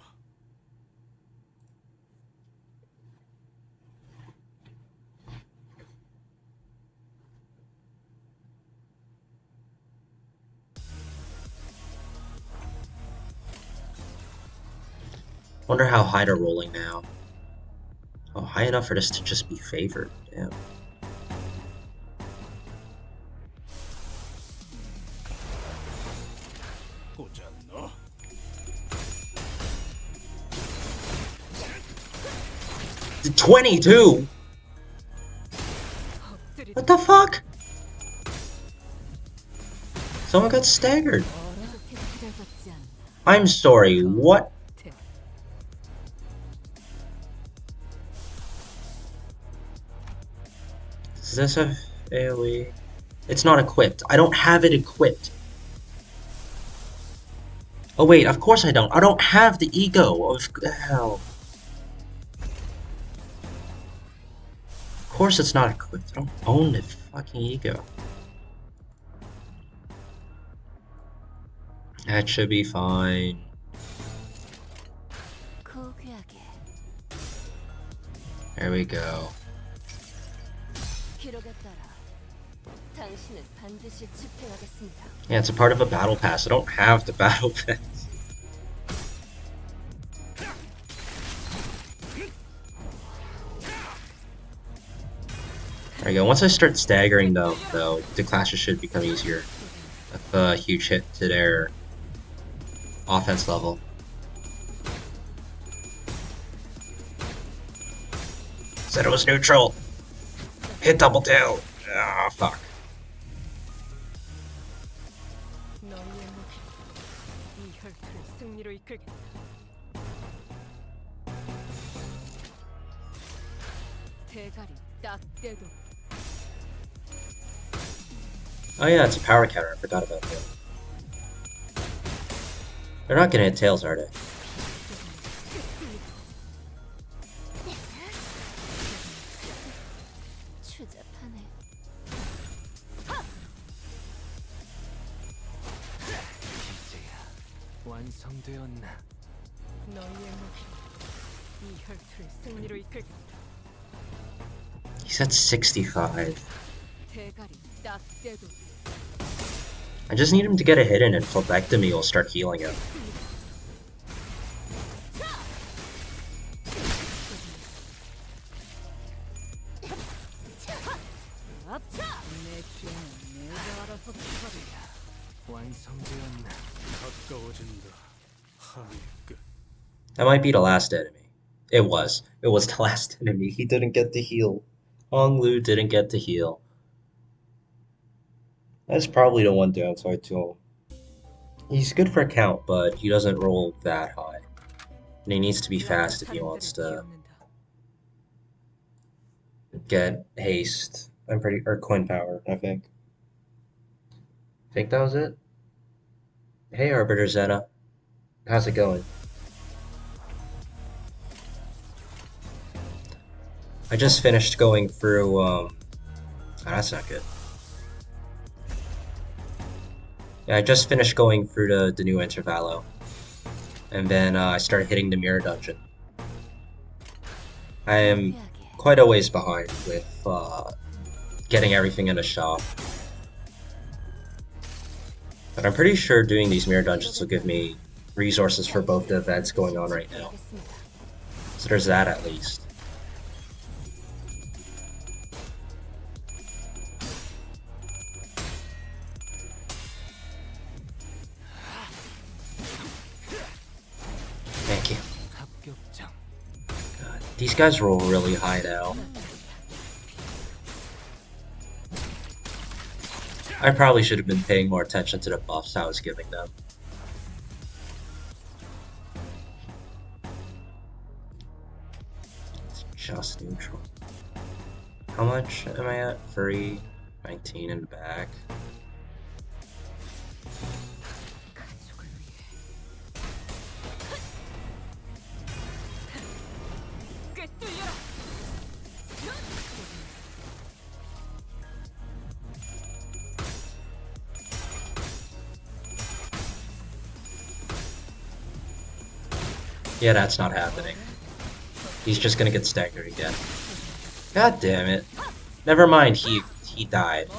Wonder how high they're rolling now. Oh, high enough for this to just be favored. Damn. 꽂았노? 22? What the fuck? Someone got staggered. 그렇게 기다렸지 않나. I'm sorry, what? Does this have AoE? It's not equipped. I don't have it equipped. Oh wait, of course I don't. I don't have the ego of hell. Of course it's not equipped. I don't own the fucking ego. That should be fine. 고귀하게 There we go. 기록에 따라 당신은 반드시 집행하겠습니다. Yeah, it's a part of a battle pass. I don't have the battle pass. There we go. Once I start staggering though, the clashes should become easier. That's a huge hit to their offense level. Said it was neutral. Hit double tail. Ah, fuck. 너희의 목이 이 혈투를 승리로 이끌겠다. 대가리 딱 떼도 Oh yeah, it's a power counter. I forgot about that. They're not gonna hit tails, are they? 추잡하네. 이제야 완성되었나? 너희의 목이 이 혈투를 승리로 이끌겠다. He's at 65. 대가리 딱 떼도 I just need him to get a hit in and Phobectomy will start healing him. 내 죄는 내가 알아서 처리야. 완성되었나? 가까워진다. 항의 끝. That might be the last enemy. It was. It was the last enemy. He didn't get to heal. Hong Lu didn't get to heal. That's probably the one downside to him. He's good for count, but he doesn't roll that high. And he needs to be fast if he wants to get haste. I'm pretty, or coin power, I think. I think that was it. Hey Arbiter Zeta. How's it going? I just finished going through, oh, that's not good. Yeah, I just finished going through the new Intervallo. And then I started hitting the Mirror Dungeon. I am quite a ways behind with getting everything in the shop. But I'm pretty sure doing these Mirror Dungeons will give me resources for both the events going on right now. So there's that at least. Thank you. 합격장. God, these guys roll really high now. I probably should have been paying more attention to the buffs I was giving them. It's just neutral. How much am I at? 3, 19 in the back. 가족을 위해 꿰뚫려라. Yeah, that's not happening. He's just gonna get staggered again. God damn it. Never mind, he died.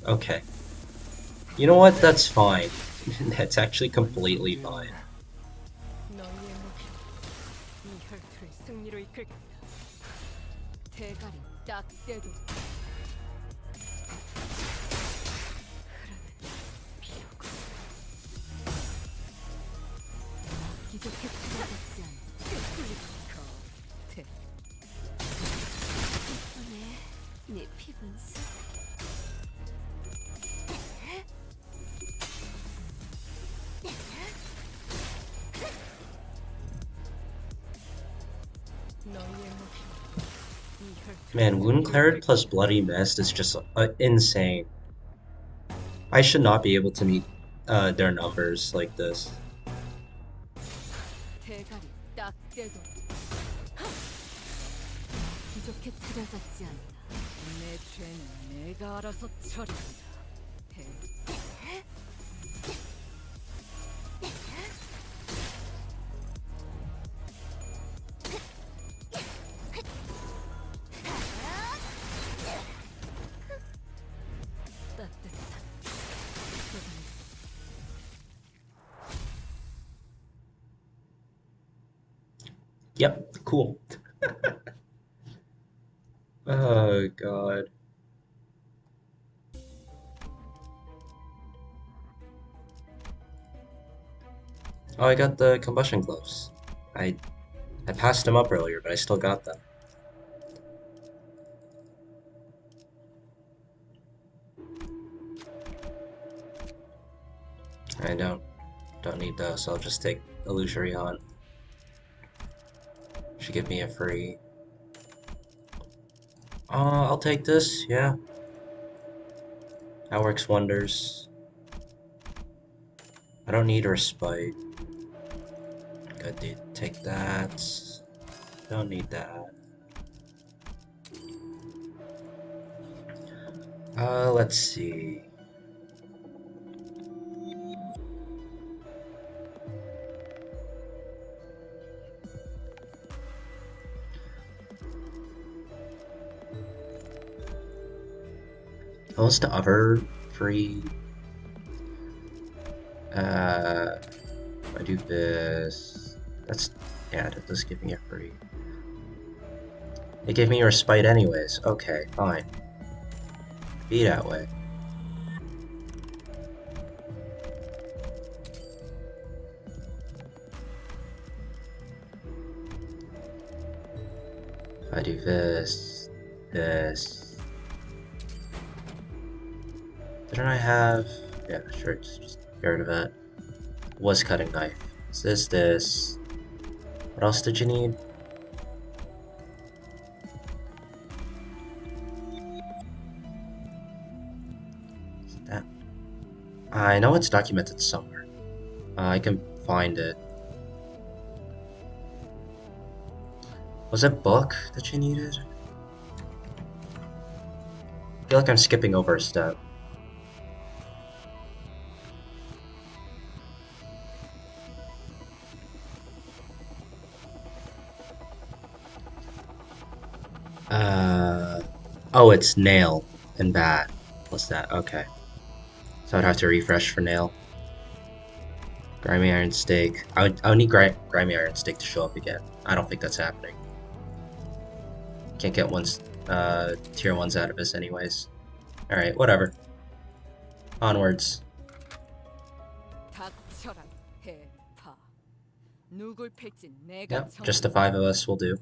Okay. You know what? That's fine. That's actually completely fine. 너희의 목이 그 대가리 딱 떼도 비오고 기적해 찾아갔지 않아. 대 이번에 네 피분수. 너의 목표 이 혈투 Man, Wound Cleric plus Bloody Mist is just insane. I should not be able to meet their numbers like this. 대가리 딱 떼도 기적해 찾아갔지 않아. 내 죄는 내가 알아서 처리한다. 대 따뜻한 Yep, cool. Oh god. Oh, I got the combustion gloves. I passed them up earlier, but I still got them. I don't need those, so I'll just take Illusory on. Should give me a free. I'll take this, yeah. That works wonders. I don't need Respite. Good, dude. Take that. Don't need that. Let's see. What's the other free? I do this. That's, yeah, that does give me a free. It gave me a Respite anyways. Okay, fine. Be that way. I do this. Didn't I have... Yeah, sure, just get rid of that. Was cutting knife. Is this? What else did you need? Is it that? I know it's documented somewhere. I can find it. Was it book that you needed? I feel like I'm skipping over a step. Oh, it's nail and bat. What's that? Okay. So I'd have to refresh for nail. Grimy Iron Stake. I would need Grimy Iron Stake to show up again. I don't think that's happening. Can't get tier 1s out of this anyways. Alright, whatever. Onwards. 닥쳐라 해파. 누굴 팰진 내가 Yep, just the 5 of us will do.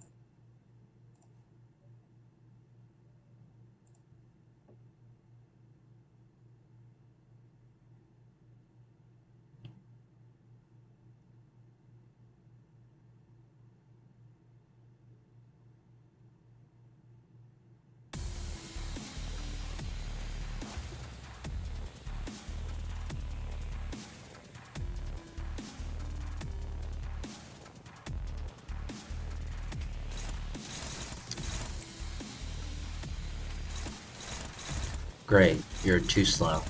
Great, you're too slow.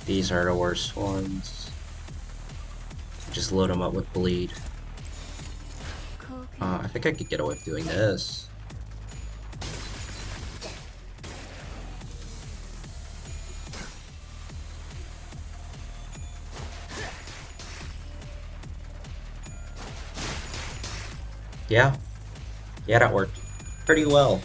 These are the worst ones. Just load them up with bleed. I think I could get away with doing this. Yeah, yeah, that worked pretty well.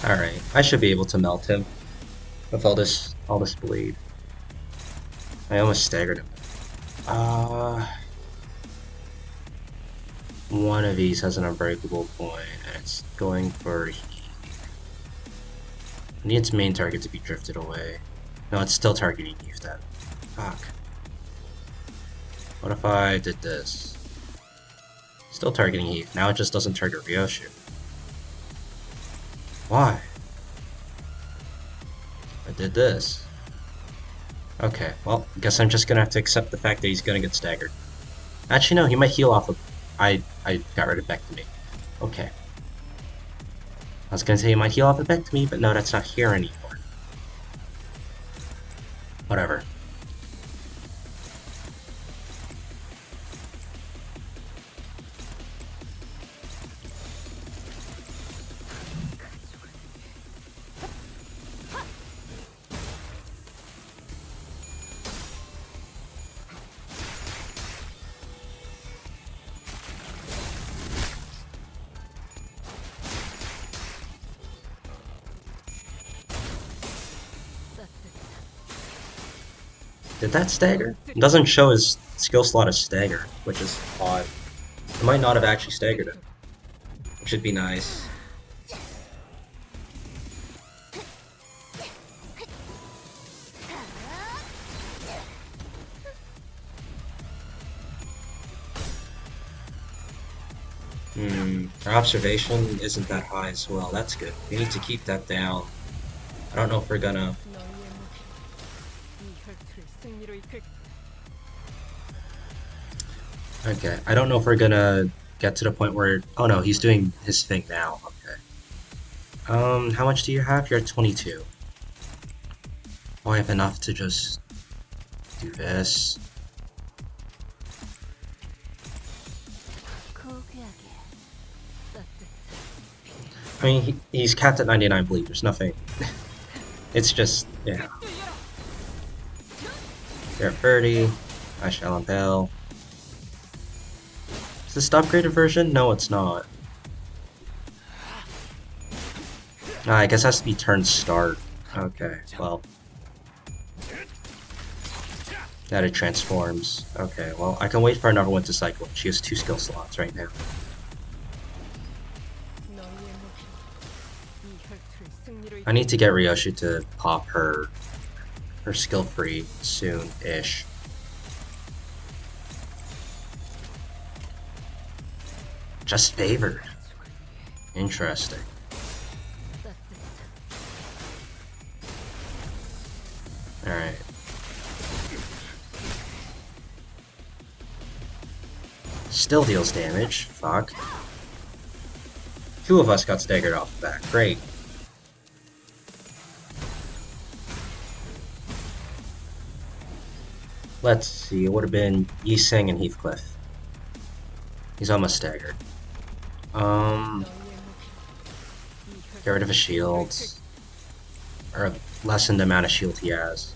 Alright, I should be able to melt him with all this bleed. I almost staggered him. One of these has an unbreakable point, and it's going for heat. I need its main target to be drifted away. No, it's still targeting Eve then. Fuck. What if I did this? Still targeting Eve. Now it just doesn't target Ryoshu. Why? I did this. Okay, well, guess I'm just gonna have to accept the fact that he's gonna get staggered. Actually, no, he might heal off of... I got rid of back to me. Okay. I was gonna say he might heal off of back to me, but no, that's not here anymore. Whatever. Did that stagger? It doesn't show his skill slot as stagger, which is odd. It might not have actually staggered him, which would be nice. Our observation isn't that high as well. That's good. We need to keep that down. I don't know if we're gonna... Okay, I don't know if we're gonna get to the point where... Oh no, he's doing his thing now. Okay. How much do you have? You're at 22. Oh, I have enough to just do this. I mean, he's capped at 99 bleed. There's nothing. It's just, yeah. They're at 30. I shall impale. Is this the upgraded version? No, it's not. I guess it has to be turn start. Okay, well. That it transforms. Okay, well, I can wait for another one to cycle. She has 2 skill slots right now. I need to get Ryoshu to pop her skill free soon-ish. Just favored. Interesting. Alright. Still deals damage. Fuck. 2 of us got staggered off the back. Great. Let's see, it would have been Yiseng and Heathcliff. He's almost staggered. Get rid of his shield. Or lessen the amount of shield he has.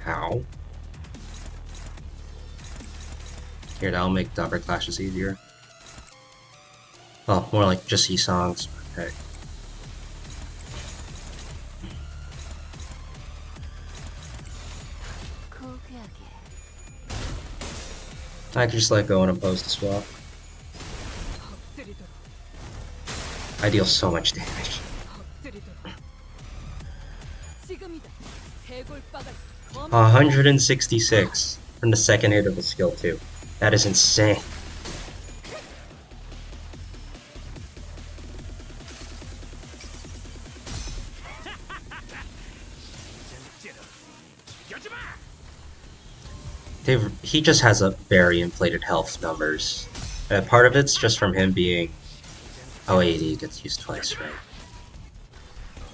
How? Here, that'll make the upper clashes easier. Oh, more like just Yi-Songs. Okay. I could just let go and oppose the swap. I deal so much damage. 166 from the second hit of the skill 2. That is insane. He just has a very inflated health numbers. Part of it's just from him being... Oh, AD gets used twice, right?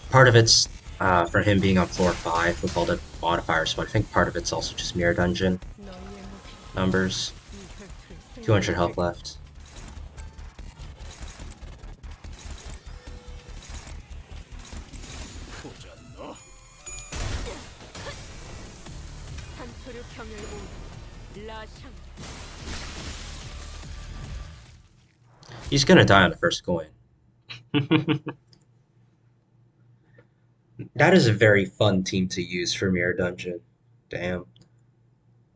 Part of it's for him being on floor 5 with all the modifiers, but I think part of it's also just Mirror Dungeon. numbers. 200 health left. 보자 너. 산소류 경혈 라샹. He's gonna die on the first coin. That is a very fun team to use for Mirror Dungeon. Damn.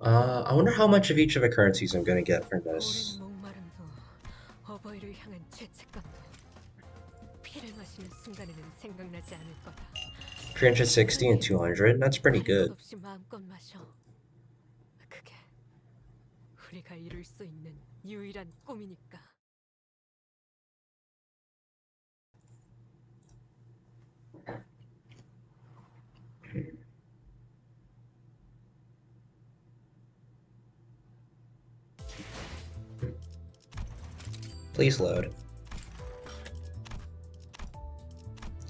I wonder how much of each of the currencies I'm gonna get from this. 오랜 목마름도 어버이를 향한 죄책감도 피를 마시는 순간에는 생각나지 않을 거다. 360 and 200? That's pretty good. 없이 마음껏 마셔. 그게 우리가 이룰 수 있는 유일한 꿈이니까. Please load.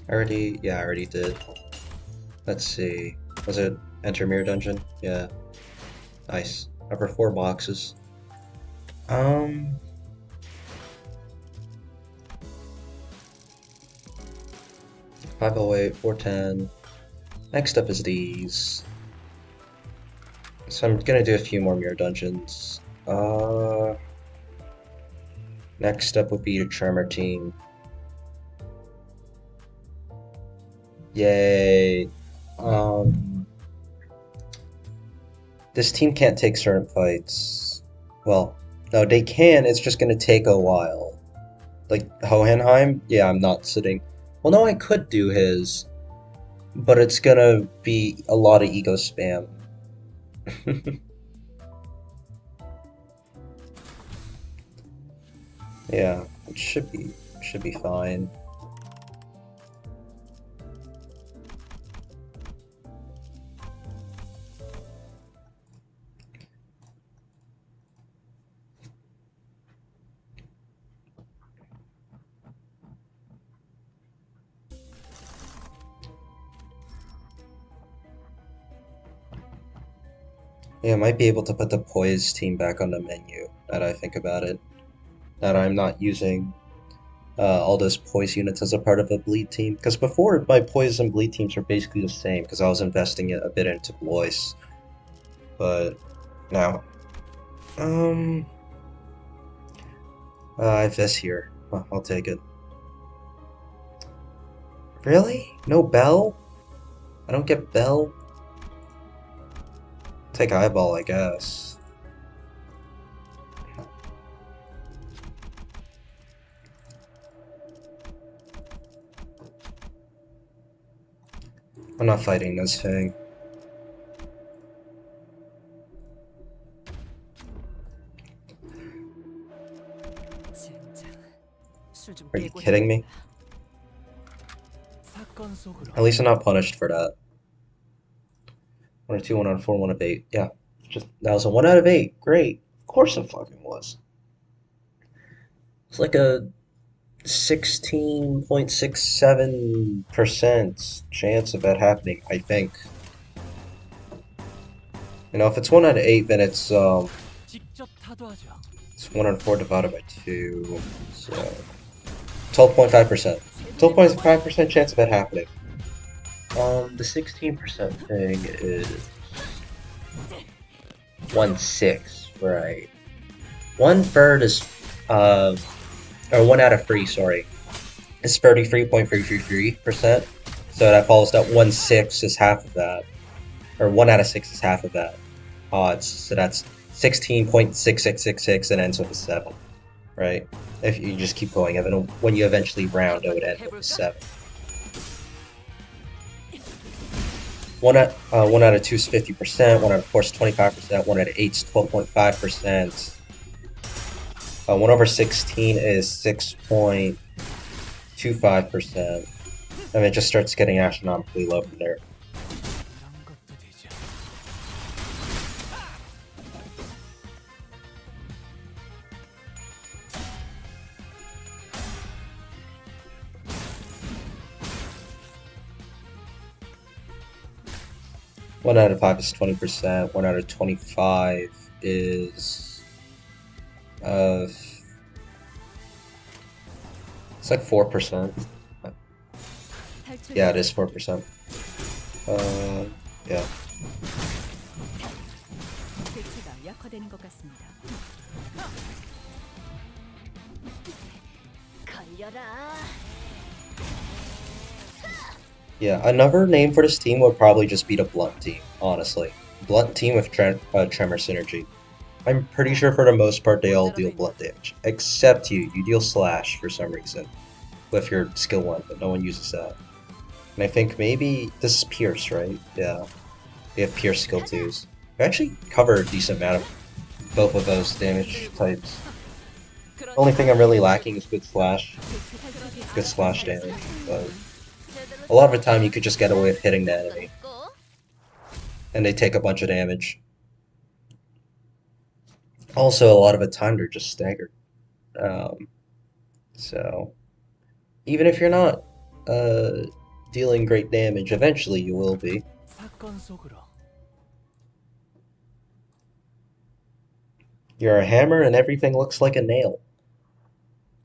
I already did. Let's see. Was it Enter Mirror Dungeon? Yeah. Nice. Upper 4 boxes. 508, 410. Next up is these. So I'm gonna do a few more Mirror Dungeons. Next up would be the Charmer team. Yay. This team can't take certain fights. Well, no, they can, it's just gonna take a while. Like, Hohenheim? Yeah, I'm not sitting. Well, no, I could do his, but it's gonna be a lot of ego spam. Yeah, it should be fine. Yeah, I might be able to put the Poise team back on the menu, now that I think about it. Now that I'm not using all those Poise units as a part of a Bleed team. Because before, my Poise and Bleed teams were basically the same, because I was investing a bit into Blois. But, now. I have this here. I'll take it. Really? No Bell? I don't get Bell? Take Eyeball, I guess. I'm not fighting this thing. Are you kidding me? At least I'm not punished for that. 1 out of 2, 1 out of 4, 1 out of 8. Yeah, that was a 1 out of 8. Great. Of course it fucking was. It's like a 16.67% chance of that happening, I think. You know, if it's 1 out of 8, then it's 1 out of 4 divided by 2, so 12.5%. 12.5% chance of that happening. The 16% thing is 1/6, right? 1/3 is or 1 out of 3, sorry, is 33.333%. So that follows that 1/6 is half of that, or 1 out of 6 is half of that odds. So that's 16.6666 and ends with a 7, right? If you just keep going, even when you eventually round, it would end with a 7. 1 out of 2 is 50%, 1 out of 4 is 25%, 1 out of 8 is 12.5%. 1 over 16 is 6.25%. And it just starts getting astronomically low from there. One out of 5 is 20%, 1 out of 25 is uh it's like 4%. Yeah, it is 4%. Yeah. 대체가 약화되는 것 같습니다. 걸려라. Yeah, another name for this team would probably just be the Blunt team, honestly. Blunt team with Tremor synergy. I'm pretty sure for the most part they all deal blunt damage. Except you. You deal slash for some reason. With your skill 1, but no one uses that. And I think maybe this is Pierce, right? Yeah. They have Pierce skill 2s. We actually cover a decent amount of both of those damage types. The only thing I'm really lacking is good slash. Good slash damage, but a lot of the time you could just get away with hitting the enemy. And they take a bunch of damage. Also, a lot of the time they're just staggered. So, even if you're not dealing great damage, eventually you will be. 사건 속으로. You're a hammer and everything looks like a nail.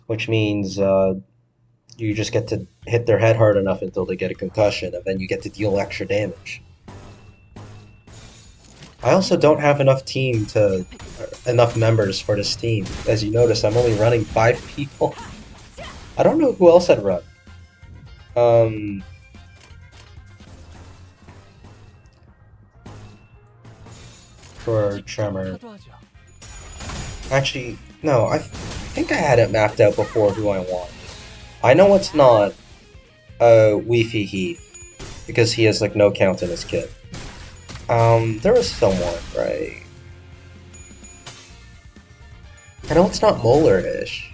Which means you just get to hit their head hard enough until they get a concussion, and then you get to deal extra damage. I also don't have enough enough members for this team. As you notice, I'm only running 5 people. I don't know who else I'd run. For Tremor. 파도하죠. Actually, no, I think I had it mapped out before who I want. I know it's not Weefy Heath, because he has like no count in his kit. There was someone, right? I know it's not Molar-ish.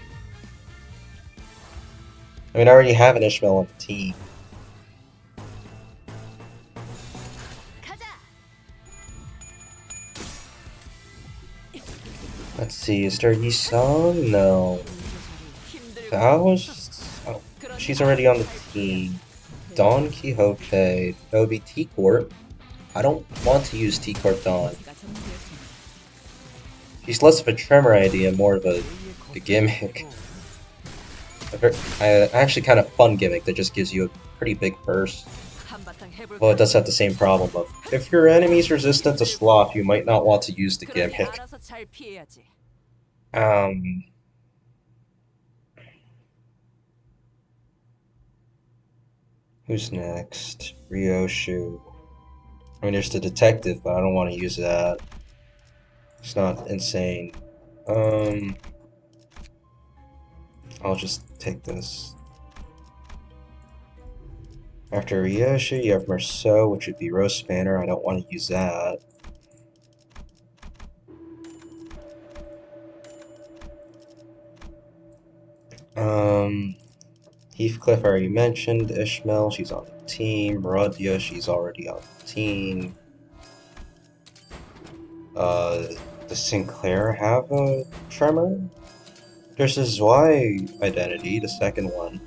I mean, I already have an Ishmael on the team. Let's see, is there Yisung? No. That was... Oh, she's already on the team. Don Quixote. That would be T-Corp. I don't want to use T-Corp Dawn. She's less of a Tremor idea, more of a gimmick. Actually kind of fun gimmick that just gives you a pretty big burst. Well, it does have the same problem of, if your enemy's resistant to sloth, you might not want to use the gimmick. Who's next? Ryoshu. I mean, there's the detective, but I don't want to use that. It's not insane. I'll just take this. After Ryoshu, you have Merceau, which would be Rose Spanner. I don't want to use that. Heathcliff I already mentioned. Ishmael, she's on the team. Maradia, she's already on the team. Does Sinclair have a Tremor? There's a Zwei identity, the second one.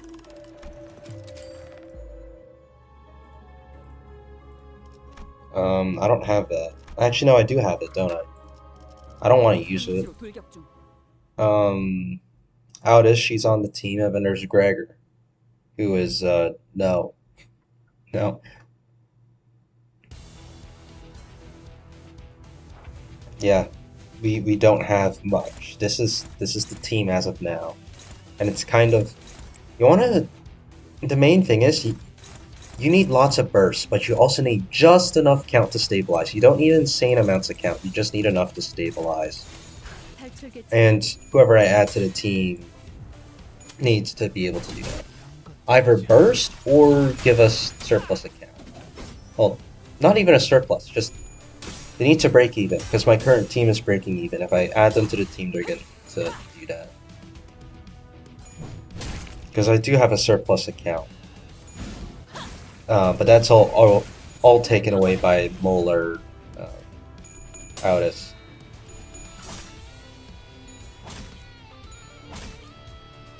I don't have that. Actually, no, I do have it, don't I? I don't want to use it. Aldis, she's on the team, and then there's Gregor, who is, no. No. Yeah, we don't have much. This is the team as of now. And it's kind of, the main thing is, you need lots of bursts, but you also need just enough count to stabilize. You don't need insane amounts of count, you just need enough to stabilize. And whoever I add to the team needs to be able to do that. Either burst or give us surplus of count. Well, not even a surplus, just they need to break even, because my current team is breaking even. If I add them to the team, they're going to do that. Because I do have a surplus account. But that's all taken away by Molar Aldis.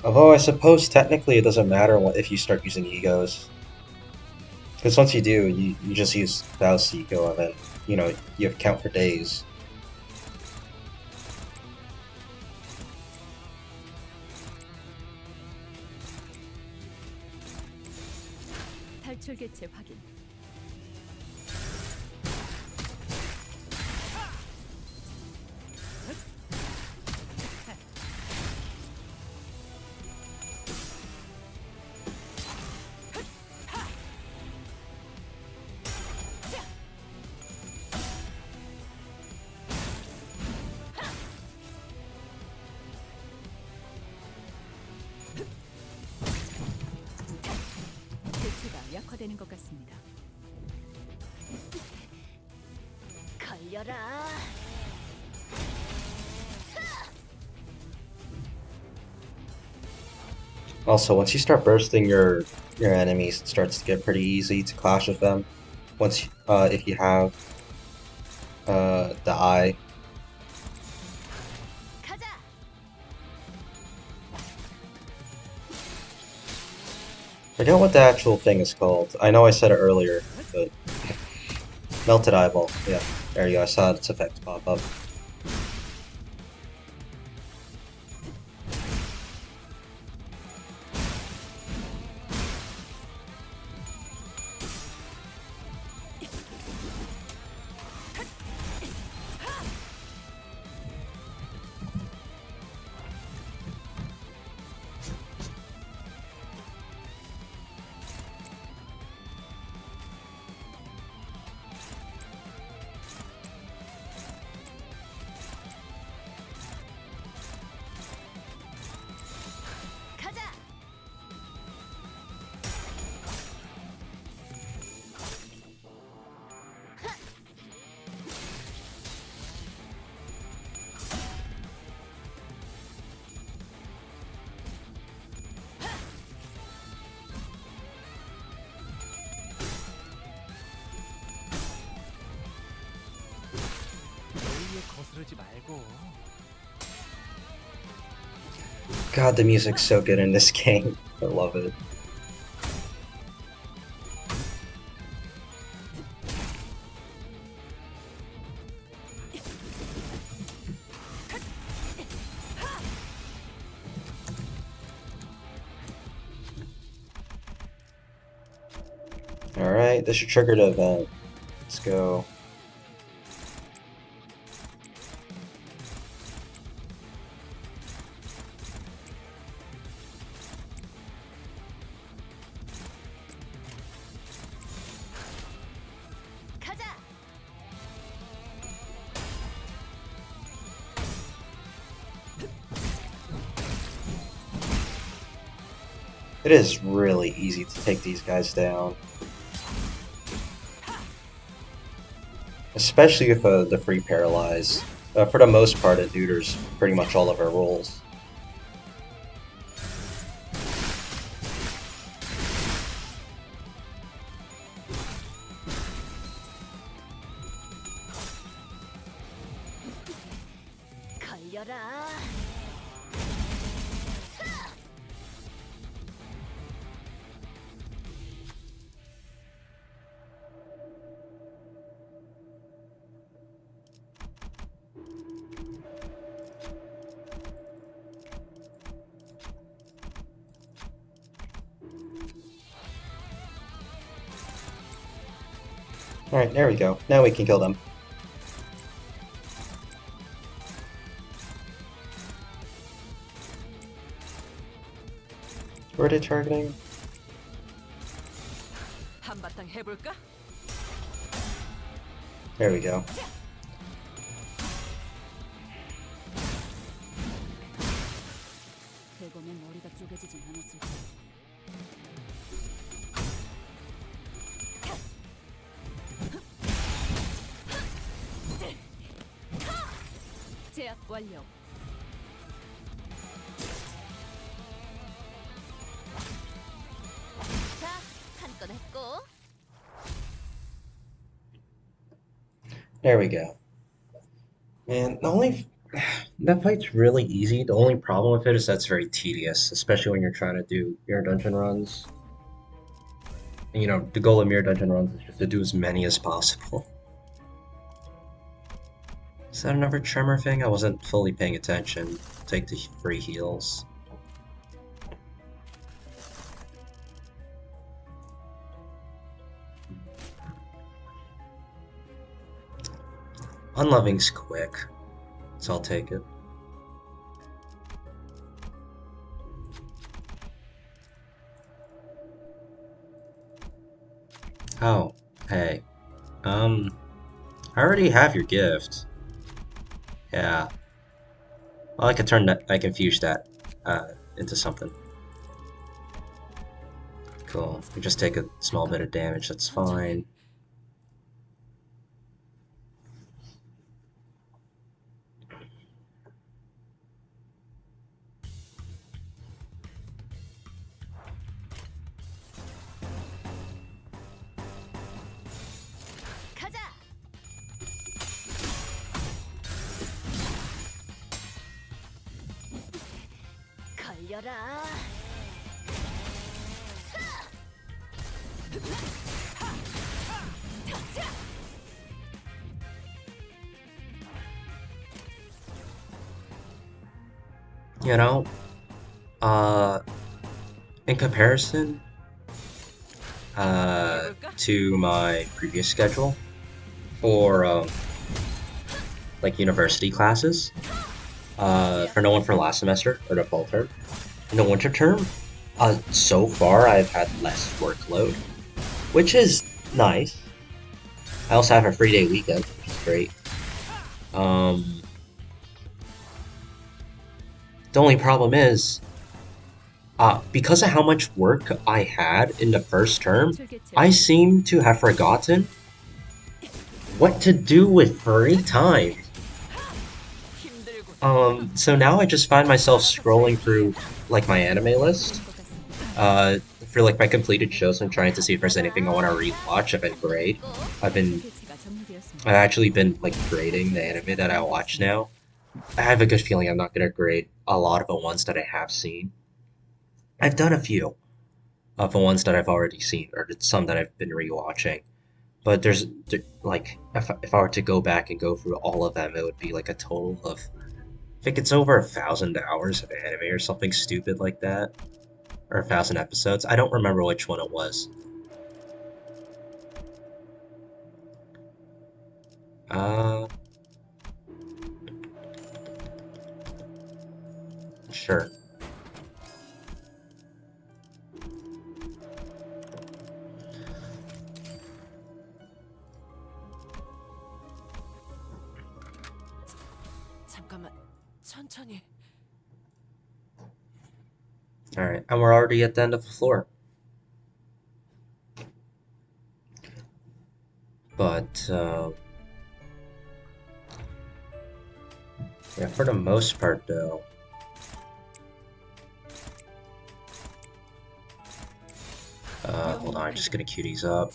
Although I suppose technically it doesn't matter if you start using egos. Because once you do, you just use Faust ego and then, you have count for days. 대출 개체 확인. 대체가 약화되는 것 같습니다. 걸려라. Also, once you start bursting your enemies, it starts to get pretty easy to clash with them. Once if you have the eye. 가자. Forget what the actual thing is called. I know I said it earlier, but melted eyeball. Yeah, there you go. I saw its effect pop up. 가자. 여기에 거스르지 말고. God, the music's so good in this game. I love it. Alright, this should trigger the event. Let's go. 가자. It is really easy to take these guys down. Especially with the free paralyze. For the most part, it neuters pretty much all of our rolls. 걸려라. Alright, there we go. Now we can kill them. Where are they targeting? 한바탕 해볼까? There we go. 대검의 머리가 쪼개지진 않았을 거야. 제압 완료. 자, 한 건 했고. There we go. Man, the only that fight's really easy. The only problem with it is that's very tedious, especially when you're trying to do mirror dungeon runs. And, you know, the goal of mirror dungeon runs is just to do as many as possible. Is that another tremor thing? I wasn't fully paying attention. Take the free heals. Unloving's quick, so I'll take it. Oh, hey. I already have your gift. Yeah. Well, I can fuse that, into something. Cool. We just take a small bit of damage, that's fine. 가자. 걸려라. You know, uh, in comparison, to my previous schedule for, like university classes, for no one for last semester or the fall term, in the winter term, so far I've had less workload, which is nice. I also have a 3-day weekend, which is great. The only problem is, because of how much work I had in the first term, I seem to have forgotten what to do with free time. So now I just find myself scrolling through, like, my anime list, for, like, my completed shows. I'm trying to see if there's anything I want to rewatch if I grade. I've actually been, like, grading the anime that I watch now. I have a good feeling I'm not gonna grade a lot of the ones that I have seen. I've done a few of the ones that I've already seen, or some that I've been rewatching. But like, if I were to go back and go through all of them, it would be like a total of, I think it's over 1,000 hours of anime or something stupid like that, or 1,000 episodes. I don't remember which one it was. Sure. 잠깐만, 천천히. Alright, and we're already at the end of the floor. But, yeah, for the most part, though, hold on, I'm just gonna queue these up.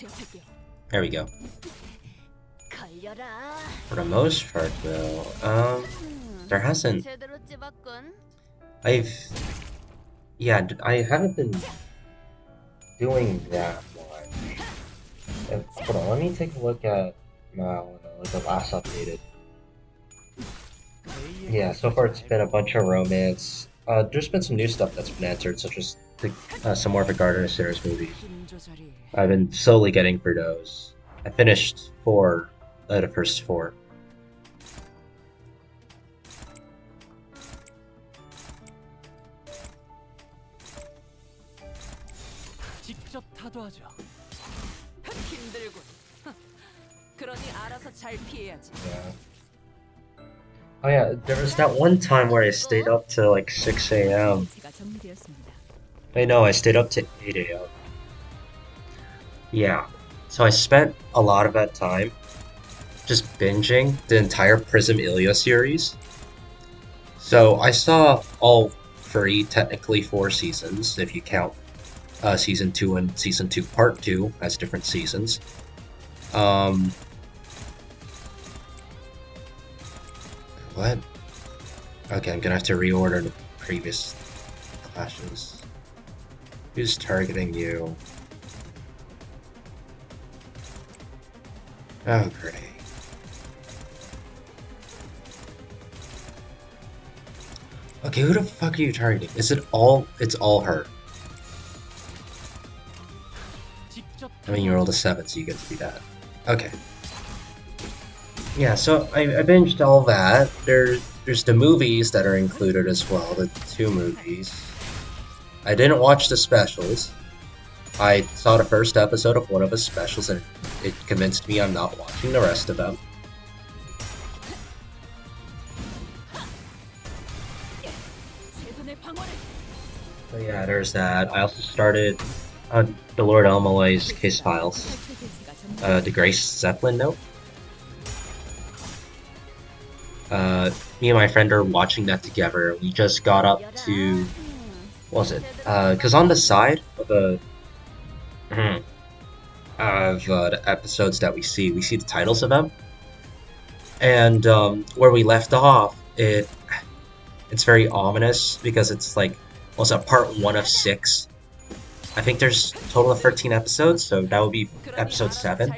There we go. 걸려라. For the most part, though, there hasn't. 제대로 찝었군. I haven't been doing that much. Hold on, let me take a look at like the last updated. Yeah, so far it's been a bunch of romance. There's been some new stuff that's been answered, such as some more of the Garden of Series movies. 힘 조절이. I've been slowly getting through those. I finished the first 4. 직접 타도하죠. 힘들군. 그러니 알아서 잘 피해야지. Yeah. Oh yeah, there was that one time where I stayed up to like 6 a.m. Wait, no, I stayed up to 8 a.m. Yeah, so I spent a lot of that time just binging the entire Prism Ilia series. So I saw all 3, technically 4 seasons, if you count Season 2 and Season 2 Part 2 as different seasons. What? Okay, I'm gonna have to reorder the previous clashes. Who's targeting you? Oh, great. Okay, who the fuck are you targeting? Is it all? It's all her. I mean, you rolled a 7, so you get to do that. Okay. Yeah, so I binged all that. There's the movies that are included as well, the two movies. I didn't watch the specials. I saw the first episode of one of the specials and it convinced me I'm not watching the rest of them. So yeah, there's that. I also started the Lord Elmaloy's Case Files, the Grace Zeppelin note. Me and my friend are watching that together. We just got up to, what was it? Because on the side of the the episodes that we see the titles of them, and where we left off, it's very ominous because it's like, was a part 1 of 6. I think there's a total of 13 episodes, so that would be episode 7.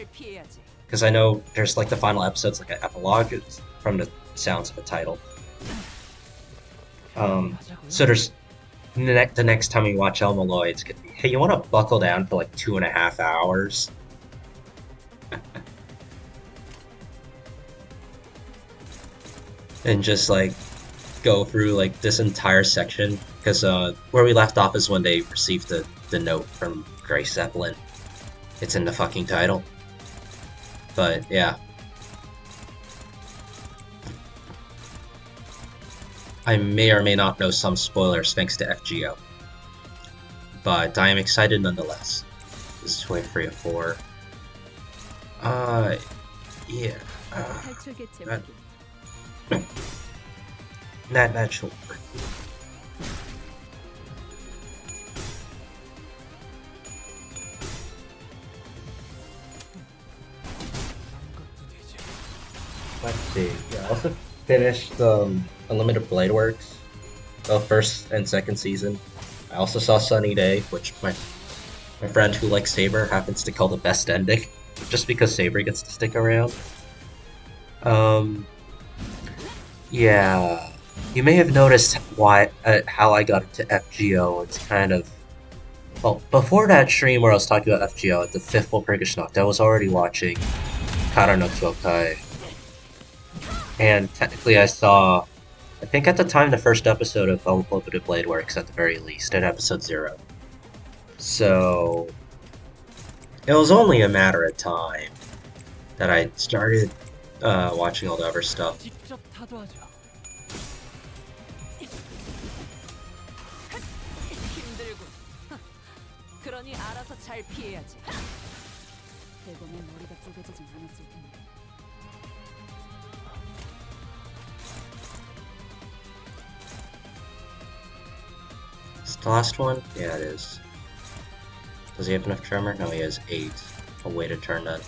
Because I know there's like the final episode's like an epilogue from the sounds of the title. So there's the next time we watch Elma Lloyd, it's gonna be, hey, you want to buckle down for like 2.5 hours? And just like go through like this entire section, because where we left off is when they received the note from Grace Zeppelin. It's in the fucking title. But yeah. I may or may not know some spoilers thanks to FGO. But I am excited nonetheless. This is 23 of 4. Yeah. That should work. Let's see. Yeah, I also finished Unlimited Blade Works, the first and second season. I also saw Sunny Day, which my friend who likes Saber happens to call the best ending, just because Saber gets to stick around. Yeah, you may have noticed how I got into FGO. It's kind of, well, before that stream where I was talking about FGO at the 5th full Prinkish Noct, I was already watching Kara no Kyokai. And technically I think at the time the first episode of Unlimited Blade Works at the very least, at episode 0. So it was only a matter of time that I started watching all the other stuff. Is the last one? Yeah, it is. Does he have enough tremor? No, he has 8. A way to turn that.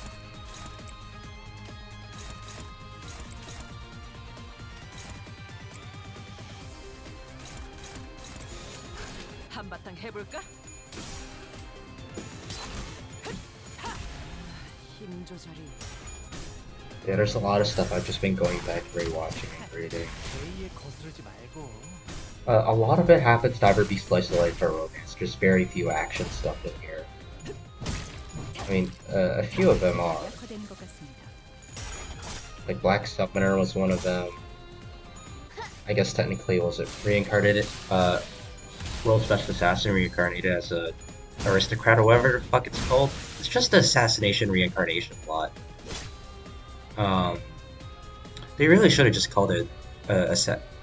한바탕 해볼까? 힘 조절이. Yeah, there's a lot of stuff I've just been going back, rewatching, and reading. A lot of it happens to either be slice of life or romance. There's very few action stuff in here. I mean, a few of them are. Like Black Summoner was one of them. I guess technically was it reincarnated, World Special Assassin reincarnated as a aristocrat or whatever the fuck it's called. It's just the assassination reincarnation plot. They really should have just called it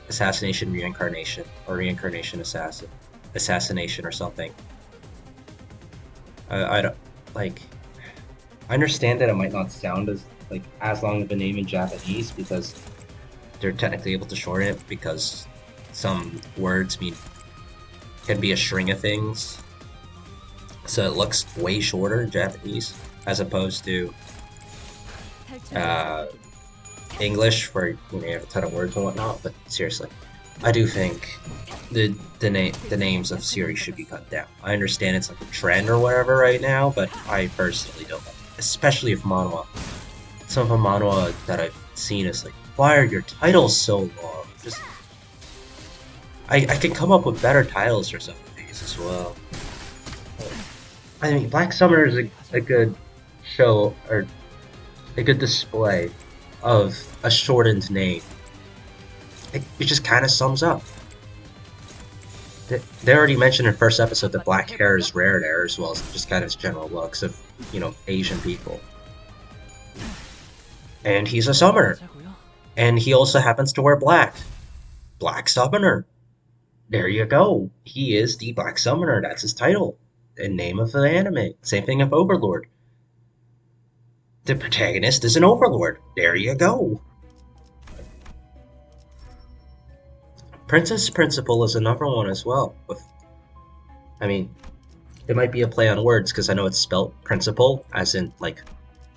assassination reincarnation or reincarnation assassination or something. I don't like. I understand that it might not sound as long of a name in Japanese because they're technically able to shorten it because some words can be a string of things, so it looks way shorter in Japanese as opposed to English, where you have a ton of words and whatnot. But seriously, I do think the names of series should be cut down. I understand it's like a trend or whatever right now, but I personally don't like it, especially if manhwa. Some of the manhwa that I've seen is like, why are your titles so long? Just I could come up with better titles for some of these as well. I mean, Black Summoner is a good show, or a good display of a shortened name. It just kind of sums up. They already mentioned in the first episode that black hair is rare there, as well as just kind of general looks of, Asian people. And he's a summoner. And he also happens to wear black. Black Summoner. There you go. He is the Black Summoner. That's his title. And name of the anime. Same thing of Overlord. The protagonist is an Overlord. There you go. Princess Principal is another one as well. It might be a play on words because I know it's spelled principal, as in, like,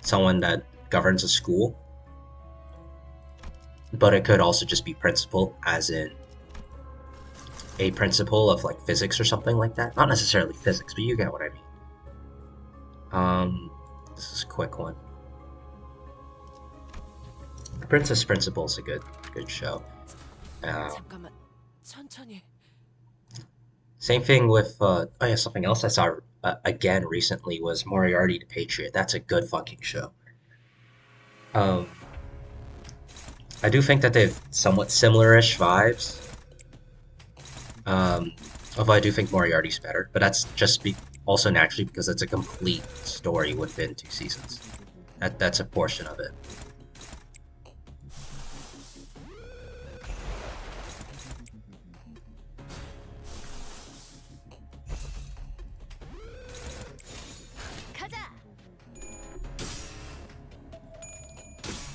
someone that governs a school. But it could also just be principal, as in a principle of, like, physics or something like that. Not necessarily physics, but you get what I mean. This is a quick one. Princess Principal is a good show. 잠깐만, 천천히. Same thing with, something else I saw again recently was Moriarty the Patriot. That's a good fucking show. I do think that they have somewhat similar-ish vibes. Although I do think Moriarty's better, but that's just also naturally because it's a complete story within 2 seasons. That's a portion of it.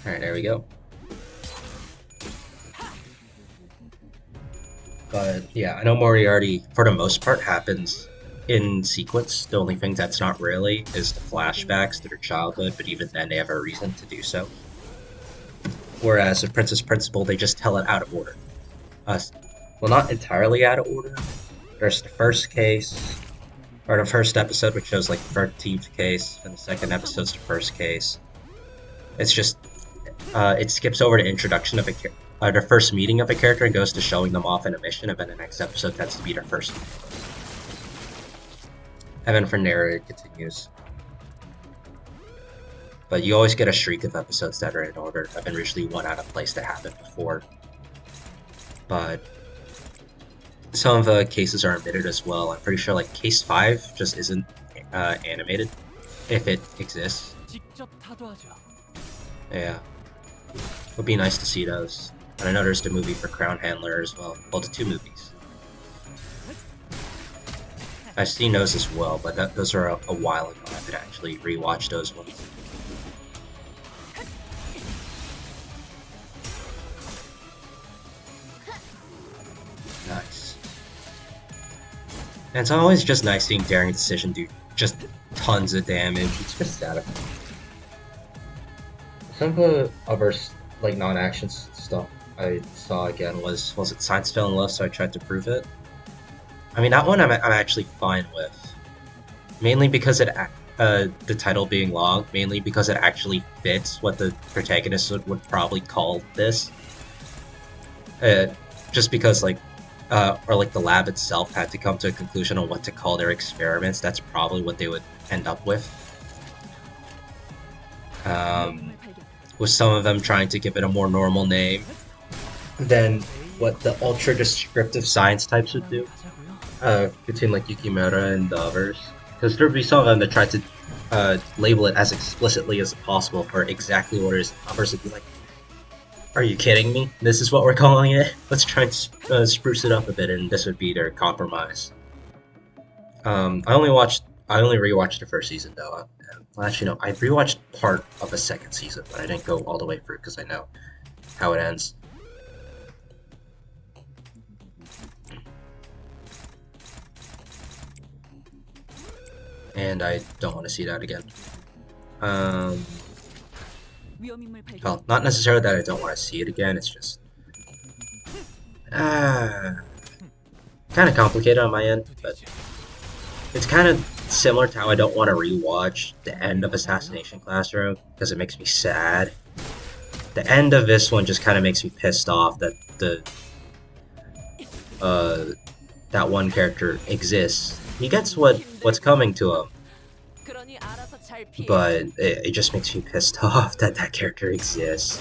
Alright, there we go. But yeah, I know Moriarty, for the most part, happens in sequence. The only thing that's not really is the flashbacks to their childhood, but even then they have a reason to do so. Whereas with Princess Principal, they just tell it out of order. Well, not entirely out of order. There's the first case, or the first episode, which shows like the 13th case, and the second episode's the first case. It's just it skips over the introduction of their first meeting of a character and goes to showing them off in a mission, and then the next episode tends to be their first meeting. And then from there it continues. But you always get a streak of episodes that are in order. I've been usually one out of place that happened before. But some of the cases are omitted as well. I'm pretty sure like case 5 just isn't animated, if it exists. Yeah. Would be nice to see those. And I know there's the movie for Crown Handler as well. Well, the 2 movies. I've seen those as well, but those are a while ago. I could actually rewatch those ones. Nice. And it's always just nice seeing Daring Decision do just tons of damage. It's just satisfying. Some of the other like non-action stuff I saw again was it Science Fell in Love, so I tried to prove it. I mean, that one I'm actually fine with. Mainly because the title being long, mainly because it actually fits what the protagonist would probably call this. Just because or the lab itself had to come to a conclusion on what to call their experiments, that's probably what they would end up with. With some of them trying to give it a more normal name than what the ultra descriptive science types would do. Between like Yukimura and the others. Because there would be some of them that tried to label it as explicitly as possible for exactly what it is. Others would be like, are you kidding me? This is what we're calling it? Let's try and spruce it up a bit, and this would be their compromise. I only rewatched the first season though. Well, actually, no, I rewatched part of the second season, but I didn't go all the way through because I know how it ends. And I don't want to see that again. Well, not necessarily that I don't want to see it again, it's just kind of complicated on my end, but it's kind of similar to how I don't want to rewatch the end of Assassination Classroom because it makes me sad. The end of this one just kind of makes me pissed off that that one character exists. He gets what's coming to him, but it just makes me pissed off that that character exists.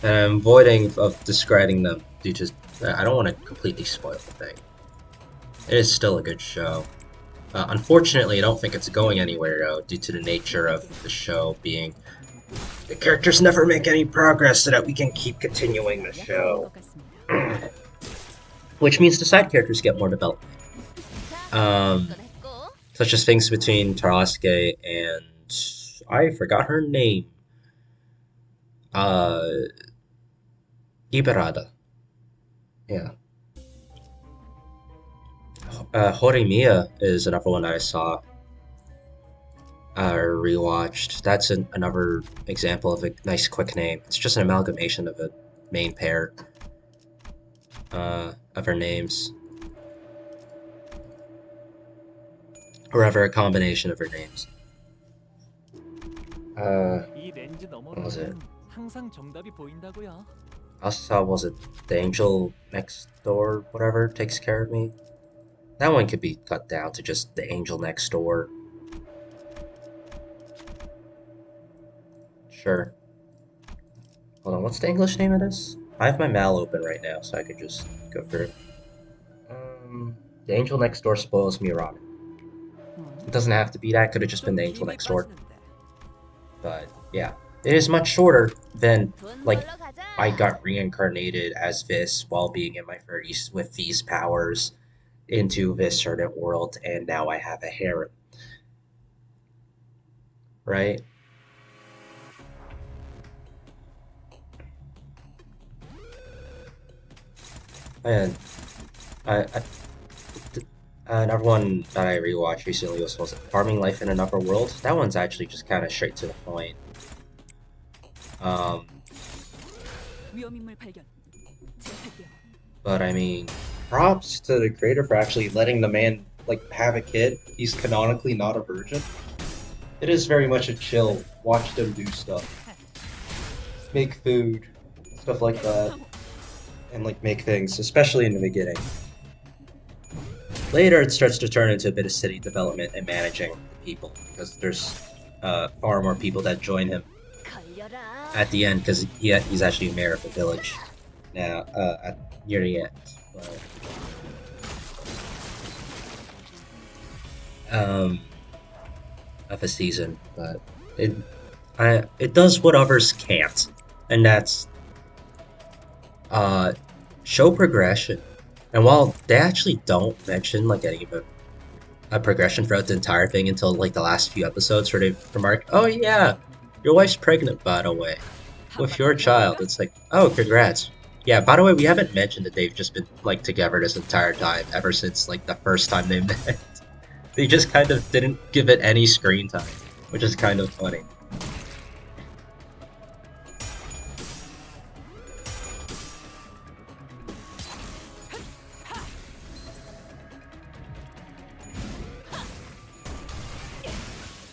And I'm avoiding of describing them due to I don't want to completely spoil the thing. It is still a good show. Unfortunately, I don't think it's going anywhere due to the nature of the show being the characters never make any progress so that we can keep continuing the show. Which means the side characters get more development. Such as things between Tarasuke and I forgot her name. Ibarada. Yeah. Horimiya is another one that I saw. Rewatched. That's another example of a nice quick name. It's just an amalgamation of a main pair of her names. Or rather, a combination of her names. What was it? 항상 정답이 보인다고요. I also saw, was it The Angel Next Door, whatever, takes care of me? That one could be cut down to just The Angel Next Door. Sure. Hold on, what's the English name of this? I have my mal open right now, so I could just go through it. The Angel Next Door spoils me rotten. It doesn't have to be that, could have just been The Angel Next Door. But, yeah. It is much shorter than, like, I got reincarnated as this while being in my 30s with these powers into this certain world, and now I have a harem. Right? And another one that I rewatched recently was Farming Life in Another World. That one's actually just kind of straight to the point. But I mean, props to the creator for actually letting the man like have a kid. He's canonically not a virgin. It is very much a chill. Watch them do stuff, make food, stuff like that, and like make things, especially in the beginning. Later, it starts to turn into a bit of city development and managing the people because there's far more people that join him at the end because he's actually mayor of the village now near the end. Of a season, but it does what others can't, and that's show progression. And while they actually don't mention like any of a progression throughout the entire thing until like the last few episodes where they remark, "Oh yeah, your wife's pregnant, by the way, with your child." It's like, "Oh, congrats." Yeah, by the way, we haven't mentioned that they've just been like together this entire time ever since like the first time they met. They just kind of didn't give it any screen time, which is kind of funny.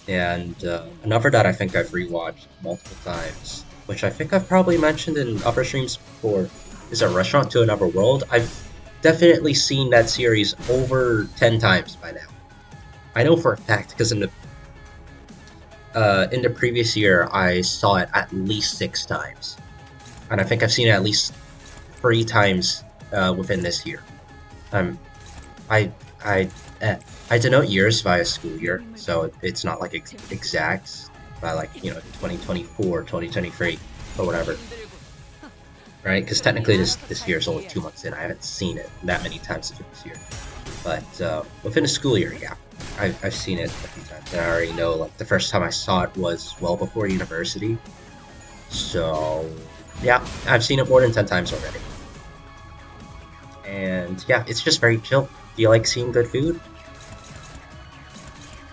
And another that I think I've rewatched multiple times, which I think I've probably mentioned in other streams before, is A Restaurant to Another World. I've definitely seen that series over 10 times by now. I know for a fact because in the previous year I saw it at least 6 times, and I think I've seen it at least 3 times within this year. I denote years via school year, so it's not like exact by like 2024, 2023, or whatever, right? Because technically this year is only 2 months in. I haven't seen it that many times this year, but within a school year, yeah. I've seen it a few times, and I already know like the first time I saw it was well before university. So yeah, I've seen it more than 10 times already. And yeah, it's just very chill. Do you like seeing good food?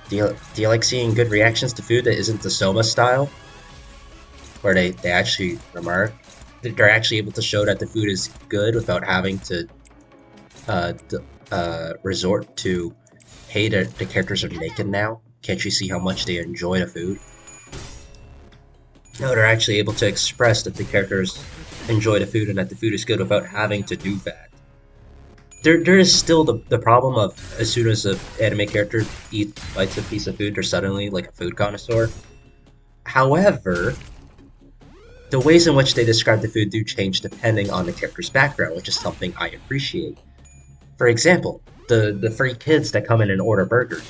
Do you like seeing good reactions to food that isn't the Soma style? Where they actually remark, they're actually able to show that the food is good without having to resort to, hey, the characters are naked now. Can't you see how much they enjoy the food? No, they're actually able to express that the characters enjoy the food and that the food is good without having to do that. There is still the problem of as soon as an anime character bites a piece of food, they're suddenly like a food connoisseur. However, the ways in which they describe the food do change depending on the character's background, which is something I appreciate. For example, the three kids that come in and order burgers.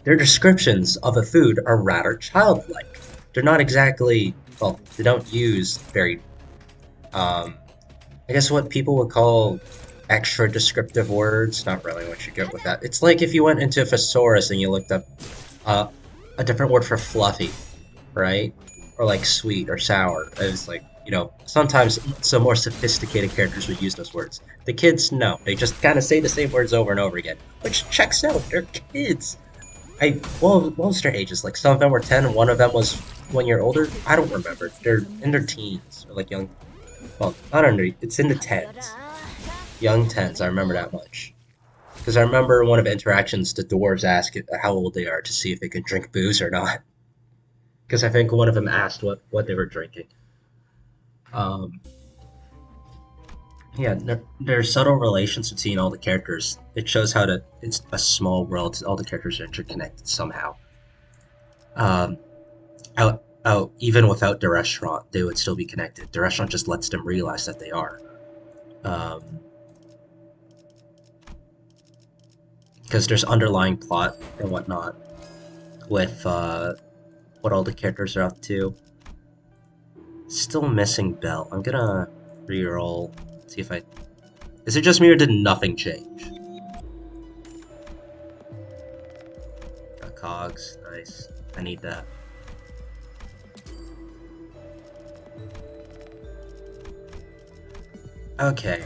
Their descriptions of a food are rather childlike. They're not exactly, well, they don't use very, I guess what people would call extra descriptive words. Not really what you get with that. It's like if you went into a thesaurus and you looked up a different word for fluffy, right? Or like sweet or sour. It's like, you know, sometimes some more sophisticated characters would use those words. The kids, no. They just kind of say the same words over and over again, which checks out. They're kids. Well, what was their ages? Like, some of them were 10 and one of them was 1 year older? I don't remember. They're in their teens, or like young, well, not under, it's in the 10s. Young 10s, I remember that much. Because I remember one of the interactions, the dwarves ask how old they are to see if they can drink booze or not. Because I think one of them asked what they were drinking. Yeah, there's subtle relations between all the characters. It shows how it's a small world. All the characters are interconnected somehow. Even without the restaurant, they would still be connected. The restaurant just lets them realize that they are. Because there's underlying plot and whatnot with what all the characters are up to. Still missing Bell. I'm gonna reroll. See if is it just me or did nothing change? Got cogs, nice. I need that. Okay.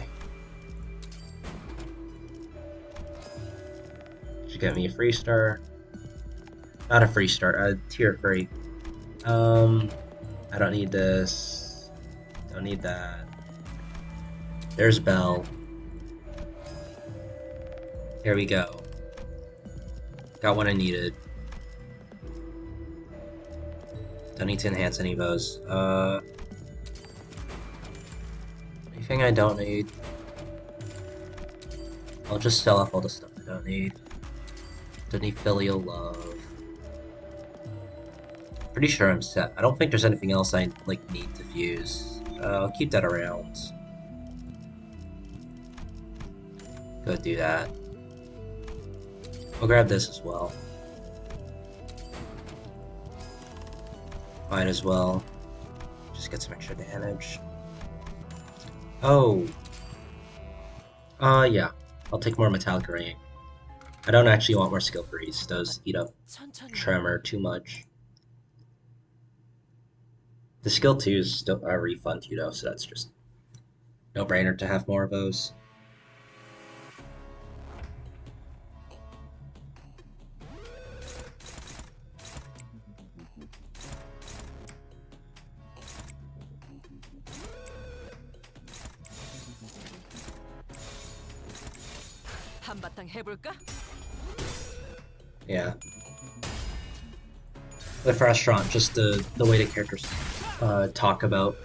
Should get me a free star. Not a free star, a tier 3. I don't need this. Don't need that. There's Bell. Here we go. Got what I needed. Don't need to enhance any of those. Anything I don't need. I'll just sell off all the stuff I don't need. Don't need filial love. Pretty sure I'm set. I don't think there's anything else I need to fuse. I'll keep that around. Go do that. I'll grab this as well. Might as well. Just get some extra damage. Oh. Yeah. I'll take more metallic ringing. I don't actually want more skill freeze. Those eat up tremor too much. The skill 2 is still a refund, you know, so that's just no brainer to have more of those. 한바탕 해볼까? Yeah. The restaurant, just the way the characters talk about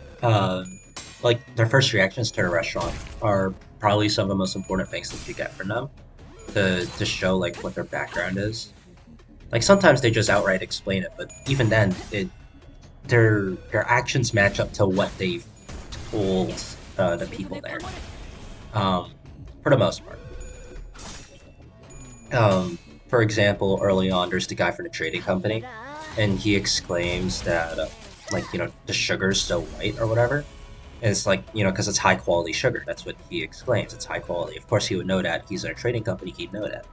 like their first reactions to a restaurant are probably some of the most important things that you get from them to show like what their background is. Like sometimes they just outright explain it, but even then their actions match up to what they've told the people there. For the most part. For example, early on, there's the guy from the trading company, and he exclaims that, like, you know, the sugar's so white or whatever. And it's like, you know, because it's high quality sugar. That's what he exclaims. It's high quality. Of course, he would know that. He's in a trading company. He'd know that.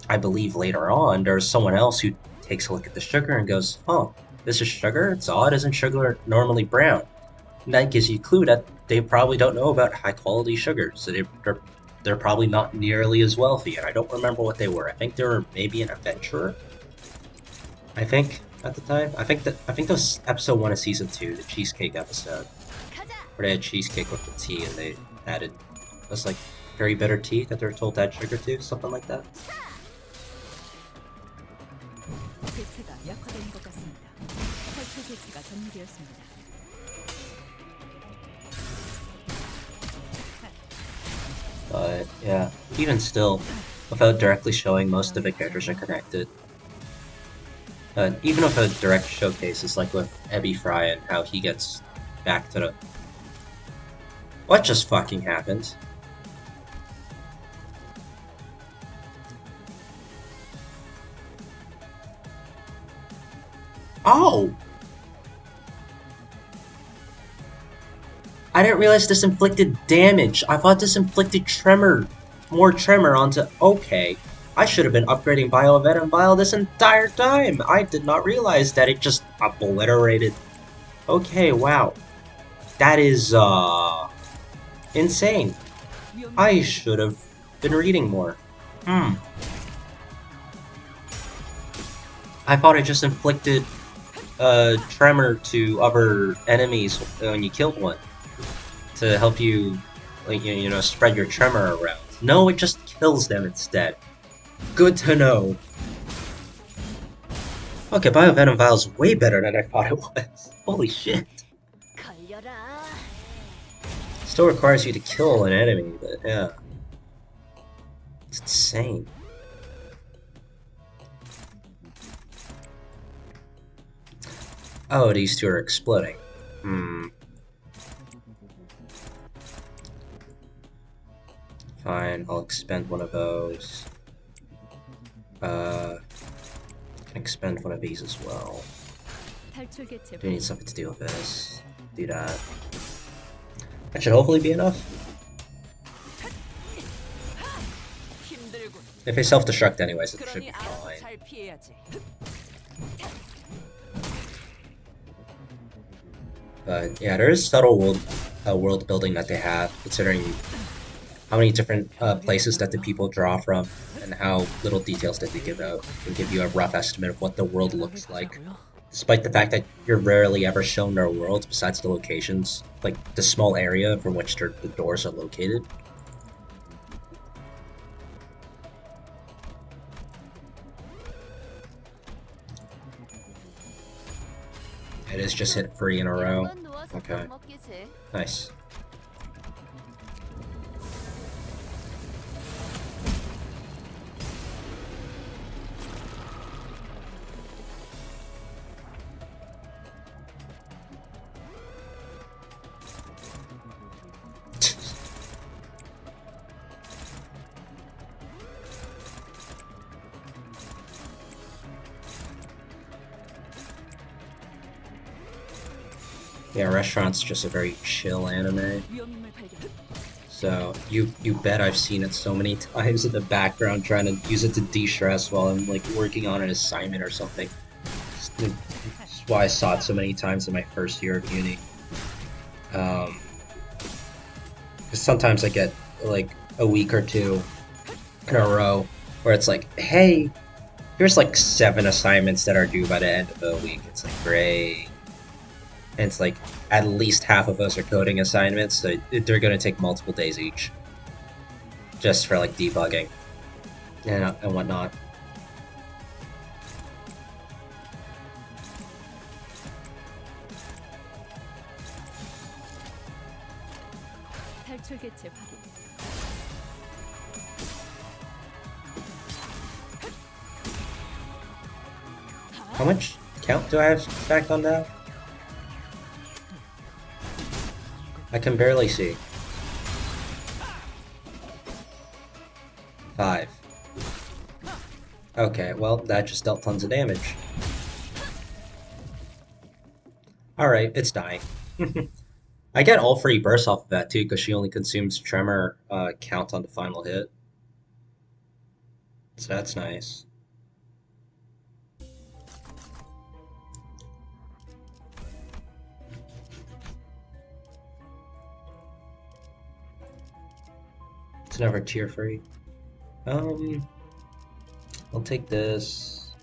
I believe later on, there's someone else who takes a look at the sugar and goes, "Huh, this is sugar? It's odd. Isn't sugar normally brown?" And that gives you a clue that they probably don't know about high quality sugar. So they're probably not nearly as wealthy, and I don't remember what they were. I think they were maybe an adventurer. I think at the time. I think that was episode 1 of season 2, the cheesecake episode, where they had cheesecake with the tea, and they added this like very bitter tea that they were told to add sugar to, something like that. 대체가 약화된 것 같습니다. 혈초 대체가 전개되었습니다. But yeah, even still, without directly showing, most of the characters are connected. Even if a direct showcase is like with Ebby Fry and how he gets back to the... What just fucking happened? Oh! I didn't realize this inflicted damage. I thought this inflicted tremor. More tremor onto... Okay. I should have been upgrading Biovet and Bio this entire time. I did not realize that it just obliterated. Okay, wow. That is, insane. I should have been reading more. I thought it just inflicted tremor to other enemies when you killed one to help you, like, you know, spread your tremor around. No, it just kills them instead. Good to know. Okay, Biovenom Vial's way better than I thought it was. Holy shit. Still requires you to kill an enemy, but yeah. It's insane. Oh, these two are exploding. Fine, I'll expend one of those. Can expend one of these as well. Do need something to deal with this. Do that. That should hopefully be enough. If they self-destruct anyways, it should be fine. But yeah, there is subtle world building that they have, considering how many different places that the people draw from, and how little details that they give out. They give you a rough estimate of what the world looks like, despite the fact that you're rarely ever shown their world besides the locations, like the small area from which the doors are located. It is just hit 3 in a row. Okay. Nice. Yeah, Restaurant's just a very chill anime. So, you bet I've seen it so many times in the background trying to use it to de-stress while I'm like working on an assignment or something. That's why I saw it so many times in my first year of uni. Because sometimes I get like a week or two in a row where it's like, hey, here's like 7 assignments that are due by the end of the week. It's like, great. And it's like, at least half of us are coding assignments, so they're gonna take multiple days each. Just for like debugging and whatnot. How much count do I have stacked on now? I can barely see. 5. Okay, well, that just dealt tons of damage. Alright, it's dying. I get all 3 bursts off of that too, because she only consumes tremor count on the final hit. So that's nice. It's never tier free. I'll take this.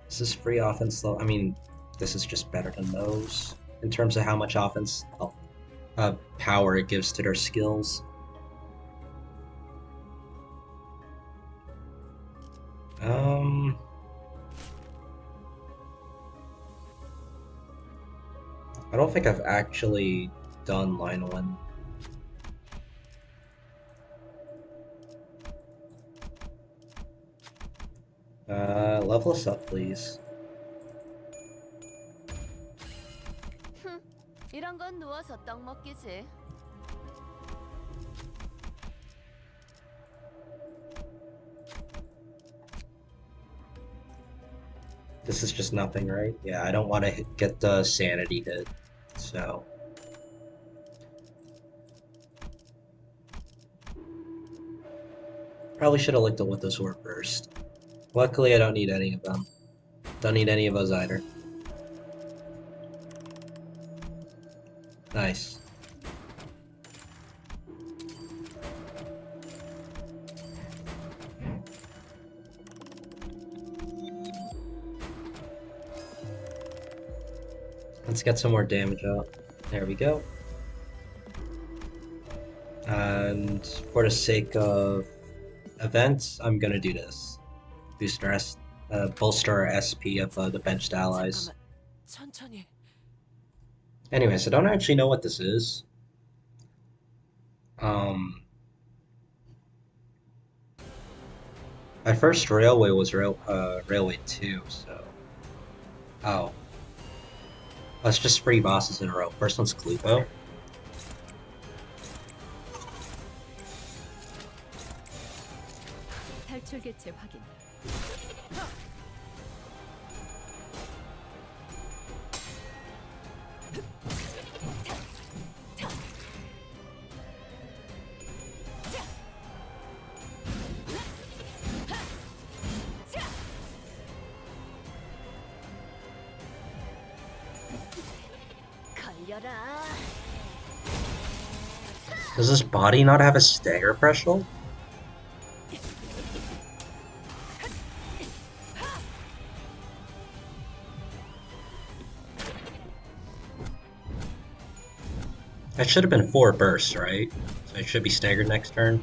This is free offense though. I mean, this is just better than those in terms of how much offense power it gives to their skills. I don't think I've actually done line 1. Level us up, please. 이런 건 누워서 떡 먹기지. This is just nothing, right? Yeah, I don't want to get the sanity hit, so... Probably should have looked at what those were first. Luckily, I don't need any of them. Don't need any of those either. Nice. Let's get some more damage out. There we go. And for the sake of events, I'm gonna do this. Boost our bolster our SP of the benched allies. 천천히. Anyways, I don't actually know what this is. My first railway was Railway 2, so... Oh. That's just 3 bosses in a row. First one's Kalupo. 탈출 개체 확인. 걸려라. Does this body not have a stagger threshold? That should have been 4 bursts, right? So it should be staggered next turn.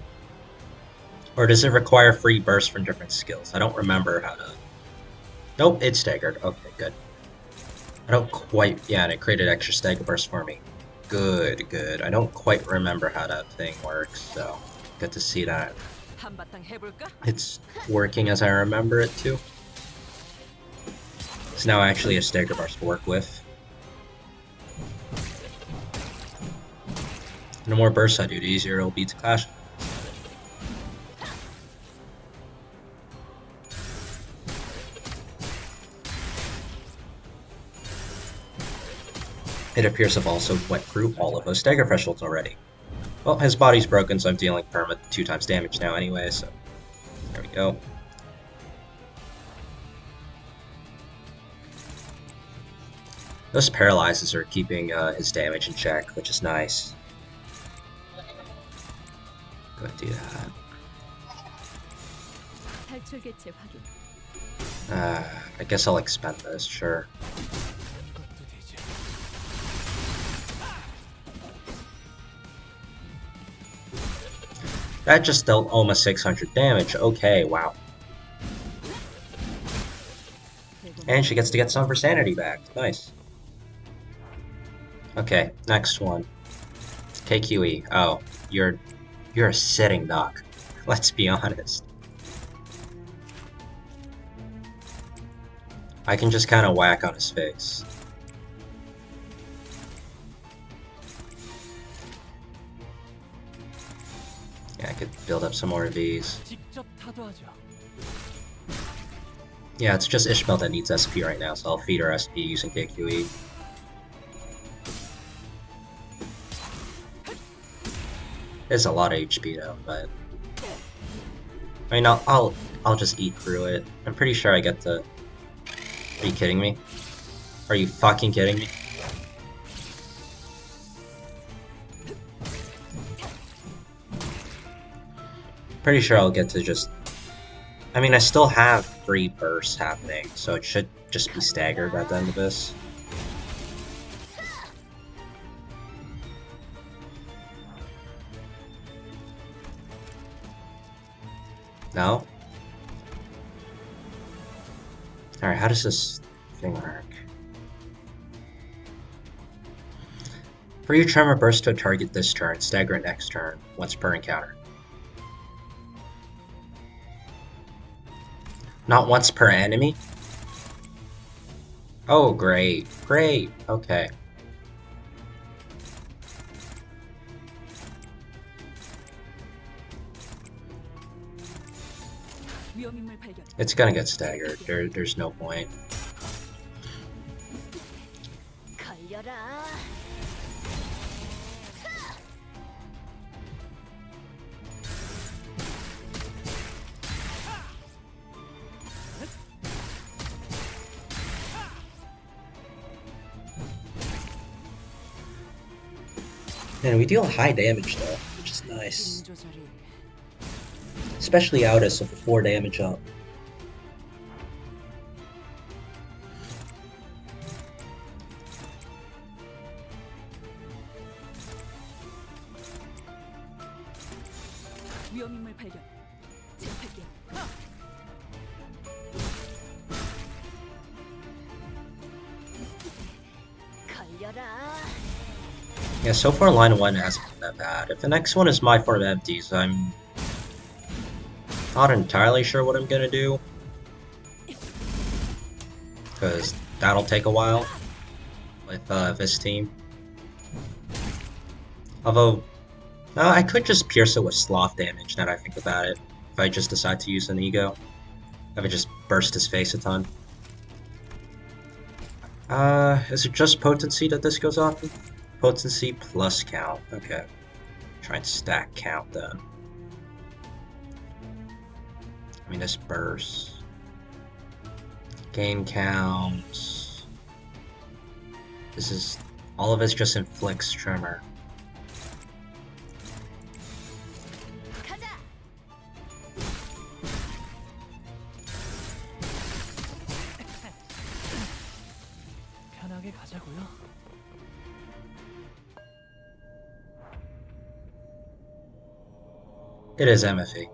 Or does it require free bursts from different skills? I don't remember how to... Nope, it's staggered. Okay, good. I don't quite... Yeah, and it created extra stagger bursts for me. Good, good. I don't quite remember how that thing works, so good to see that 한바탕 해볼까? it's working as I remember it to. It's now actually a stagger burst to work with. And the more bursts I do, the easier it'll be to clash. It appears I've also went through all of those stagger thresholds already. Well, his body's broken, so I'm dealing perma 2 times damage now anyway, so there we go. Those paralyzes are keeping his damage in check, which is nice. Go ahead and do that. 탈출 개체 확인. I guess I'll expend this, sure. 것도 되지. That just dealt almost 600 damage. Okay, wow. And she gets to get some of her sanity back. Nice. Okay, next one. KQE. Oh, you're a sitting duck. Let's be honest. I can just kind of whack on his face. Yeah, I could build up some more of these. 직접 타도하죠. Yeah, it's just Ishmael that needs SP right now, so I'll feed her SP using KQE. It's a lot of HP though, but I mean, I'll just eat through it. I'm pretty sure I get the. Are you kidding me? Are you fucking kidding me? Pretty sure I'll get to just... I mean, I still have 3 bursts happening, so it should just be staggered at the end of this. No? Alright, how does this thing work? For each tremor burst to a target this turn, stagger it next turn, once per encounter. Not once per enemy? Oh, great. Great. Okay. 발견. It's gonna get staggered. There's no point. 걸려라. Man, we deal high damage though, which is nice. 힘 조절이 Especially Outis with a 4 damage up. 위험 인물 발견. 제압할게. 걸려라. Yeah, so far line 1 hasn't been that bad. If the next one is my form empties, I'm not entirely sure what I'm gonna do. Because that'll take a while with this team. Although, I could just pierce it with sloth damage now that I think about it. If I just decide to use an ego. I would just burst his face a ton. Is it just potency that this goes off? Potency plus count. Okay. Try and stack count then. I mean, this burst. Gain count. This is. All of it's just inflicts tremor. 가자. 편하게 가자고요. It is MFE.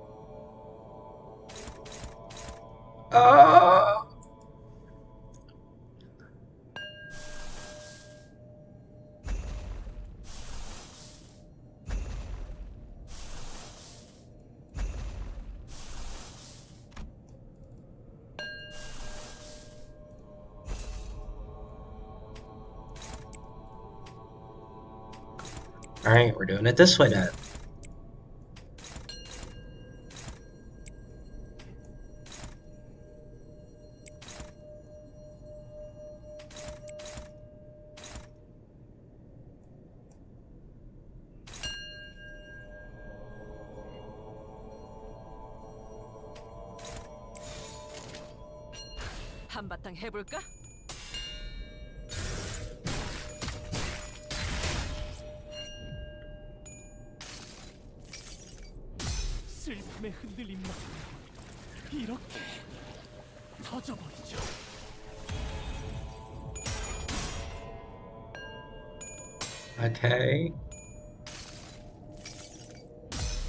Alright, we're doing it this way then. 한바탕 해볼까? 슬픔에 흔들린 마음 이렇게 터져버리죠. Okay.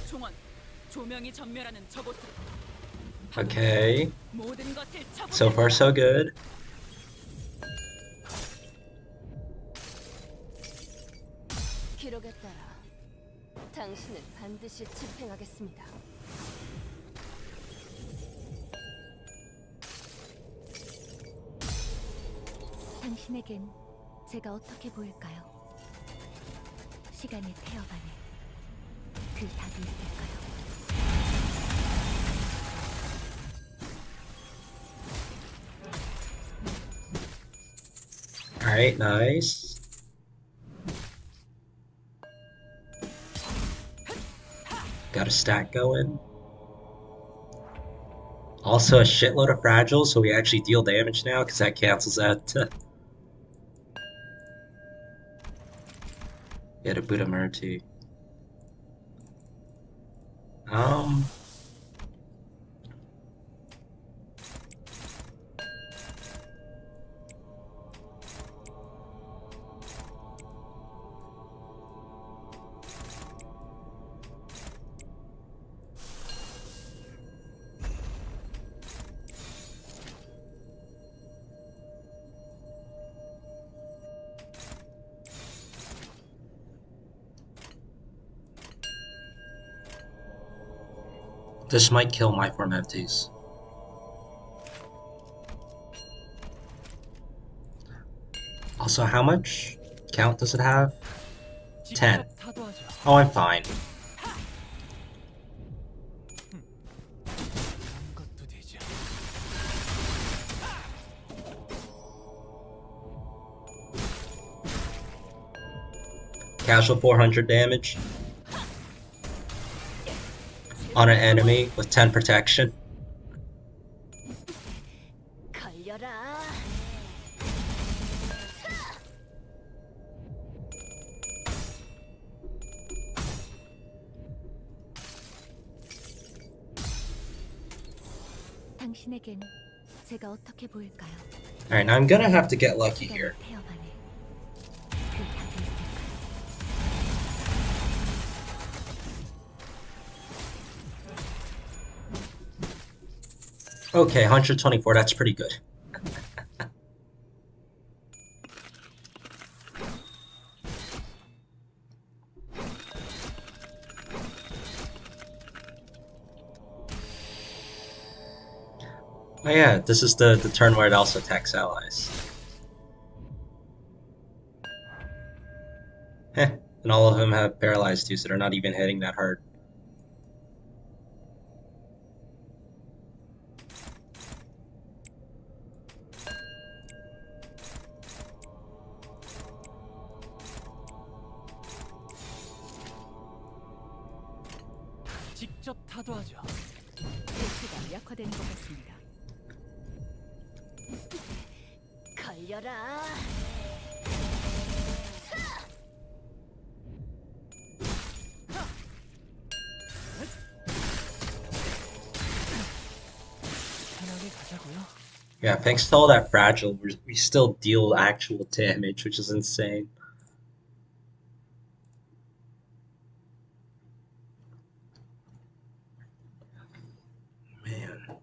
종원, 조명이 전멸하는 저곳으로 Okay. 모든 것을 쳐보자. So far, so good. 기록에 따라 당신을 반드시 집행하겠습니다. 당신에겐 제가 어떻게 보일까요? 시간의 태엽 안에 그 답이 있을까요? Alright, nice. Got a stack going. Also a shitload of fragile, so we actually deal damage now, because that cancels that. Get a Buddha Murti. This might kill my form empties. Also, how much count does it have? 10. 직접 타도하죠. Oh, I'm fine. 그런 것도 되지 않아. Casual 400 damage on an enemy with 10 protection. 걸려라. 당신에겐 제가 어떻게 보일까요? Alright, now I'm gonna have to get lucky here. 태어만에 그 답이 있을까요? Okay, 124, that's pretty good. Oh yeah, this is the turn where it also attacks allies. Heh, and all of them have paralyzed too, so they're not even hitting that hard. 직접 타도하죠. 대치가 약화되는 것 같습니다. 걸려라. 편하게 가자고요. Yeah, thanks to all that fragile, we still deal actual damage, which is insane. Man.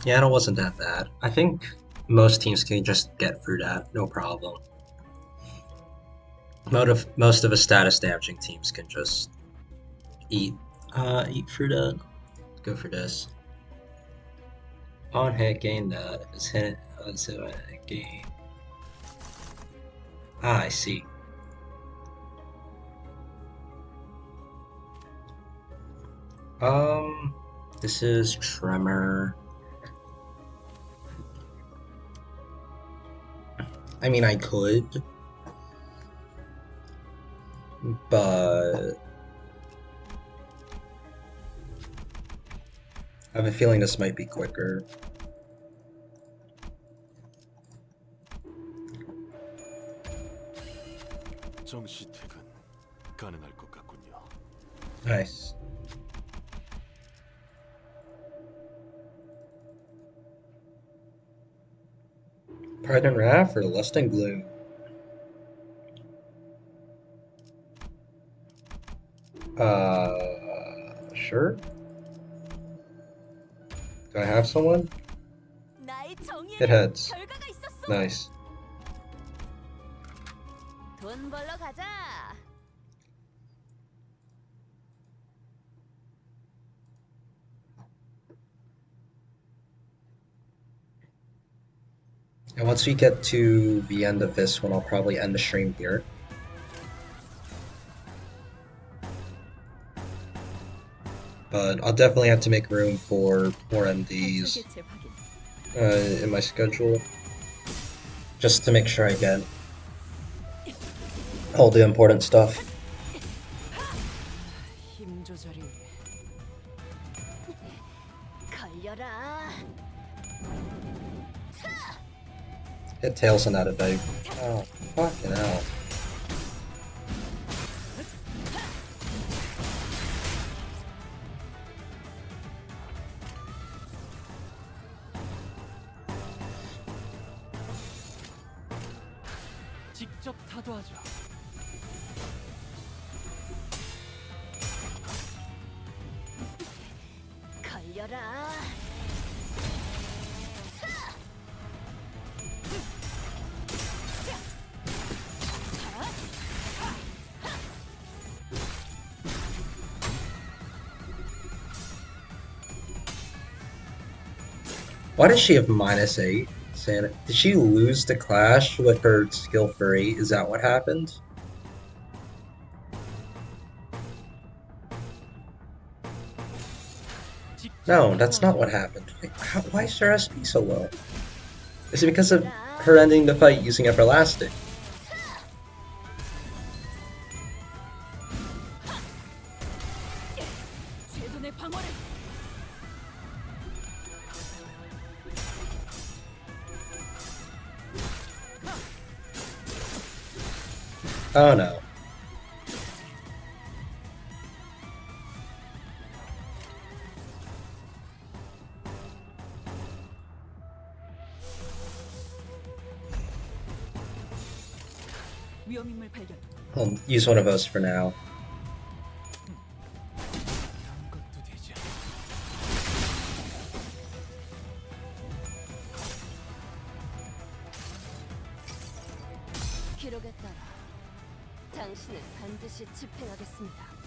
Yeah, it wasn't that bad. I think most teams can just get through that, no problem. Most of the status damaging teams can just eat through that. Let's go for this. On hit gain that is hit gain. Ah, I see. This is Tremor. I mean, I could, but I have a feeling this might be quicker. 정시택은 가능할 것 같군요. Nice. Pride and Wrath or Lust and Gloom? Sure. Do I have someone? 나의 정의에는 It heads. 결과가 있었어. Nice. 돈 벌러 가자. And once we get to the end of this one, I'll probably end the stream here. But I'll definitely have to make room for more MDs 개체 확인. in my schedule, just to make sure I get all the important stuff. 힘 조절이 걸려라. Hit tails on that a bit. Oh, fucking hell. 직접 타도하죠. 걸려라. Why does she have -8? Santa, did she lose the clash with her skill for 8? Is that what happened? No, that's not what happened. Wait, why is her SP so low? Is it because of her ending the fight using Everlasting? Oh no. 위험인물 발견. I'll use one of those for now. 이런 것도 되지. 기록에 따라 당신을 반드시 집행하겠습니다.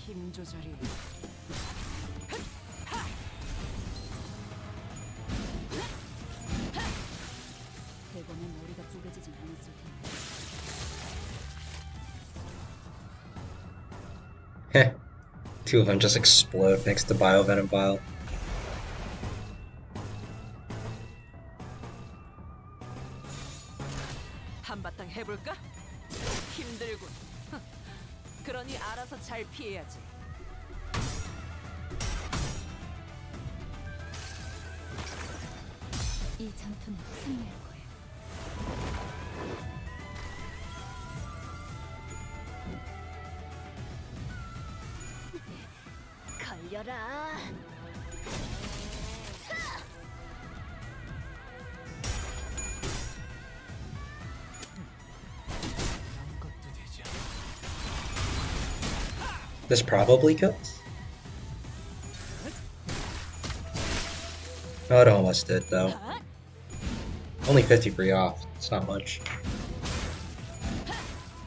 힘 조절이. 대범은 머리가 쪼개지진 않았을 텐데. Heh. Two of them just explode next to Biovenom Vial. 한바탕 해볼까? 힘들군. 그러니 알아서 잘 피해야지. 이 전투는 승리할 거예요. 걸려라. 이런 것도 되지. This probably kills? Oh, it almost did, though. Only 53 off. It's not much.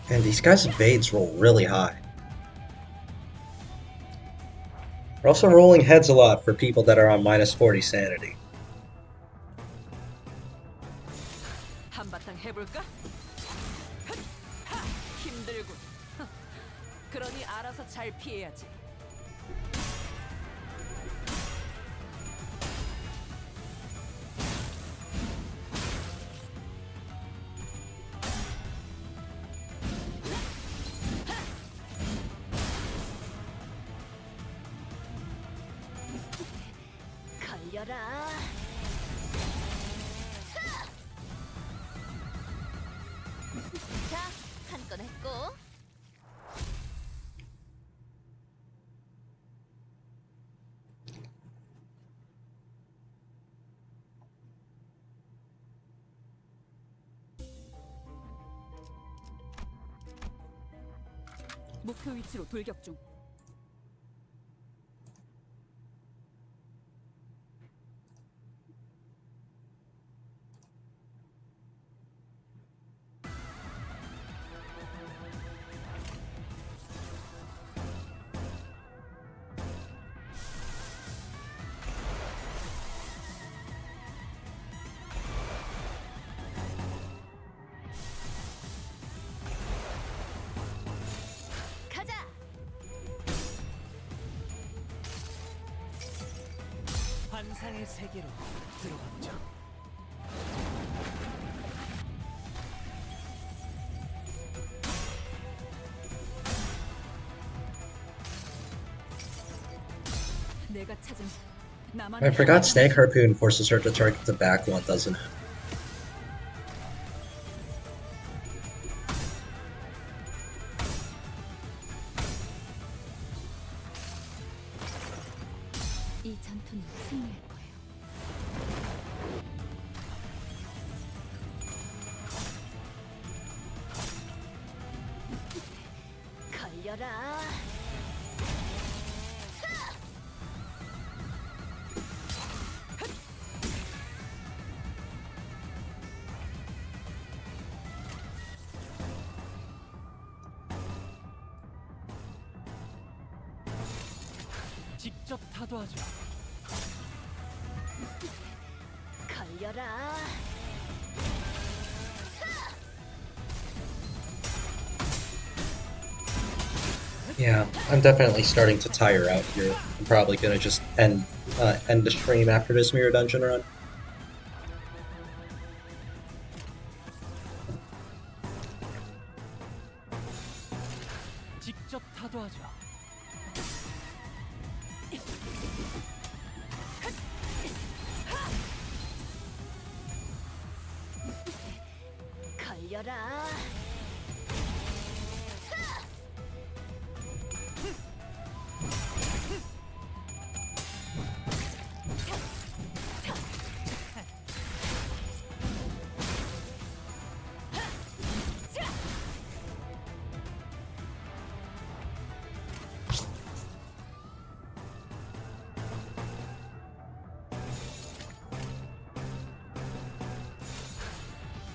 And these guys' evades roll really high. We're also rolling heads a lot for people that are on minus 40 sanity. 한바탕 해볼까? 힘들군. 그러니 알아서 잘 피해야지. 걸려라. 자, 한 건 했고. 목표 위치로 돌격 중. 가자. 환상의 세계로 들어가보자. 내가 찾은 나만. I forgot Snake Harpoon forces her to target the back one, doesn't it? 이 전투는 승리할 거예요. 걸려라. 직접 타도하죠. 걸려라. Yeah, I'm definitely starting to tire out here. I'm probably gonna just end the stream after this mirror dungeon run. 직접 타도하죠. 걸려라.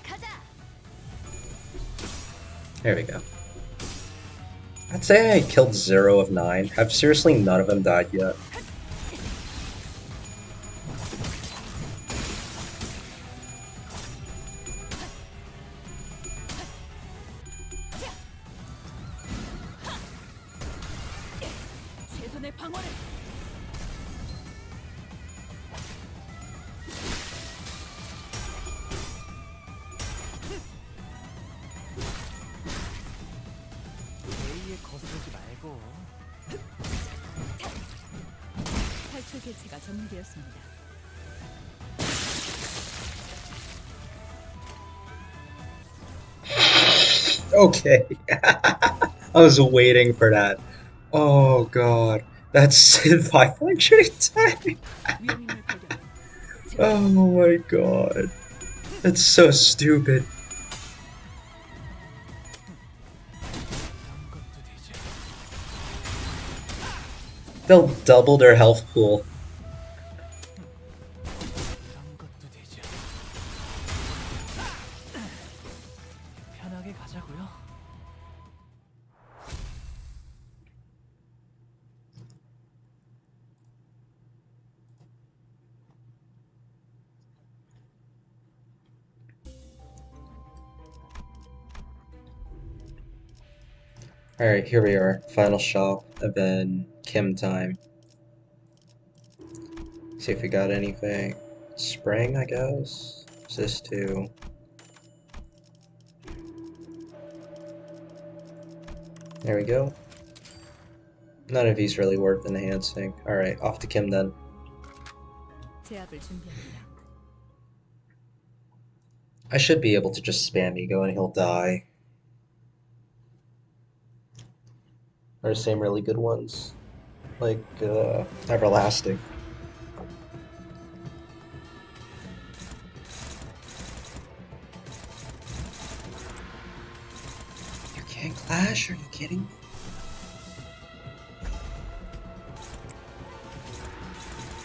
가자. There we go. I'd say I killed 0 of 9. Have seriously none of them died yet? 최선의 방어를. A에 거스르지 말고. 탈출 개체가 점유되었습니다. Okay. I was waiting for that. Oh god. That's 500 attack! 위험인을 발견. Oh my god. That's so stupid. 그런 것도 되죠. They'll double their health pool. 그런 것도 되죠. 편하게 가자고요. Alright, here we are. Final shop, and then Kim time. See if we got anything. Spring, I guess? What's this too? There we go. None of these really worth enhancing. Alright, off to Kim then. 제압을 준비합니다. I should be able to just spam ego and he'll die. Or same really good ones. Like, Everlasting. You can't clash? Are you kidding me?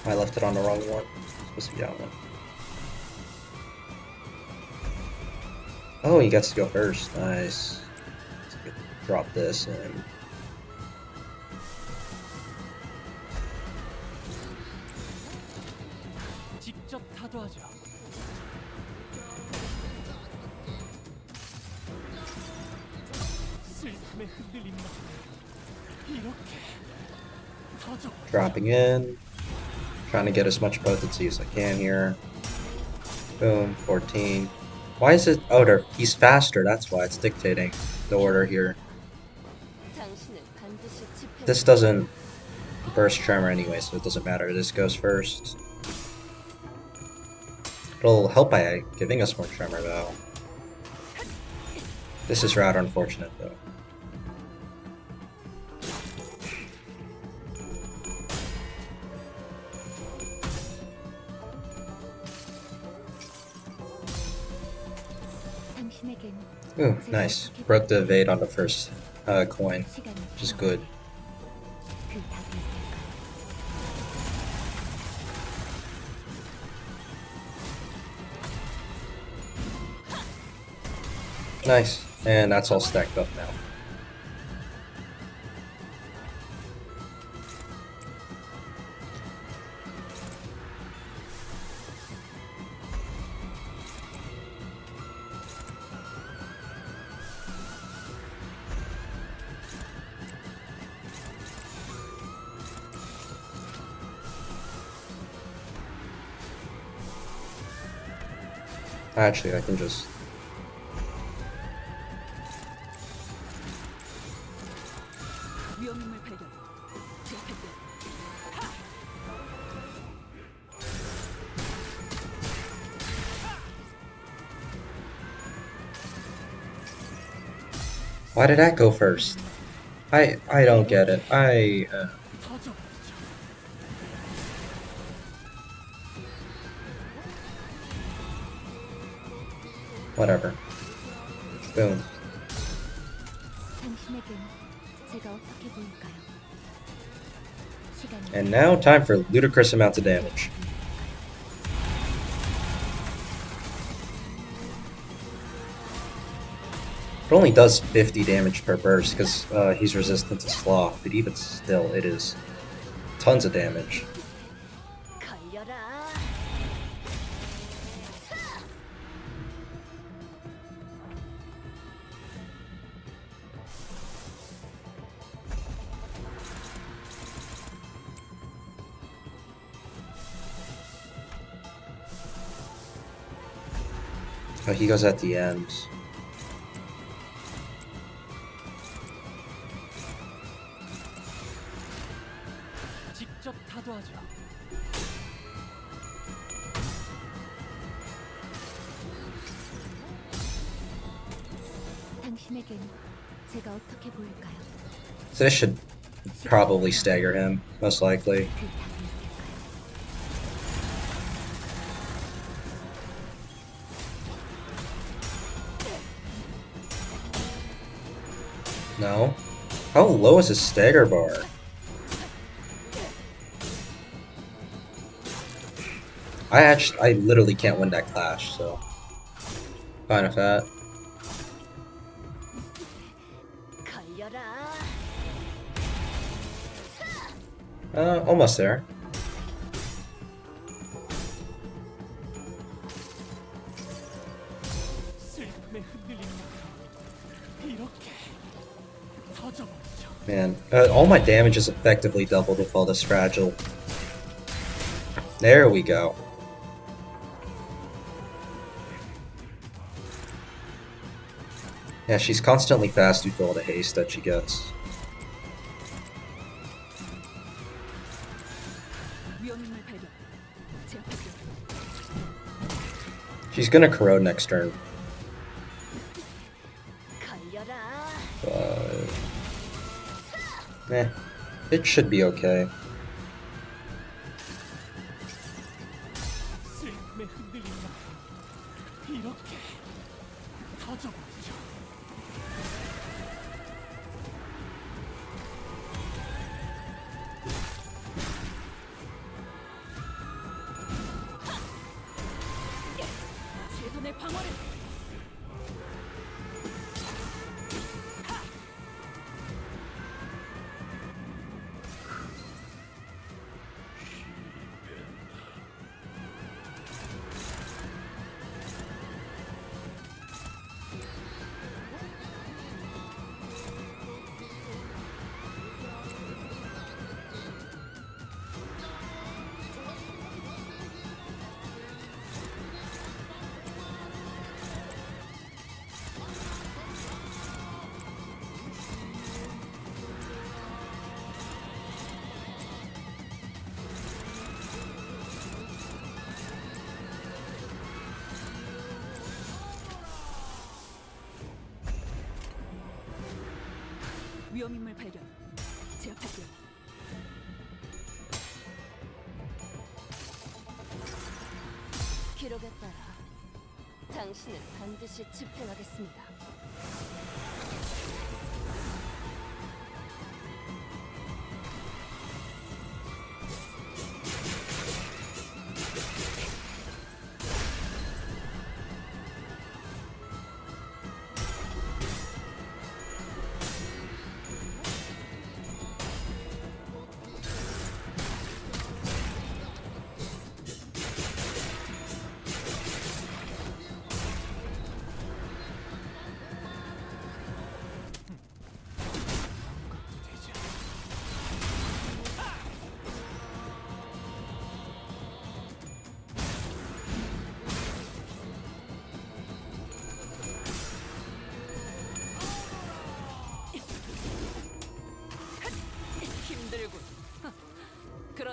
I left it on the wrong one. It's supposed to be that one. Oh, he gets to go first. Nice. Drop this and 직접 타도하죠. 슬픔에 흔들린 나 이렇게 터져. dropping in. Trying to get as much potency as I can here. Boom, 14. Why is it? Oh, he's faster. That's why it's dictating the order here. 당신을 반드시 집행. This doesn't burst tremor anyway, so it doesn't matter. This goes first. It'll help by giving us more tremor, though. This is rather unfortunate, though. 당신에겐 Ooh, nice. Broke the evade on the first coin, 시간이 which is good. 그 답이 있을 Nice. And that's all stacked up now. Actually, I can just... 위험인물 발견. 제압할게요. Why did that go first? I don't get it. Whatever. Boom. 당신에겐 제가 어떻게 보일까요? 시간이 And now time for ludicrous amounts of damage. It only does 50 damage per burst because he's resistant to sloth, but even still, it is tons of damage. 걸려라. Oh, he goes at the end. 직접 타도하죠. 당신에겐 제가 어떻게 보일까요? So this should probably stagger him, most likely. 그 답이 있을까요? No? How low is his stagger bar? I literally can't win that clash, so fine with that. 걸려라. Almost there. 슬픔에 흔들린 나 이렇게 터져버리죠. Man, all my damage is effectively doubled with all this fragile. There we go. Yeah, she's constantly fast due to all the haste that she gets. 위험인물 발견. 제압할게요. She's gonna corrode next turn, 걸려라. but it should be okay. 슬픔에 흔들린 나 이렇게 터져버리죠. 최선의 방어를. 위험인물 발견. 제압할게요. 기록에 따라 당신을 반드시 집행하겠습니다.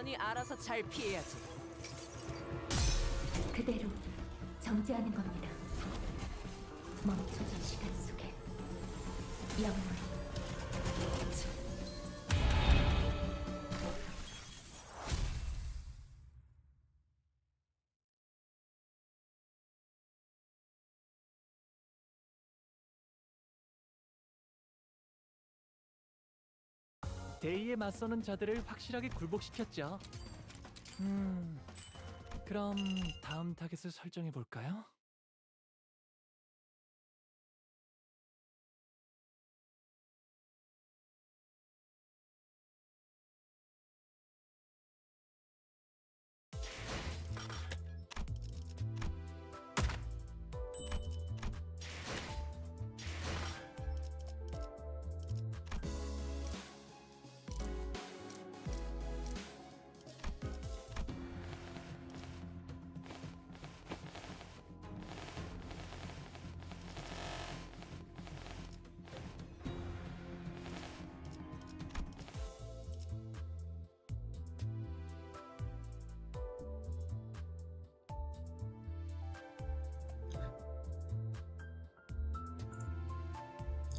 영원히 알아서 잘 피해야지. 그대로 정지하는 겁니다. 멈춰진 시간 속에 영원히. 데이에 맞서는 자들을 확실하게 굴복시켰죠. 그럼 다음 타겟을 설정해 볼까요?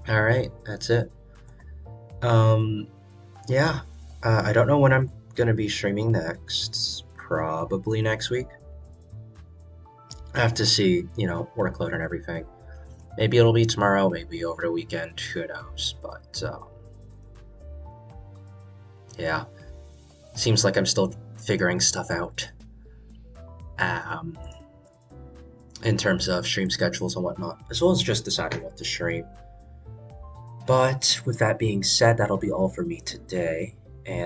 All right, that's it. Um, yeah, I don't know when I'm gonna be streaming next. Probably next week. I have to see, workload and everything. Maybe it'll be tomorrow, maybe over the weekend, who knows. But yeah, seems like I'm still figuring stuff out um, in terms of stream schedules and whatnot, as well as just deciding what to stream. But with that being said, that'll be all for me today. And